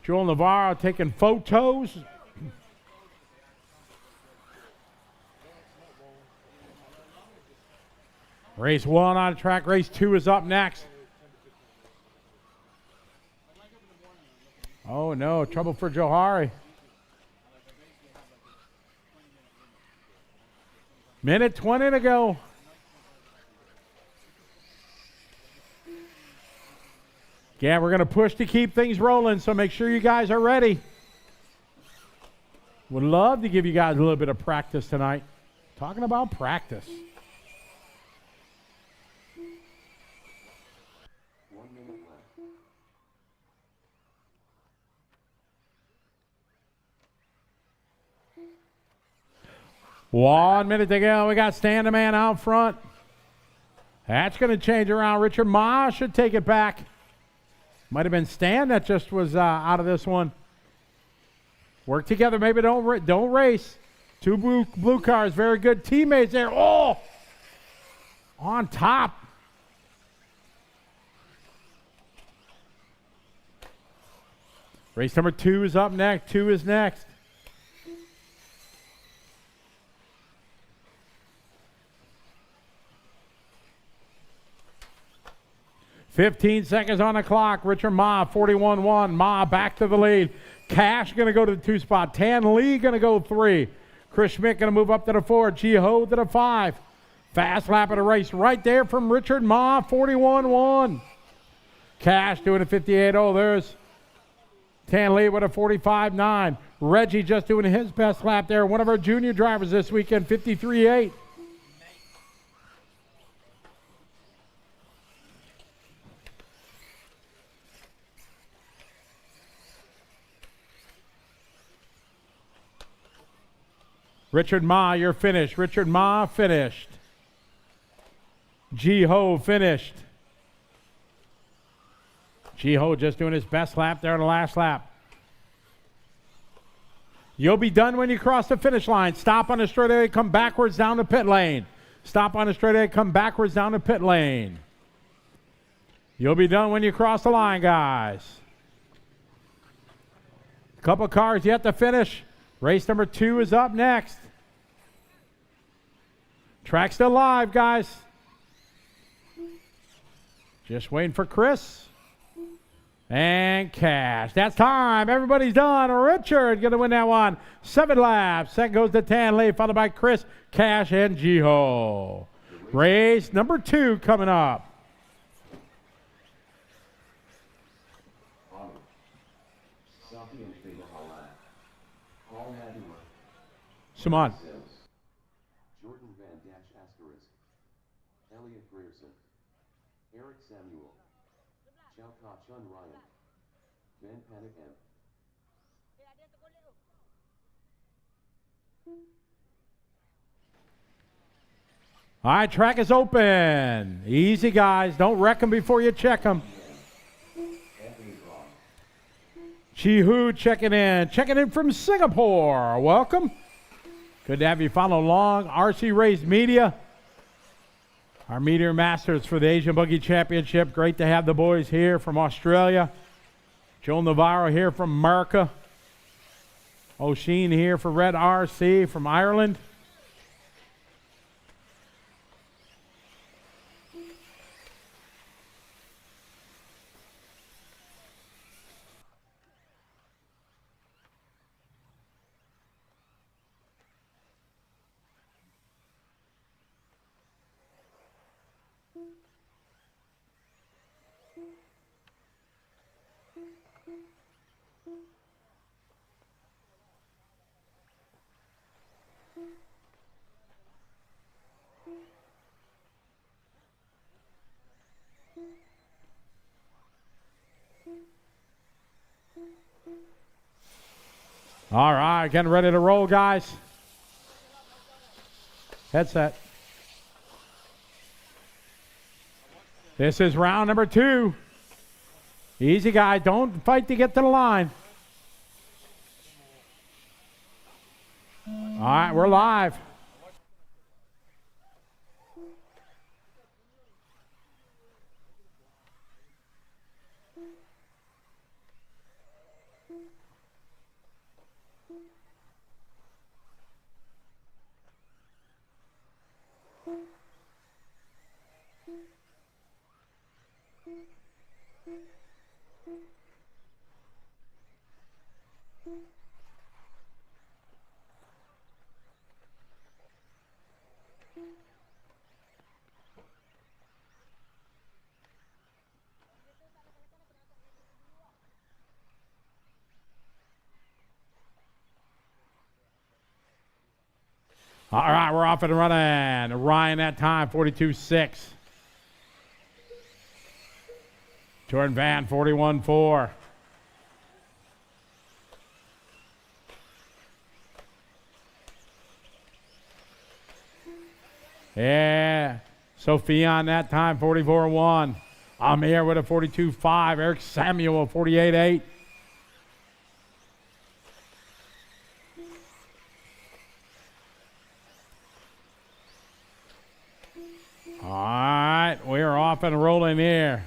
Joel Navarro taking photos. Race 1 on track. Race 2 is up next. Oh, no. Trouble for Johari. Minute 20 to go. Yeah, we're going to push to keep things rolling, so make sure you guys are ready. Would love to give you guys a little bit of practice tonight. Talking about practice. 1 minute to go. We got Stan the Man out front. That's going to change around. Richard Ma should take it back. Might have been Stan that just was out of this one. Work together. Maybe don't race. 2 blue cars. Very good teammates there. Oh! On top. Race number 2 is up next. 2 is next. $15 seconds on the clock. Richard Ma, 41-1. Ma back to the lead. Cash going to go to the 2 spot. Tan Lee going to go 3. Chris Schmidt going to move up to the 4. Ji-Ho to the 5. Fast lap of the race right there from Richard Ma, 41-1. Cash doing a 58-0. There's Tan Lee with a 45-9. Reggie just doing his best lap there. One of our junior drivers this weekend, 53-8. Richard Ma, you're finished. Richard Ma finished. Ji-Ho finished. Jiho just doing his best lap there on the last lap. You'll be done when you cross the finish line. Stop on the straightaway, come backwards down the pit lane. Stop on the straightaway, come backwards down the pit lane. You'll be done when you cross the line, guys. A couple cars yet to finish. Race number 2 is up next. Track still live, guys. Just waiting for Chris. And Cash. That's time. Everybody's done. Richard going to win that one. 7 laps. Second goes to Tanley, followed by Chris, Cash, and Jiho. Race number 2 coming up. Simon. Jordan Van Dash Asterisk. Elliot Grierson. Eric Samuel. Chao Ka Chun Ryan. Van Panic M. All right, track is open. Easy, guys. Don't wreck them before you check them. Chihu checking in. Checking in from Singapore. Welcome. Good to have you follow along. RC Race Media. Our meteor masters for the Asian Buggy Championship. Great to have the boys here from Australia. Joel Navarro here from America. O'Sheen here for Red RC from Ireland. All right, getting ready to roll, guys. Headset. This is round number 2. Easy, guys. Don't fight to get to the line. All right, we're live. All right, we're off and running. Ryan that time, 42.6. Jordan Van, 41.4. Yeah, Sophia on that time, 44.1. Amir with a 42.5. Eric Samuel, 48.8. All right, we're off and rolling here.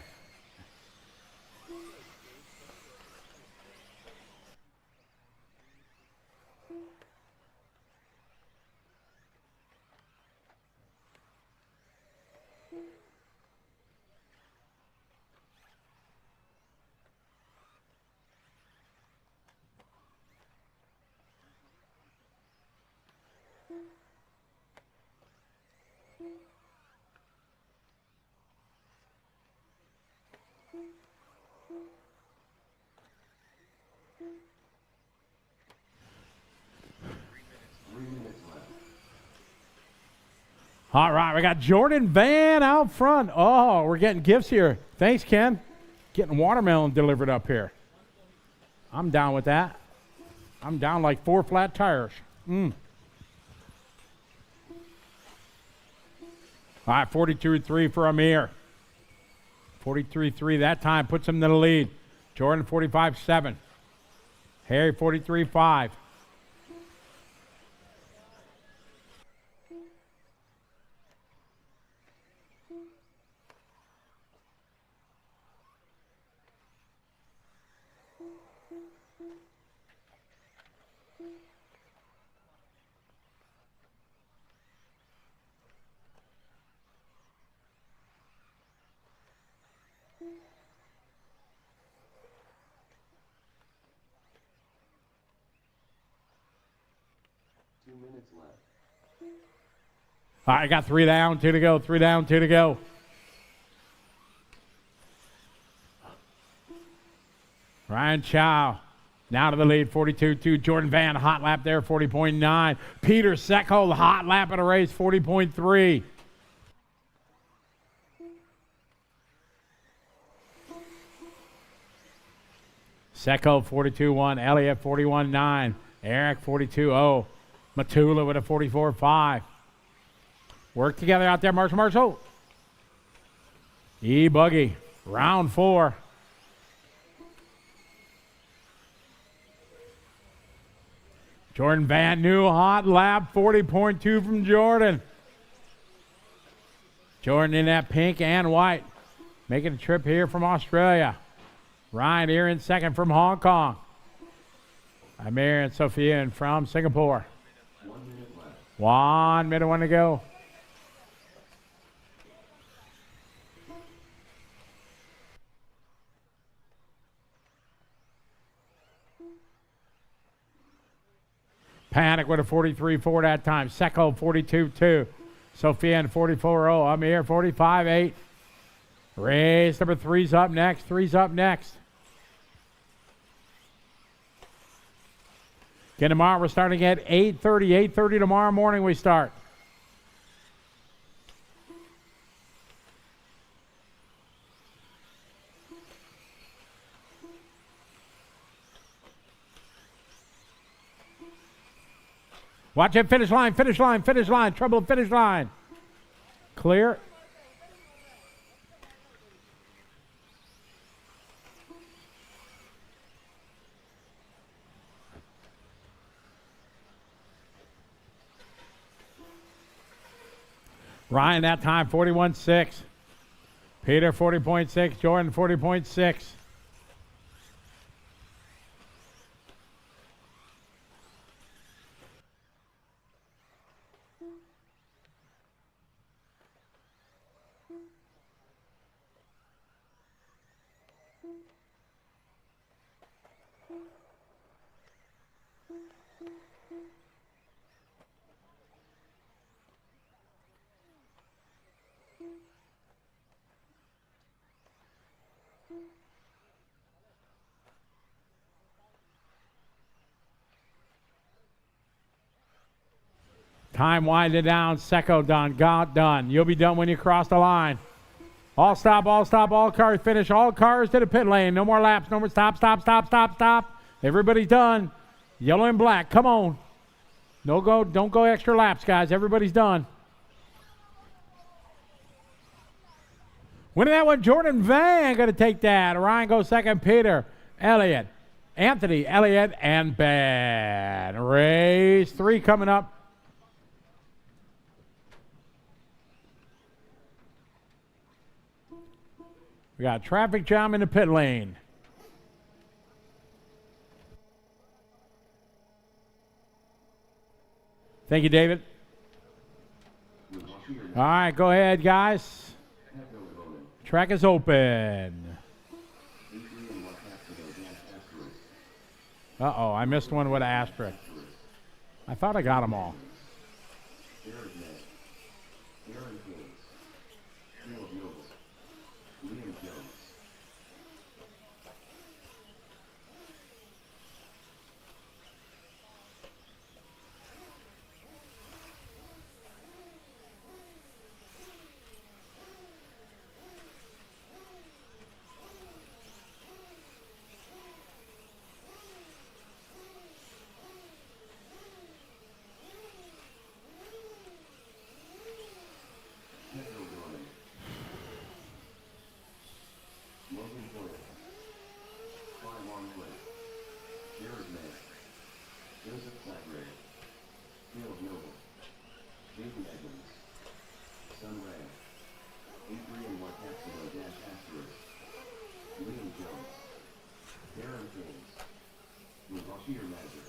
All right, we got Jordan Van out front. Oh, we're getting gifts here. Thanks, Ken. Getting watermelon delivered up here. I'm down with that. I'm down like 4 flat tires. All right, 42.3 for Amir. 43-3 that time, puts him to the lead. Jordan 45-7. Harry 43-5. All right, got 3 down, 2 to go, 3 down, 2 to go. Ryan Chow now to the lead, 42-2. Jordan Van, hot lap there, 40.9. Peter Secco, the hot lap at a race, 40.3. Secco, 42-1. Elliott, 41.9. Eric, 42-0. Matula with a 44.5. Work together out there, Marshall. E-Buggy, round 4. Jordan Van, new hot lap, 40.2 from Jordan. Jordan in that pink and white, making a trip here from Australia. Ryan here in second from Hong Kong. Amir and Sophia from Singapore. 1 minute, 1 to go. Panic with a 43-4 that time. Secco 42-2. Sofian 44-0. Amir 45-8. Race number 3's up next. 3's up next. Again, tomorrow we're starting at 8:30. 8:30 tomorrow morning we start. Watch it, finish line, finish line, finish line. Trouble, finish line. Clear. Ryan that time, 41.6. Peter, 40.6. Jordan, 40.6. Time winding down. Secco done. Got done. You'll be done when you cross the line. All stop, all stop, all cars finish. All cars to the pit lane. No more laps. No more stop, stop, stop, stop, stop. Everybody's done. Yellow and black. Come on. No go. Don't go extra laps, guys. Everybody's done. Winning that one, Jordan Van going to take that. Ryan goes second. Peter, Elliott, Anthony, Elliott, and Ben. Race 3 coming up. We got traffic jam in the pit lane. Thank you, David. All right, go ahead, guys. Track is open. Uh-oh, I missed one with an asterisk. I thought I got them all. Jason Edmonds, Sun Ray, Adrian Marcaximo dash asterisk, Liam Jones, Darren James, Mubashir Mazur.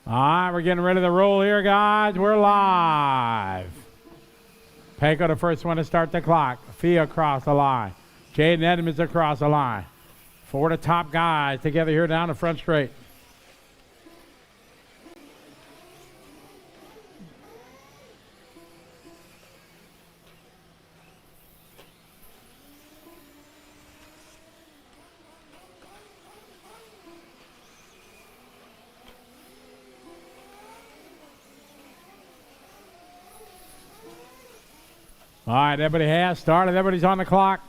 All right, we're getting ready to roll here, guys. We're live. Pecco, the first one to start the clock. Fee across the line. Jaden Edmonds across the line. 4 of the top guys together here down the front straight. All right, everybody has started. Everybody's on the clock.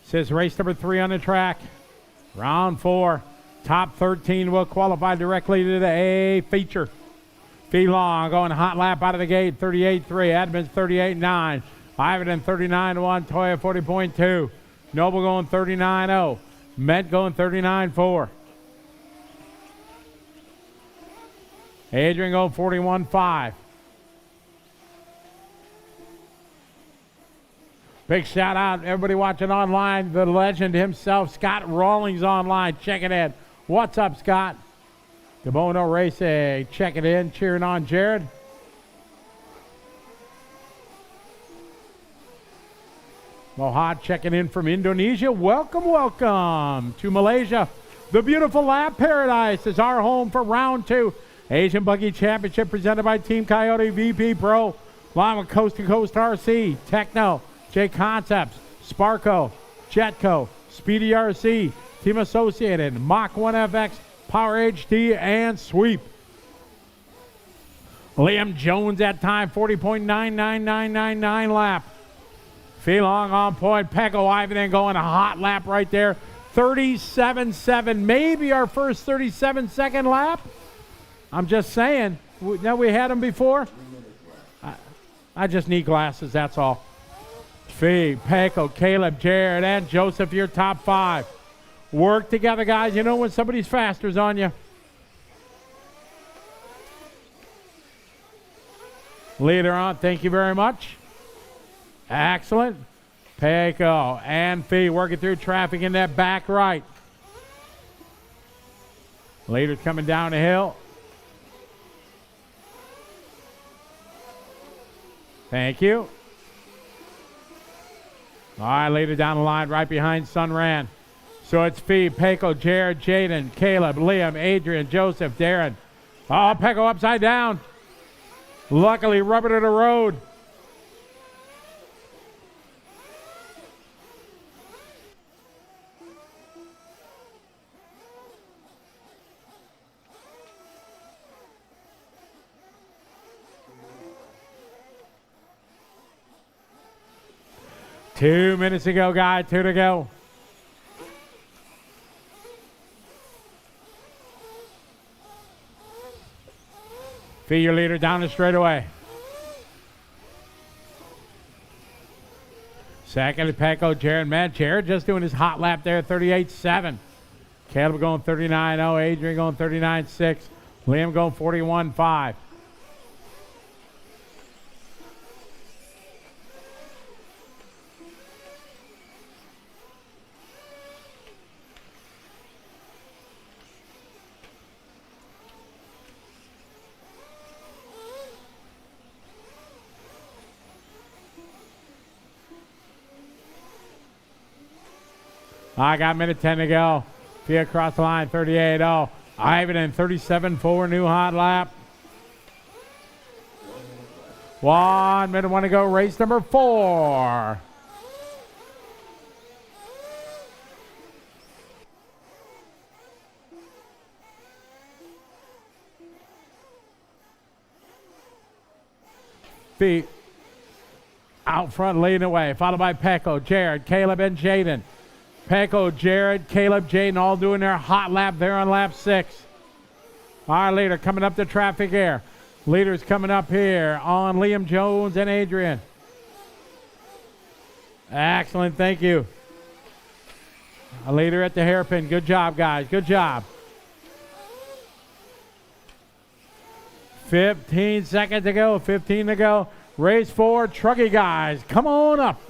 Says race number 3 on the track. Round 4. Top 13 will qualify directly to the A feature. Fee Long going hot lap out of the gate. 38.3. Edmonds 38.9. Ivan 39.1. Toya 40.2. Noble going 39.0. Met going 39.4. Adrian going 41.5. Big shout out, everybody watching online, the legend himself, Scott Rawlings online, checking in. What's up, Scott? DeBono Racing, checking in, cheering on Jared. Mohad checking in from Indonesia. Welcome, welcome to Malaysia. The beautiful Lap Paradise is our home for round 2. Asian Buggy Championship presented by Team Coyote VP Pro, along with Coast to Coast RC, Techno, J Concepts, Sparco, Jetco, Speedy RC, Team Associated, Mach 1 FX, Power HD, and Sweep. Liam Jones at time, 40.99999 lap. Fee Long on point. Pecco Ivan going a hot lap right there. 37.7, maybe our first 37-second lap. I'm just saying. Now we had them before. I just need glasses, that's all. Fee, Pecco, Caleb, Jared, and Joseph, your top 5. Work together, guys. You know when somebody's faster's on you. Leader on, thank you very much. Excellent. Pecco and Fee working through traffic in that back right. Leader coming down the hill. Thank you. All right, leader down the line right behind Sunran. So it's Fee, Pecco, Jared, Jaden, Caleb, Liam, Adrian, Joseph, Darren. Oh, Pecco upside down. Luckily, rubber to the road. Two minutes to go, guys. 2 to go. Fee your leader down the straightaway. Second to Pecco, Jared. Man, Jared just doing his hot lap there, 38.7. Caleb going 39.0. Adrian going 39.6. Liam going 41.5. I got minute 10 to go. Fee across the line, 38.0. Ivan in 37.4, new hot lap. 1 minute, 1 to go, race number 4. Fee out front leading away, followed by Pecco, Jared, Caleb, and Jaden. Pecco, Jared, Caleb, Jaden all doing their hot lap there on lap 6. Our leader coming up the traffic air. Leaders coming up here on Liam Jones and Adrian. Excellent, thank you. A leader at the hairpin. Good job, guys. Good job. 15 seconds to go. 15 to go. Race 4. Truggy guys. Come on up.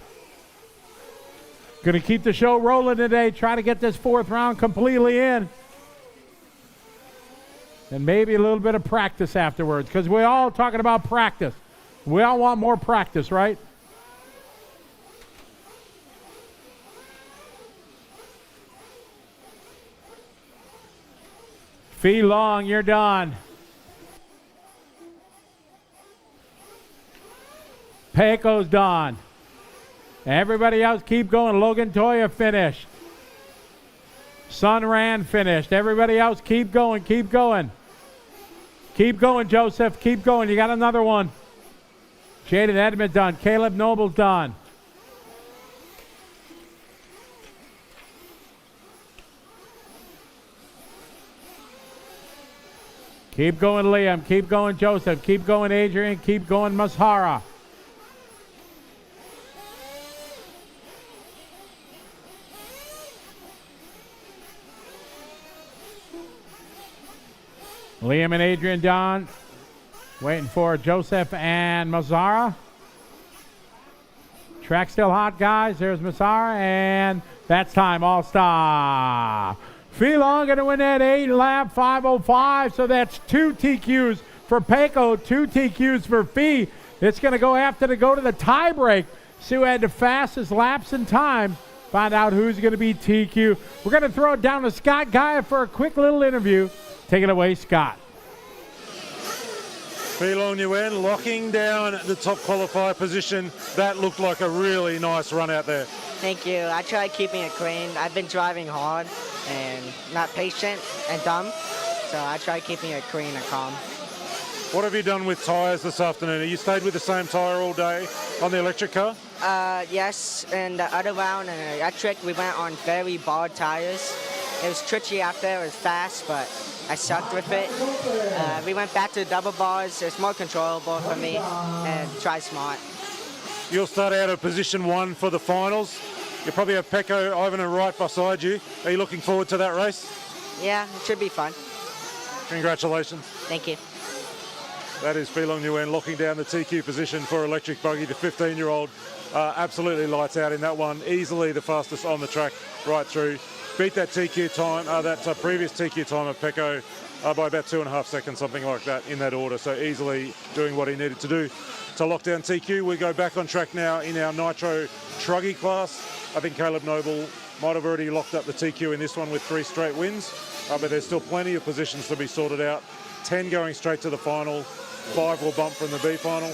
Going to keep the show rolling today. Try to get this 4th round completely in. And maybe a little bit of practice afterwards, because we're all talking about practice. We all want more practice, right? Fee Long, you're done. Peco's done. Everybody else keep going. Logan Toya finished. Sun Ran finished. Everybody else keep going, keep going. Keep going, Joseph. Keep going. You got another one. Jaden Edmond done. Caleb Noble's done. Keep going, Liam. Keep going, Joseph. Keep going, Adrian. Keep going, Mashara. Liam and Adrian done. Waiting for Joseph and Mazzara. Track still hot, guys. There's Mazzara, and that's time. All stop. Fee Long going to win that 8-lap 5:05, so that's 2 TQs for Peco, 2 TQs for Fee. It's going to go to the tie break. See who had the fastest laps and time. Find out who's going to be TQ. We're going to throw it down to Scott Gaia for a quick little interview. Take it away, Scott. Fee Long Nguyen locking down the top qualifier position. That looked like a really nice run out there. Thank you. I tried keeping it clean. I've been driving hard and not patient and dumb, so I tried keeping it clean and calm. What have you done with tyres this afternoon? Have you stayed with the same tyre all day on the electric car? Yes, and the other round in the electric, we went on very bald tires. It was tricky out there, it was fast, but I sucked with it. We went back to the double bars. It's more controllable for me, and try smart. You'll start out at position 1 for the finals. You probably have Pecco, Ivan and Wright beside you. Are you looking forward to that race? Yeah, it should be fun. Congratulations. Thank you. That is Fee Long Nguyen locking down the TQ position for Electric Buggy. The 15-year-old absolutely lights out in that one. Easily the fastest on the track right through. Beat that TQ time, that previous TQ time of Pecco by about 2.5 seconds, something like that, in that order. So easily doing what he needed to do to lock down TQ. We go back on track now in our Nitro Truggy class. I think Caleb Noble might have already locked up the TQ in this one with 3 straight wins, but there's still plenty of positions to be sorted out. 10 going straight to the final. 5 will bump from the B final.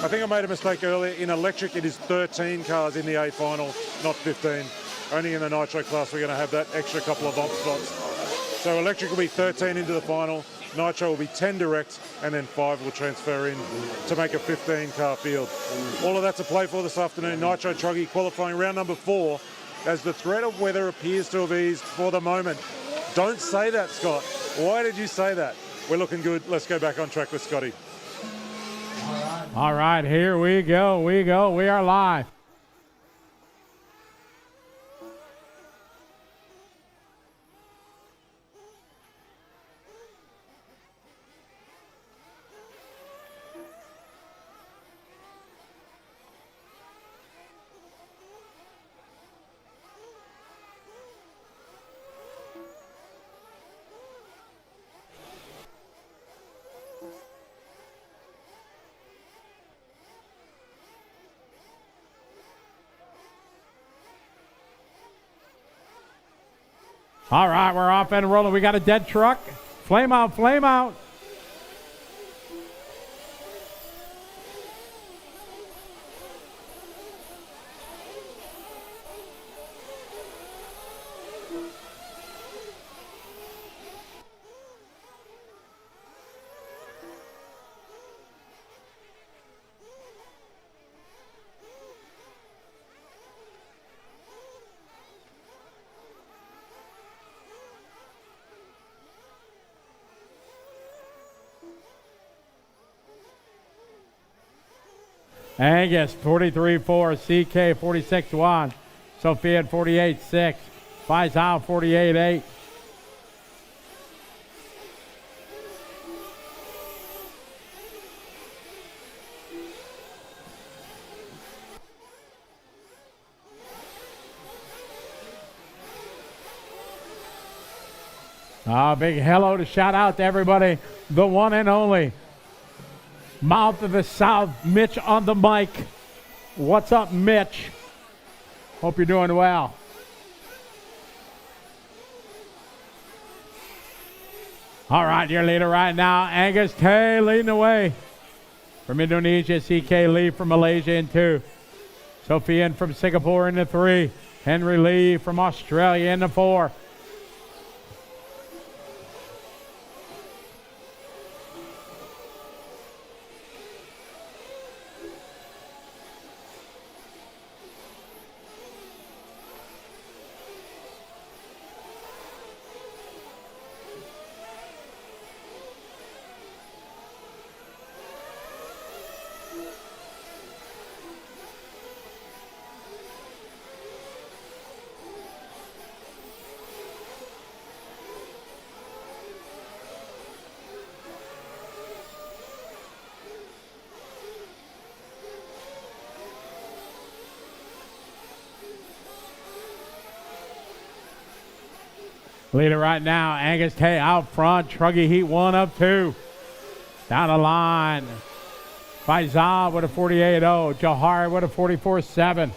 I think I made a mistake earlier. In electric, it is 13 cars in the A final, not 15. Only in the Nitro class we're going to have that extra couple of bump spots. So electric will be 13 into the final, Nitro will be 10 direct, and then 5 will transfer in to make a 15-car field. All of that to play for this afternoon. Nitro Truggy qualifying round number 4 as the threat of weather appears to have eased for the moment. Don't say that, Scott. Why did you say that? We're looking good. Let's go back on track with Scotty. All right, here we go. We are live. All right, we're off and rolling. We got a dead truck. Flame out, flame out. Angus 43-4, CK 46-1, Sophia at 48-6. Faisal 48.8. Big hello to shout out to everybody. The one and only Mouth of the South, Mitch on the mic. What's up, Mitch? Hope you're doing well. All right, your leader right now, Angus Tay leading the way. From Indonesia, CK Lee from Malaysia in 2. Sofian from Singapore in the 3. Henry Lee from Australia in the 4. Leader right now, Angus Tay out front. Truggy heat 1 up 2. Down the line. Faisal with a 48.0. Johari with a 44.7.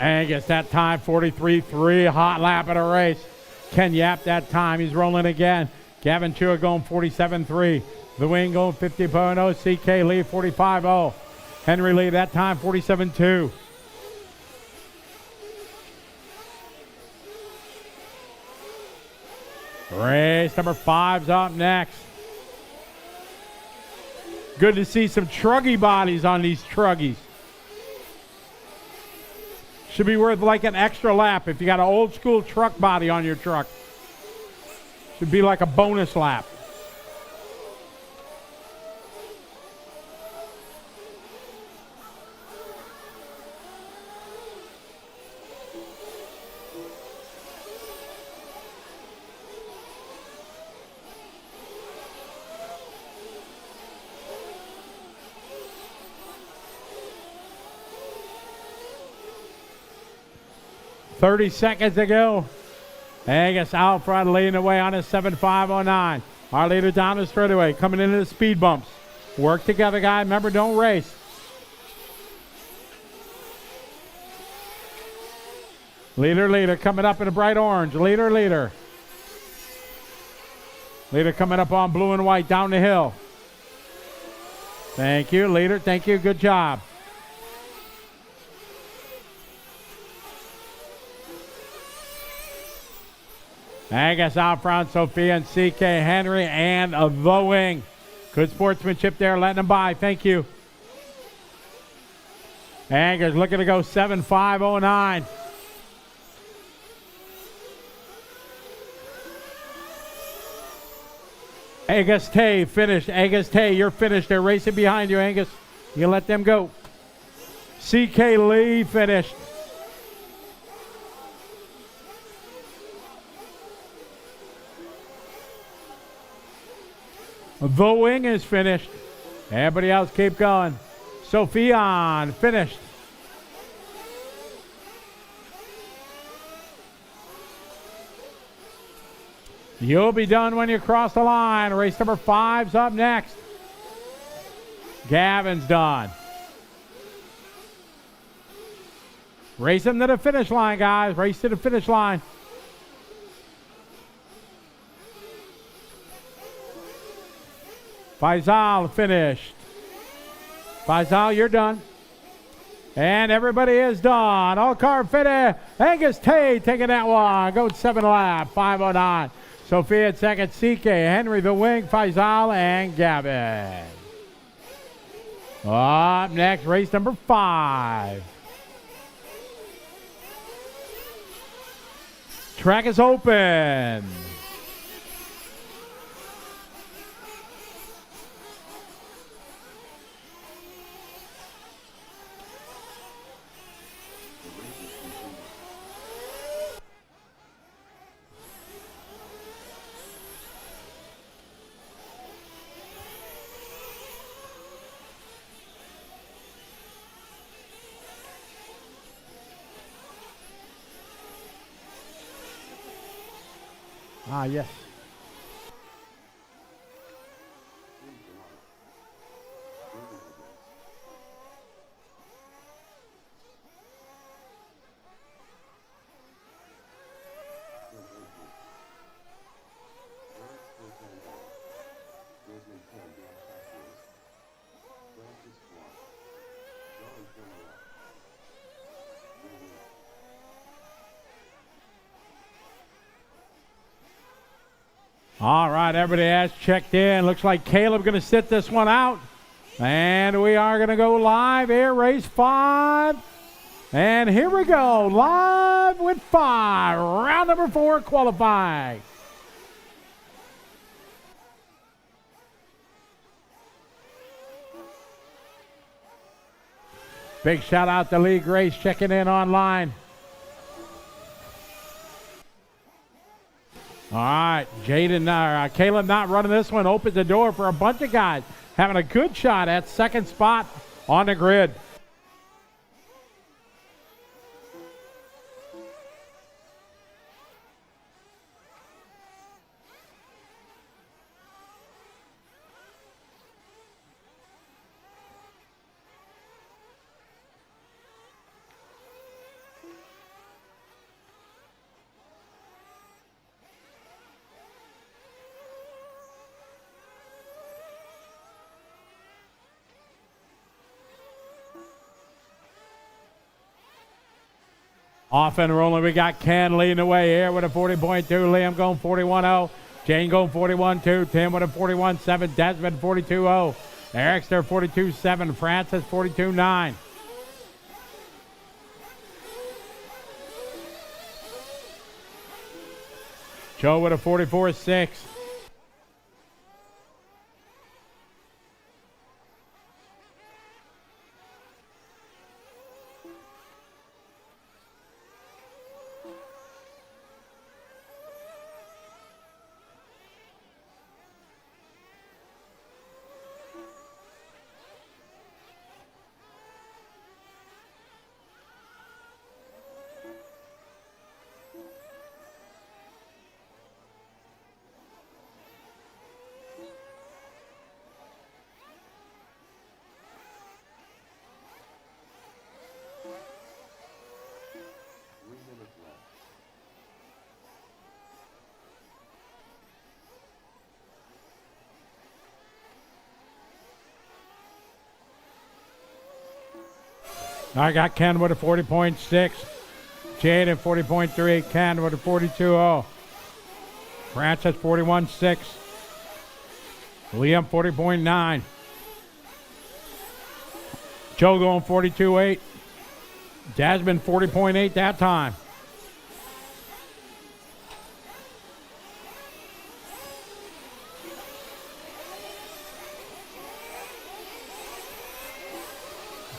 Angus that time 43.3, hot lap of the race. Ken Yap that time, he's rolling again. Gavin Chua going 47.3. The Wing going 50.0. CK Lee 45.0. Henry Lee that time 47.2. Race number 5's up next. Good to see some Truggy bodies on these Truggies. Should be worth like an extra lap if you got an old school truck body on your truck. Should be like a bonus lap. .30 seconds to go. Angus out front leading the way on a 7.509. Our leader down the straightaway coming into the speed bumps. Work together, guys. Remember, don't race. Leader coming up in a bright orange. Leader. Leader coming up on blue and white down the hill. Thank you, leader. Thank you. Good job. Angus out front, Sophia and CK Henry and the Wing. Good sportsmanship there, letting them by. Thank you. Angus looking to go 7.509. Angus Tay finished. Angus Tay, you're finished. They're racing behind you, Angus. You let them go. CK Lee finished. The Wing is finished. Everybody else keep going. Sophian finished. You'll be done when you cross the line. Race number 5's up next. Gavin's done. Race him to the finish line, guys. Race to the finish line. Faisal finished. Faisal, you're done. And everybody is done. All car fitted. Angus Tay taking that one. Goes 7 lap, 5:09. Sophia at second. CK, Henry the Wing, Faisal, and Gavin. Up next, race number 5. Track is open. Ah, yes. All right, everybody has checked in. Looks like Caleb going to sit this one out. And we are going to go live here, race 5. And here we go, live with 5. Round number 4 qualifying. Big shout out to Lee Grace checking in online. All right, Caleb not running this one. Opens the door for a bunch of guys having a good shot at second spot on the grid. Off and rolling, we got Ken leading the way here with a 40.2. Liam going 41.0. Jane going 41.2. Tim with a 41.7. Desmond 42.0. Ericster 42.7. Francis 42.9. Joe with a 44.6. I got Ken with a 40.6. Jade at 40.3. Ken with a 42.0. Francis 41.6. Liam 40.9. Joe going 42.8. Jasmine 40.8 that time.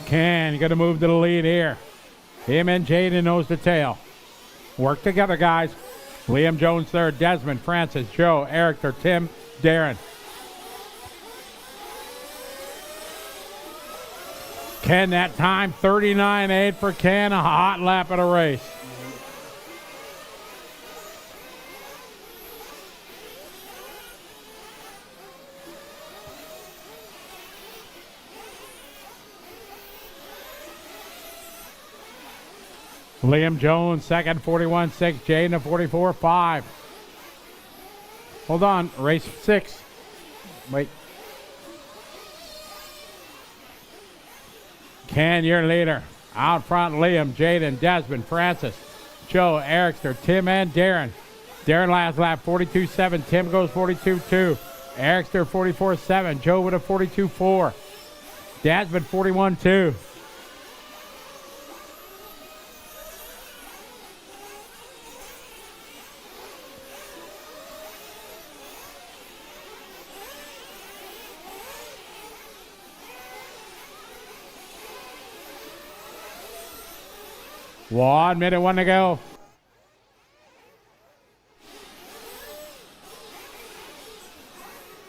Ken, you got to move to the lead here. Him and Jaden nose to tail. Work together, guys. Liam Jones third. Desmond, Francis, Joe, Eric, Tim, Darren. Ken that time, 39.8 for Ken. A hot lap of the race. Liam Jones, second, 41.6. Jaden, a 44.5. Hold on, race 6. Wait. Ken, your leader. Out front, Liam, Jaden, Desmond, Francis, Joe, Ericster, Tim, and Darren. Darren last lap, 42.7. Tim goes 42.2. Ericster, 44.7. Joe with a 42.4. Desmond, 41.2. One minute, one to go.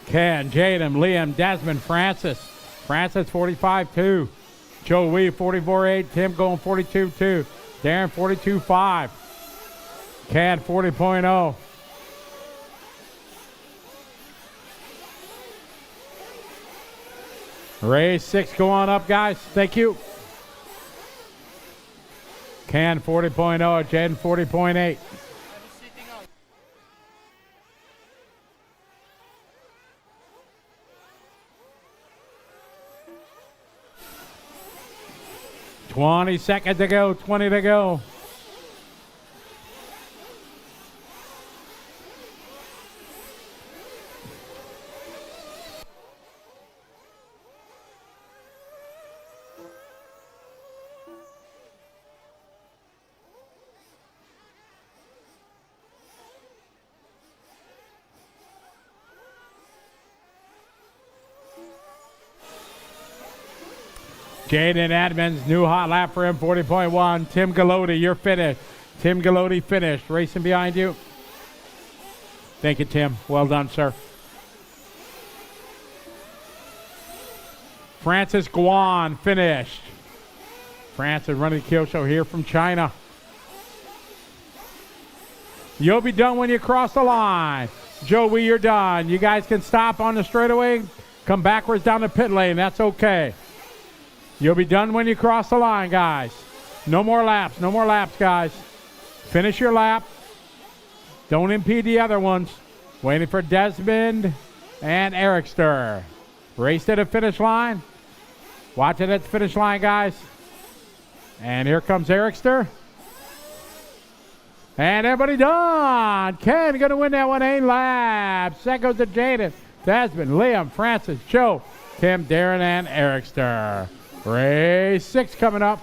Ken, Jaden, Liam, Desmond, Francis. Francis 45.2. Joe Wee 44.8. Tim going 42.2. Darren 42.5. Ken 40.0. Race 6 going up, guys. Thank you. Ken 40.0, Jaden 40.8. $20 seconds to go, 20 to go. Jaden Edmonds, new hot lap for him, 40.1. Tim Galoti, you're finished. Tim Galoti finished. Racing behind you. Thank you, Tim. Well done, sir. Francis Guan finished. Francis running the kill show here from China. You'll be done when you cross the line. Joey, you're done. You guys can stop on the straightaway, come backwards down the pit lane. That's okay. You'll be done when you cross the line, guys. No more laps. No more laps, guys. Finish your lap. Don't impede the other ones. Waiting for Desmond and Ericster. Race to the finish line. Watch it at the finish line, guys. And here comes Ericster. And everybody done. Ken going to win that one, 8 laps. Second goes to Jaden, Desmond, Liam, Francis, Joe, Tim, Darren, and Ericster. Race 6 coming up.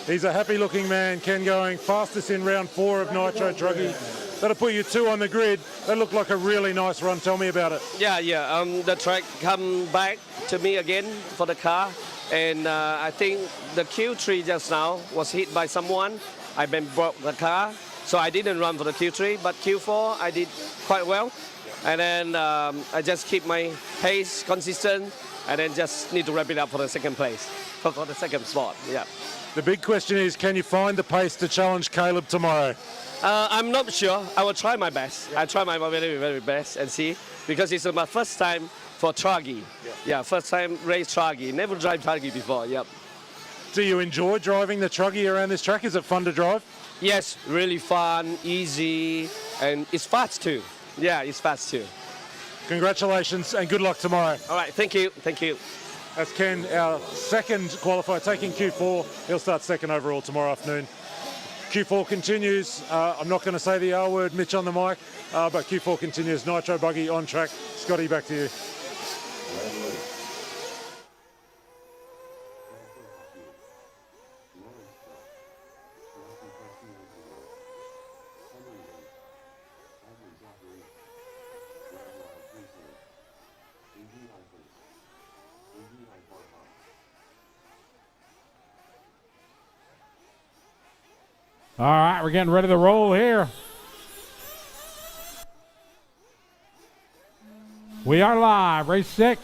He's a happy-looking man, Ken, going fastest in round 4 of Nitro Truggy. That'll put you 2 on the grid. That looked like a really nice run. Tell me about it. Yeah. The track come back to me again for the car, and I think the Q3 just now was hit by someone. I been broke the car, so I didn't run for the Q3. But Q4 I did quite well, and then I just keep my pace consistent, and then just need to wrap it up for the second place, for the second spot. Yeah. The big question is, can you find the pace to challenge Caleb tomorrow? I'm not sure. I will try my best. I try my very, very best and see, because it's my first time for Truggy. Yeah, first time race Truggy. Never drive Truggy before. Yep. Do you enjoy driving the Truggy around this track? Is it fun to drive? Yes, really fun, easy, and it's fast too. Yeah, it's fast too. Congratulations and good luck tomorrow. All right, thank you. Thank you. That's Ken, our second qualifier, taking Q4. He'll start second overall tomorrow afternoon. Q4 continues. I'm not going to say the R word, Mitch, on the mic, but Q4 continues. Nitro Buggy on track. Scotty, back to you. All right, we're getting ready to roll here. We are live, race 6.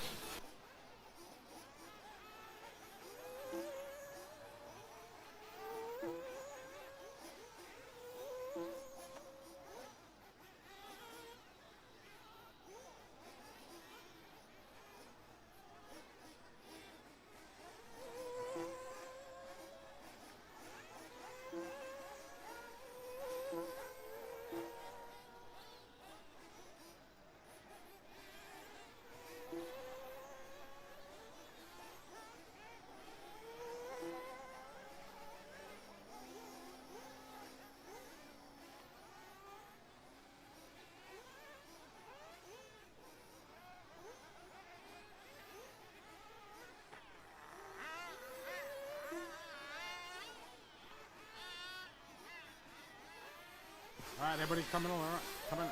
All right, everybody's coming along.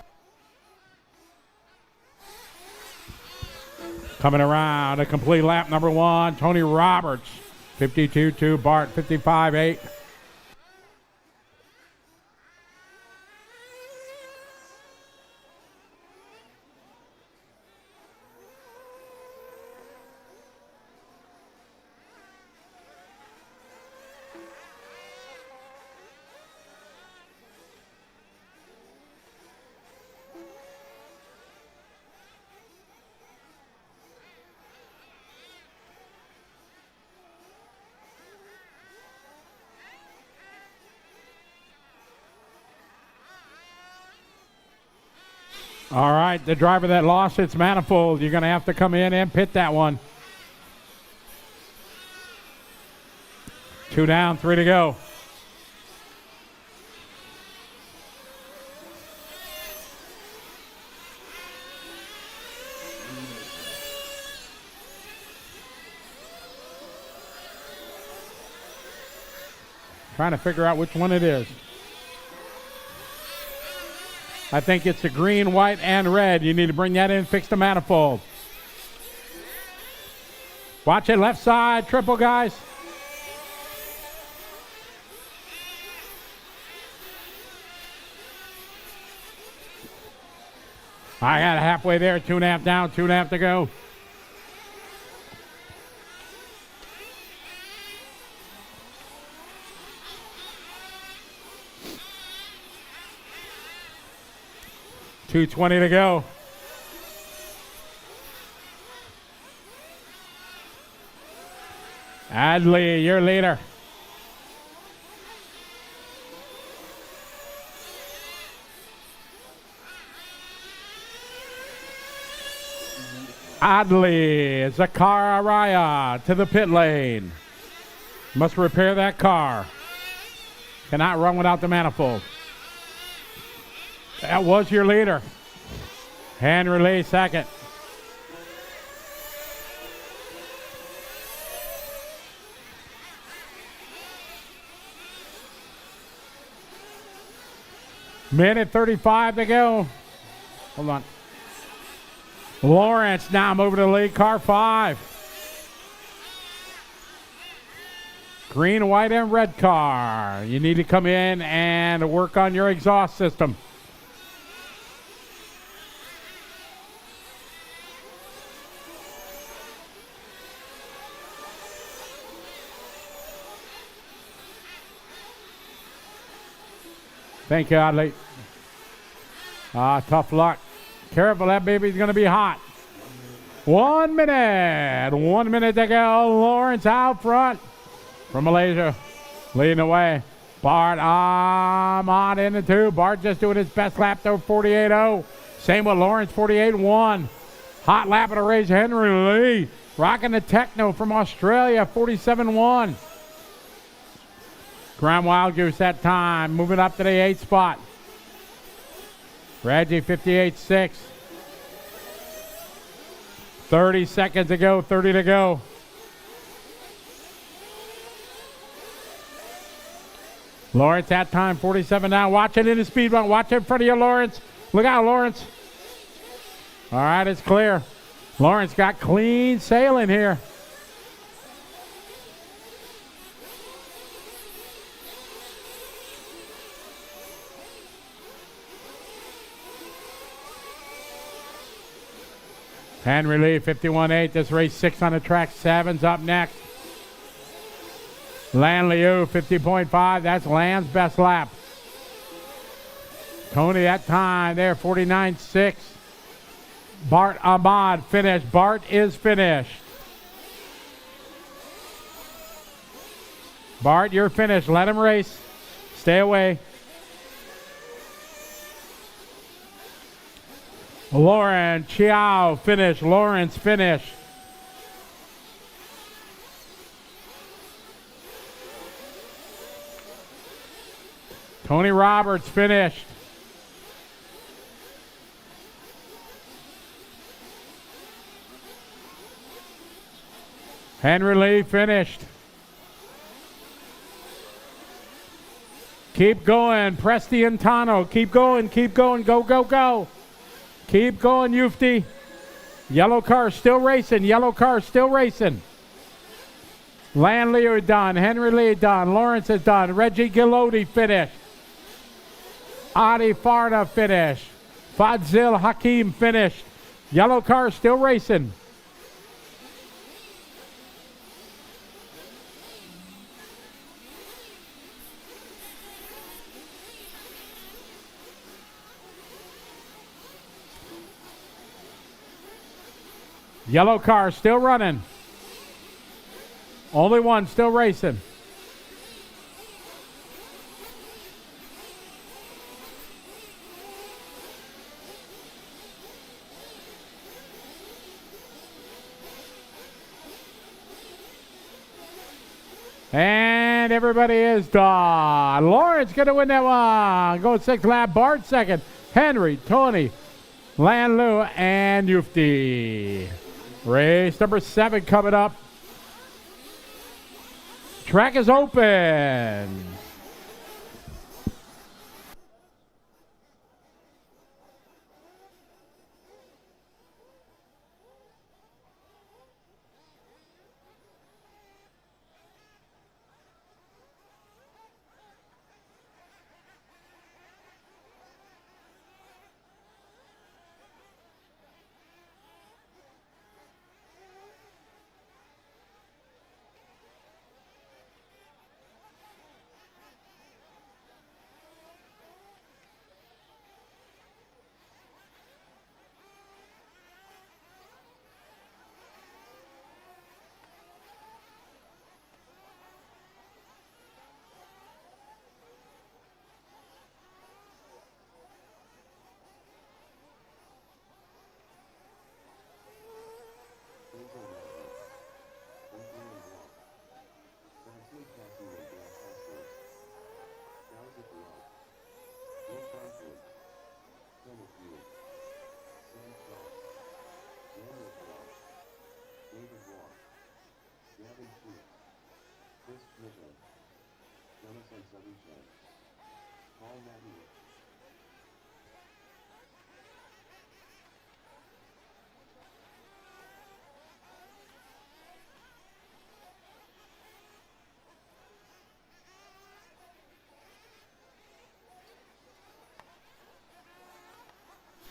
Coming around, a complete lap, number 1, Tony Roberts, 52.2, Bart, 55.8. All right, the driver that lost its manifold, you're going to have to come in and pit that one. 2 down, 3 to go. Trying to figure out which one it is. I think it's the green, white, and red. You need to bring that in, fix the manifold. Watch it, left side, triple, guys. I got halfway there, 2.5 down, 2.5 to go. .220 to go. Adley, your leader. Adley, Zakar Araya to the pit lane. Must repair that car. Cannot run without the manifold. That was your leader. Hand relay second. Minute 35 to go. Hold on. Lawrence now moving to the lead, car 5. Green, white, and red car. You need to come in and work on your exhaust system. Thank you, Adley. Tough luck. Careful, that baby's going to be hot. 1 minute. 1 minute to go. Lawrence out front from Malaysia. Leading the way. Bart Ahmad in the 2. Bart just doing his best lap though, 48.0. Same with Lawrence, 48.1. Hot lap of the race, Henry Lee. Rocking the Techno from Australia, 47.1. Graham Wild Goose that time, moving up to the 8th spot. Reggie, 58.6. 30 seconds to go, 30 to go. Lawrence that time, 47 now. Watch it in the speed bump. Watch it in front of you, Lawrence. Look out, Lawrence. All right, it's clear. Lawrence got clean sailing here. Henry Lee, 51.8. This race 6 on the track. 7's up next. Lan Liu, 50.5. That's Lan's best lap. Tony, that time there, 49.6. Bart Ahmad finished. Bart is finished. Bart, you're finished. Let him race. Stay away. Lauren Chiao finished. Lawrence finished. Tony Roberts finished. Henry Lee finished. Keep going, Presti and Tano. Keep going, go, go, go. Keep going, Yufti. Yellow car still racing, yellow car still racing. Lan Leo done, Henry Lee done, Lawrence is done, Reggie Gilodi finished. Adi Farda finished. Fadzil Hakim finished. Yellow car still racing. Yellow car still running. Only one still racing. And everybody is done. Lawrence going to win that one. Going 6th lap. Bart 2nd. Henry, Tony, Lanlu, and Yufti. Race number 7 coming up. Track is open.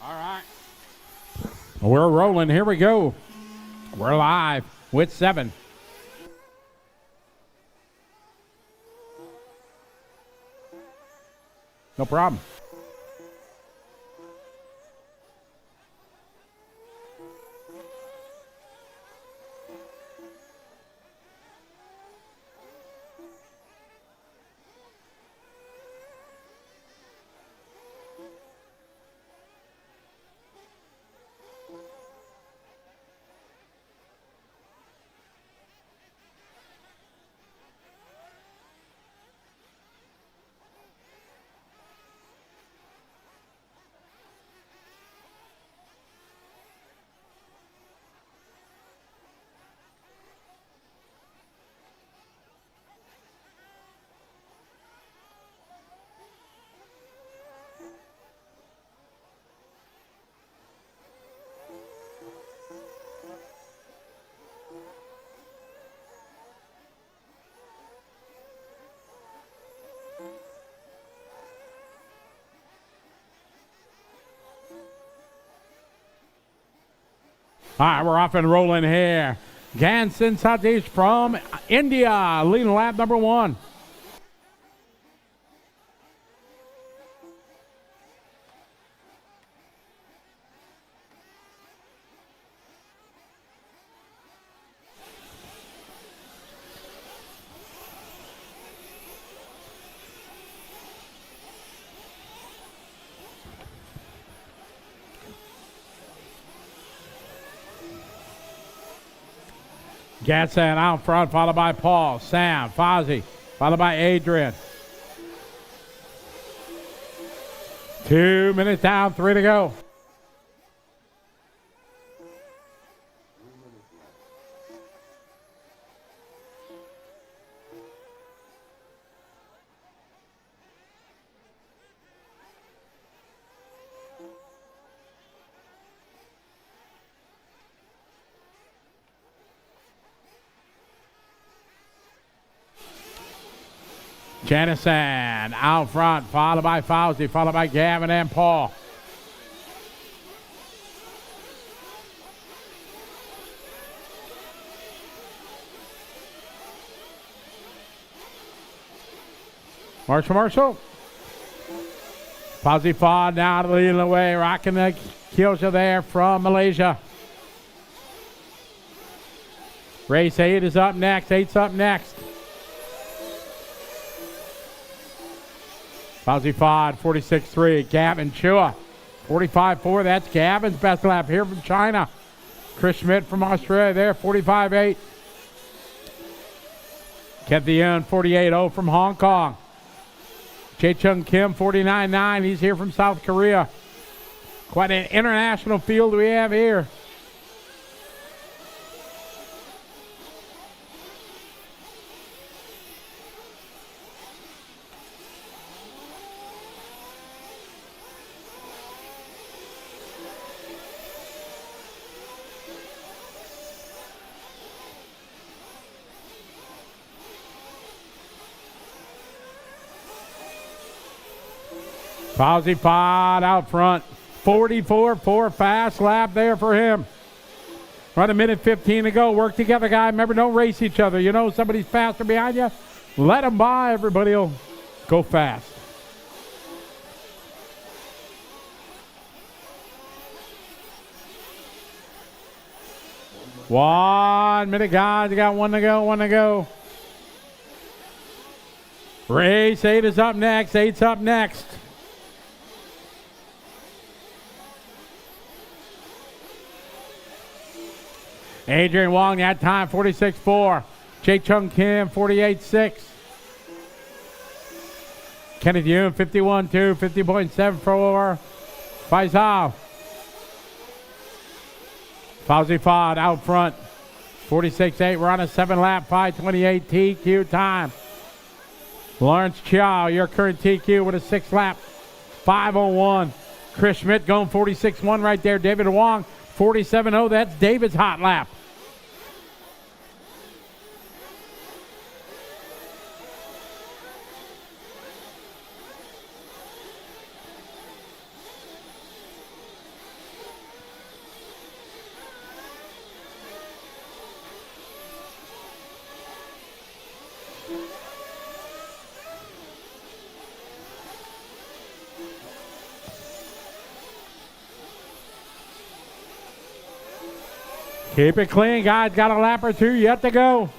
All right. We're rolling. Here we go. We're live with 7. No problem. All right, we're off and rolling here. Gansen Satish from India, leading lap number 1. Gatsan out front, followed by Paul, Sam, Fozzie, followed by Adrian. 2 minutes down, 3 to go. Jennison out front, followed by Fauci, followed by Gavin and Paul. Marshall. Fauci Fod now leading the way, rocking the Kielce there from Malaysia. Race 8 is up next. 8's up next. Fauci Fod, 46.3. Gavin Chua, 45.4. That's Gavin's best lap here from China. Chris Schmidt from Australia there, 45.8. Kent Yoon, 48.0 from Hong Kong. Jae-Chung Kim, 49.9. He's here from South Korea. Quite an international field we have here. Fauci Fod out front. 44.4 fast lap there for him. About a minute 15 to go. Work together, guys. Remember, don't race each other. You know somebody's faster behind you. Let them by. Everybody will go fast. One minute, guys. You got one to go. Race 8 is up next. 8's up next. Adrian Wong, that time, 46.4. Jae-Chung Kim, 48.6. Kenneth Yoon, 51.2, 50.7 for Faisal. Fauci Fod out front, 46.8. We're on a 7-lap, 5:28 TQ time. Lawrence Chow, your current TQ with a 6-lap, 5:01. Chris Schmidt going 46.1 right there. David Wong, 47.0. That's David's hot lap. Keep it clean, guys. Got a lap or two yet to go.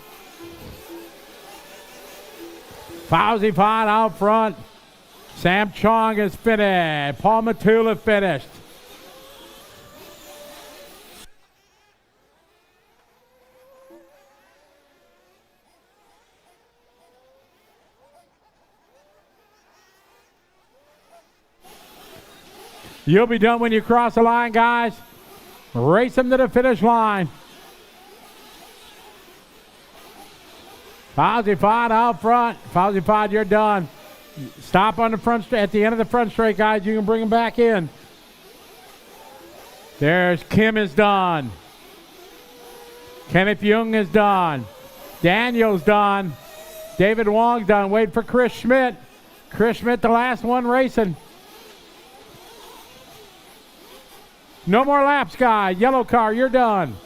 Fauci Fod out front. Sam Chong is finished. Paul Matula finished. You'll be done when you cross the line, guys. Race them to the finish line. Fauci Fod out front. Fauci Fod, you're done. Stop on the front straight. At the end of the front straight, guys, you can bring them back in. There's Kim is done. Kenneth Young is done. Daniel's done. David Wong's done. Wait for Chris Schmidt. Chris Schmidt, the last one racing. No more laps, guys. Yellow car, you're done.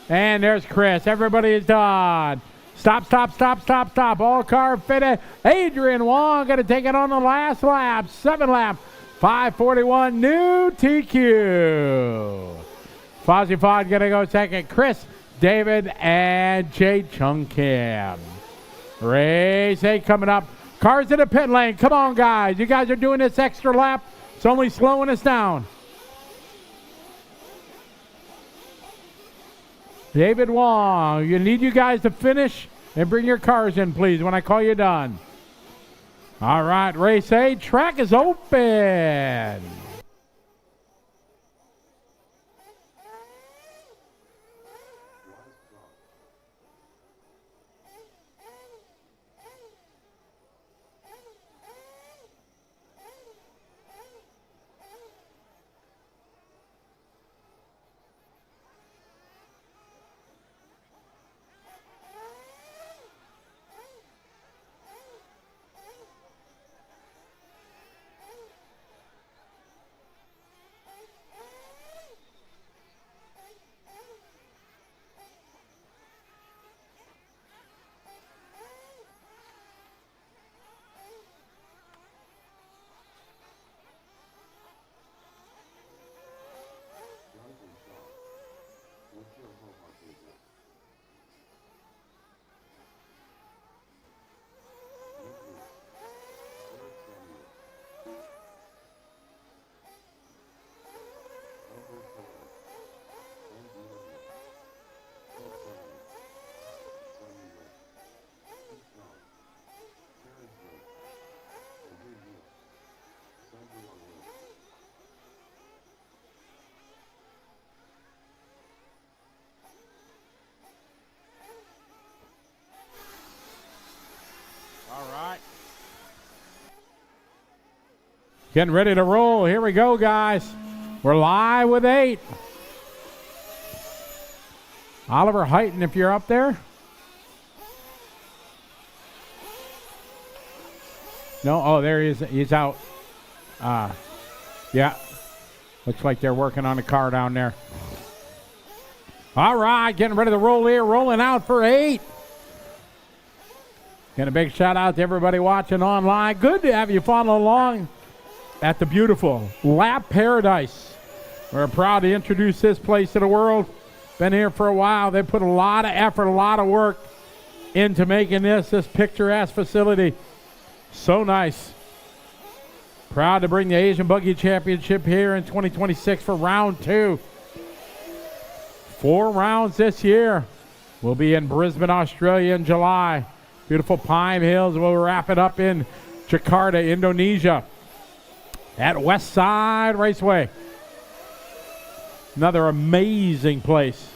And there's Chris. Everybody is done. Stop. All car fitted. Adrian Wong going to take it on the last lap. 7 lap. 5:41. New TQ. Fauci Fod going to go second. Chris, David, and Jae-Chung Kim. Race 8 coming up. Cars in the pit lane. Come on, guys. You guys are doing this extra lap. It's only slowing us down. David Wong, you need you guys to finish and bring your cars in, please, when I call you done. All right, race 8, track is open. Getting ready to roll. Here we go, guys. We're live with 8. Oliver Heighton, if you're up there. No, oh, there he is. He's out. Yeah. Looks like they're working on a car down there. All right, getting ready to roll here. Rolling out for 8. And a big shout out to everybody watching online. Good to have you follow along at the beautiful Lap Paradise. We're proud to introduce this place to the world. Been here for a while. They put a lot of effort, a lot of work into making this picturesque facility so nice. Proud to bring the Asian Buggy Championship here in 2026 for round 2. 4 rounds this year. We'll be in Brisbane, Australia in July. Beautiful Pine Hills. We'll wrap it up in Jakarta, Indonesia at Westside Raceway. Another amazing place.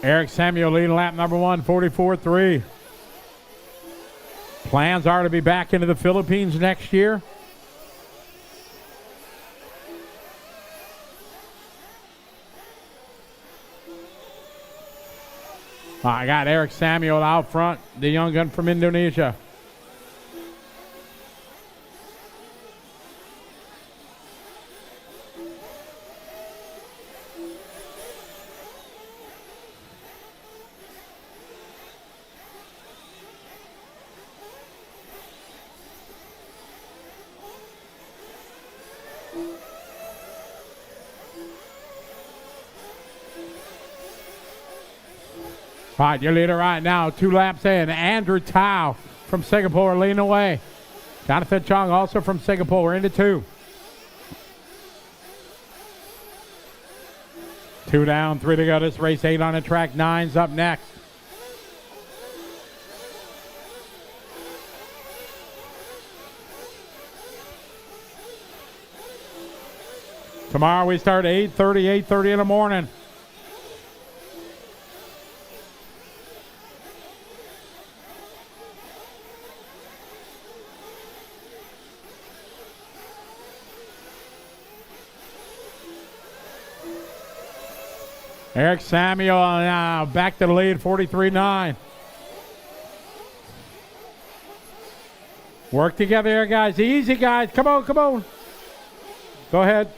Eric Samuel leading lap number 1, 44.3. Plans are to be back into the Philippines next year. I got Eric Samuel out front, the young gun from Indonesia. All right, your leader right now, 2 laps in. Andrew Tao from Singapore leading away. Jonathan Chong also from Singapore. We're into 2. 2 down, 3 to go. This race 8 on the track. 9's up next. Tomorrow we start 8:30 in the morning. Eric Samuel now back to the lead, 43.9. Work together here, guys. Easy, guys. Come on, come on. Go ahead.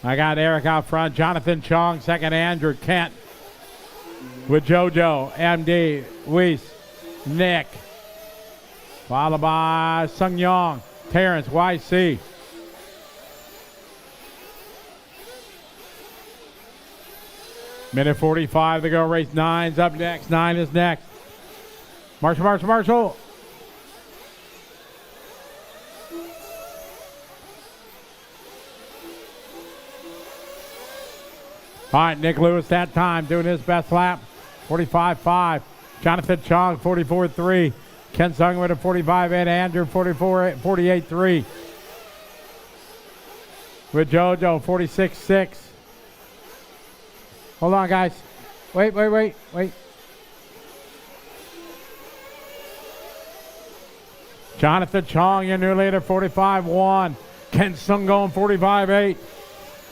I got Eric out front. Jonathan Chong, second. Andrew Kent with JoJo, MD, Weiss, Nick. Followed by Sung Yong, Terrence, YC. Minute 45 to go. Race 9's up next. 9 is next. Marshall. All right, Nick Lewis that time doing his best lap. 45.5. Jonathan Chong, 44.3. Ken Sung with a 45.8. Andrew, 48.3. With JoJo, 46.6. Hold on, guys. Wait. Jonathan Chong, your new leader, 45.1. Ken Sung going 45.8.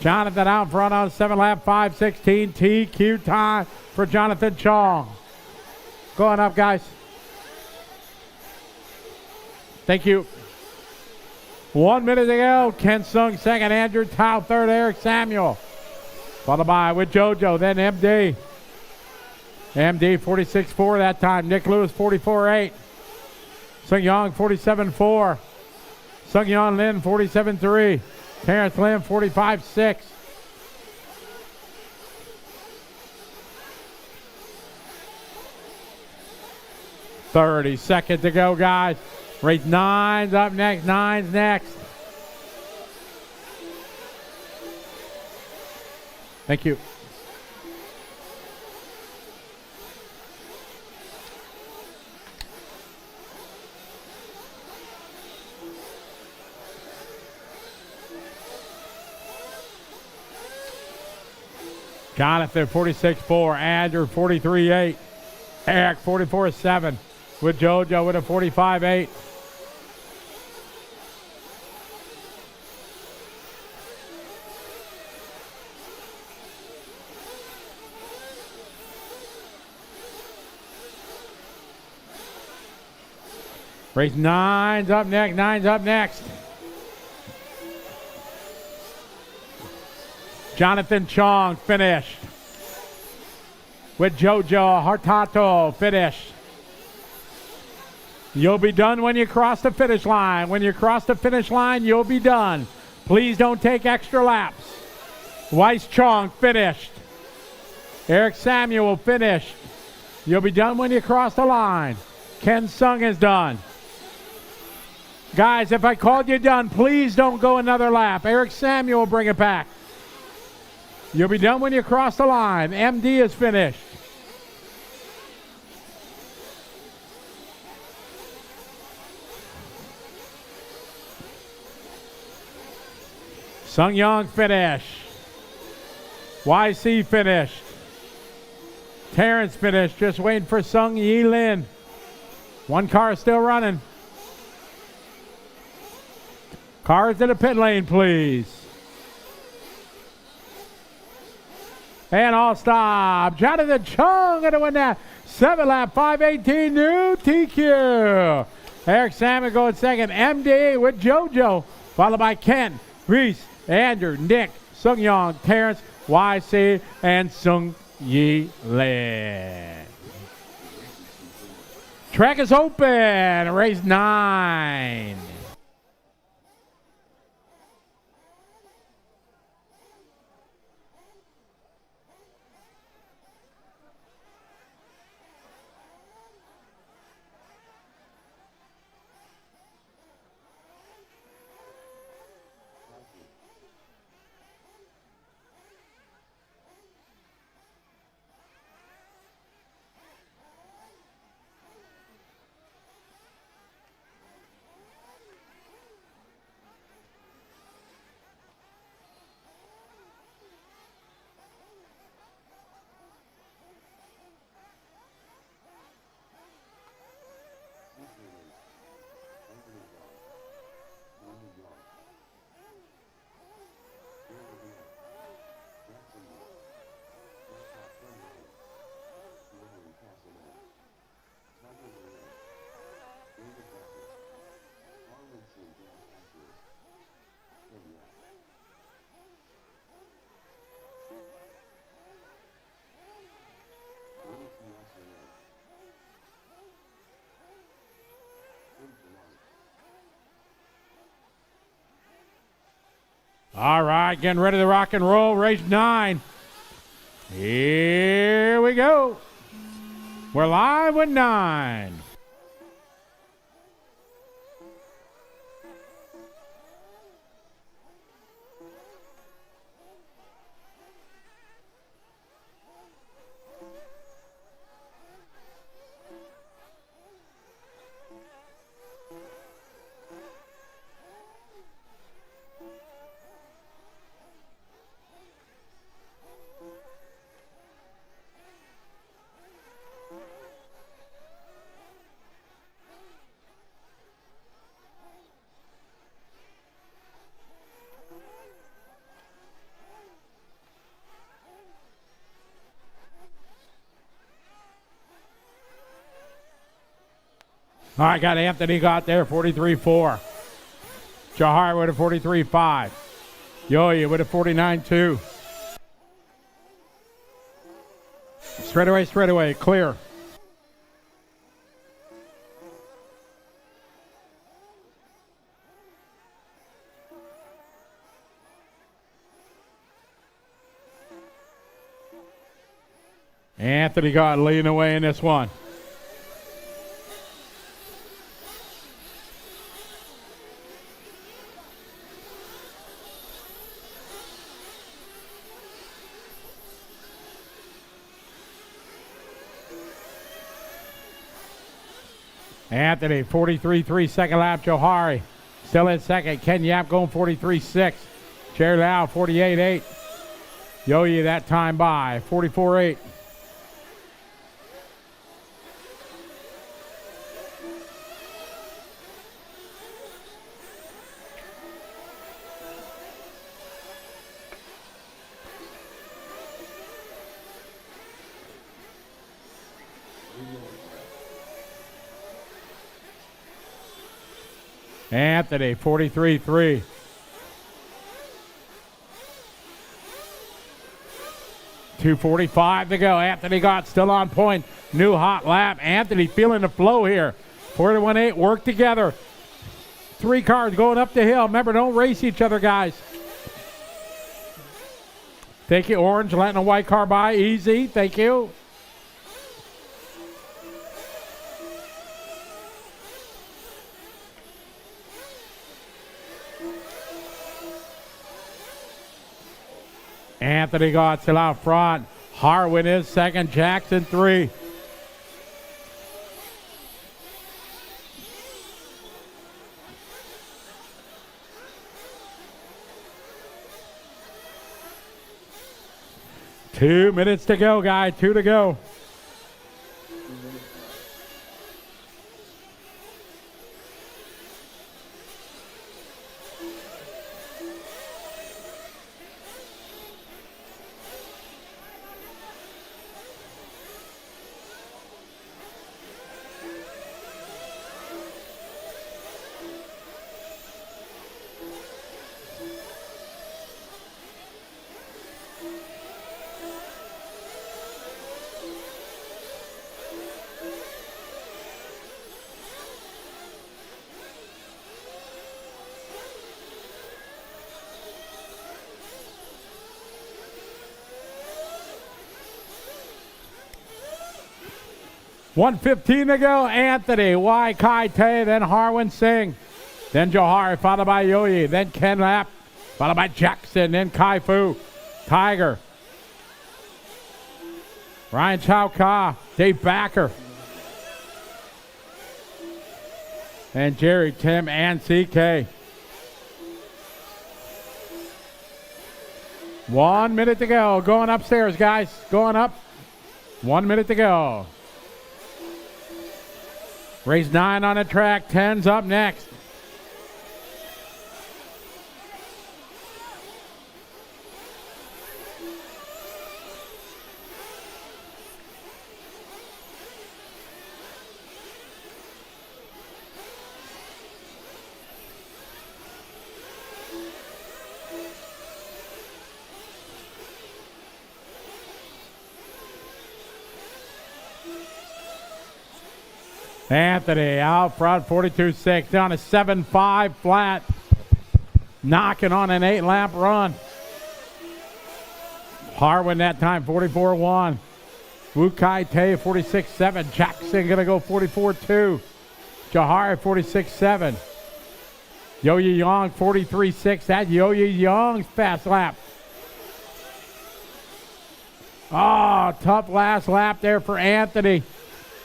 Jonathan out front on 7 lap, 5:16. TQ time for Jonathan Chong. Going up, guys. Thank you. 1 minute to go. Ken Sung second. Andrew Tao third. Eric Samuel. Followed by with JoJo. Then MD. MD 46.4 that time. Nick Lewis 44.8. Sung Yong 47.4. Sung Yong Lin 47.3. Terrence Lim 45.6. $30 to go, guys. Race 9's up next. 9's next. Thank you. Jonathan 46.4, Andrew 43.8, Eric 44.7 with JoJo with a 45.8. Race 9's up next. 9's up next. Jonathan Chong finished. With JoJo Hartato finished. You'll be done when you cross the finish line. When you cross the finish line, you'll be done. Please don't take extra laps. Weiss Chong finished. Eric Samuel finished. You'll be done when you cross the line. Ken Sung is done. Guys, if I called you done, please don't go another lap. Eric Samuel will bring it back. You'll be done when you cross the line. MD is finished. Sung Young finished. YC finished. Terrence finished. Just waiting for Sung Yi Lin. One car still running. Cars to the pit lane, please. And all stop. Jonathan Chung going to win that. 7 lap, 5:18 new TQ. Eric Salmon going second. MD with JoJo. Followed by Ken, Reese, Andrew, Nick, Sung Yong, Terrence, YC, and Sung Yi Lin. Track is open. Race 9. All right, getting ready to rock and roll. Race 9. Here we go. We're live with 9. All right, got Anthony got there, 43.4. Jahar with a 43.5. Yoya with a 49.2. Straightaway, clear. Anthony got leading away in this one. Anthony, 43.3, second lap. Johari still in second. Ken Yap going 43.6. Jerry Lau, 48.8. Yo-Yo that time by 44.8. Anthony, 43.3. .245 to go. Anthony got still on point. New hot lap. Anthony feeling the flow here. 41.8, work together. 3 cars going up the hill. Remember, don't race each other, guys. Thank you, Orange, letting a white car by. Easy, thank you. Anthony got still out front. Harwin is second. Jackson 3. Two minutes to go, guy. 2 to go. .115 to go. Anthony, Y Kai Te, then Harwin Singh, then Johari, followed by Yoyi, then Ken Lapp, followed by Jackson, then Kai Fu, Tiger, Ryan Chow Ka, Dave Backer, and Jerry, Tim, and CK. 1 minute to go. Going upstairs, guys. Going up. 1 minute to go. Race 9 on the track. 10's up next. Anthony out front, 42.6, down to 7.5 flat. Knocking on an 8-lap run. Harwin that time, 44.1. Wu Kai Te, 46.7. Jackson going to go 44.2. Johari, 46.7. Yo-Yo Young, 43.6. That's Yo-Yo Young's fast lap. Oh, tough last lap there for Anthony.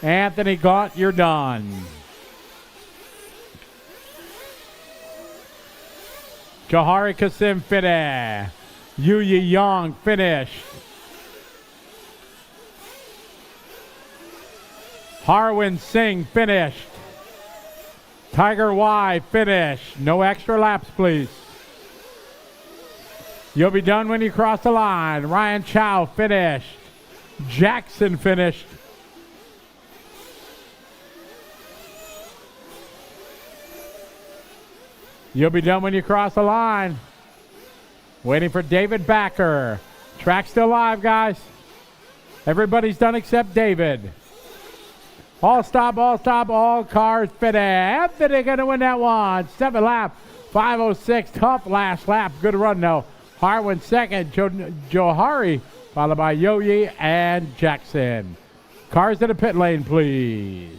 Anthony Gaunt, you're done. Johari Kasim finished. Yu-Yi Young finished. Harwin Singh finished. Tiger Y finished. No extra laps, please. You'll be done when you cross the line. Ryan Chow finished. Jackson finished. You'll be done when you cross the line. Waiting for David Backer. Track still live, guys. Everybody's done except David. All stop, all cars fitted. Anthony gonna win that one. 7 lap, 5:06, tough last lap. Good run though. Harwin second, Johari, followed by Yo-Yi and Jackson. Cars to the pit lane, please.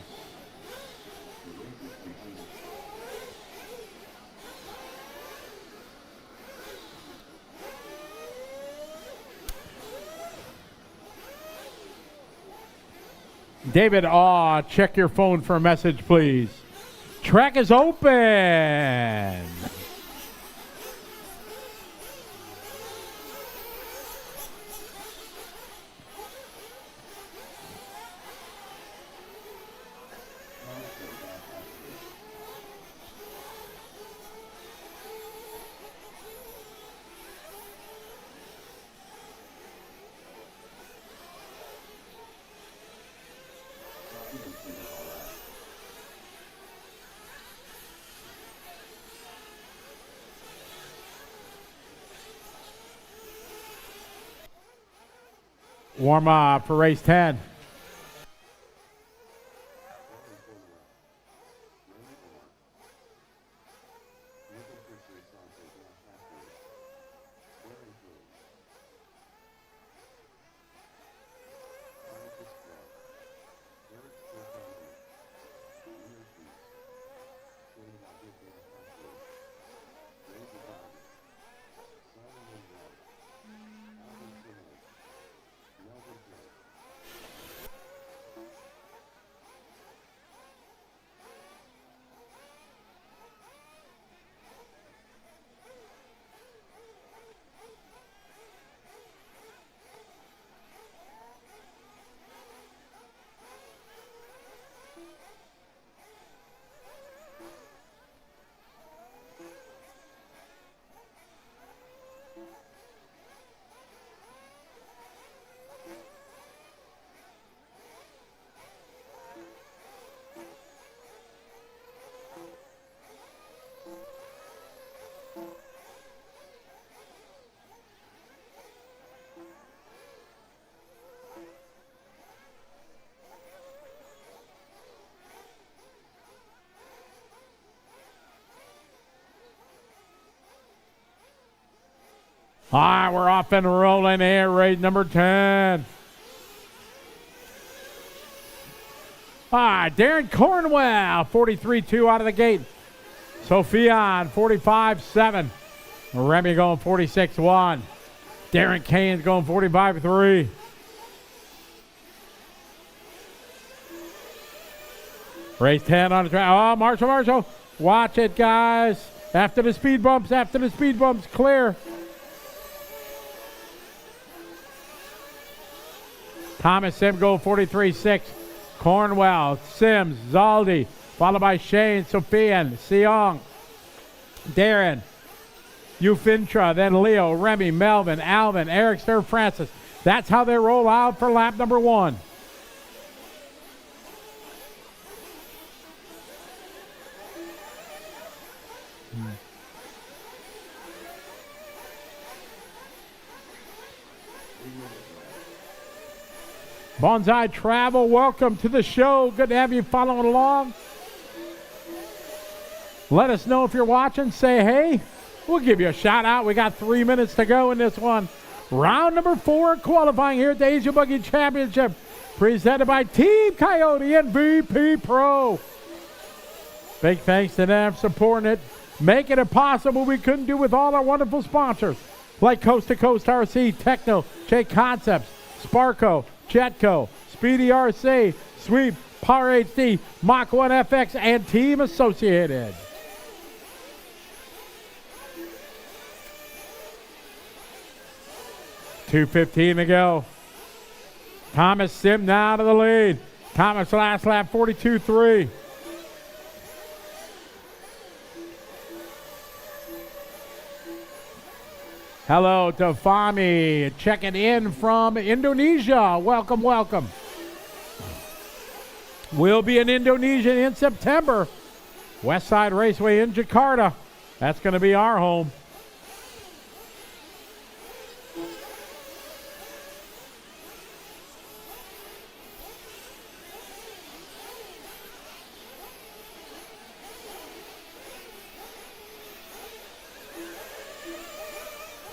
David, check your phone for a message, please. Track is open. Warm up for race 10. All right, we're off and rolling here, race number 10. All right, Darren Cornwell, 43-2 out of the gate. Sophion, 45-7. Remy going 46-1. Darren Kane's going 45-3. Race 10 on the track. Oh, Marshall. Watch it, guys. After the speed bumps, clear. Thomas Sim go 43-6. Cornwell, Sims, Zaldi, followed by Shane, Sophian, Seong, Darren, Ufintra, then Leo, Remy, Melvin, Alvin, Eric Stir, Francis. That's how they roll out for lap number 1. Bonsai Travel, welcome to the show. Good to have you following along. Let us know if you're watching. Say hey. We'll give you a shout out. We got 3 minutes to go in this one. Round number 4 qualifying here at the Asian Buggy Championship. Presented by Team Coyote and VP Pro. Big thanks to them for supporting it. Making it possible we couldn't do with all our wonderful sponsors. Like Coast to Coast RC, Techno, J Concepts, Sparco, Jetco, Speedy RC, Sweep, Power HD, Mach 1 FX, and Team Associated. $2:15 to go. Thomas Sim now to the lead. Thomas last lap 42-3. Hello to Fami, checking in from Indonesia. Welcome, welcome. We'll be in Indonesia in September. Westside Raceway in Jakarta. That's going to be our home.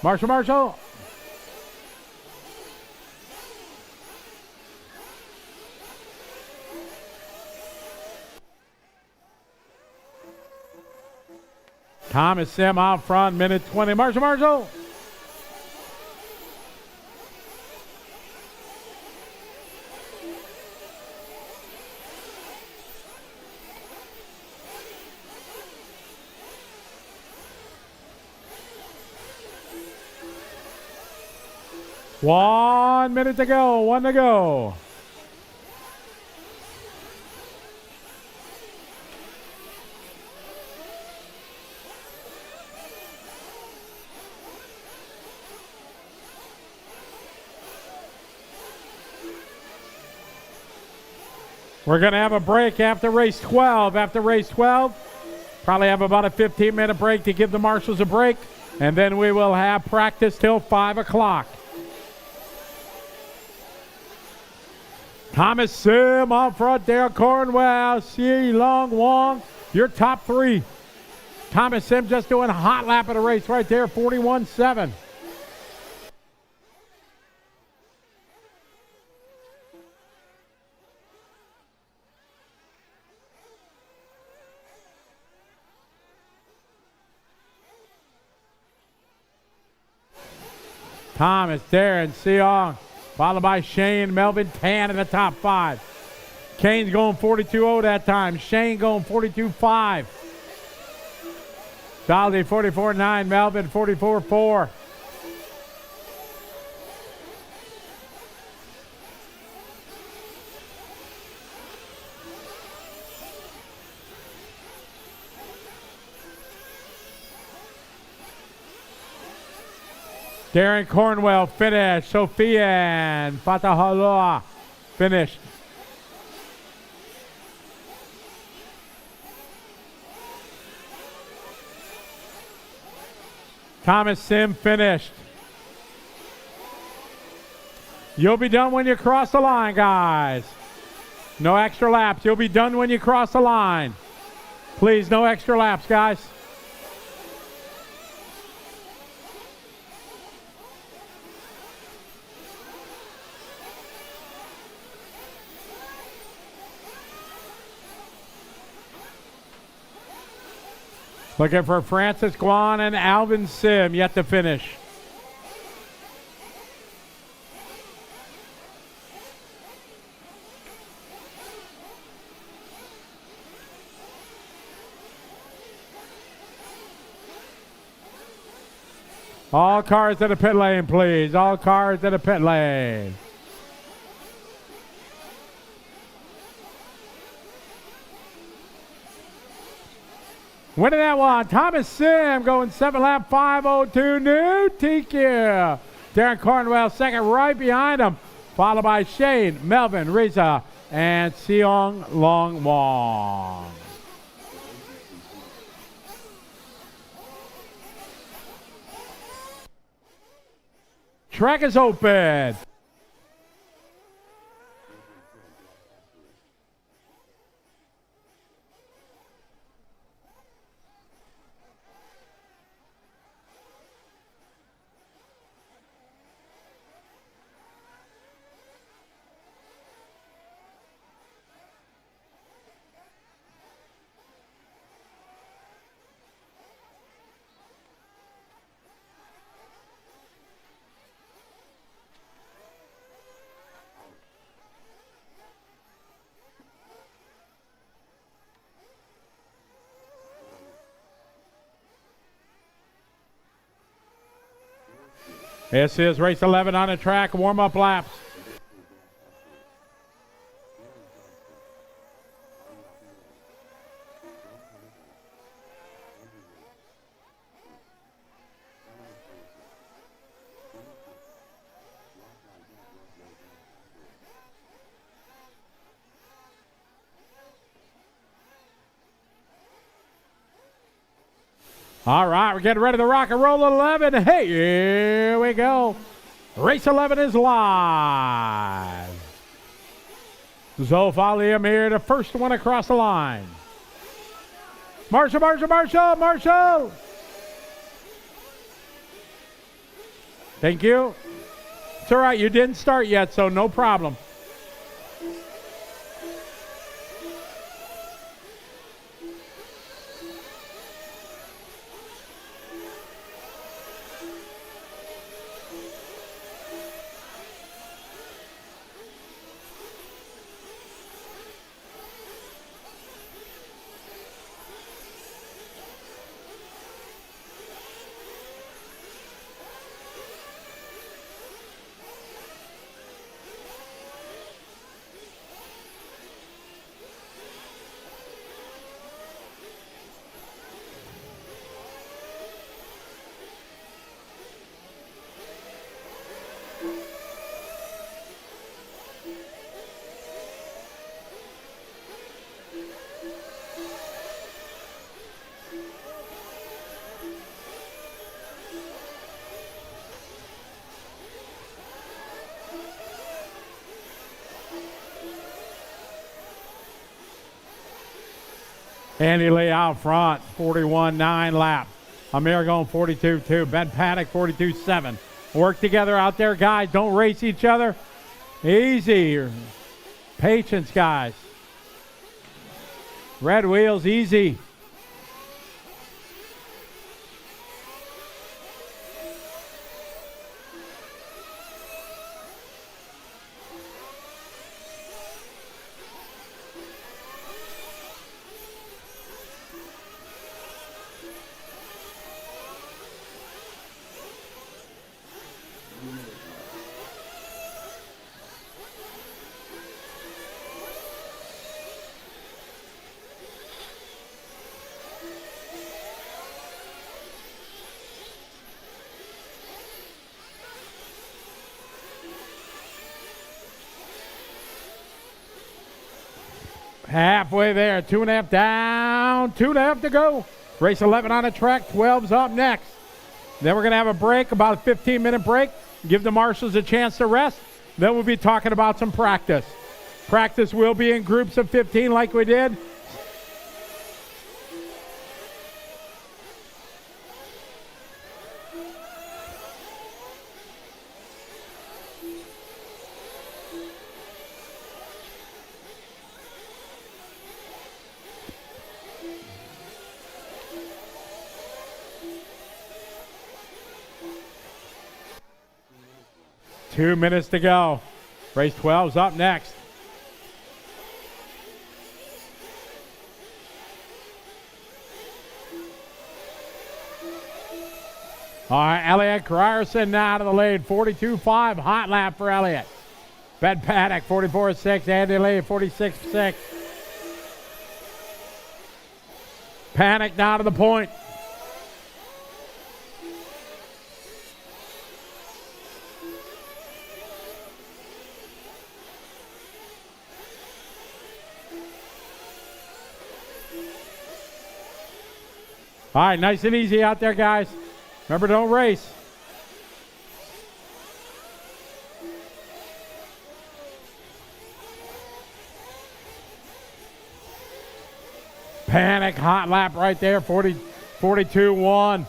Marshall. Thomas Sim out front, minute 20. Marshall. One minute to go, one to go. We're going to have a break after race 12. Probably have about a 15-minute break to give the marshals a break, and then we will have practice till 5 o'clock. Thomas Sim on front there. Cornwell, C. Long Wong. Your top three. Thomas Sim just doing a hot lap of the race right there. 41.7. Thomas, Darren, Seong, followed by Shane, Melvin, Tan in the top 5. Kane's going 42.0 that time. Shane going 42.5. Daldy 44.9, Melvin 44.4. Darren Cornwell finished. Sophia and Fatahaloa finished. Thomas Sim finished. You'll be done when you cross the line, guys. No extra laps. You'll be done when you cross the line. Please, no extra laps, guys. Looking for Francis Guan and Alvin Sim yet to finish. All cars to the pit lane, please. All cars to the pit lane. Winning that one, Thomas Sim going 7 lap 5:02. New TQ. Darren Cornwell second right behind him, followed by Shane, Melvin, Riza, and Seong Long Wong. Track is open. This is race 11 on the track, warm-up laps. All right, we're getting ready to rock and roll at 11. Hey, here we go. Race 11 is live. Zofali Amir, the first one across the line. Marshall. Thank you. It's all right, you didn't start yet, so no problem. Andy Lee out front, 41.9 lap. Amir going 42.2. Ben Paddock, 42.7. Work together out there, guys. Don't race each other. Easy. Patience, guys. Red wheels, easy. Halfway there, 2.5 down, 2.5 to go. Race 11 on the track, 12's up next. Then we're going to have a break, about a 15-minute break. Give the marshals a chance to rest. Then we'll be talking about some practice. Practice will be in groups of 15 like we did. Two minutes to go. Race 12's up next. All right, Elliott Ryerson now to the lead. 42.5, hot lap for Elliott. Ben Paddock, 44.6. Andy Lee, 46.6. Paddock now to the point. All right, nice and easy out there, guys. Remember, don't race. Panic, hot lap right there, 42.1.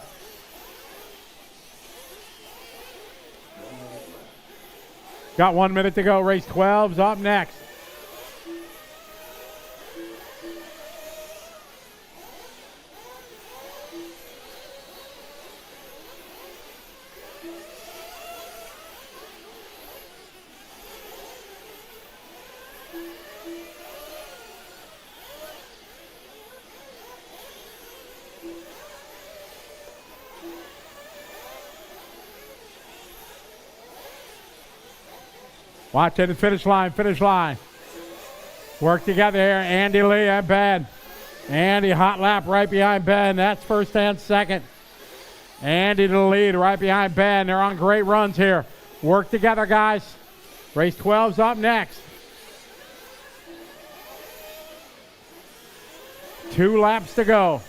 Got 1 minute to go. Race 12's up next. Watch it, finish line, finish line. Work together here, Andy Lee and Ben. Andy, hot lap right behind Ben. That's first and second. Andy to the lead right behind Ben. They're on great runs here. Work together, guys. Race 12's up next. 2 laps to go.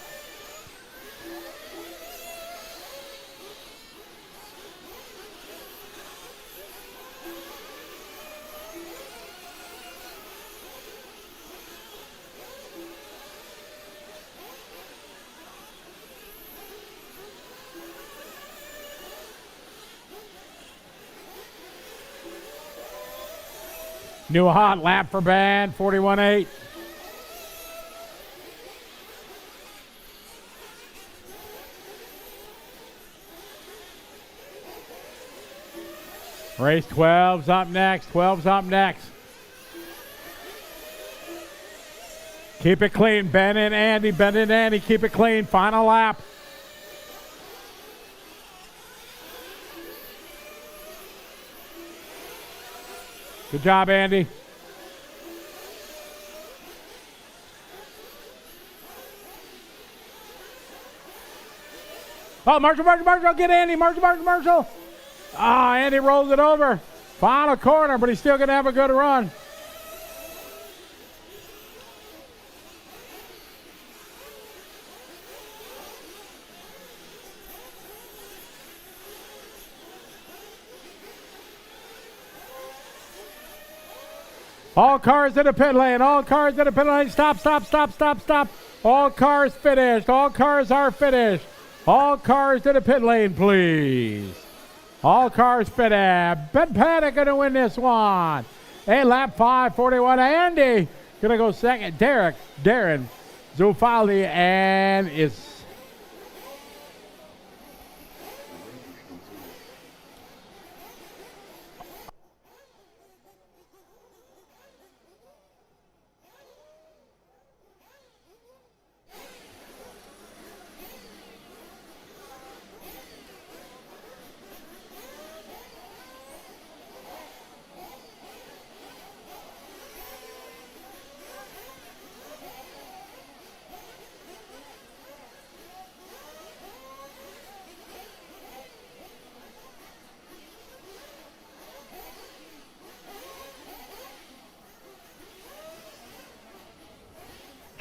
New hot lap for Ben, 41.8. Race 12's up next, 12's up next. Keep it clean, Ben and Andy, keep it clean, final lap. Good job, Andy. Oh, Marshall, get Andy, Marshall. Ah, Andy rolls it over. Final corner, but he's still going to have a good run. All cars in the pit lane. All cars in the pit lane. Stop. All cars finished. All cars are finished. All cars to the pit lane, please. All cars finished. Ben Paddock going to win this one. Hey, lap 5:41. Andy going to go second. Darren Zufali, and it's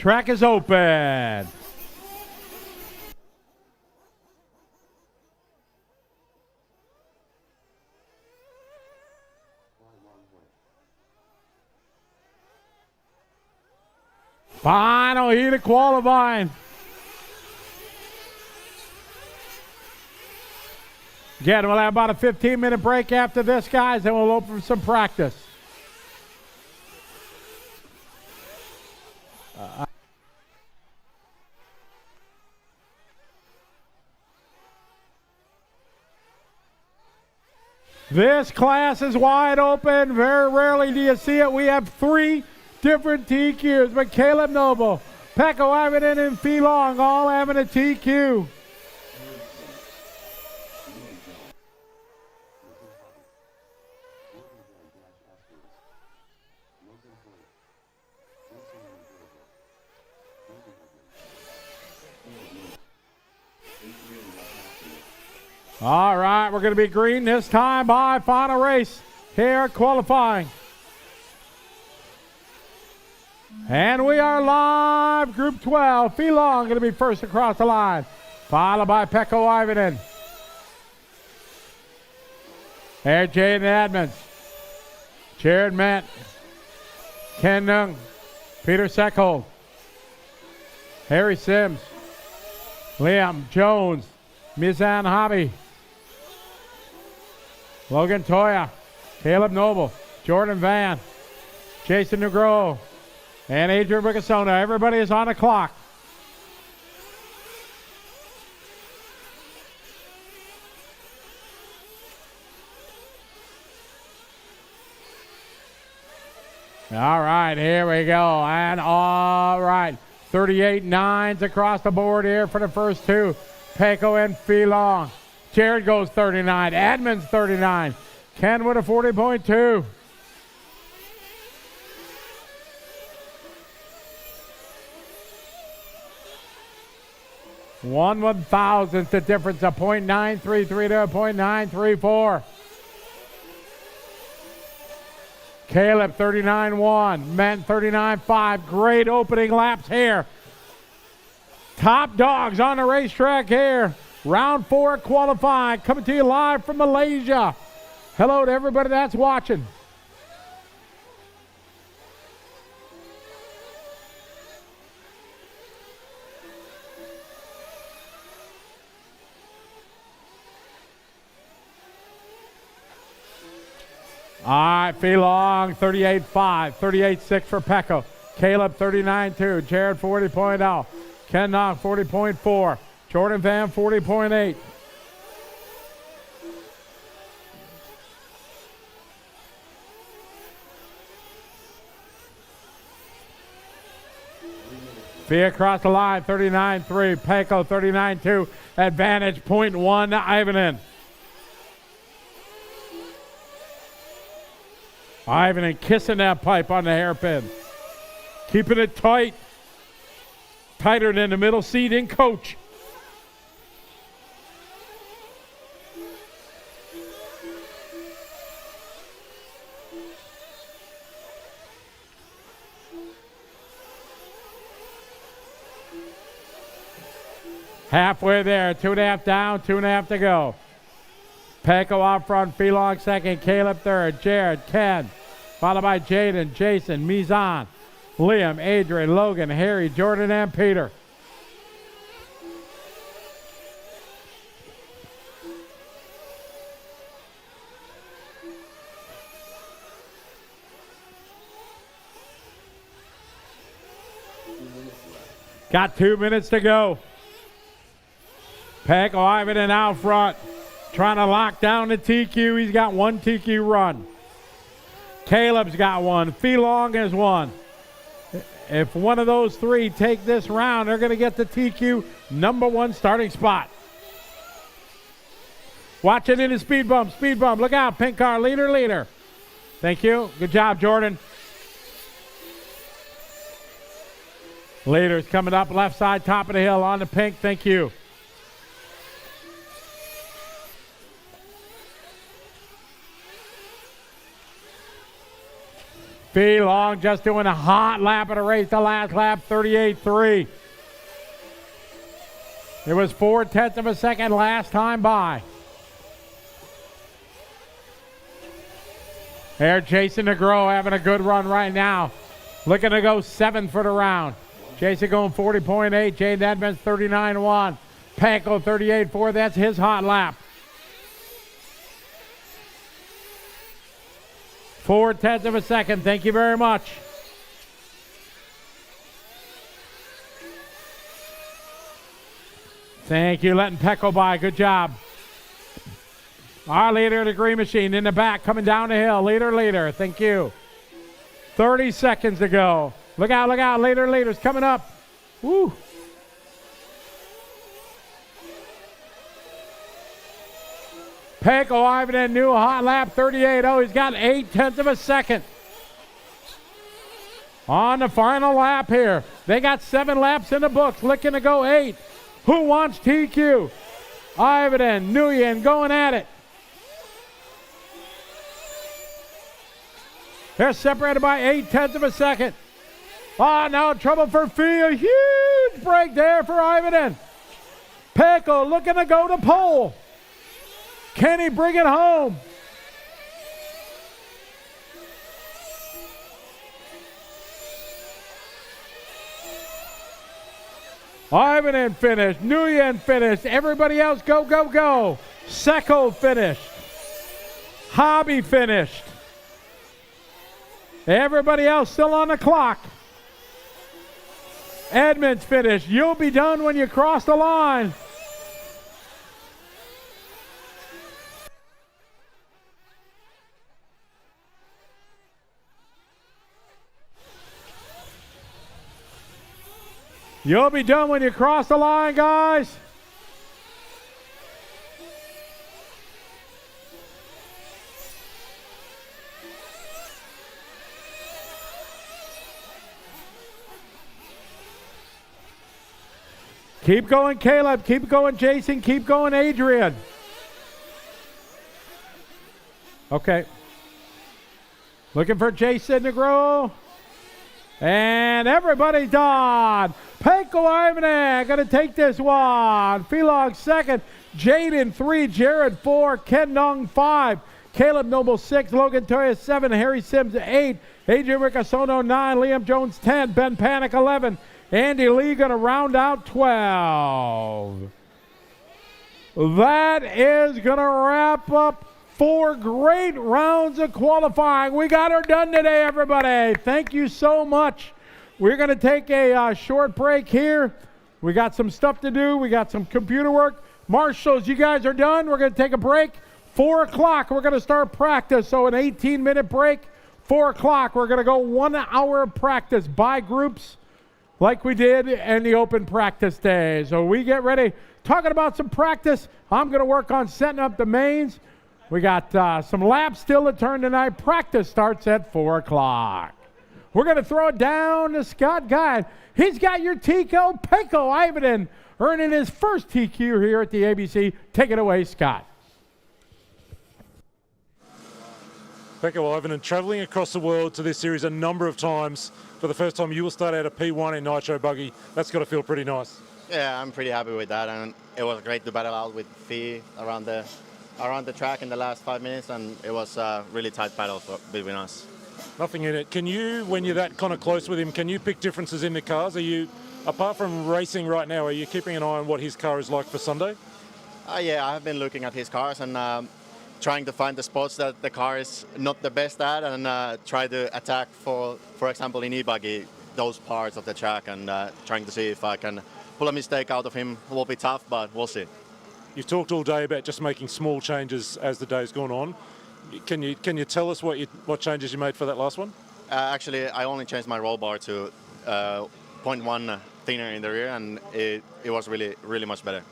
track is open. Final heat of qualifying. Again, we'll have about a 15-minute break after this, guys, and we'll open for some practice. This class is wide open. Very rarely do you see it. We have 3 different TQs, but Caleb Noble, Pecco Ivinen, and Fee Long all having a TQ. All right, we're going to be green this time by final race here qualifying. And we are live, Group 12. Fee Long going to be first across the line, followed by Pecco Ivinen. There, Jaden Edmonds, Jared Ment, Ken Nung, Peter Seckhold, Harry Sims, Liam Jones, Mizan Hobby, Logan Toya, Caleb Noble, Jordan Van, Jason Negro, and Adrian Ricasona. Everybody is on the clock. All right, here we go. And all right, 38.9s across the board here for the first 2. Pecco and Fee Long. Jared goes 39. Adman's 39. Ken with a 40.2. One 1,000th the difference of .933 to .934. Caleb 39.1. Ment 39.5. Great opening laps here. Top dogs on the racetrack here. Round 4 qualifying, coming to you live from Malaysia. Hello to everybody that's watching. All right, Fee Long, 38.5, 38.6 for Pecco. Caleb, 39.2. Jared, 40.0. Ken Knock, 40.4. Jordan Van, 40.8. Fee across the line, 39.3. Pecco, 39.2. Advantage, .1 to Ivinen. Ivinen kissing that pipe on the hairpin. Keeping it tight. Tighter than the middle seat in coach. Halfway there, 2.5 down, 2.5 to go. Pecco out front, Fee Long second, Caleb third, Jared, Ken, followed by Jaden, Jason, Mizan, Liam, Adrian, Logan, Harry, Jordan, and Peter. Got 2 minutes to go. Pecco Ivanen out front, trying to lock down the TQ. He's got one TQ run. Caleb's got one. Felong has one. If one of those three take this round, they're going to get the TQ #1 starting spot. Watch it in the speed bump. Speed bump. Look out. Pink car. Leader. Thank you. Good job, Jordan. Leader's coming up left side, top of the hill on the pink. Thank you. Long just doing a hot lap of the race, the last lap, 38.3. It was 0.4 of a second last time by. There, Jason DeGrow having a good run right now. Looking to go 7th for the round. Jason going 40.8. Jaden Edmonds 39.1. Pecco 38.4. That's his hot lap. 0.4 of a second. Thank you very much. Thank you, letting Pecco by. Good job. Our leader, the green machine, in the back, coming down the hill. Leader. Thank you. 30 seconds to go. Look out. Leader's coming up. Woo. Pecco Ivanen, new hot lap, 38. Oh, he's got 0.8 of a second. On the final lap here. They got 7 laps in the books, looking to go 8. Who wants TQ? Ivanen, Nguyen going at it. They're separated by 0.8 of a second. Oh, now trouble for Fee. A huge break there for Ivanen. Pecco looking to go to pole. Can he bring it home? Ivanen finished. Nguyen finished. Everybody else go. Secco finished. Hobby finished. Everybody else still on the clock. Edmonds finished. You'll be done when you cross the line. You'll be done when you cross the line, guys. Keep going, Caleb. Keep going, Jason. Keep going, Adrian. Okay. Looking for Jason DeGrow. And everybody's done. Pecco Ivanen going to take this one. Felog 2nd. Jaden 3. Jared 4. Ken Nung 5. Caleb Noble 6. Logan Toya 7. Harry Sims 8. Adrian Riccasono 9. Liam Jones 10. Ben Panic 11. Andy Lee going to round out 12. That is going to wrap up 4 great rounds of qualifying. We got her done today, everybody. Thank you so much. We're going to take a short break here. We got some stuff to do. We got some computer work. Marshals, you guys are done. We're going to take a break. 4 o'clock, we're going to start practice. So an 18-minute break. 4 o'clock, we're going to go 1 hour of practice by groups like we did in the open practice day. So we get ready. Talking about some practice, I'm going to work on setting up the mains. We got some laps still to turn tonight. Practice starts at 4 o'clock. We're going to throw it down to Scott Guide. He's got your TQ. Pecco Ivanen earning his first TQ here at the ABC. Take it away, Scott. Pecco Ivanen travelling across the world to this series a number of times. For the first time, you will start out at P1 in Nitro Buggy. That's got to feel pretty nice. Yeah, I'm pretty happy with that, and it was great to battle out with Fee around the track in the last 5 minutes, and it was a really tight battle between us. Nothing in it. Can you, when you're that kind of close with him, can you pick differences in the cars? Are you, apart from racing right now, are you keeping an eye on what his car is like for Sunday? Yeah, I have been looking at his cars and trying to find the spots that the car is not the best at, and try to attack, for example, in E-Buggy, those parts of the track, and trying to see if I can pull a mistake out of him. It will be tough, but we'll see. You've talked all day about just making small changes as the day's gone on. Can you tell us what changes you made for that last one? Actually, I only changed my roll bar to 0.1 thinner in the rear, and it was really much better.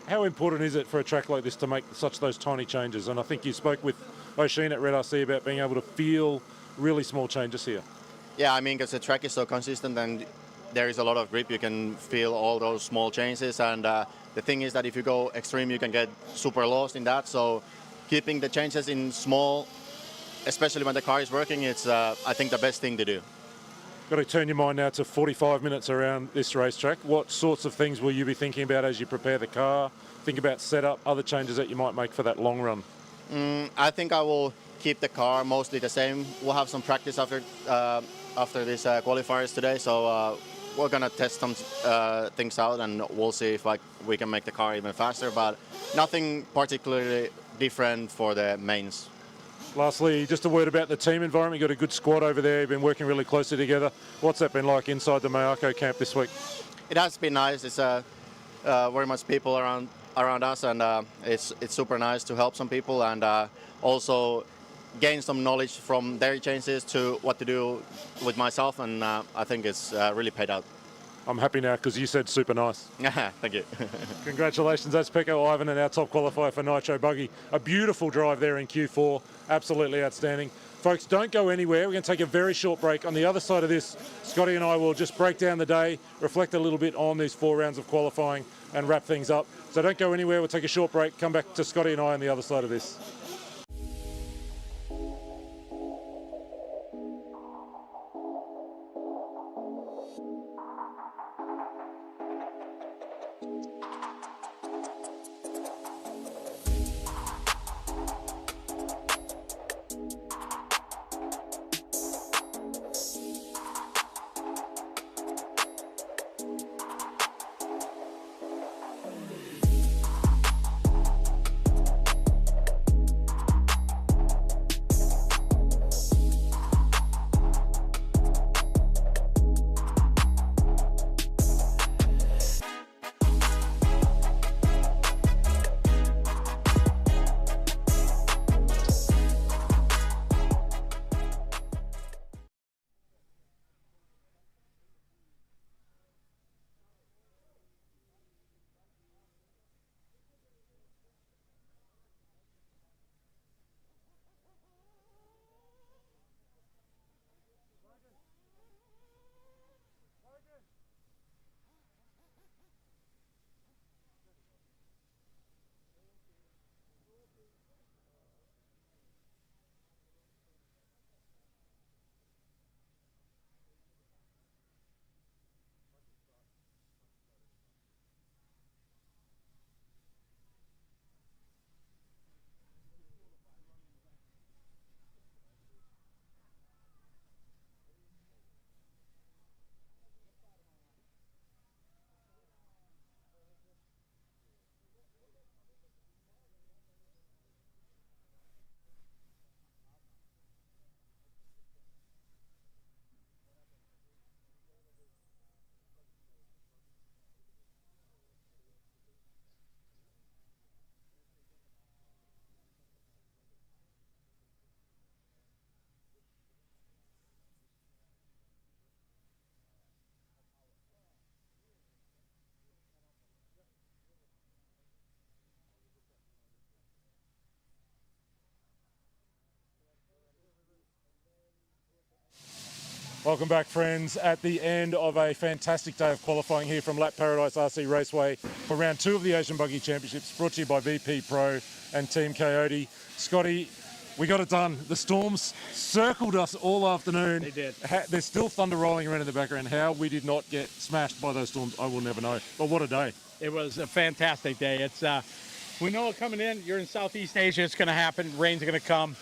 How important is it for a track like this to make those tiny changes? And I think you spoke with O'Sheen at Red RC about being able to feel really small changes here. Yeah, I mean, because the track is so consistent and there is a lot of grip, you can feel all those small changes. And the thing is that if you go extreme, you can get super lost in that. So keeping the changes in small, especially when the car is working, it's, I think, the best thing to do. Got to turn your mind now to 45 minutes around this racetrack. What sorts of things will you be thinking about as you prepare the car, think about setup, other changes that you might make for that long run? I think I will keep the car mostly the same. We'll have some practice after these qualifiers today, so we're going to test some things out, and we'll see if we can make the car even faster, but nothing particularly different for the mains. Lastly, just a word about the team environment. You've got a good squad over there. You've been working really closely together. What's that been like inside the Mayako camp this week? It has been nice. It's very much people around us, and it's super nice to help some people and also gain some knowledge from their changes to what to do with myself, and I think it's really paid out. I'm happy now because you said super nice. Thank you. Congratulations, that's Pekko Ivan and our top qualifier for Nitro Buggy. A beautiful drive there in Q4, absolutely outstanding. Folks, don't go anywhere. We're going to take a very short break. On the other side of this, Scotty and I will just break down the day, reflect a little bit on these 4 rounds of qualifying and wrap things up. So don't go anywhere. We'll take a short break, come back to Scotty and I on the other side of this. Welcome back, friends, at the end of a fantastic day of qualifying here from Lap Paradise RC Raceway for round 2 of the Asian Buggy Championships, brought to you by VP Pro and Team Coyote. Scotty, we got it done. The storms circled us all afternoon. They did. There's still thunder rolling around in the background. How we did not get smashed by those storms, I will never know. But what a day. It was a fantastic day. It's we know it coming in. You're in Southeast Asia. It's going to happen. Rain's going to come.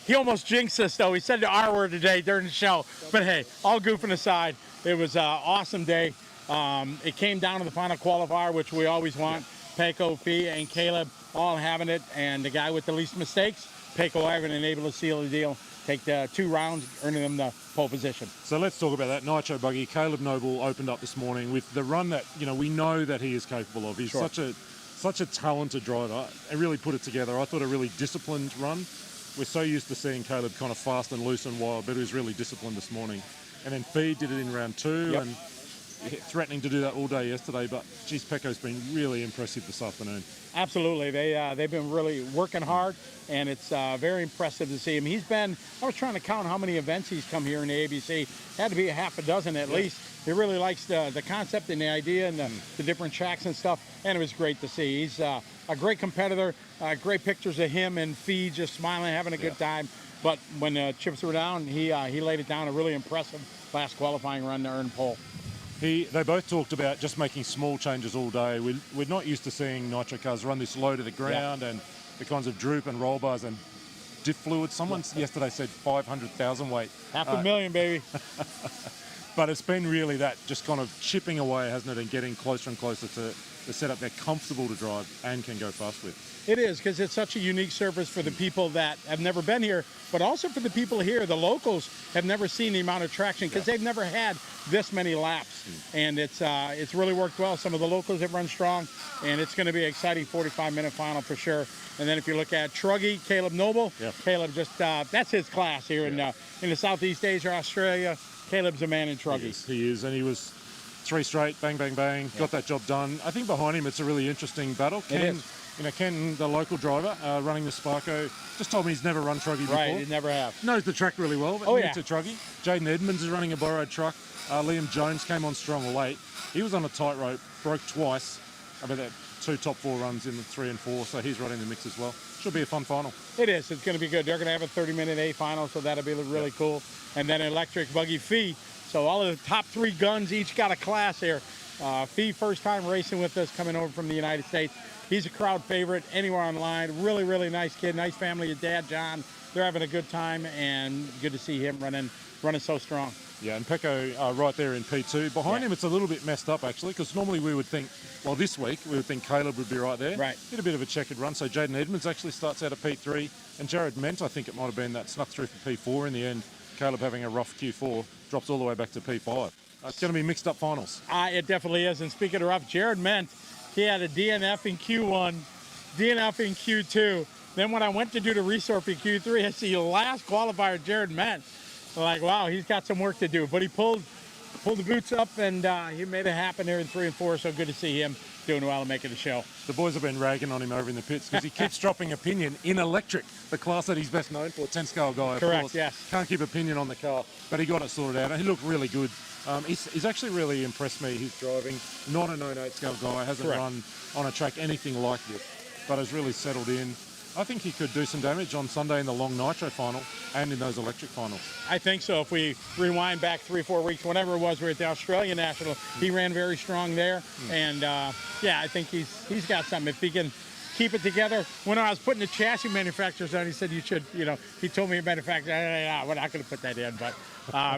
He almost jinxed us, though. He said the R word today during the show. But hey, all goofing aside, it was an awesome day. It came down to the final qualifier, which we always want. Peko, Fee, and Caleb all having it. And the guy with the least mistakes, Peko Ivan, and able to seal the deal. Take the 2 rounds, earning them the pole position. So let's talk about that Nitro Buggy. Caleb Noble opened up this morning with the run that, we know that he is capable of. He's such a talented driver and really put it together. I thought a really disciplined run. We're so used to seeing Caleb kind of fast and loose and wild, but he was really disciplined this morning. And then Fee did it in round 2 and threatening to do that all day yesterday, but geez, Peko's been really impressive this afternoon. Absolutely. They've been really working hard, and it's very impressive to see him. I was trying to count how many events he's come here in the ABC. Had to be a half a dozen at least. He really likes the concept and the idea and the different tracks and stuff, and it was great to see. He's a great competitor. Great pictures of him and Fee just smiling, having a good time. But when the chips were down, he laid it down. A really impressive last qualifying run to earn pole. They both talked about just making small changes all day. We're not used to seeing nitro cars run this low to the ground and the kinds of droop and roll bars and diff fluid. Someone yesterday said 500,000 weight. $500,000, baby. But it's been really that just kind of chipping away, hasn't it, and getting closer and closer to the setup they're comfortable to drive and can go fast with. It is, because it's such a unique surface for the people that have never been here, but also for the people here. The locals have never seen the amount of traction because they've never had this many laps, and it's really worked well. Some of the locals have run strong, and it's going to be an exciting 45-minute final for sure. And then if you look at Truggy, Caleb Noble, Caleb just that's his class here in the Southeast Asia, Australia. Caleb's a man in Truggy. He is, and he was 3 straight, bang, bang, bang, got that job done. I think behind him it's a really interesting battle. Ken, the local driver running the Sparko, just told me he's never run Truggy before. Right, he never have. Knows the track really well, but new to Truggy. Jaden Edmonds is running a borrowed truck. Liam Jones came on strong late. He was on a tightrope, broke twice. About that 2 top 4 runs in the 3 and 4, so he's right in the mix as well. Should be a fun final. It is. It's going to be good. They're going to have a 30-minute A final, so that'll be really cool. And then electric buggy Fee. So all of the top 3 guns each got a class here. Fee, first time racing with us, coming over from the United States. He's a crowd favorite anywhere online. Really, really nice kid. Nice family. His dad, John, they're having a good time, and good to see him running so strong. Yeah, and Peko right there in P2. Behind him, it's a little bit messed up, actually, because normally we would think, well, this week, we would think Caleb would be right there. Right. Did a bit of a checkered run. So Jaden Edmonds actually starts out at P3, and Jared Ment, I think it might have been that snuck through for P4 in the end. Caleb having a rough Q4, drops all the way back to P5. It's going to be mixed up finals. It definitely is. And speaking of rough, Jared Ment, he had a DNF in Q1, DNF in Q2. Then when I went to do the resort in Q3, I see the last qualifier, Jared Ment. I'm like, wow, he's got some work to do. But he pulled the boots up, and he made it happen there in 3 and 4. So good to see him doing well and making the show. The boys have been ragging on him over in the pits because he keeps dropping opinion in electric, the class that he's best known for, 10-scale guy. Correct, yes. Can't keep opinion on the car, but he got it sorted out, and he looked really good. He's actually really impressed me, his driving. Not a known 8-scale guy, hasn't run on a track anything like this, but has really settled in. I think he could do some damage on Sunday in the long nitro final and in those electric finals. I think so. If we rewind back 3 or 4 weeks, whenever it was, we were at the Australian National. He ran very strong there, and I think he's got something. If he can keep it together. When I was putting the chassis manufacturers on, he said you should, he told me a manufacturer, we're not going to put that in, but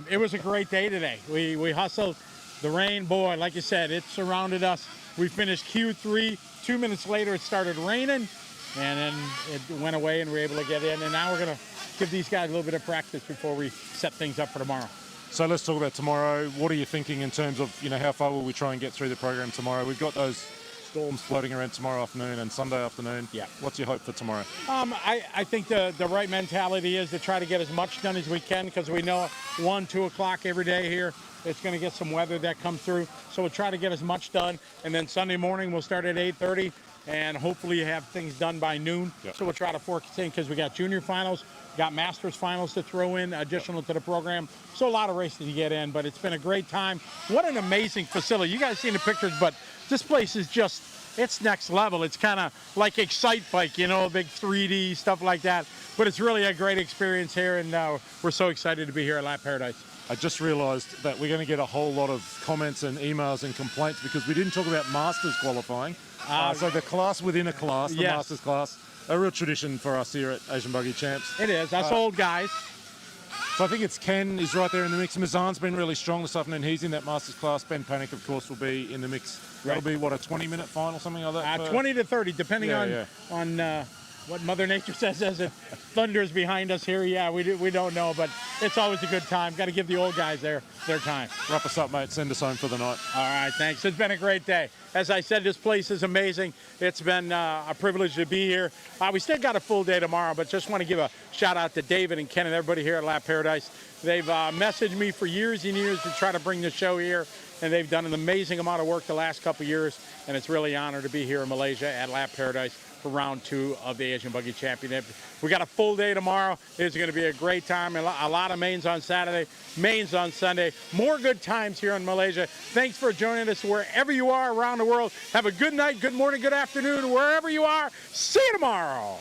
it was a great day today. We hustled. The rain, boy, like you said, it surrounded us. We finished Q3. 2 minutes later, it started raining. And then it went away and we were able to get in. And now we're going to give these guys a little bit of practice before we set things up for tomorrow. So let's talk about tomorrow. What are you thinking in terms of, how far will we try and get through the program tomorrow? We've got those storms floating around tomorrow afternoon and Sunday afternoon. Yeah. What's your hope for tomorrow? I think the right mentality is to try to get as much done as we can, because we know 1, 2 o'clock every day here. It's going to get some weather that comes through. So we'll try to get as much done. And then Sunday morning we'll start at 8:30. And hopefully have things done by noon. Yep. So we'll try to focus in, because we got junior finals, got masters finals to throw in additional to the program. So a lot of races to get in, but it's been a great time. What an amazing facility. You guys seen the pictures, but this place is just, it's next level. It's kind of like Excite Bike, big 3D, stuff like that. But it's really a great experience here, and we're so excited to be here at Lap Paradise. I just realised that we're going to get a whole lot of comments and emails and complaints because we didn't talk about Masters qualifying. So the class within a class, the yes. Masters class, a real tradition for us here at Asian Buggy Champs. It is. Us old guys. So I think it's Ken is right there in the mix. Mazan's been really strong this afternoon. He's in that Masters class. Ben Panic, of course, will be in the mix. That'll be, what, a 20-minute final, something like that? 20 to 30, depending Yeah, on what Mother Nature says as it thunders behind us here. Yeah, we don't know, but it's always a good time. Got to give the old guys their time. Wrap us up, mate. Send us home for the night. All right, thanks. It's been a great day. As I said, this place is amazing. It's been a privilege to be here. We still got a full day tomorrow, but just want to give a shout out to David and Ken and everybody here at Lap Paradise. They've messaged me for years and years to try to bring the show here, and they've done an amazing amount of work the last couple of years, and it's really an honor to be here in Malaysia at Lap Paradise for round 2 of the Asian Buggy Championship. We got a full day tomorrow. It's going to be a great time. A lot of mains on Saturday, mains on Sunday. More good times here in Malaysia. Thanks for joining us wherever you are around the world. Have a good night, good morning, good afternoon, wherever you are. See you tomorrow.